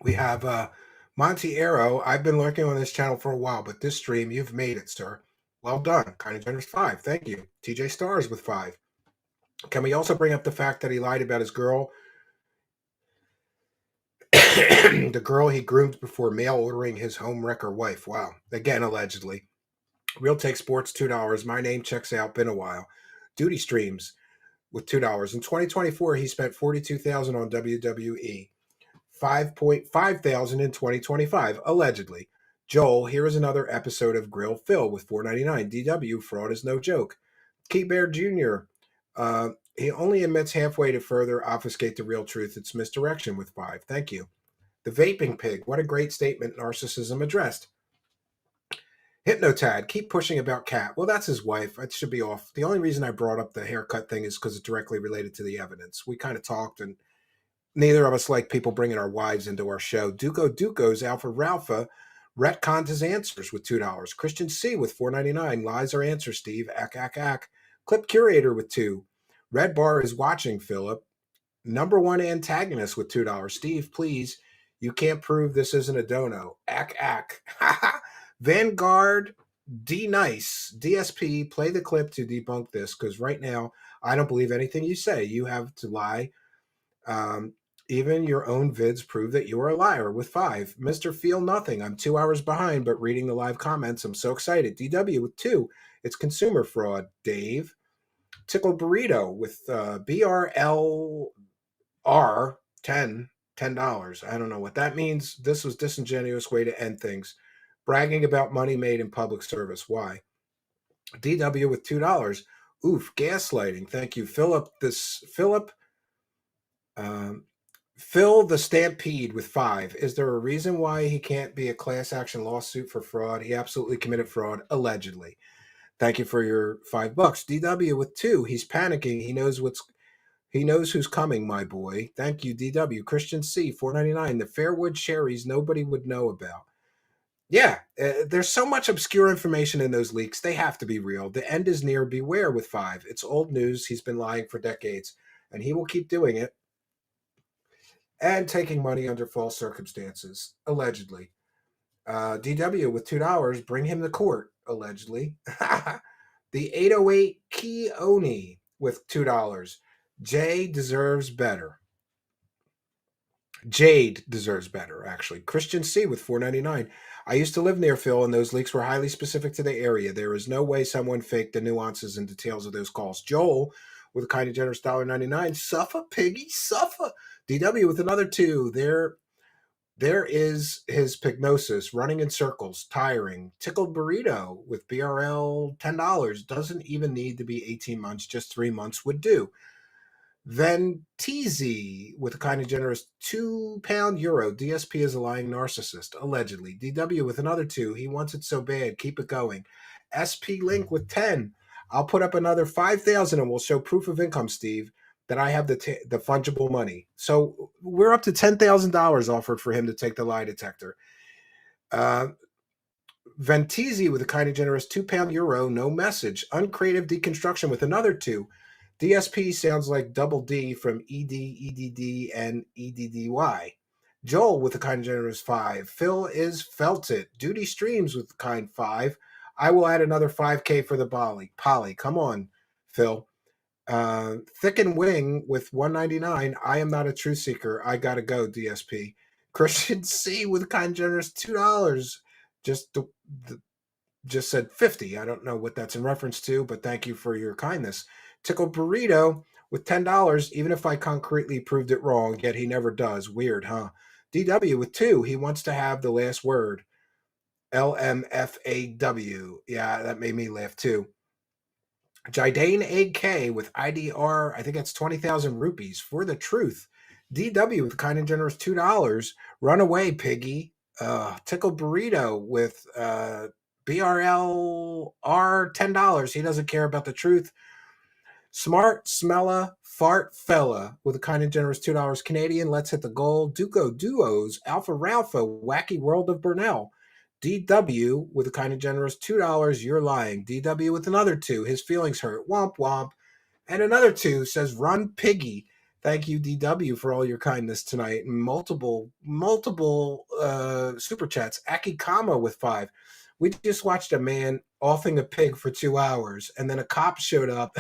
We have Monty Arrow. I've been lurking on this channel for a while, but this stream, you've made it, sir. Well done. Kind of generous $5. Thank you. TJ Stars with $5. Can we also bring up the fact that he lied about his girl? The girl he groomed before mail ordering his home wrecker wife. Wow. Again, allegedly. Real Take Sports, $2. My name checks out. Been a while. Duty Streams with $2. In 2024, he spent $42,000 on WWE. $5,500 in 2025, allegedly. Joel, here is another episode of Grill Phil with $4.99. DW, fraud is no joke. Key Bear Jr., he only admits halfway to further obfuscate the real truth. It's misdirection with $5. Thank you. The Vaping Pig, what a great statement. Narcissism addressed. Hypnotad, keep pushing about Cat. Well, that's his wife. It should be off. The only reason I brought up the haircut thing is because it's directly related to the evidence. We kind of talked, and neither of us like people bringing our wives into our show. Duco's Alpha Ralpha retconned his answers with $2. Christian C with $4.99. Lies are answers, Steve. Ack. Clip Curator with $2. Red Bar is watching, Philip. Number one antagonist with $2. Steve, please. You can't prove this isn't a dono. Ack. Vanguard D Nice. DSP, play the clip to debunk this, because right now I don't believe anything you say. You have to lie. Even your own vids prove that you are a liar with $5. Mr. Feel Nothing. I'm 2 hours behind, but reading the live comments, I'm so excited. DW with $2. It's consumer fraud. Dave. Tickle Burrito with BRLR 10. $10. I don't know what that means. This was disingenuous way to end things. Bragging about money made in public service. Why? DW with $2. Oof, gaslighting. Thank you. Philip, Phil the Stampede with $5. Is there a reason why he can't be a class action lawsuit for fraud? He absolutely committed fraud, allegedly. Thank you for your $5. DW with 2. He's panicking. He knows who's coming, my boy. Thank you, DW. Christian C, 4.99. The Fairwood cherries nobody would know about. Yeah, there's so much obscure information in those leaks. They have to be real. The end is near. Beware with 5. It's old news. He's been lying for decades, and he will keep doing it and taking money under false circumstances, allegedly. DW with $2. Bring him to court, allegedly. The 808 Keone with $2. Jay deserves better. Jade deserves better, actually. Christian C with $4.99. I used to live near Phil, and those leaks were highly specific to the area. There is no way someone faked the nuances and details of those calls. Joel with a kind of generous $1.99. Suffer, piggy, suffer. DW with another 2. There is his pygnosis, running in circles, tiring. Tickled burrito with BRL $10. Doesn't even need to be 18 months, just 3 months would do. Ventizi with a kind of generous €2. DSP is a lying narcissist, allegedly. DW with another 2. He wants it so bad. Keep it going. SP Link with 10. I'll put up another 5,000 and we'll show proof of income, Steve, that I have the fungible money. So we're up to $10,000 offered for him to take the lie detector. Ventizi with a kind of generous €2. No message. Uncreative deconstruction with another 2. DSP sounds like Double D from ED, EDD, and EDDY. Joel with a kind of generous 5. Phil is felt it. Duty Streams with a kind 5. I will add another 5K for the Polly. Come on, Phil. Thick and Wing with $1.99. I am not a truth seeker. I gotta go, DSP. Christian C with a kind of generous $2. Just said 50. I don't know what that's in reference to, but thank you for your kindness. Tickled Burrito with $10, even if I concretely proved it wrong, yet he never does. Weird, huh? DW with 2. He wants to have the last word. LMFAW. Yeah, that made me laugh too. Jidane AK with IDR, I think that's 20,000 rupees for the truth. DW with kind and generous $2. Run away, piggy. Tickled Burrito with BRL R $10. He doesn't care about the truth. Smart Smella Fart Fella with a kind and generous $2. Canadian. Let's hit the goal. Duco Duos. Alpha Ralpha. Wacky World of Burnell. DW with a kind of generous $2. You're lying. DW with another 2. His feelings hurt. Womp womp. And another 2 says run piggy. Thank you, DW, for all your kindness tonight. Multiple super chats. Akikama with 5. We just watched a man offing a pig for 2 hours, and then a cop showed up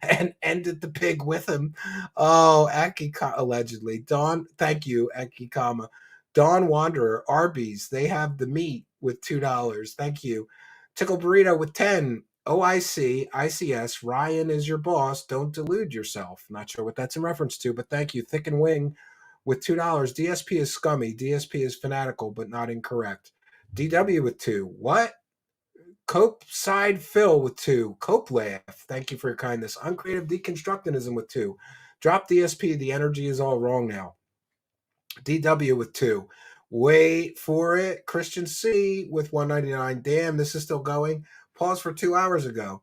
and ended the pig with him. Oh, Akikama, allegedly. Dawn, thank you, Akikama. Dawn Wanderer, Arby's, they have the meat with $2. Thank you. Tickle Burrito with 10. OIC, ICS, Ryan is your boss. Don't delude yourself. Not sure what that's in reference to, but thank you. Thick and Wing with $2. DSP is scummy. DSP is fanatical, but not incorrect. DW with 2. What? Cope Side Phil with 2. Cope Laugh. Thank you for your kindness. Uncreative Deconstructionism with 2. Drop DSP. The energy is all wrong now. DW with 2. Wait for it. Christian C with $1.99. Damn, this is still going. Pause for 2 hours ago.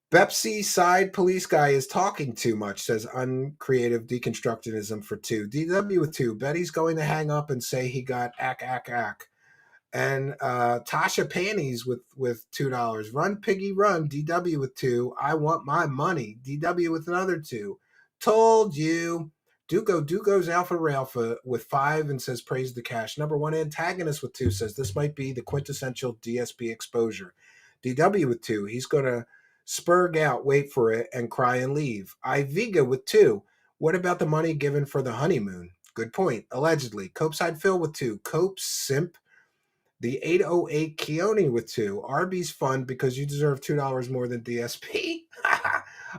Pepsi side police guy is talking too much, says uncreative deconstructionism for 2. DW with 2. Betty's going to hang up and say he got ack. And Tasha Panties with $2. Run piggy run. DW with 2. I want my money. DW with another 2. Told you. Dugo's Alpha Ralpha with 5 and says praise the cash. Number 1 antagonist with 2 says this might be the quintessential DSP exposure. DW with 2. He's going to spurg out, wait for it, and cry and leave. Iviga with 2. What about the money given for the honeymoon? Good point. Allegedly. Copeside Phil with 2. Cope Simp. The 808 Keone with 2. Arby's fun because you deserve $2 more than DSP.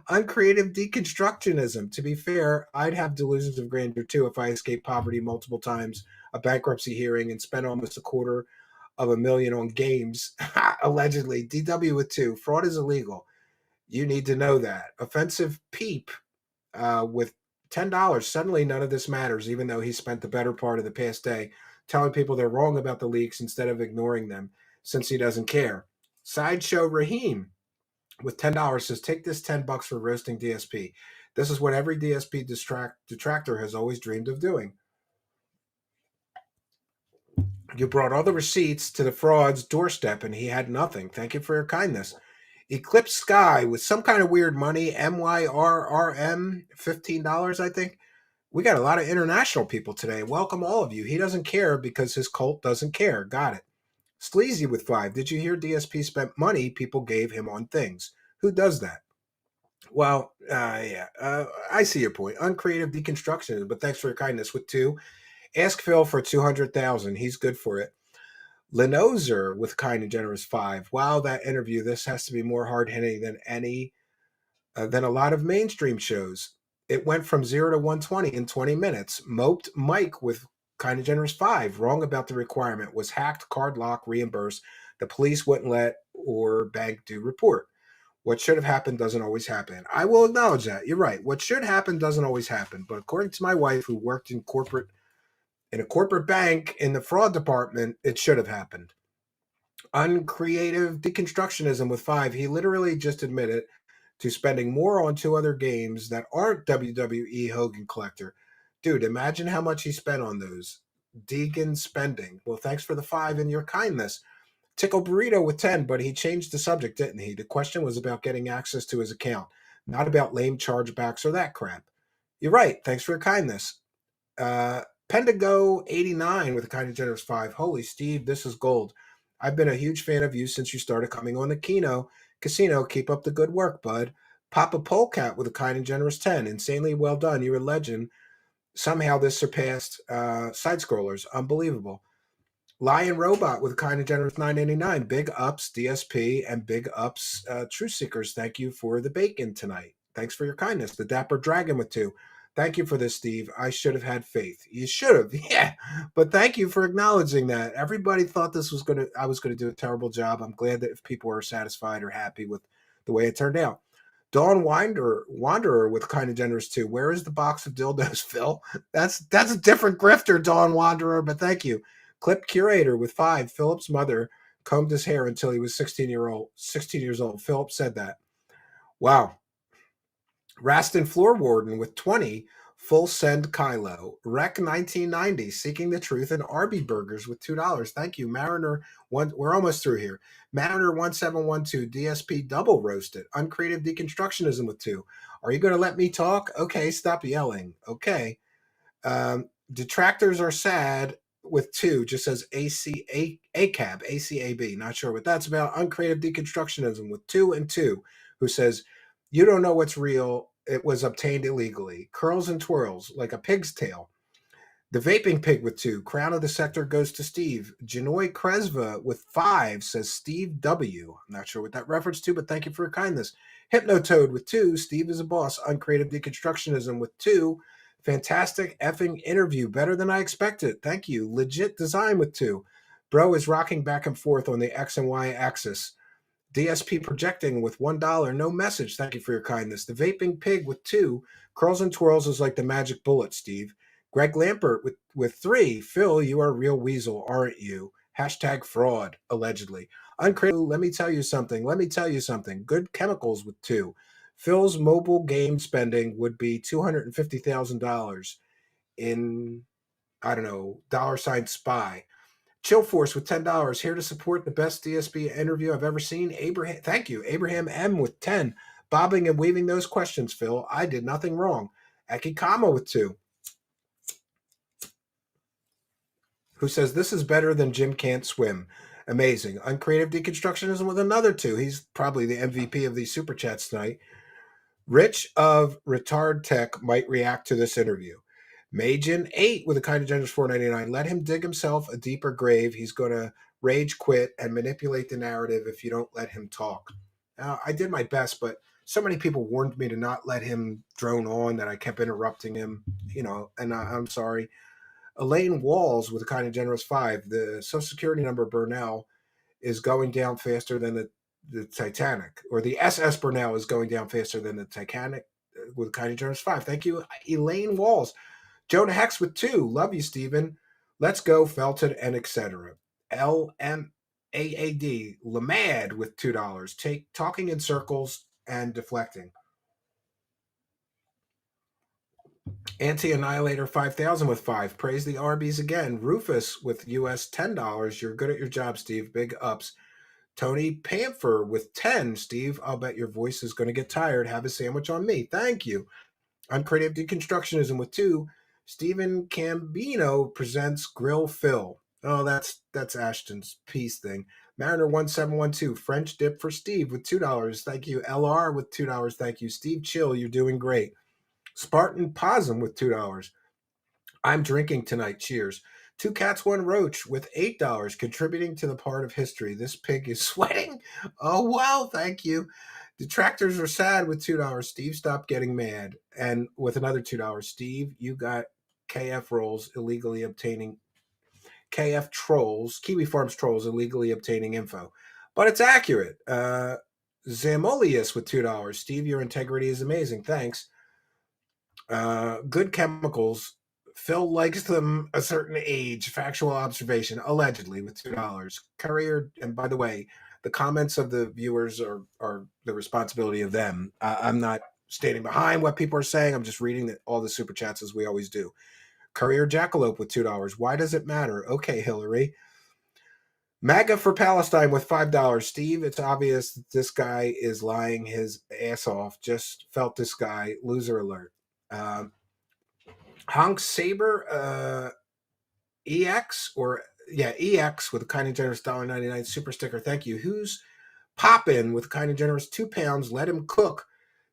Uncreative deconstructionism. To be fair, I'd have delusions of grandeur too if I escaped poverty multiple times, a bankruptcy hearing, and spent almost $250,000 on games. Allegedly. DW with 2. Fraud is illegal. You need to know that. Offensive Peep with $10. Suddenly none of this matters, even though he spent the better part of the past day telling people they're wrong about the leaks instead of ignoring them, since he doesn't care. Sideshow Raheem with $10 says, take this $10 for roasting DSP. This is what every DSP detractor has always dreamed of doing. You brought all the receipts to the fraud's doorstep and he had nothing. Thank you for your kindness. Eclipse Sky with some kind of weird money, MYRRM, $15, I think. We got a lot of international people today. Welcome all of you. He doesn't care because his cult doesn't care. Got it. Sleazy with 5. Did you hear DSP spent money people gave him on things? Who does that? Well, I see your point. Uncreative deconstruction, but thanks for your kindness with 2. Ask Phil for 200,000. He's good for it. Lenozer with kind and generous 5. Wow, that interview. This has to be more hard hitting than a lot of mainstream shows. It went from 0 to 120 in 20 minutes. Moped Mike with kind of generous 5. Wrong about the requirement. Was hacked, card lock, reimbursed. The police wouldn't let or bank do report. What should have happened doesn't always happen. I will acknowledge that. You're right. What should happen doesn't always happen. But according to my wife, who worked in a corporate bank in the fraud department, it should have happened. Uncreative deconstructionism with 5. He literally just admitted to spending more on 2 other games that aren't WWE Hogan Collector. Dude, imagine how much he spent on those. Deacon spending. Well, thanks for the 5 and your kindness. Tickle Burrito with 10, but he changed the subject, didn't he? The question was about getting access to his account, not about lame chargebacks or that crap. You're right. Thanks for your kindness. Pendago 89 with a kind of generous 5. Holy Steve, this is gold. I've been a huge fan of you since you started coming on the Casino. Keep up the good work, bud. Papa Polecat with a kind and generous 10. Insanely well done. You're a legend. Somehow this surpassed side scrollers. Unbelievable. Lion Robot with a kind and generous 9.99. Big ups, DSP, and big ups, Truth Seekers. Thank you for the bacon tonight. Thanks for your kindness. The Dapper Dragon with 2. Thank you for this, Steve. I should have had faith. You should have, yeah. But thank you for acknowledging that. Everybody thought I was gonna do a terrible job. I'm glad that if people are satisfied or happy with the way it turned out. Dawn Wanderer with kind of generous 2. Where is the box of dildos, Phil? That's a different grifter, Dawn Wanderer. But thank you. Clip Curator with 5. Philip's mother combed his hair until he was 16 years old. Philip said that. Wow. Rastin Floor Warden with 20. Full Send Kylo. Rec 1990 Seeking the Truth and Arby Burgers with $2. Thank you. Mariner 1. We're almost through here. Mariner 1712 DSP Double Roasted. Uncreative Deconstructionism with 2. Are you going to let me talk? Okay, stop yelling. Okay. Detractors are sad with 2. Just says ACAB. Not sure what that's about. Uncreative Deconstructionism with 2 and 2. Who says, you don't know what's real. It was obtained illegally. Curls and twirls like a pig's tail. The Vaping Pig with 2. Crown of the Sector goes to Steve. Janoi Kresva with 5 says Steve W. I'm not sure what that reference to, but thank you for your kindness. Hypnotoad with 2. Steve is a boss. Uncreative Deconstructionism with 2. Fantastic effing interview. Better than I expected. Thank you. Legit Design with 2. Bro is rocking back and forth on the X and Y axis. DSP Projecting with $1. No message. Thank you for your kindness. The Vaping Pig with 2. Curls and Twirls is like the magic bullet, Steve. Greg Lampert with 3. Phil, you are a real weasel, aren't you? Hashtag fraud, allegedly. Uncreative, let me tell you something. Good Chemicals with 2. Phil's mobile game spending would be $250,000 in, I don't know, $ spy. Chill Force with $10. Here to support the best DSP interview I've ever seen. Thank you. Abraham M with 10. Bobbing and weaving those questions, Phil. I did nothing wrong. Akikama with 2. Who says this is better than Jim Can't Swim. Amazing. Uncreative Deconstructionism with another 2. He's probably the MVP of these super chats tonight. Rich of Retard Tech might react to this interview. Majin 8 with a kind of generous $4.99. Let him dig himself a deeper grave. He's going to rage quit and manipulate the narrative if you don't let him talk. I did my best, but so many people warned me to not let him drone on that I kept interrupting him, and I'm sorry. Elaine Walls with a kind of generous 5. The Social Security number Burnell is going down faster than the Titanic, or the SS Burnell is going down faster than the Titanic with a kind of generous 5. Thank you, Elaine Walls. Jonah Hex with 2. Love you, Stephen. Let's go, Felton, and etc. LM AAD Lamad with $2. Talking in circles and deflecting. Anti-Annihilator 5000 with 5. Praise the Arby's again. Rufus with US $10. You're good at your job, Steve. Big ups. Tony Panther with 10. Steve, I'll bet your voice is going to get tired. Have a sandwich on me. Thank you. Uncreative Deconstructionism with 2. Stephen Cambino presents Grill Phil. Oh, that's Ashton's peace thing. Mariner 1712. French dip for Steve with $2. Thank you. LR with $2. Thank you. Steve Chill, you're doing great. Spartan Possum with $2. I'm drinking tonight. Cheers. 2 Cats, 1 Roach with $8, contributing to the part of history. This pig is sweating. Oh, wow. Thank you. Detractors are sad with $2. Steve, stop getting mad. And with another $2. Steve, you got KF Rolls illegally obtaining KF Trolls, Kiwi Farms Trolls illegally obtaining info. But it's accurate. Zamolius with $2. Steve, your integrity is amazing. Thanks. Good chemicals. Phil likes them a certain age. Factual observation, allegedly, with $2. Courier, and by the way, the comments of the viewers are the responsibility of them. I'm not standing behind what people are saying. I'm just reading all the super chats as we always do. Courier Jackalope with $2. Why does it matter? Okay, Hillary. MAGA for Palestine with $5. Steve, it's obvious that this guy is lying his ass off. Just felt this guy. Loser alert. Honk Saber EX EX with a kind and generous $1.99 super sticker. Thank you. Who's poppin' with a kind and generous £2? Let him cook.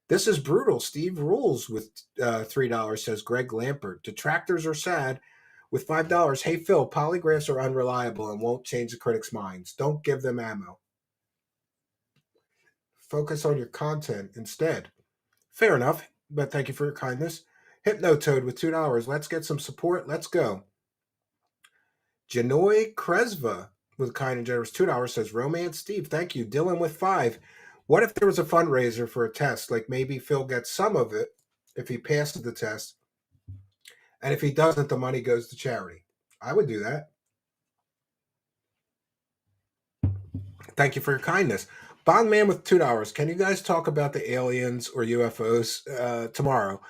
This is brutal. Steve rules with $3, says Greg Lampert. Detractors are sad with $5. Hey Phil, polygraphs are unreliable and won't change the critics' minds. Don't give them ammo. Focus on your content instead. Fair enough, but thank you for your kindness. Hypnotoad with $2. Let's get some support. Let's go. Janoy Kresva with kind and generous $2 says Romance Steve. Thank you. Dylan with 5. What if there was a fundraiser for a test? Like maybe Phil gets some of it if he passes the test. And if he doesn't, the money goes to charity. I would do that. Thank you for your kindness. Bondman with $2. Can you guys talk about the aliens or UFOs tomorrow?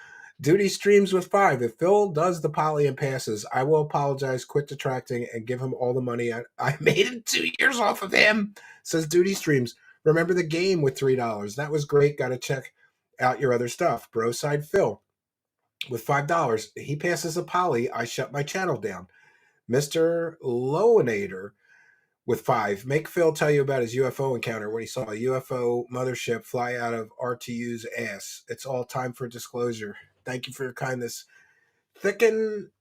Duty Streams with 5. If Phil does the poly and passes, I will apologize, quit detracting, and give him all the money I made in 2 years off of him, says Duty Streams. Remember the game with $3. That was great. Got to check out your other stuff. Broside Phil with $5. He passes a poly. I shut my channel down. Mr. Lowinator with 5. Make Phil tell you about his UFO encounter when he saw a UFO mothership fly out of RTU's ass. It's all time for disclosure. Thank you for your kindness. Thicken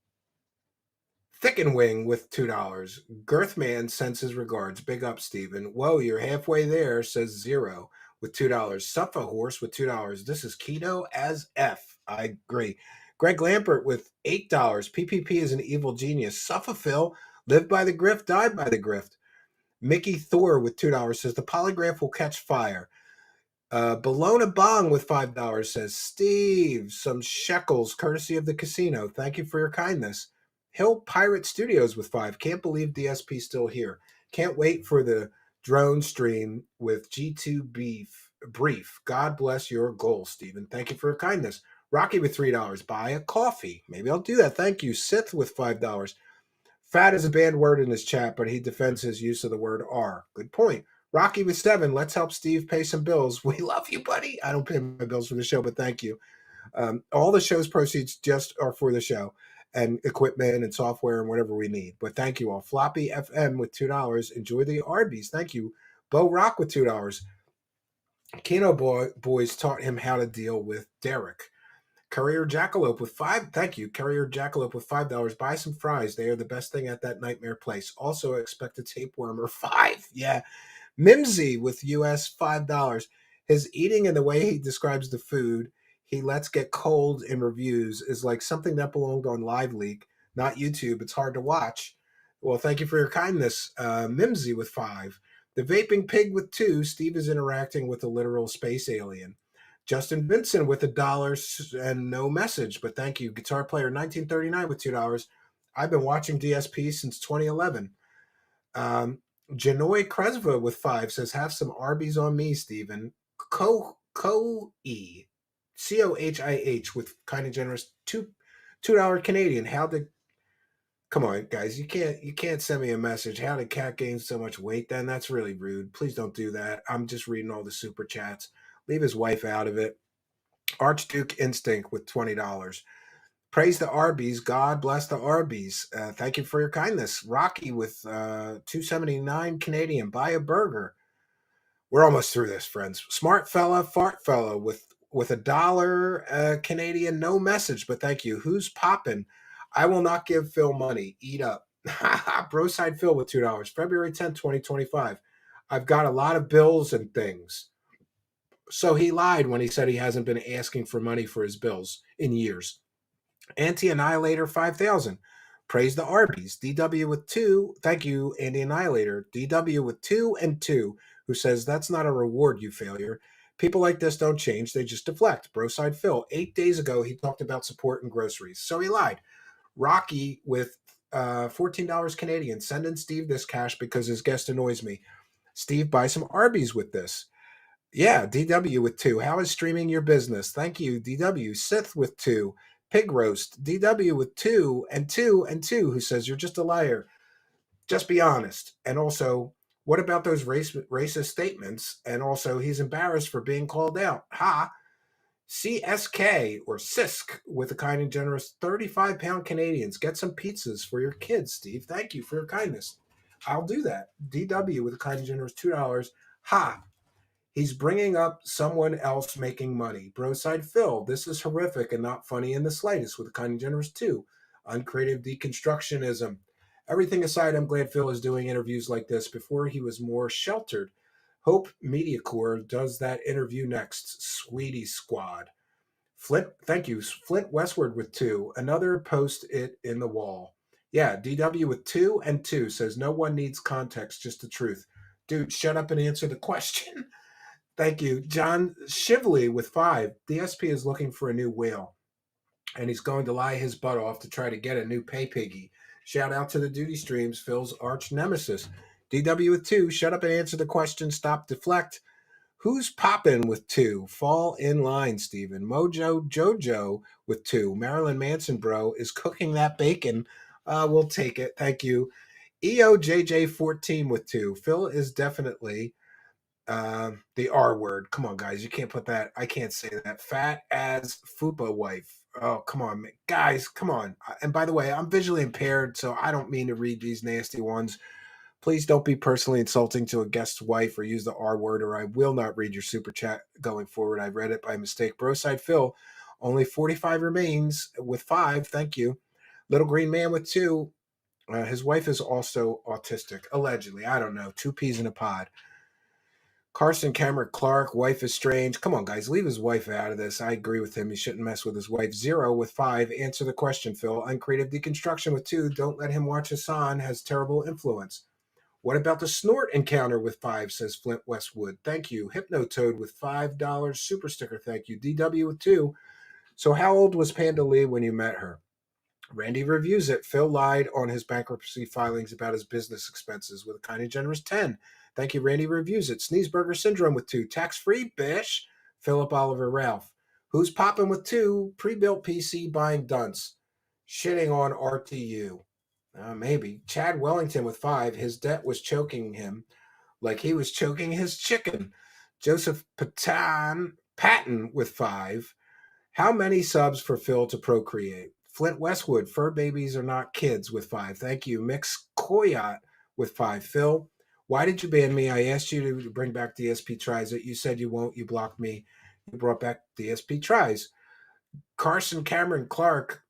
Wing with $2. Girthman sends his regards. Big up, Steven. Whoa, you're halfway there, says Zero with $2. Suffa Horse with $2. This is keto as F. I agree. Greg Lampert with $8. PPP is an evil genius. Suffa Phil, live by the grift, die by the grift. Mickey Thor with $2 says the polygraph will catch fire. Bologna Bong with $5 says, Steve, some shekels courtesy of the casino. Thank you for your kindness. Hill Pirate Studios with 5. Can't believe DSP still here. Can't wait for the drone stream with G2 Brief. God bless your goal, Stephen. Thank you for your kindness. Rocky with $3. Buy a coffee. Maybe I'll do that. Thank you. Sith with $5. Fat is a banned word in his chat, but he defends his use of the word R. Good point. Rocky with 7. Let's help Steve pay some bills. We love you, buddy. I don't pay my bills for the show, but thank you. All the show's proceeds just are for the show and equipment and software and whatever we need. But thank you all. Floppy FM with $2. Enjoy the Arby's. Thank you. Bo Rock with $2. Kino Boys taught him how to deal with Derek. Courier Jackalope with 5. Thank you. Courier Jackalope with $5. Buy some fries. They are the best thing at that nightmare place. Also expect a tapeworm or 5. Yeah. Mimsy with US $5. His eating and the way he describes the food he lets get cold in reviews is like something that belonged on Live Leak, not YouTube. It's hard to watch. Well, thank you for your kindness. Mimsy with 5. The Vaping Pig with 2. Steve is interacting with a literal space alien. Justin Vincent with $1 and no message, but thank you. Guitar Player 1939 with $2. I've been watching DSP since 2011. Janoy Kresva with 5 says, have some Arby's on me, Stephen. Co-E. Cohih with kind of generous $2 Canadian. How did come on, guys, you can't send me a message. How did Cat gain so much weight then? That's really rude. Please don't do that. I'm just reading all the super chats. Leave his wife out of it. Archduke Instinct with $20. Praise the Arby's. God bless the Arby's. Thank you for your kindness. Rocky with 279 Canadian. Buy a burger. We're almost through this, friends. Smart fella, fart fella with $1 Canadian. No message, but thank you. Who's popping? I will not give Phil money. Eat up. Broside Phil with $2. February 10th, 2025. I've got a lot of bills and things. So he lied when he said he hasn't been asking for money for his bills in years. Anti-Annihilator 5000. Praise the Arby's. DW with 2. Thank you, Anti-Annihilator. DW with 2 and 2, who says, that's not a reward, you failure. People like this don't change, they just deflect. Broside Phil. 8 days ago, he talked about support and groceries, so he lied. Rocky with $14 Canadian. Send in Steve this cash because his guest annoys me. Steve, buy some Arby's with this. Yeah, DW with 2. How is streaming your business? Thank you, DW. Sith with 2. Pig Roast. DW with 2 and 2 and 2, who says you're just a liar. Just be honest. And also, what about those racist statements? And also, he's embarrassed for being called out. Ha! CSK or CISC with a kind and generous 35-pound Canadians. Get some pizzas for your kids, Steve. Thank you for your kindness. I'll do that. DW with a kind and generous $2. Ha! He's bringing up someone else making money. Broside Phil, this is horrific and not funny in the slightest with a kind and generous 2. Uncreative deconstructionism. Everything aside, I'm glad Phil is doing interviews like this. Before he was more sheltered. Hope Media Corps does that interview next. Sweetie Squad. Flint, thank you. Flint Westward with 2. Another post it in the wall. Yeah, DW with 2 and 2 says no one needs context, just the truth. Dude, shut up and answer the question. Thank you. John Shively with 5. DSP is looking for a new whale, and he's going to lie his butt off to try to get a new pay piggy. Shout out to the Duty Streams, Phil's arch nemesis. DW with 2. Shut up and answer the question. Stop, deflect. Who's popping with 2? Fall in line, Stephen. Mojo Jojo with 2. Marilyn Manson, bro, is cooking that bacon. We'll take it. Thank you. EOJJ14 with 2. Phil is definitely the R word. Come on, guys. You can't put that. I can't say that. Fat as Fupa wife. Oh, come on, guys. Come on. And by the way, I'm visually impaired, so I don't mean to read these nasty ones. Please don't be personally insulting to a guest's wife or use the R word, or I will not read your super chat going forward. I read it by mistake. Broside Phil, only 45 remains with 5. Thank you. Little Green Man with 2. His wife is also autistic, allegedly. I don't know. 2 peas in a pod. Carson Cameron Clark, wife is strange. Come on, guys, leave his wife out of this. I agree with him. He shouldn't mess with his wife. 0 with 5. Answer the question, Phil. Uncreative deconstruction with 2. Don't let him watch Hassan. Has terrible influence. What about the snort encounter with 5, says Flint Westwood. Thank you. Hypnotoad with $5. Super sticker, thank you. DW with 2. So how old was Panda Lee when you met her? Randy reviews it. Phil lied on his bankruptcy filings about his business expenses with a kind of generous 10. Thank you, Randy reviews it. Sneezeburger Syndrome with 2. Tax-free, bish. Philip Oliver Ralph. Who's popping with 2? Pre-built PC buying dunce. Shitting on RTU. Maybe. Chad Wellington with 5. His debt was choking him like he was choking his chicken. Joseph Patton with 5. How many subs for Phil to procreate? Flint Westwood, fur babies are not kids with 5. Thank you. Mix Koyat with 5. Phil, why did you ban me? I asked you to bring back DSP tries. You said you won't. You blocked me. You brought back DSP tries. Carson Cameron Clark,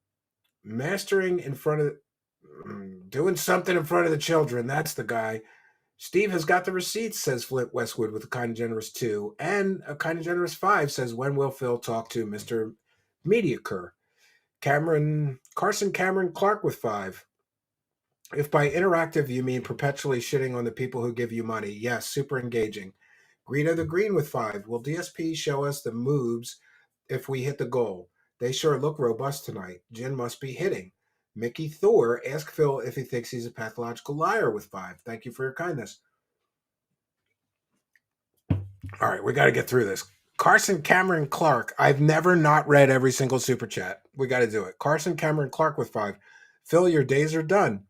mastering in front of, doing something in front of the children. That's the guy. Steve has got the receipts, says Flint Westwood with a kind of generous 2. And a kind of generous 5 says, when will Phil talk to Mr. Mediacur? Carson Cameron Clark with 5. If by interactive you mean perpetually shitting on the people who give you money, yes, super engaging. Greedo the Green with 5. Will DSP show us the moves if we hit the goal? They sure look robust tonight. Jin must be hitting. Mickey Thor, ask Phil if he thinks he's a pathological liar with 5. Thank you for your kindness. All right, we got to get through this. Carson Cameron Clark. I've never not read every single super chat. We got to do it. Carson Cameron Clark with 5. Phil, your days are done.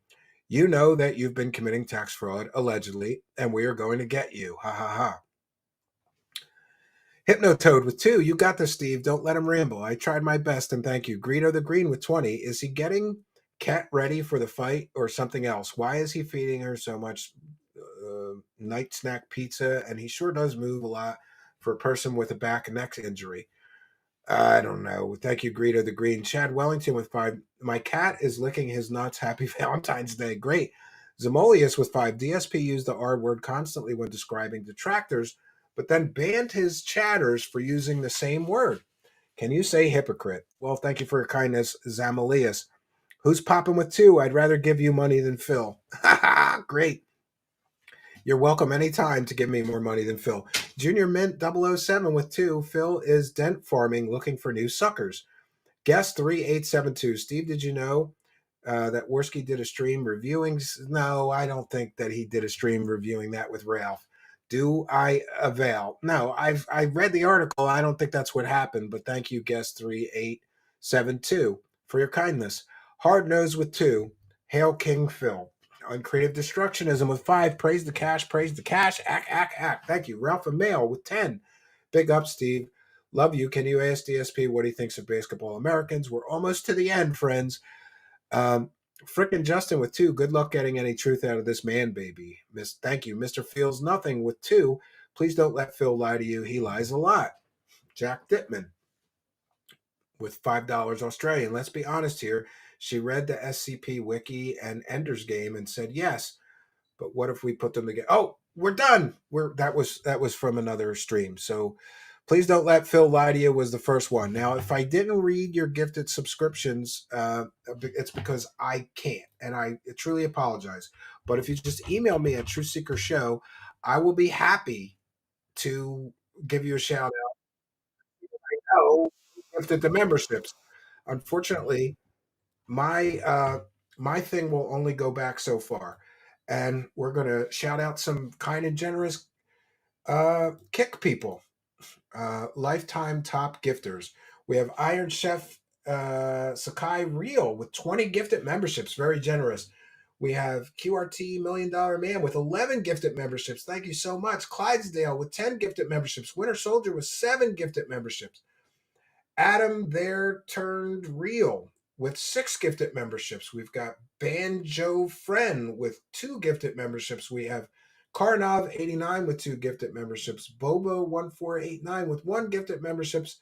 You know that you've been committing tax fraud, allegedly, and we are going to get you. Ha ha ha. Hypnotoad with 2. You got this, Steve. Don't let him ramble. I tried my best, and thank you. Greedo the Green with 20. Is he getting Cat ready for the fight or something else? Why is he feeding her so much night snack pizza? And he sure does move a lot for a person with a back and neck injury. I don't know. Thank you, Greedo the Green. Chad Wellington with 5. My cat is licking his nuts. Happy Valentine's Day. Great. Zamolius with 5. DSP used the R word constantly when describing detractors, but then banned his chatters for using the same word. Can you say hypocrite? Well, thank you for your kindness, Zamolius. Who's popping with 2? I'd rather give you money than Phil. Great. You're welcome anytime to give me more money than Phil. Junior Mint 007 with 2. Phil is dent farming looking for new suckers. Guest 3872. Steve, did you know that Worski did a stream reviewing? No, I don't think that he did a stream reviewing that with Ralph. Do I avail? No, I read the article. I don't think that's what happened, but thank you, Guest 3872, for your kindness. Hard Nose with 2. Hail King Phil. Uncreative Destructionism with 5. Praise the cash, praise the cash. Act. Thank you. Ralph and Mail with 10. Big up, Steve. Love you. Can you ask DSP what he thinks of Basketball Americans? We're almost to the end, friends. Frickin' Justin with 2. Good luck getting any truth out of this man, baby. Thank you. Mr. Feels Nothing with 2. Please don't let Phil lie to you. He lies a lot. Jack Dittman with $5 Australian. Let's be honest here. She read the SCP wiki and Ender's Game and said yes. But what if we put them together? Oh, we're done. That was from another stream. So please don't let Phil lie to you was the first one. Now, if I didn't read your gifted subscriptions, it's because I can't, and I truly apologize. But if you just email me at Truth Seeker Show, I will be happy to give you a shout out. I know you gifted the memberships. Unfortunately, my thing will only go back so far, and we're going to shout out some kind and generous kick people, lifetime top gifters. We have Iron Chef Sakai Real with 20 gifted memberships, very generous. We have QRT $1 Million Man with 11 gifted memberships. Thank you so much. Clydesdale with 10 gifted memberships. Winter Soldier with 7 gifted memberships. Adam There Turned Real with 6 gifted memberships. We've got Banjo Friend with 2 gifted memberships. We have Karnov89 with 2 gifted memberships. Bobo1489 with 1 gifted memberships.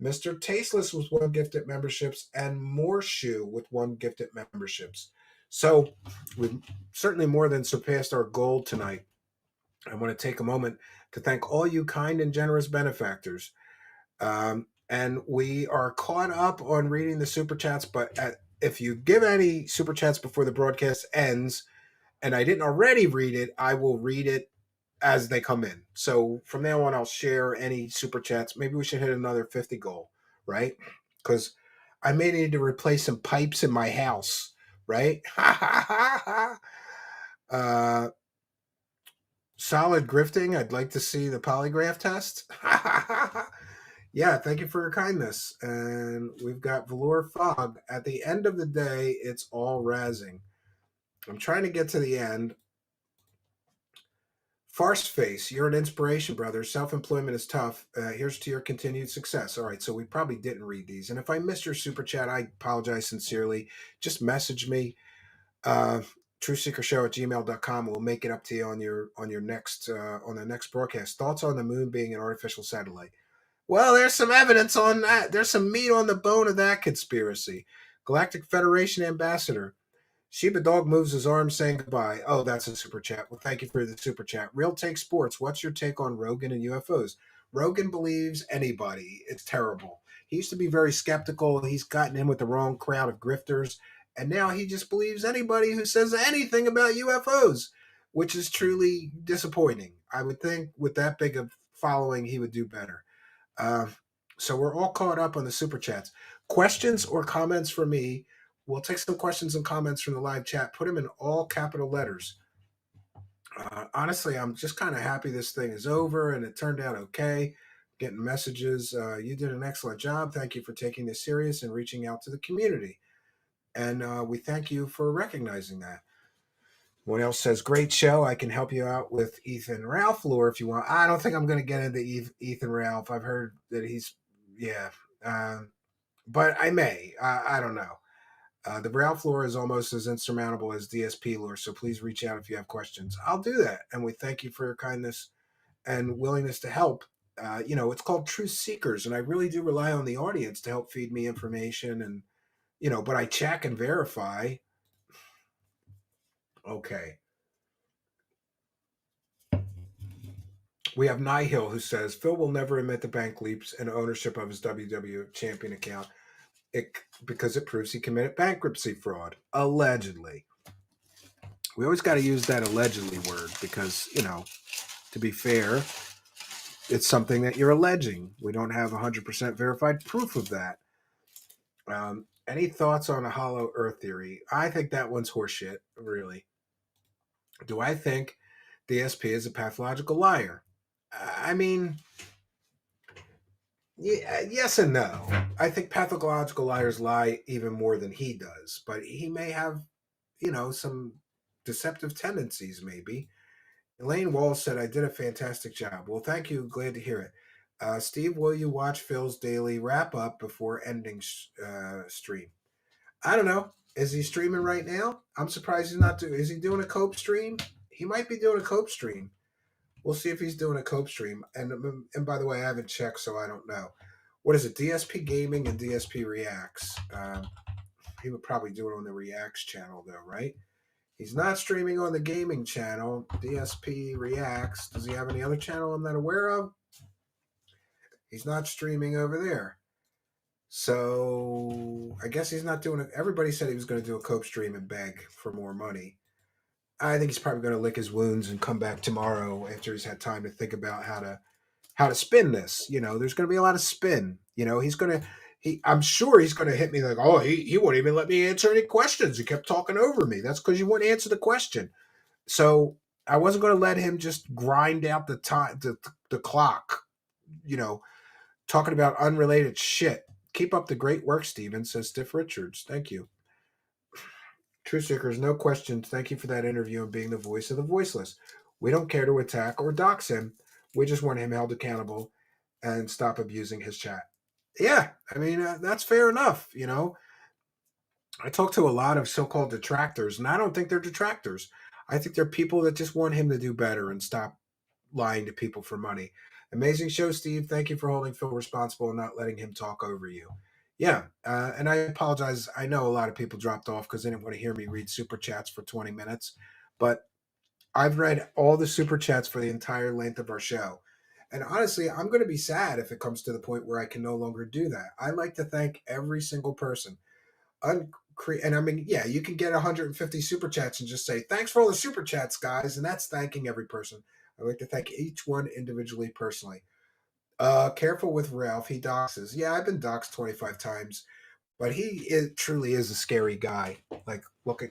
Mr. Tasteless with 1 gifted memberships. And Moreshoe with 1 gifted memberships. So we've certainly more than surpassed our goal tonight. I want to take a moment to thank all you kind and generous benefactors. And we are caught up on reading the super chats, but if you give any super chats before the broadcast ends, and I didn't already read it, I will read it as they come in. So from now on, I'll share any super chats. Maybe we should hit another 50 goal, right? Because I may need to replace some pipes in my house, right? Solid grifting. I'd like to see the polygraph test. Yeah, thank you for your kindness. And we've got Velour Fog. At the end of the day, it's all razzing. I'm trying to get to the end. Farce Face, you're an inspiration, brother. Self-employment is tough. Here's to your continued success. All right, so we probably didn't read these. And if I missed your super chat, I apologize sincerely. Just message me. TruthSeekerShow@gmail.com. We'll make it up to you on your next on the next broadcast. Thoughts on the moon being an artificial satellite? Well, there's some evidence on that. There's some meat on the bone of that conspiracy. Galactic Federation Ambassador. Sheba Dog moves his arm saying goodbye. Oh, that's a super chat. Well, thank you for the super chat. Real Take Sports. What's your take on Rogan and UFOs? Rogan believes anybody. It's terrible. He used to be very skeptical. He's gotten in with the wrong crowd of grifters. And now he just believes anybody who says anything about UFOs, which is truly disappointing. I would think with that big of following, he would do better. So we're all caught up on the super chats. Questions or comments for me we'll take some questions and comments from the live chat. Put them in all capital letters. Honestly, I'm just kind of happy this thing is over and it turned out okay. Getting messages. You did an excellent job. Thank you for taking this serious and reaching out to the community. And we thank you for recognizing that. One else says, great show. I can help you out with Ethan Ralph lore if you want. I don't think I'm going to get into Ethan Ralph. I've heard that he's, yeah. But I may. I don't know. The Ralph lore is almost as insurmountable as DSP lore, so please reach out if you have questions. I'll do that. And we thank you for your kindness and willingness to help. It's called Truth Seekers, and I really do rely on the audience to help feed me information. And, but I check and verify. Okay. We have Nihil who says, Phil will never admit the bank leaps and ownership of his WWE champion account because it proves he committed bankruptcy fraud. Allegedly. We always got to use that allegedly word because, to be fair, it's something that you're alleging. We don't have 100% verified proof of that. Any thoughts on a hollow earth theory? I think that one's horseshit, really. Do I think DSP is a pathological liar? I mean, yes and no. I think pathological liars lie even more than he does, but he may have, some deceptive tendencies, maybe. Elaine Wall said, I did a fantastic job. Well, thank you. Glad to hear it. Steve, will you watch Phil's daily wrap up before ending stream? I don't know. Is he streaming right now? I'm surprised he's not doing. Is he doing a cope stream? He might be doing a cope stream. We'll see if he's doing a cope stream. And by the way, I haven't checked, so I don't know. What is it? DSP Gaming and DSP Reacts. He would probably do it on the Reacts channel, though, right? He's not streaming on the gaming channel. DSP Reacts. Does he have any other channel I'm not aware of? He's not streaming over there. So I guess he's not doing it. Everybody said he was going to do a cope stream and beg for more money. I think he's probably going to lick his wounds and come back tomorrow after he's had time to think about how to spin this. There's going to be a lot of spin. I'm sure he's going to hit me like, oh, he wouldn't even let me answer any questions. He kept talking over me. That's because you wouldn't answer the question. So I wasn't going to let him just grind out the time, the clock, talking about unrelated shit. Keep up the great work, Steven, says Stiff Richards. Thank you. Truth Seekers, no questions. Thank you for that interview and being the voice of the voiceless. We don't care to attack or dox him. We just want him held accountable and stop abusing his chat. Yeah, I mean, that's fair enough. I talk to a lot of so-called detractors, and I don't think they're detractors. I think they're people that just want him to do better and stop lying to people for money. Amazing show, Steve. Thank you for holding Phil responsible and not letting him talk over you. Yeah, and I apologize. I know a lot of people dropped off because they didn't want to hear me read super chats for 20 minutes, but I've read all the super chats for the entire length of our show. And honestly, I'm going to be sad if it comes to the point where I can no longer do that. I like to thank every single person. And I mean, yeah, you can get 150 super chats and just say, thanks for all the super chats, guys. And that's thanking every person. I like to thank each one individually, personally. Careful with Ralph. He doxes. Yeah, I've been doxed 25 times, but truly is a scary guy. Like,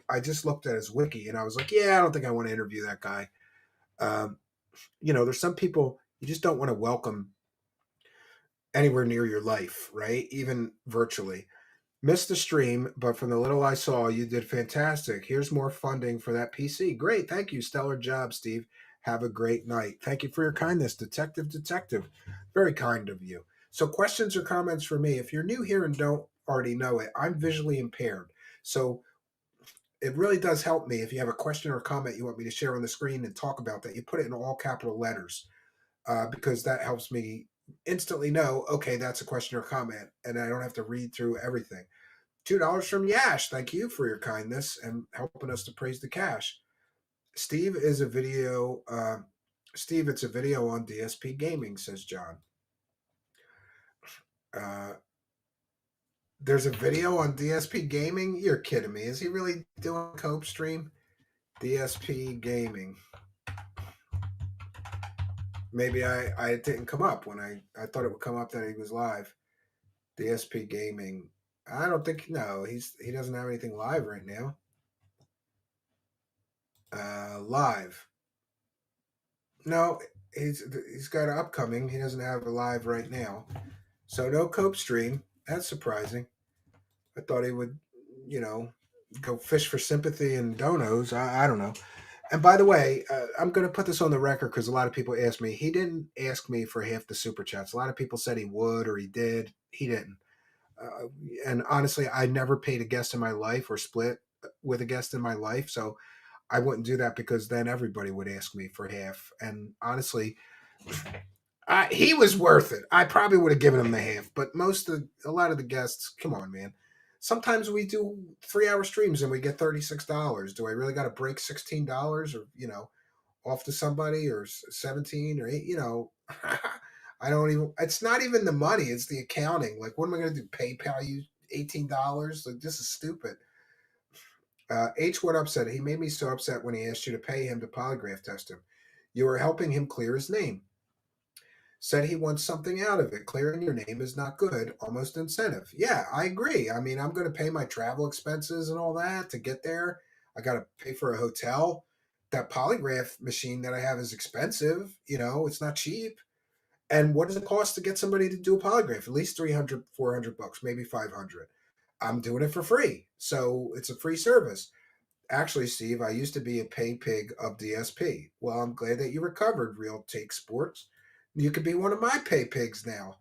I just looked at his wiki and I was like, yeah, I don't think I want to interview that guy. There's some people you just don't want to welcome anywhere near your life, right? Even virtually. Missed the stream, but from the little I saw, you did fantastic. Here's more funding for that PC. Great. Thank you. Stellar job, Steve. Have a great night. Thank you for your kindness, Detective. Very kind of you. So questions or comments for me. If you're new here and don't already know it, I'm visually impaired. So it really does help me if you have a question or comment you want me to share on the screen and talk about that. You put it in all capital letters because that helps me instantly know, okay, that's a question or comment, and I don't have to read through everything. $2 from Yash. Thank you for your kindness and helping us to praise the cash. Steve, it's a video on DSP Gaming, says John. There's a video on DSP Gaming? You're kidding me. Is he really doing a cope stream? DSP Gaming. Maybe it didn't come up when I thought it would come up that he was live. DSP Gaming. I don't think no. He doesn't have anything live right now. Live. No, he's got an upcoming. He doesn't have a live right now. So no Cope stream. That's surprising. I thought he would, you know, go fish for sympathy and donos. I don't know. And by the way, I'm going to put this on the record because a lot of people ask me. He didn't ask me for half the super chats. A lot of people said he would or he did. He didn't. Uh, and honestly, I never paid a guest in my life or split with a guest in my life. So I wouldn't do that because then everybody would ask me for half. And honestly, he was worth it. I probably would have given him the half, but a lot of the guests, come on, man. Sometimes we do 3-hour streams and we get $36. Do I really got to break $16 or off to somebody or 17 or 8? I don't even. It's not even the money. It's the accounting. Like, what am I going to do? PayPal you $18? Like, this is stupid. H. What upset? He made me so upset when he asked you to pay him to polygraph test him. You were helping him clear his name. Said he wants something out of it. Clearing your name is not good. Almost incentive. Yeah, I agree. I mean, I'm going to pay my travel expenses and all that to get there. I got to pay for a hotel. That polygraph machine that I have is expensive. It's not cheap. And what does it cost to get somebody to do a polygraph? At least 300, 400 bucks, maybe 500. I'm doing it for free. So it's a free service. Actually, Steve, I used to be a pay pig of DSP. Well, I'm glad that you recovered, Real Take Sports. You could be one of my pay pigs now.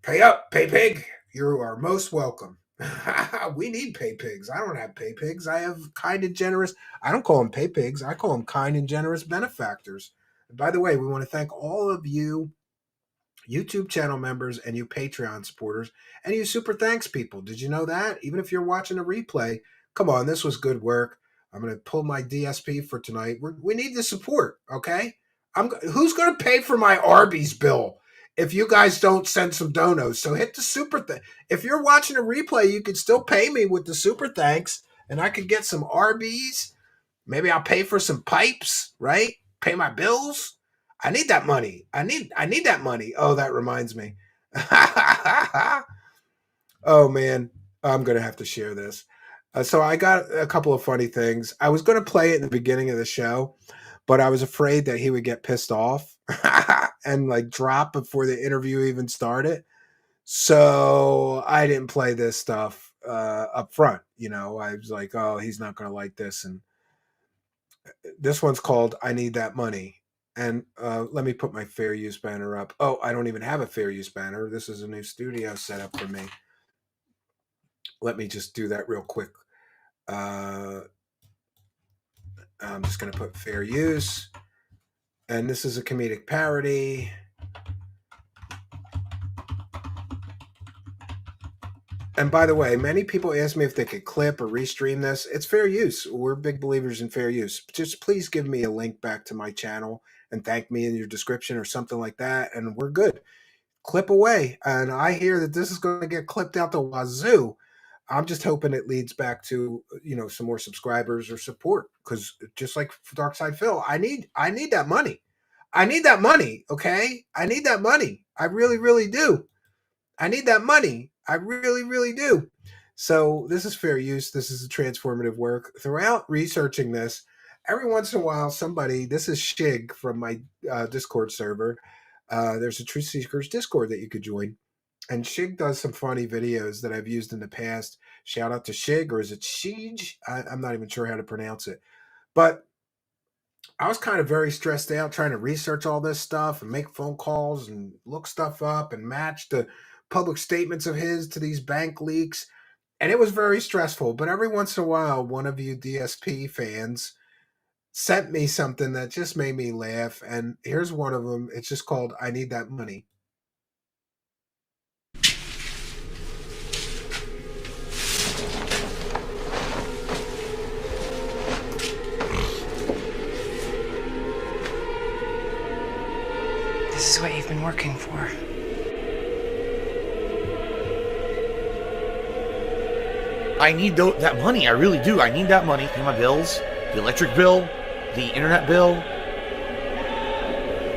Pay up, pay pig. You are most welcome. We need pay pigs. I don't have pay pigs. I have kind and generous. I don't call them pay pigs. I call them kind and generous benefactors. And by the way, we want to thank all of you YouTube channel members and you Patreon supporters and you super thanks people. Did you know that? Even if you're watching a replay, come on, this was good work. I'm going to pull my DSP for tonight. We need the support, okay? Who's going to pay for my Arby's bill if you guys don't send some donos? So hit the super thing. If you're watching a replay, you could still pay me with the super thanks and I could get some Arby's. Maybe I'll pay for some pipes, right? Pay my bills. I need that money. I need that money. Oh, that reminds me. Oh, man. I'm going to have to share this. So I got a couple of funny things. I was going to play it in the beginning of the show, but I was afraid that he would get pissed off and like drop before the interview even started. So I didn't play this stuff up front. I was like, oh, he's not going to like this. And this one's called I Need That Money. And let me put my fair use banner up. Oh, I don't even have a fair use banner. This is a new studio setup for me. Let me just do that real quick. I'm just going to put fair use. And this is a comedic parody. And by the way, many people ask me if they could clip or restream this. It's fair use. We're big believers in fair use. Just please give me a link back to my channel and thank me in your description or something like that. And we're good. Clip away. And I hear that this is going to get clipped out the wazoo. I'm just hoping it leads back to, some more subscribers or support. Because just like Darksydephil, I need that money. I need that money, okay? I need that money. I really, really do. I need that money. I really, really do. So this is fair use. This is a transformative work. Throughout researching this, every once in a while, this is Shig from my Discord server. There's a Truth Seekers Discord that you could join. And Shig does some funny videos that I've used in the past. Shout out to Shig, or is it Shig? I'm not even sure how to pronounce it. But I was kind of very stressed out trying to research all this stuff and make phone calls and look stuff up and match the public statements of his to these bank leaks. And it was very stressful. But every once in a while, one of you DSP fans sent me something that just made me laugh. And here's one of them. It's just called I Need That Money. This is what you've been working for. I need that money. I really do. I need that money. Pay my bills, the electric bill, the internet bill.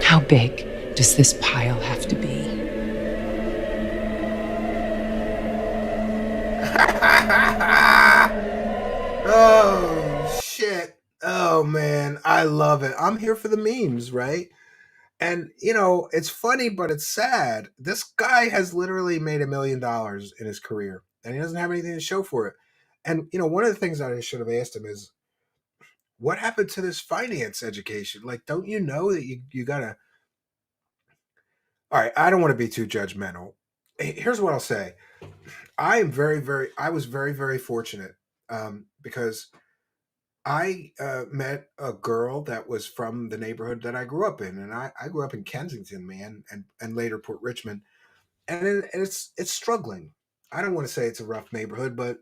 How big does this pile have to be? Oh man, I love it. I'm here for the memes, right? And it's funny, but it's sad. This guy has literally made $1 million in his career, and he doesn't have anything to show for it. And one of the things that I should have asked him is, what happened to this finance education? Like, don't you know that you gotta? All right, I don't want to be too judgmental. Here's what I'll say. I was very, very fortunate, because I met a girl that was from the neighborhood that I grew up in, and I grew up in Kensington, man, and later Port Richmond, and it's struggling. I don't want to say it's a rough neighborhood, but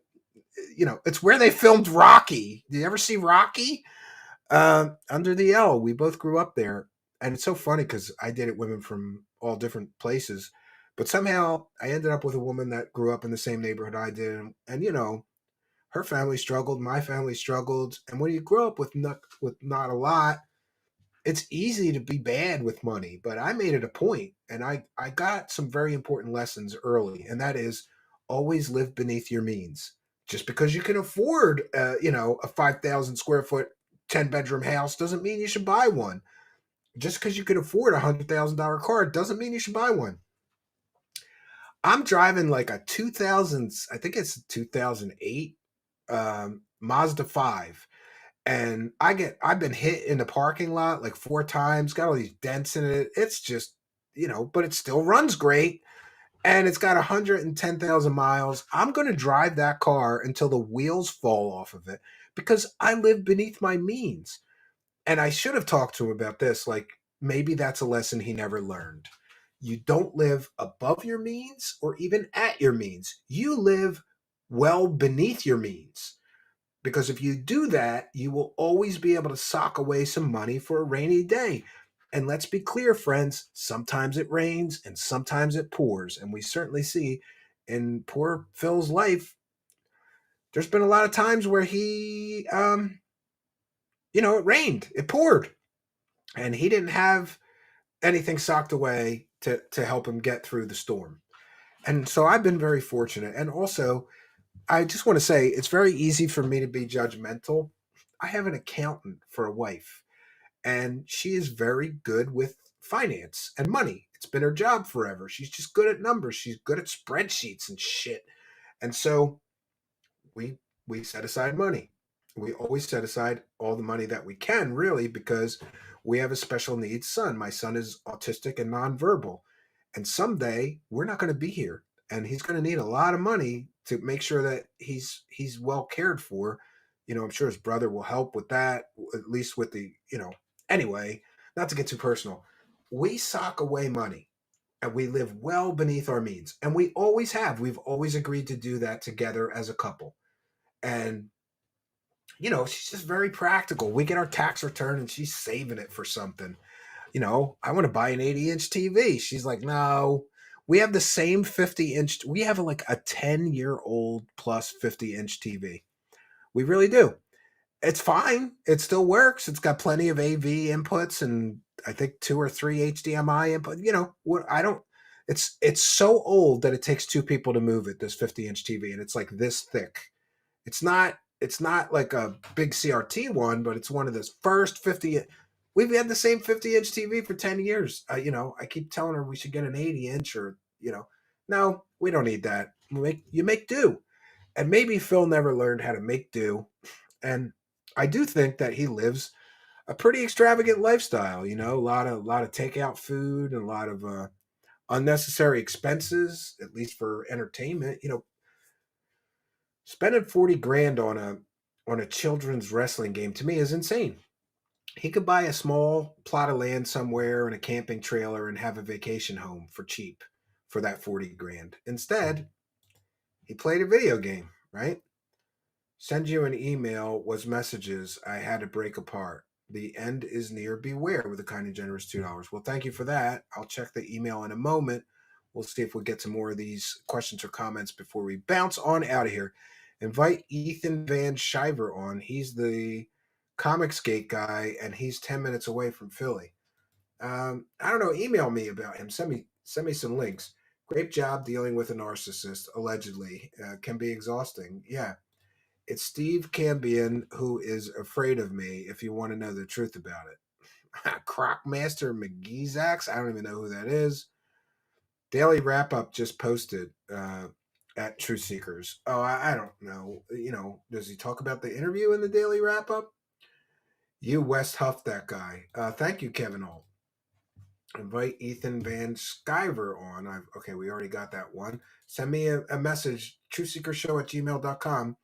it's where they filmed Rocky. Did you ever see Rocky? Under the L, we both grew up there, and it's so funny because I dated women from all different places, but somehow I ended up with a woman that grew up in the same neighborhood I did, and her family struggled, my family struggled, and when you grow up with not a lot, it's easy to be bad with money. But I made it a point, and I got some very important lessons early, and that is always live beneath your means. Just because you can afford, a 5,000 square foot 10 bedroom house doesn't mean you should buy one. Just because you can afford $100,000 car doesn't mean you should buy one. I'm driving like a 2000, I think it's 2008 Mazda 5, and I've been hit in the parking lot like 4 times, got all these dents in it. It's just, but it still runs great, and it's got 110,000 miles. I'm going to drive that car until the wheels fall off of it because I live beneath my means. And I should have talked to him about this. Like, maybe that's a lesson he never learned. You don't live above your means or even at your means. You live well beneath your means. Because if you do that, you will always be able to sock away some money for a rainy day. And let's be clear, friends, sometimes it rains and sometimes it pours. And we certainly see in poor Phil's life, there's been a lot of times where it rained, it poured, and he didn't have anything socked away to help him get through the storm. And so I've been very fortunate. And also, I just want to say it's very easy for me to be judgmental. I have an accountant for a wife, and she is very good with finance and money. It's been her job forever. She's just good at numbers. She's good at spreadsheets and shit. And so we we set aside money. We always set aside all the money that we can, really, because we have a special needs son. My son is autistic and nonverbal, and someday we're not going to be here, and he's going to need a lot of money to make sure that he's well cared for. I'm sure his brother will help with that, at least with the. Anyway, not to get too personal, we sock away money, and we live well beneath our means, and we always have. We've always agreed to do that together as a couple, and she's just very practical. We get our tax return and she's saving it for something. I want to buy an 80-inch TV. She's like, no, we have the same 50-inch. We have like a 10-year-old plus 50-inch TV. We really do. It's fine. It still works. It's got plenty of AV inputs and I think 2 or 3 HDMI input. What I don't. It's so old that it takes 2 people to move it. This 50-inch TV, and it's like this thick. It's not like a big CRT one, but it's one of those first 50. We've had the same 50-inch TV for 10 years. I keep telling her we should get an 80-inch no, we don't need that. You make do. And maybe Phil never learned how to make do. And I do think that he lives a pretty extravagant lifestyle, a lot of takeout food and a lot of unnecessary expenses, at least for entertainment. Spending 40 grand on a children's wrestling game to me is insane. He could buy a small plot of land somewhere and a camping trailer and have a vacation home for cheap for that 40 grand. Instead, he played a video game, right? Send you an email was messages I had to break apart. The end is near. Beware with a kind and generous $2. Well, thank you for that. I'll check the email in a moment. We'll see if we get some more of these questions or comments before we bounce on out of here. Invite Ethan Van Shiver on. He's the Comicsgate guy, and he's 10 minutes away from Philly. I don't know. Email me about him. Send me some links. Great job dealing with a narcissist. Allegedly, can be exhausting. Yeah, It's Steve Cambion who is afraid of me, if you want to know the truth about it. Crocmaster McGeezax, I don't even know who that is. Daily Wrap Up just posted at Truth Seekers. Oh, I don't know. Does he talk about the interview in the Daily Wrap Up? You West Huff that guy. Thank you, Kevin Holt. Invite Ethan Van Sciver on. Okay, we already got that one. Send me a message, truthseekershow@gmail.com.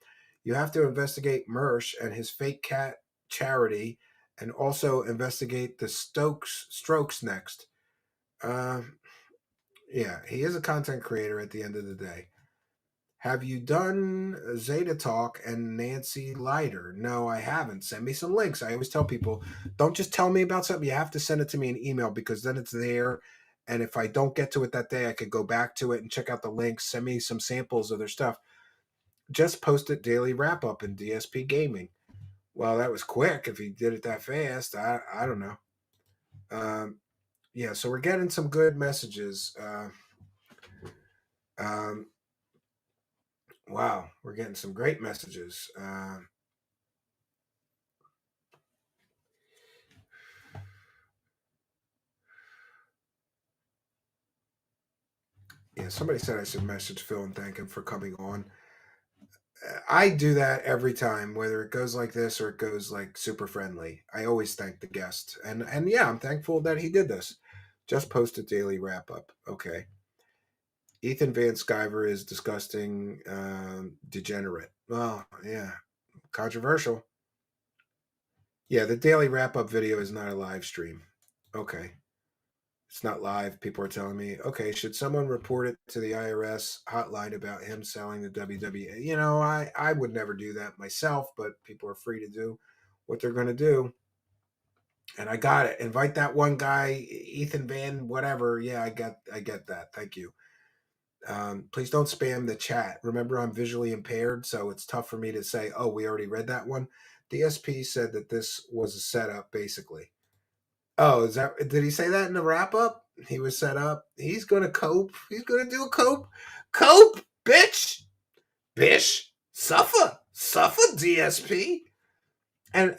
You have to investigate Mersh and his fake cat charity, and also investigate the Strokes next. Yeah, he is a content creator at the end of the day. Have you done Zeta Talk and Nancy Leiter? No, I haven't. Send me some links. I always tell people, don't just tell me about something. You have to send it to me in email, because then it's there. And if I don't get to it that day, I could go back to it and check out the links. Send me some samples of their stuff. Just post it Daily Wrap Up in DSP Gaming. Well, that was quick. If he did it that fast, I don't know. Yeah, so we're getting some good messages. Wow, we're getting some great messages. Yeah, somebody said I should message Phil and thank him for coming on. I do that every time, whether it goes like this or it goes like super friendly. I always thank the guest, and yeah, I'm thankful that he did this. Just posted Daily Wrap Up. Okay. Ethan Van Sciver is disgusting, degenerate. Well, yeah, controversial. Yeah, the Daily Wrap Up video is not a live stream. Okay. It's not live. People are telling me, okay, should someone report it to the IRS hotline about him selling the WWE? I would never do that myself, but people are free to do what they're going to do. And I got it. Invite that one guy, Ethan Van, whatever. Yeah, I get that. Thank you. Please don't spam the chat. Remember, I'm visually impaired, so it's tough for me to say, oh, we already read that one. DSP said that this was a setup, basically. Oh, did he say that in the wrap up? He was set up. He's gonna cope. He's gonna do a cope. Cope, bitch. Bish. Suffer. Suffer, DSP. And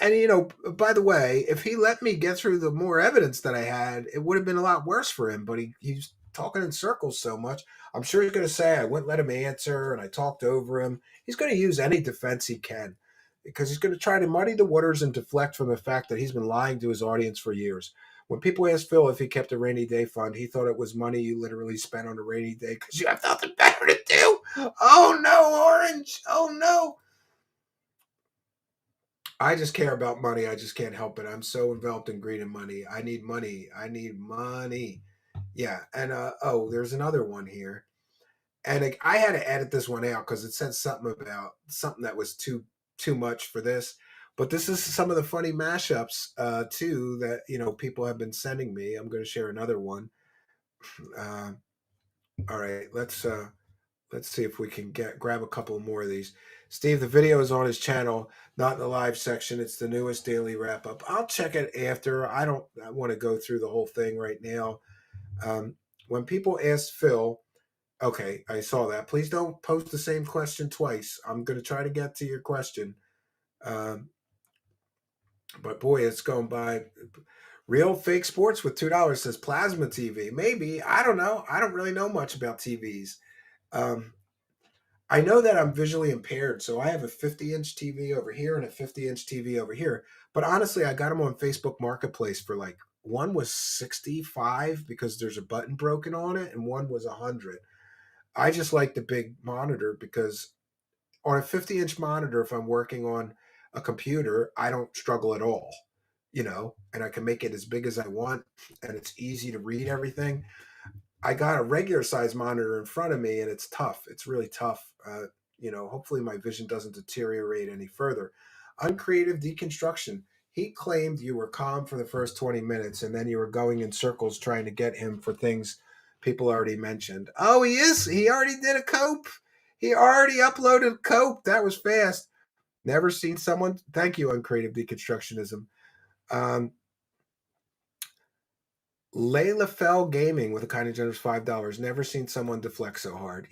by the way, if he let me get through the more evidence that I had, it would have been a lot worse for him. But he's talking in circles so much. I'm sure he's going to say I wouldn't let him answer and I talked over him. He's going to use any defense he can, because he's going to try to muddy the waters and deflect from the fact that he's been lying to his audience for years. When people asked Phil if he kept a rainy day fund, he thought it was money you literally spent on a rainy day because you have nothing better to do. Oh no, Orange. Oh no. I just care about money. I just can't help it. I'm so enveloped in greed and money. I need money. I need money. Yeah. And there's another one here. And I had to edit this one out because it said something about something that was too much for this. But this is some of the funny mashups too that people have been sending me. I'm going to share another one. All right, let's see if we can grab a couple more of these. Steve, the video is on his channel, not in the live section. It's the newest Daily Wrap Up. I'll check it after. I want to go through the whole thing right now. When people ask Phil, okay, I saw that. Please don't post the same question twice. I'm going to try to get to your question. But boy, it's going by. Real Fake Sports with $2 says plasma TV. Maybe. I don't know. I don't really know much about TVs. I know that I'm visually impaired, so I have a 50-inch TV over here and a 50-inch TV over here. But honestly, I got them on Facebook Marketplace for one was 65 because there's a button broken on it, and one was 100. I just like the big monitor because on a 50-inch monitor, if I'm working on a computer, I don't struggle at all, and I can make it as big as I want, and it's easy to read everything. I got a regular size monitor in front of me, and it's tough. It's really tough. Hopefully my vision doesn't deteriorate any further. Uncreative Deconstruction. He claimed you were calm for the first 20 minutes, and then you were going in circles trying to get him for things people already mentioned. Oh, he is. He already did a cope. He already uploaded cope. That was fast. Never seen someone. Thank you, Uncreative Deconstructionism. Layla Fell Gaming with a kind of generous $5. Never seen someone deflect so hard.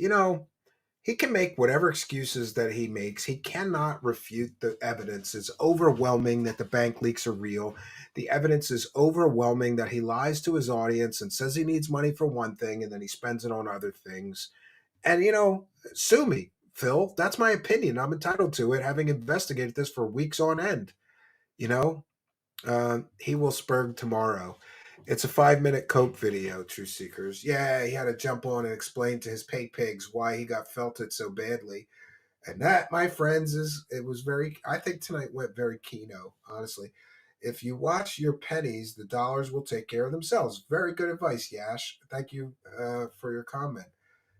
he can make whatever excuses that he makes. He cannot refute the evidence. It's overwhelming that the bank leaks are real. The evidence is overwhelming that he lies to his audience and says he needs money for one thing and then he spends it on other things. And, sue me, Phil. That's my opinion. I'm entitled to it, having investigated this for weeks on end. You know, he will spurg tomorrow. It's a 5-minute Cope video, True Seekers. Yeah, he had to jump on and explain to his pay pigs why he got felted so badly. And that, my friends, I think tonight went very keno, honestly. If you watch your pennies, the dollars will take care of themselves. Very good advice, Yash. Thank you for your comment.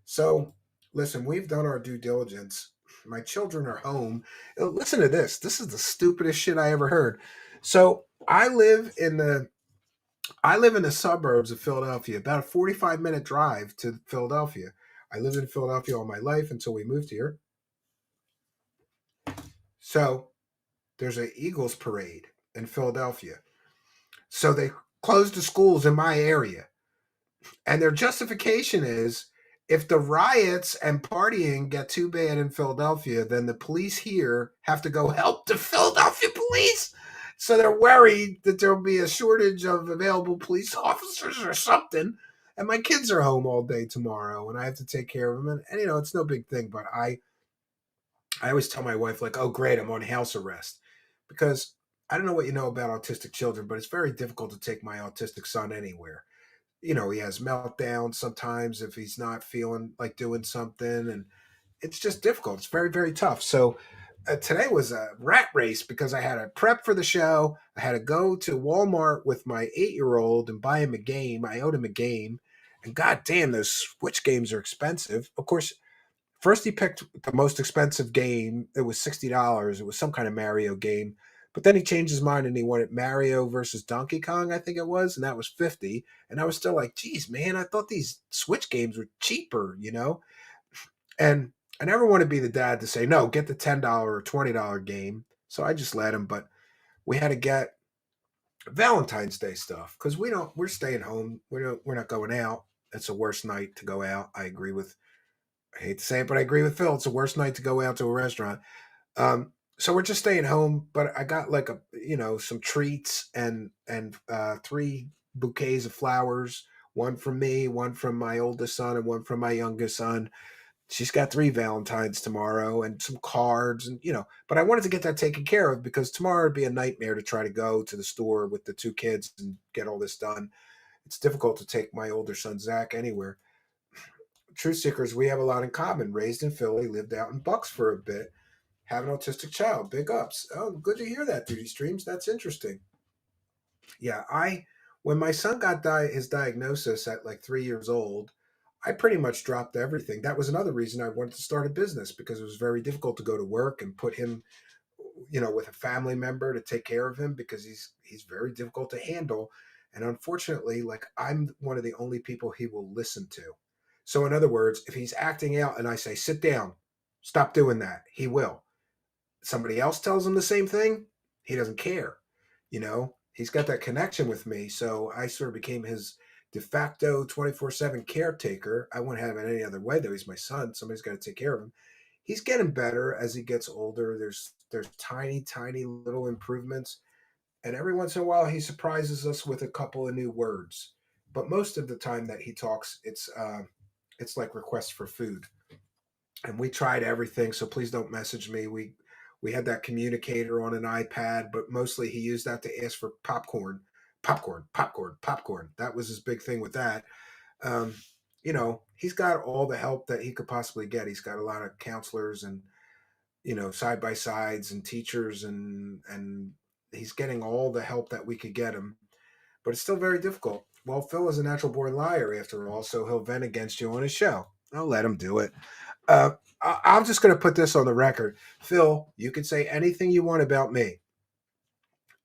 So, listen, we've done our due diligence. My children are home. Listen to this. This is the stupidest shit I ever heard. So, I live in the suburbs of Philadelphia, about a 45-minute drive to Philadelphia. I lived in Philadelphia all my life until we moved here. So there's an Eagles parade in Philadelphia. So they closed the schools in my area. And their justification is if the riots and partying get too bad in Philadelphia, then the police here have to go help the Philadelphia police. So they're worried that there'll be a shortage of available police officers or something. And my kids are home all day tomorrow and I have to take care of them. And it's no big thing, but I always tell my wife, like, oh, great, I'm on house arrest. Because I don't know what you know about autistic children, but it's very difficult to take my autistic son anywhere. He has meltdowns sometimes if he's not feeling like doing something. And it's just difficult. It's very, very tough. So today was a rat race because I had to prep for the show. I had to go to Walmart with my 8-year-old and buy him a game. I owed him a game. And god damn, those Switch games are expensive. Of course, first, he picked the most expensive game. It was $60. It was some kind of Mario game. But then he changed his mind and he wanted Mario versus Donkey Kong, I think it was, and that was 50. And I was still like, geez, man, I thought these Switch games were cheaper. And I never want to be the dad to say, no, get the $10 or $20 game. So I just let him. But we had to get Valentine's Day stuff because we're staying home. We're not going out. It's the worst night to go out. I hate to say it, but I agree with Phil. It's the worst night to go out to a restaurant. So we're just staying home, but I got like some treats and 3 bouquets of flowers, one from me, one from my oldest son, and one from my youngest son. She's got 3 Valentines tomorrow and some cards but I wanted to get that taken care of because tomorrow would be a nightmare to try to go to the store with the 2 kids and get all this done. It's difficult to take my older son, Zach, anywhere. Truth Seekers, we have a lot in common. Raised in Philly, lived out in Bucks for a bit, have an autistic child. Big ups. Oh, good to hear that, Duty Streams. That's interesting. Yeah, when my son got his diagnosis at like 3 years old, I pretty much dropped everything. That was another reason I wanted to start a business because it was very difficult to go to work and put him, with a family member to take care of him because he's very difficult to handle. And unfortunately, like I'm one of the only people he will listen to. So in other words, if he's acting out and I say, sit down, stop doing that, he will. Somebody else tells him the same thing, he doesn't care. He's got that connection with me. So I sort of became his de facto 24/7 caretaker. I wouldn't have it any other way, though. He's my son. Somebody's got to take care of him. He's getting better as he gets older. There's tiny, tiny little improvements. And every once in a while, he surprises us with a couple of new words. But most of the time that he talks, it's like requests for food. And we tried everything, so please don't message me. We had that communicator on an iPad, but mostly he used that to ask for popcorn, popcorn, popcorn, popcorn. That was his big thing with that. Um, he's got all the help that he could possibly get. He's got a lot of counselors and side by sides and teachers and he's getting all the help that we could get him. But it's still very difficult. Well, Phil is a natural born liar after all, so he'll vent against you on his show. I'll let him do it. I'm just going to put this on the record. Phil, you can say anything you want about me.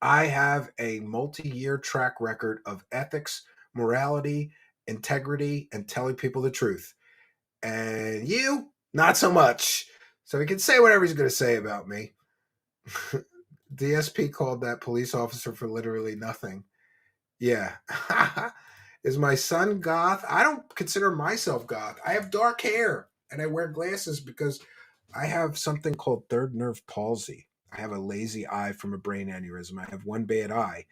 I have a multi-year track record of ethics, morality, integrity, and telling people the truth. And you, not so much. So he can say whatever he's going to say about me. DSP called that police officer for literally nothing. Yeah. Is my son goth? I don't consider myself goth. I have dark hair. And I wear glasses because I have something called third nerve palsy. I have a lazy eye from a brain aneurysm. I have one bad eye.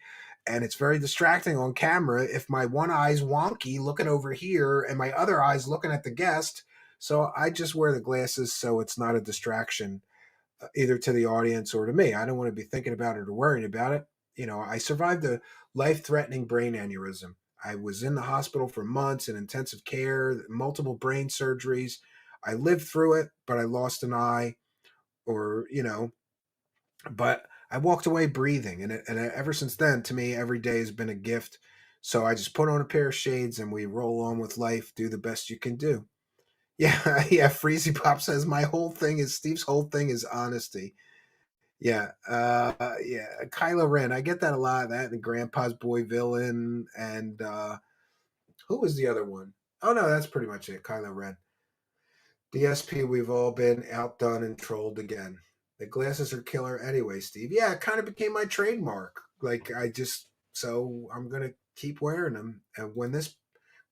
And it's very distracting on camera if my one eye's wonky looking over here and my other eye's looking at the guest. So I just wear the glasses so it's not a distraction either to the audience or to me. I don't want to be thinking about it or worrying about it. You know, I survived a life threatening brain aneurysm. I was in the hospital for months in intensive care, multiple brain surgeries. I lived through it, but I lost an eye, or, but I walked away breathing. And ever since then, to me, every day has been a gift. So I just put on a pair of shades and we roll on with life, do the best you can do. Yeah, yeah. Freezy Pop says Steve's whole thing is honesty. Yeah. Kylo Ren. I get that a lot. That and Grandpa's Boy Villain, and who was the other one? Oh no, that's pretty much it. Kylo Ren. DSP. We've all been outdone and trolled again. The glasses are killer anyway, Steve. Yeah, it kind of became my trademark. Like so I'm gonna keep wearing them. And when this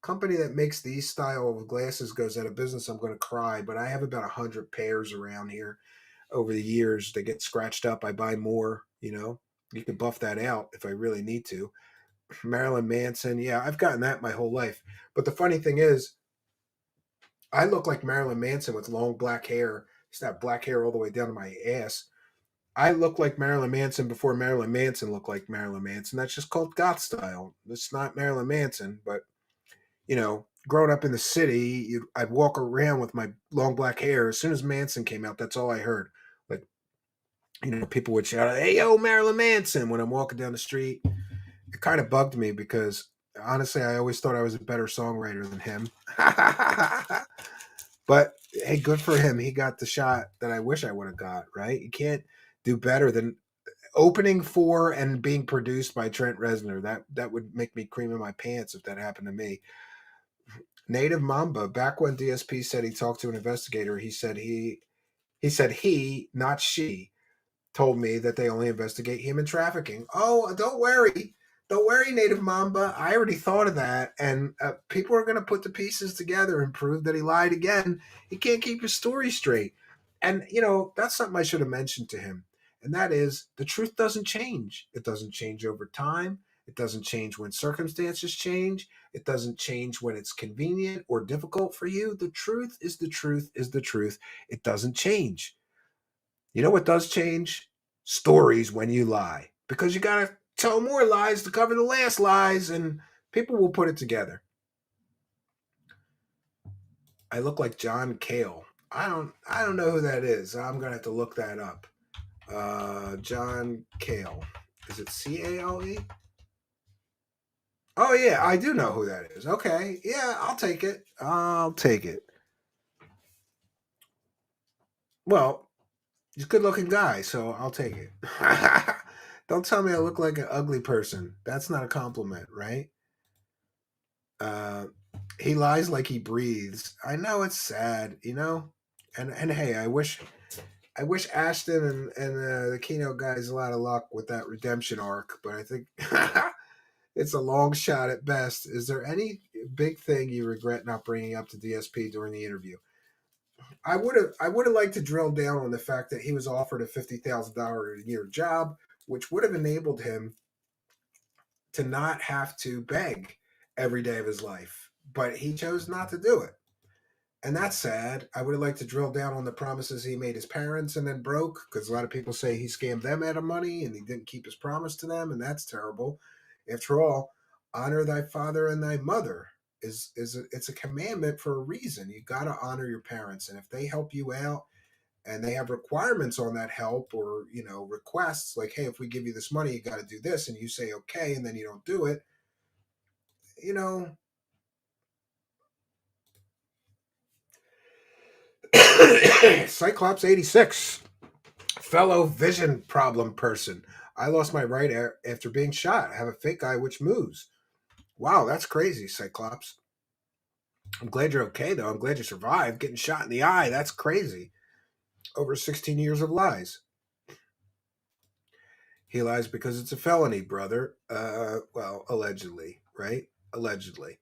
company that makes these style of glasses goes out of business, I'm gonna cry. But I have about 100 pairs around here over the years. They get scratched up. I buy more, You can buff that out if I really need to. Marilyn Manson. Yeah, I've gotten that my whole life. But the funny thing is, I look like Marilyn Manson with long black hair. He's got black hair all the way down to my ass. I look like Marilyn Manson before Marilyn Manson looked like Marilyn Manson. That's just called goth style. It's not Marilyn Manson, but growing up in the city, I'd walk around with my long black hair. As soon as Manson came out, that's all I heard. Like, people would shout, "Hey, yo, Marilyn Manson," when I'm walking down the street. It kind of bugged me because honestly, I always thought I was a better songwriter than him. But hey, good for him. He got the shot that I wish I would have got, right? You can't do better than opening for and being produced by Trent Reznor. That would make me cream in my pants if that happened to me. Native Mamba, back when DSP said he talked to an investigator, he, not she, told me that they only investigate human trafficking. Oh, don't worry. Don't worry, Native Mamba. I already thought of that. And people are going to put the pieces together and prove that he lied again. He can't keep his story straight. And, that's something I should have mentioned to him. And that is, the truth doesn't change. It doesn't change over time. It doesn't change when circumstances change. It doesn't change when it's convenient or difficult for you. The truth is the truth is the truth. It doesn't change. You know what does change? Stories when you lie. Because you got to tell more lies to cover the last lies, and people will put it together. I look like John Cale. I don't know who that is. I'm going to have to look that up. John Cale. Is it Cale? Oh yeah, I do know who that is. Okay. Yeah, I'll take it. Well, he's a good looking guy, so I'll take it. Don't tell me I look like an ugly person. That's not a compliment, right? Uh, he lies like he breathes. I know it's sad, And hey, I wish Ashton and the Keynote guys a lot of luck with that redemption arc, but I think it's a long shot at best. Is there any big thing you regret not bringing up to DSP during the interview? I would have liked to drill down on the fact that he was offered a $50,000 a year job, which would have enabled him to not have to beg every day of his life. But he chose not to do it. And that's sad. I would have liked to drill down on the promises he made his parents and then broke, because a lot of people say he scammed them out of money and he didn't keep his promise to them, and that's terrible. After all, honor thy father and thy mother it's a commandment for a reason. You got to honor your parents, and if they help you out and they have requirements on that help, or requests like, hey, if we give you this money, you got to do this, and you say okay, and then you don't do it, you know Cyclops 86, fellow vision problem person. I lost my right after being shot. I have a fake eye which moves. Wow, that's crazy, Cyclops. I'm glad you're okay, though. I'm glad you survived. Getting shot in the eye, that's crazy. Over 16 years of lies. He lies because it's a felony, brother. Well, allegedly, right? Allegedly.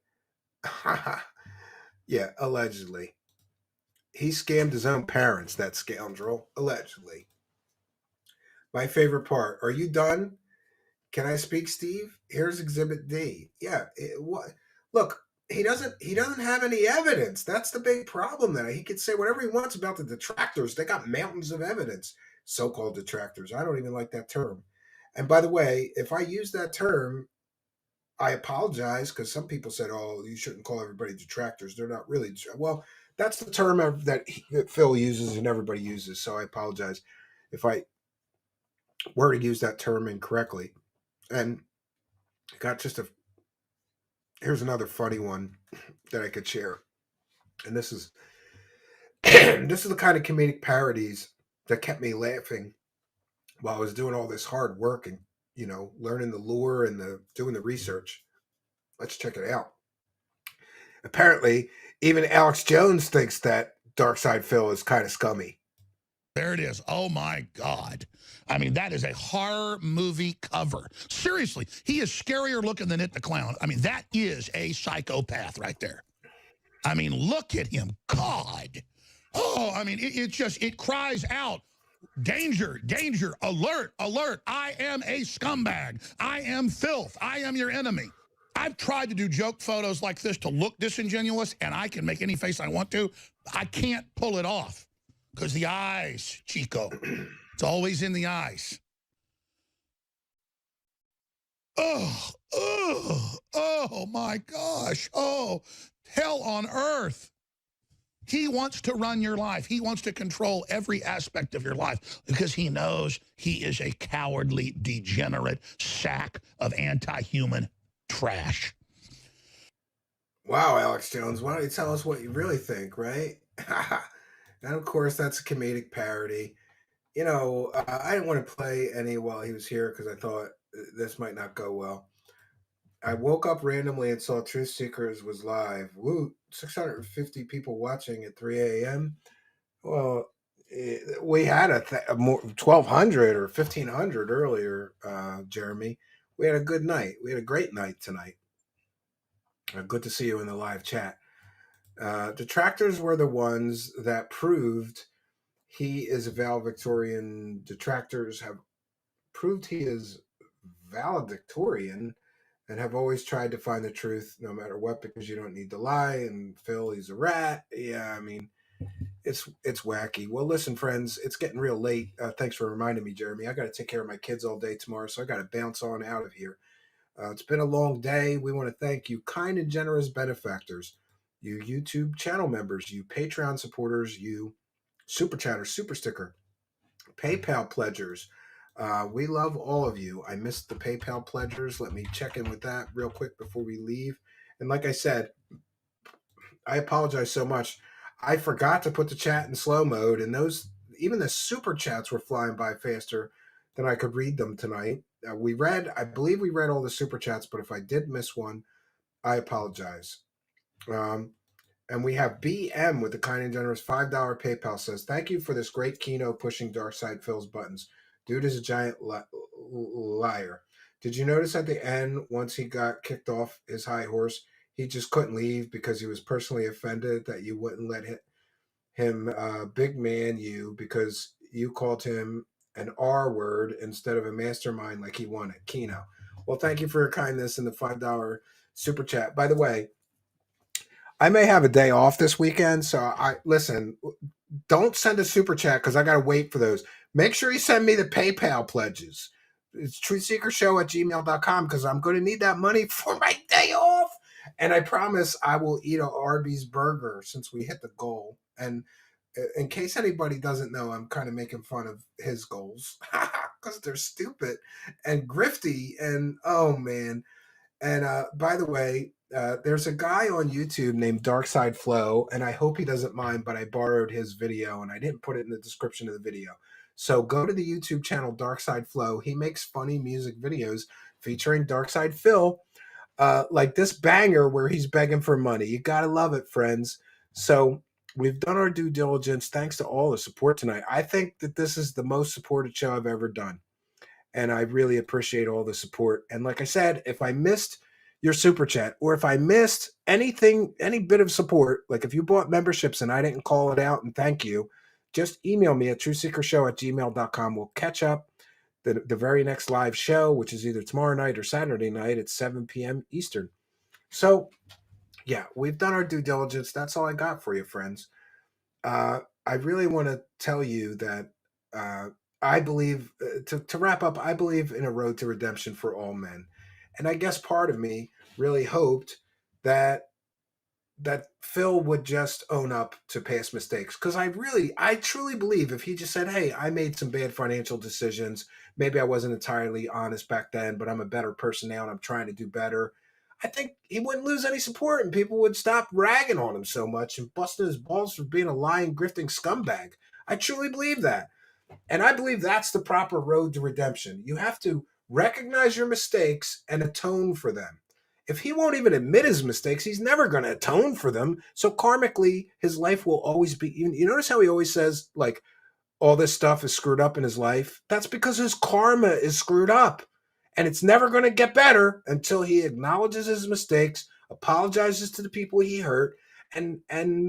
Yeah, allegedly. he scammed his own parents, that scoundrel, allegedly. My favorite part. Are you done? Can I speak, Steve? Here's Exhibit D. Yeah. What? Look, he doesn't have any evidence. That's the big problem. That he could say whatever he wants about the detractors. They got mountains of evidence. So-called detractors. I don't even like that term. And by the way, if I use that term, I apologize because some people said, "Oh, you shouldn't call everybody detractors. They're not really." Well, that's the term that Phil uses and everybody uses. So I apologize if I were to use that term incorrectly. And got just a here's another funny one that I could share. And this is this is the kind of comedic parodies that kept me laughing while I was doing all this hard work and learning the lore and doing the research. Let's check it out. Apparently, even Alex Jones thinks that Darksydephil is kind of scummy. There it is. Oh, my God. I mean, that is a horror movie cover. Seriously, he is scarier looking than It the Clown. I mean, that is a psychopath right there. I mean, look at him. God. Oh, I mean, it cries out, danger, danger, alert, alert. I am a scumbag. I am filth. I am your enemy. I've tried to do joke photos like this to look disingenuous, and I can make any face I want to. I can't pull it off because the eyes, Chico. It's always in the eyes. Oh, my gosh. Oh, hell on earth. He wants to run your life. He wants to control every aspect of your life because he knows he is a cowardly, degenerate sack of anti-human trash. Wow, Alex Jones, why don't you tell us what you really think, right? And of course, that's a comedic parody. I didn't want to play any while he was here because I thought this might not go well. I woke up randomly and saw Truth Seekers was live. Woo, 650 people watching at 3 a.m. Well, we had a more 1,200 or 1,500 earlier, Jeremy. We had a good night. We had a great night tonight. Good to see you in the live chat. Detractors were the ones that proved he is a valedictorian. Detractors have proved he is valedictorian and have always tried to find the truth no matter what because you don't need to lie. And Phil, he's a rat. Yeah, I mean, it's wacky. Well, listen, friends, it's getting real late. Thanks for reminding me, Jeremy. I got to take care of my kids all day tomorrow, so I got to bounce on out of here. It's been a long day. We want to thank you, kind and generous benefactors, you YouTube channel members, you Patreon supporters, you Super Chatter, Super Sticker, PayPal pledgers. We love all of you. I missed the PayPal pledgers. Let me check in with that real quick before we leave. And like I said, I apologize so much. I forgot to put the chat in slow mode, and even the super chats were flying by faster than I could read them tonight. I believe we read all the super chats, but if I did miss one, I apologize. And we have BM with the kind and generous $5 PayPal says, thank you for this great keynote pushing Darksydephil's buttons. Dude is a giant liar. Did you notice at the end, once he got kicked off his high horse, he just couldn't leave because he was personally offended that you wouldn't let him big man you because you called him an R word instead of a mastermind like he wanted. Kino. Well, thank you for your kindness in the $5 super chat. By the way, I may have a day off this weekend, so don't send a super chat because I got to wait for those. Make sure you send me the PayPal pledges. It's truthseekershow@gmail.com because I'm going to need that money for my day off. And I promise I will eat a Arby's burger since we hit the goal. And in case anybody doesn't know, I'm kind of making fun of his goals because they're stupid and grifty. And oh, man. And by the way, there's a guy on YouTube named Darksydephil, and I hope he doesn't mind, but I borrowed his video and I didn't put it in the description of the video. So go to the YouTube channel Darksydephil. He makes funny music videos featuring Darksydephil, like this banger where he's begging for money. You gotta love it, friends. So we've done our due diligence. Thanks to all the support tonight. I think that this is the most supported show I've ever done. And I really appreciate all the support. And like I said, if I missed your super chat, or if I missed anything, any bit of support, like if you bought memberships and I didn't call it out and thank you, just email me at trueseekershow@gmail.com. We'll catch up the very next live show, which is either tomorrow night or Saturday night at 7 p.m. Eastern. So, yeah, we've done our due diligence. That's all I got for you, friends. I really want to tell you that I believe, to wrap up, I believe in a road to redemption for all men. And I guess part of me really hoped that Phil would just own up to past mistakes. Because I truly believe if he just said, hey, I made some bad financial decisions. Maybe I wasn't entirely honest back then, but I'm a better person now and I'm trying to do better. I think he wouldn't lose any support and people would stop ragging on him so much and busting his balls for being a lying, grifting scumbag. I truly believe that. And I believe that's the proper road to redemption. You have to recognize your mistakes and atone for them. If he won't even admit his mistakes, he's never going to atone for them. So karmically, his life will always be. You notice how he always says, like, all this stuff is screwed up in his life? That's because his karma is screwed up. And it's never going to get better until he acknowledges his mistakes, apologizes to the people he hurt, and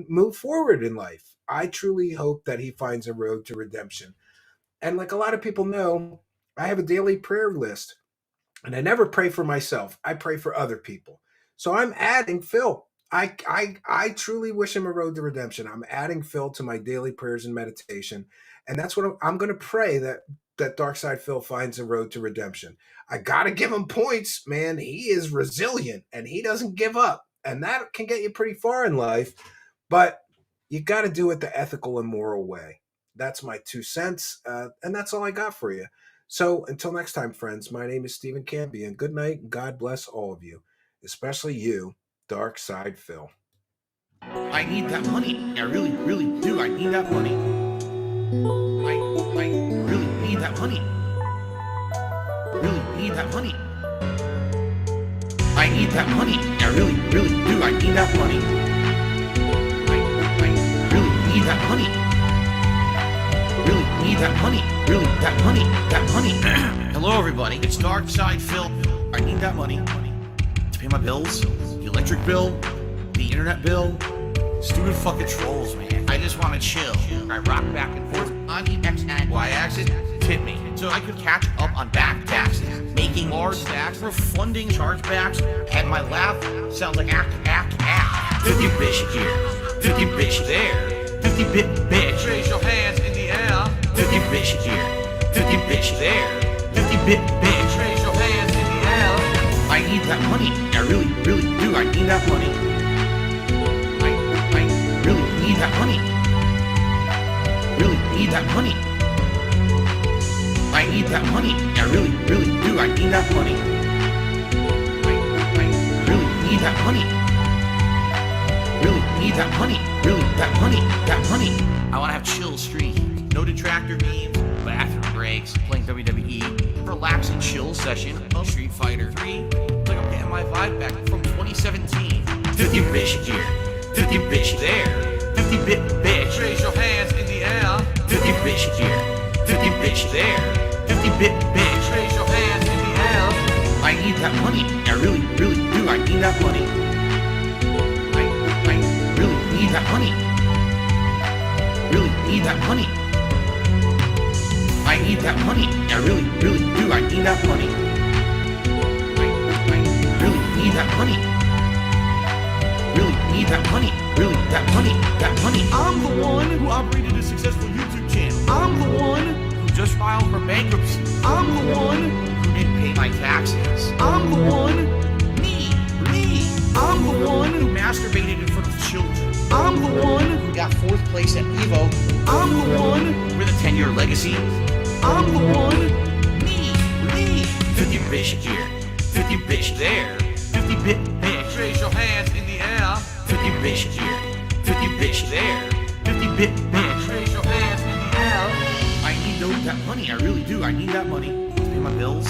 move forward in life. I truly hope that he finds a road to redemption. And like a lot of people know, I have a daily prayer list. And I never pray for myself. I pray for other people. So I'm adding Phil. I truly wish him a road to redemption. I'm adding Phil to my daily prayers and meditation. And that's what I'm going to pray, that Darksydephil finds a road to redemption. I got to give him points, man. He is resilient and he doesn't give up. And that can get you pretty far in life. But you got to do it the ethical and moral way. That's my 2 cents. And that's all I got for you. So until next time, friends, my name is Stephen Cambian. Good night and God bless all of you, especially you, Darksydephil. I need that money. I really, really do. I need that money. I really need that money. Really need that money. I need that money. I really, really do. I need that money. I really need that money. Really need that money. Really, that money. That money. Hello, everybody. It's Darksydephil. I need that money to pay my bills, the electric bill, the internet bill. Stupid fucking trolls, man. I just want to chill. I rock back and forth on the X and Y axis. Tip me so I could catch up on back taxes, making large stacks, refunding chargebacks, and my laugh sounds like act. 50 bitch here, 50 bitch there, 50 bit bitch. Raise your hands in the air. 50 bitch here, 50 bitch there, 50 bit bitch. Raise your hands in the air. I need that money. I really, really do. I need that money. I really need that money. Really need that money. I need that money. I really, really do. I need that money. I really need that money. Really need that money. Really, that money. That money. I want to have chill stream. No detractor memes, bathroom breaks, playing WWE, relax and chill session of Street Fighter 3. Like I'm getting my vibe back from 2017. 50 bitch here, 50 bitch there, 50 bit bitch. Raise your hands in the air. 50 bitch here, 50 bitch there, 50 bit bitch. Raise your hands in the air. I need that money. I really, really do. I need that money. I really need that money. Really need that money. I need that money. I really, really do. I need that money. I really need that money. Really need that money. Really, that money. That money. I'm the one who operated a successful YouTube channel. I'm the one who just filed for bankruptcy. I'm the one who didn't pay my taxes. I'm the one. Me. I'm the one who masturbated in front of children. I'm the one who got 4th place at Evo. I'm the one with a 10-year legacy. I'm the one. Me. 50 bitch here, 50 bitch there, 50 bit bitch. Raise your hands in the air. 50 bitch here, 50 bitch there, 50 bit bitch. Raise your hands in the air. I need that money. I really do. I need that money to pay my bills,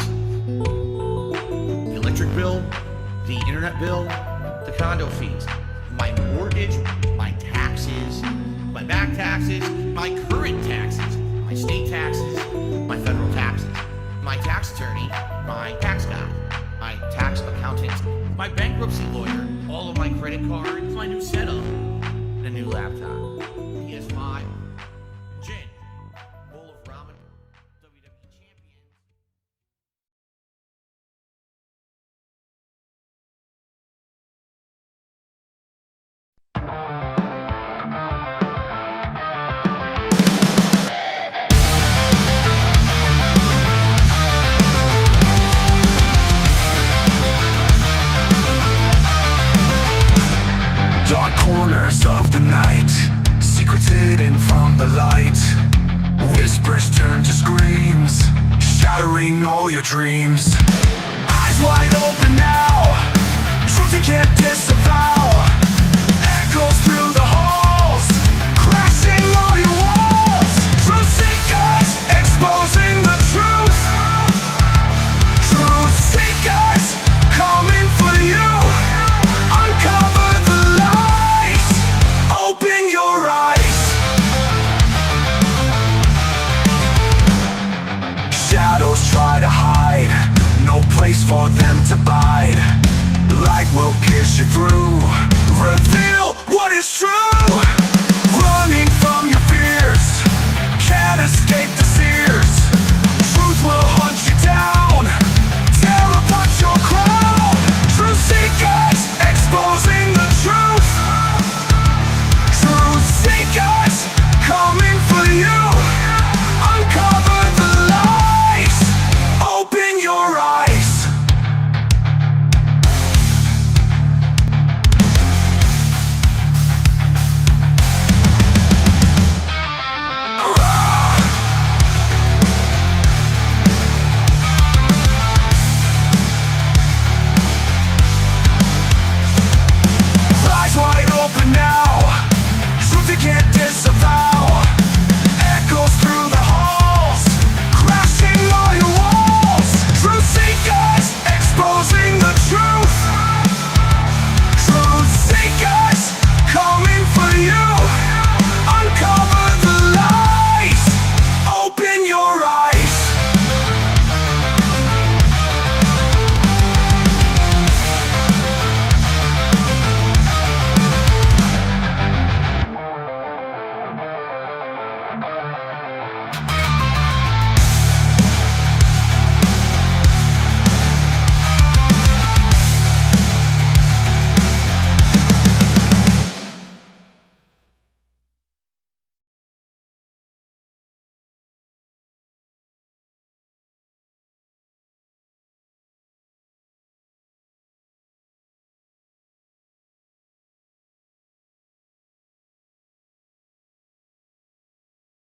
the electric bill, the internet bill, the condo fees, my mortgage, my taxes, my back taxes, my current taxes, my state taxes, my federal taxes, my tax attorney, my tax guy. my tax accountant, my bankruptcy lawyer, all of my credit cards, my new setup, and a new laptop. PS5, gin, bowl of ramen, WWE champion. Dark corners of the night, secrets hidden from the light. Whispers turn to screams, shattering all your dreams. Eyes wide open now, truth you can't disavow. Echoes through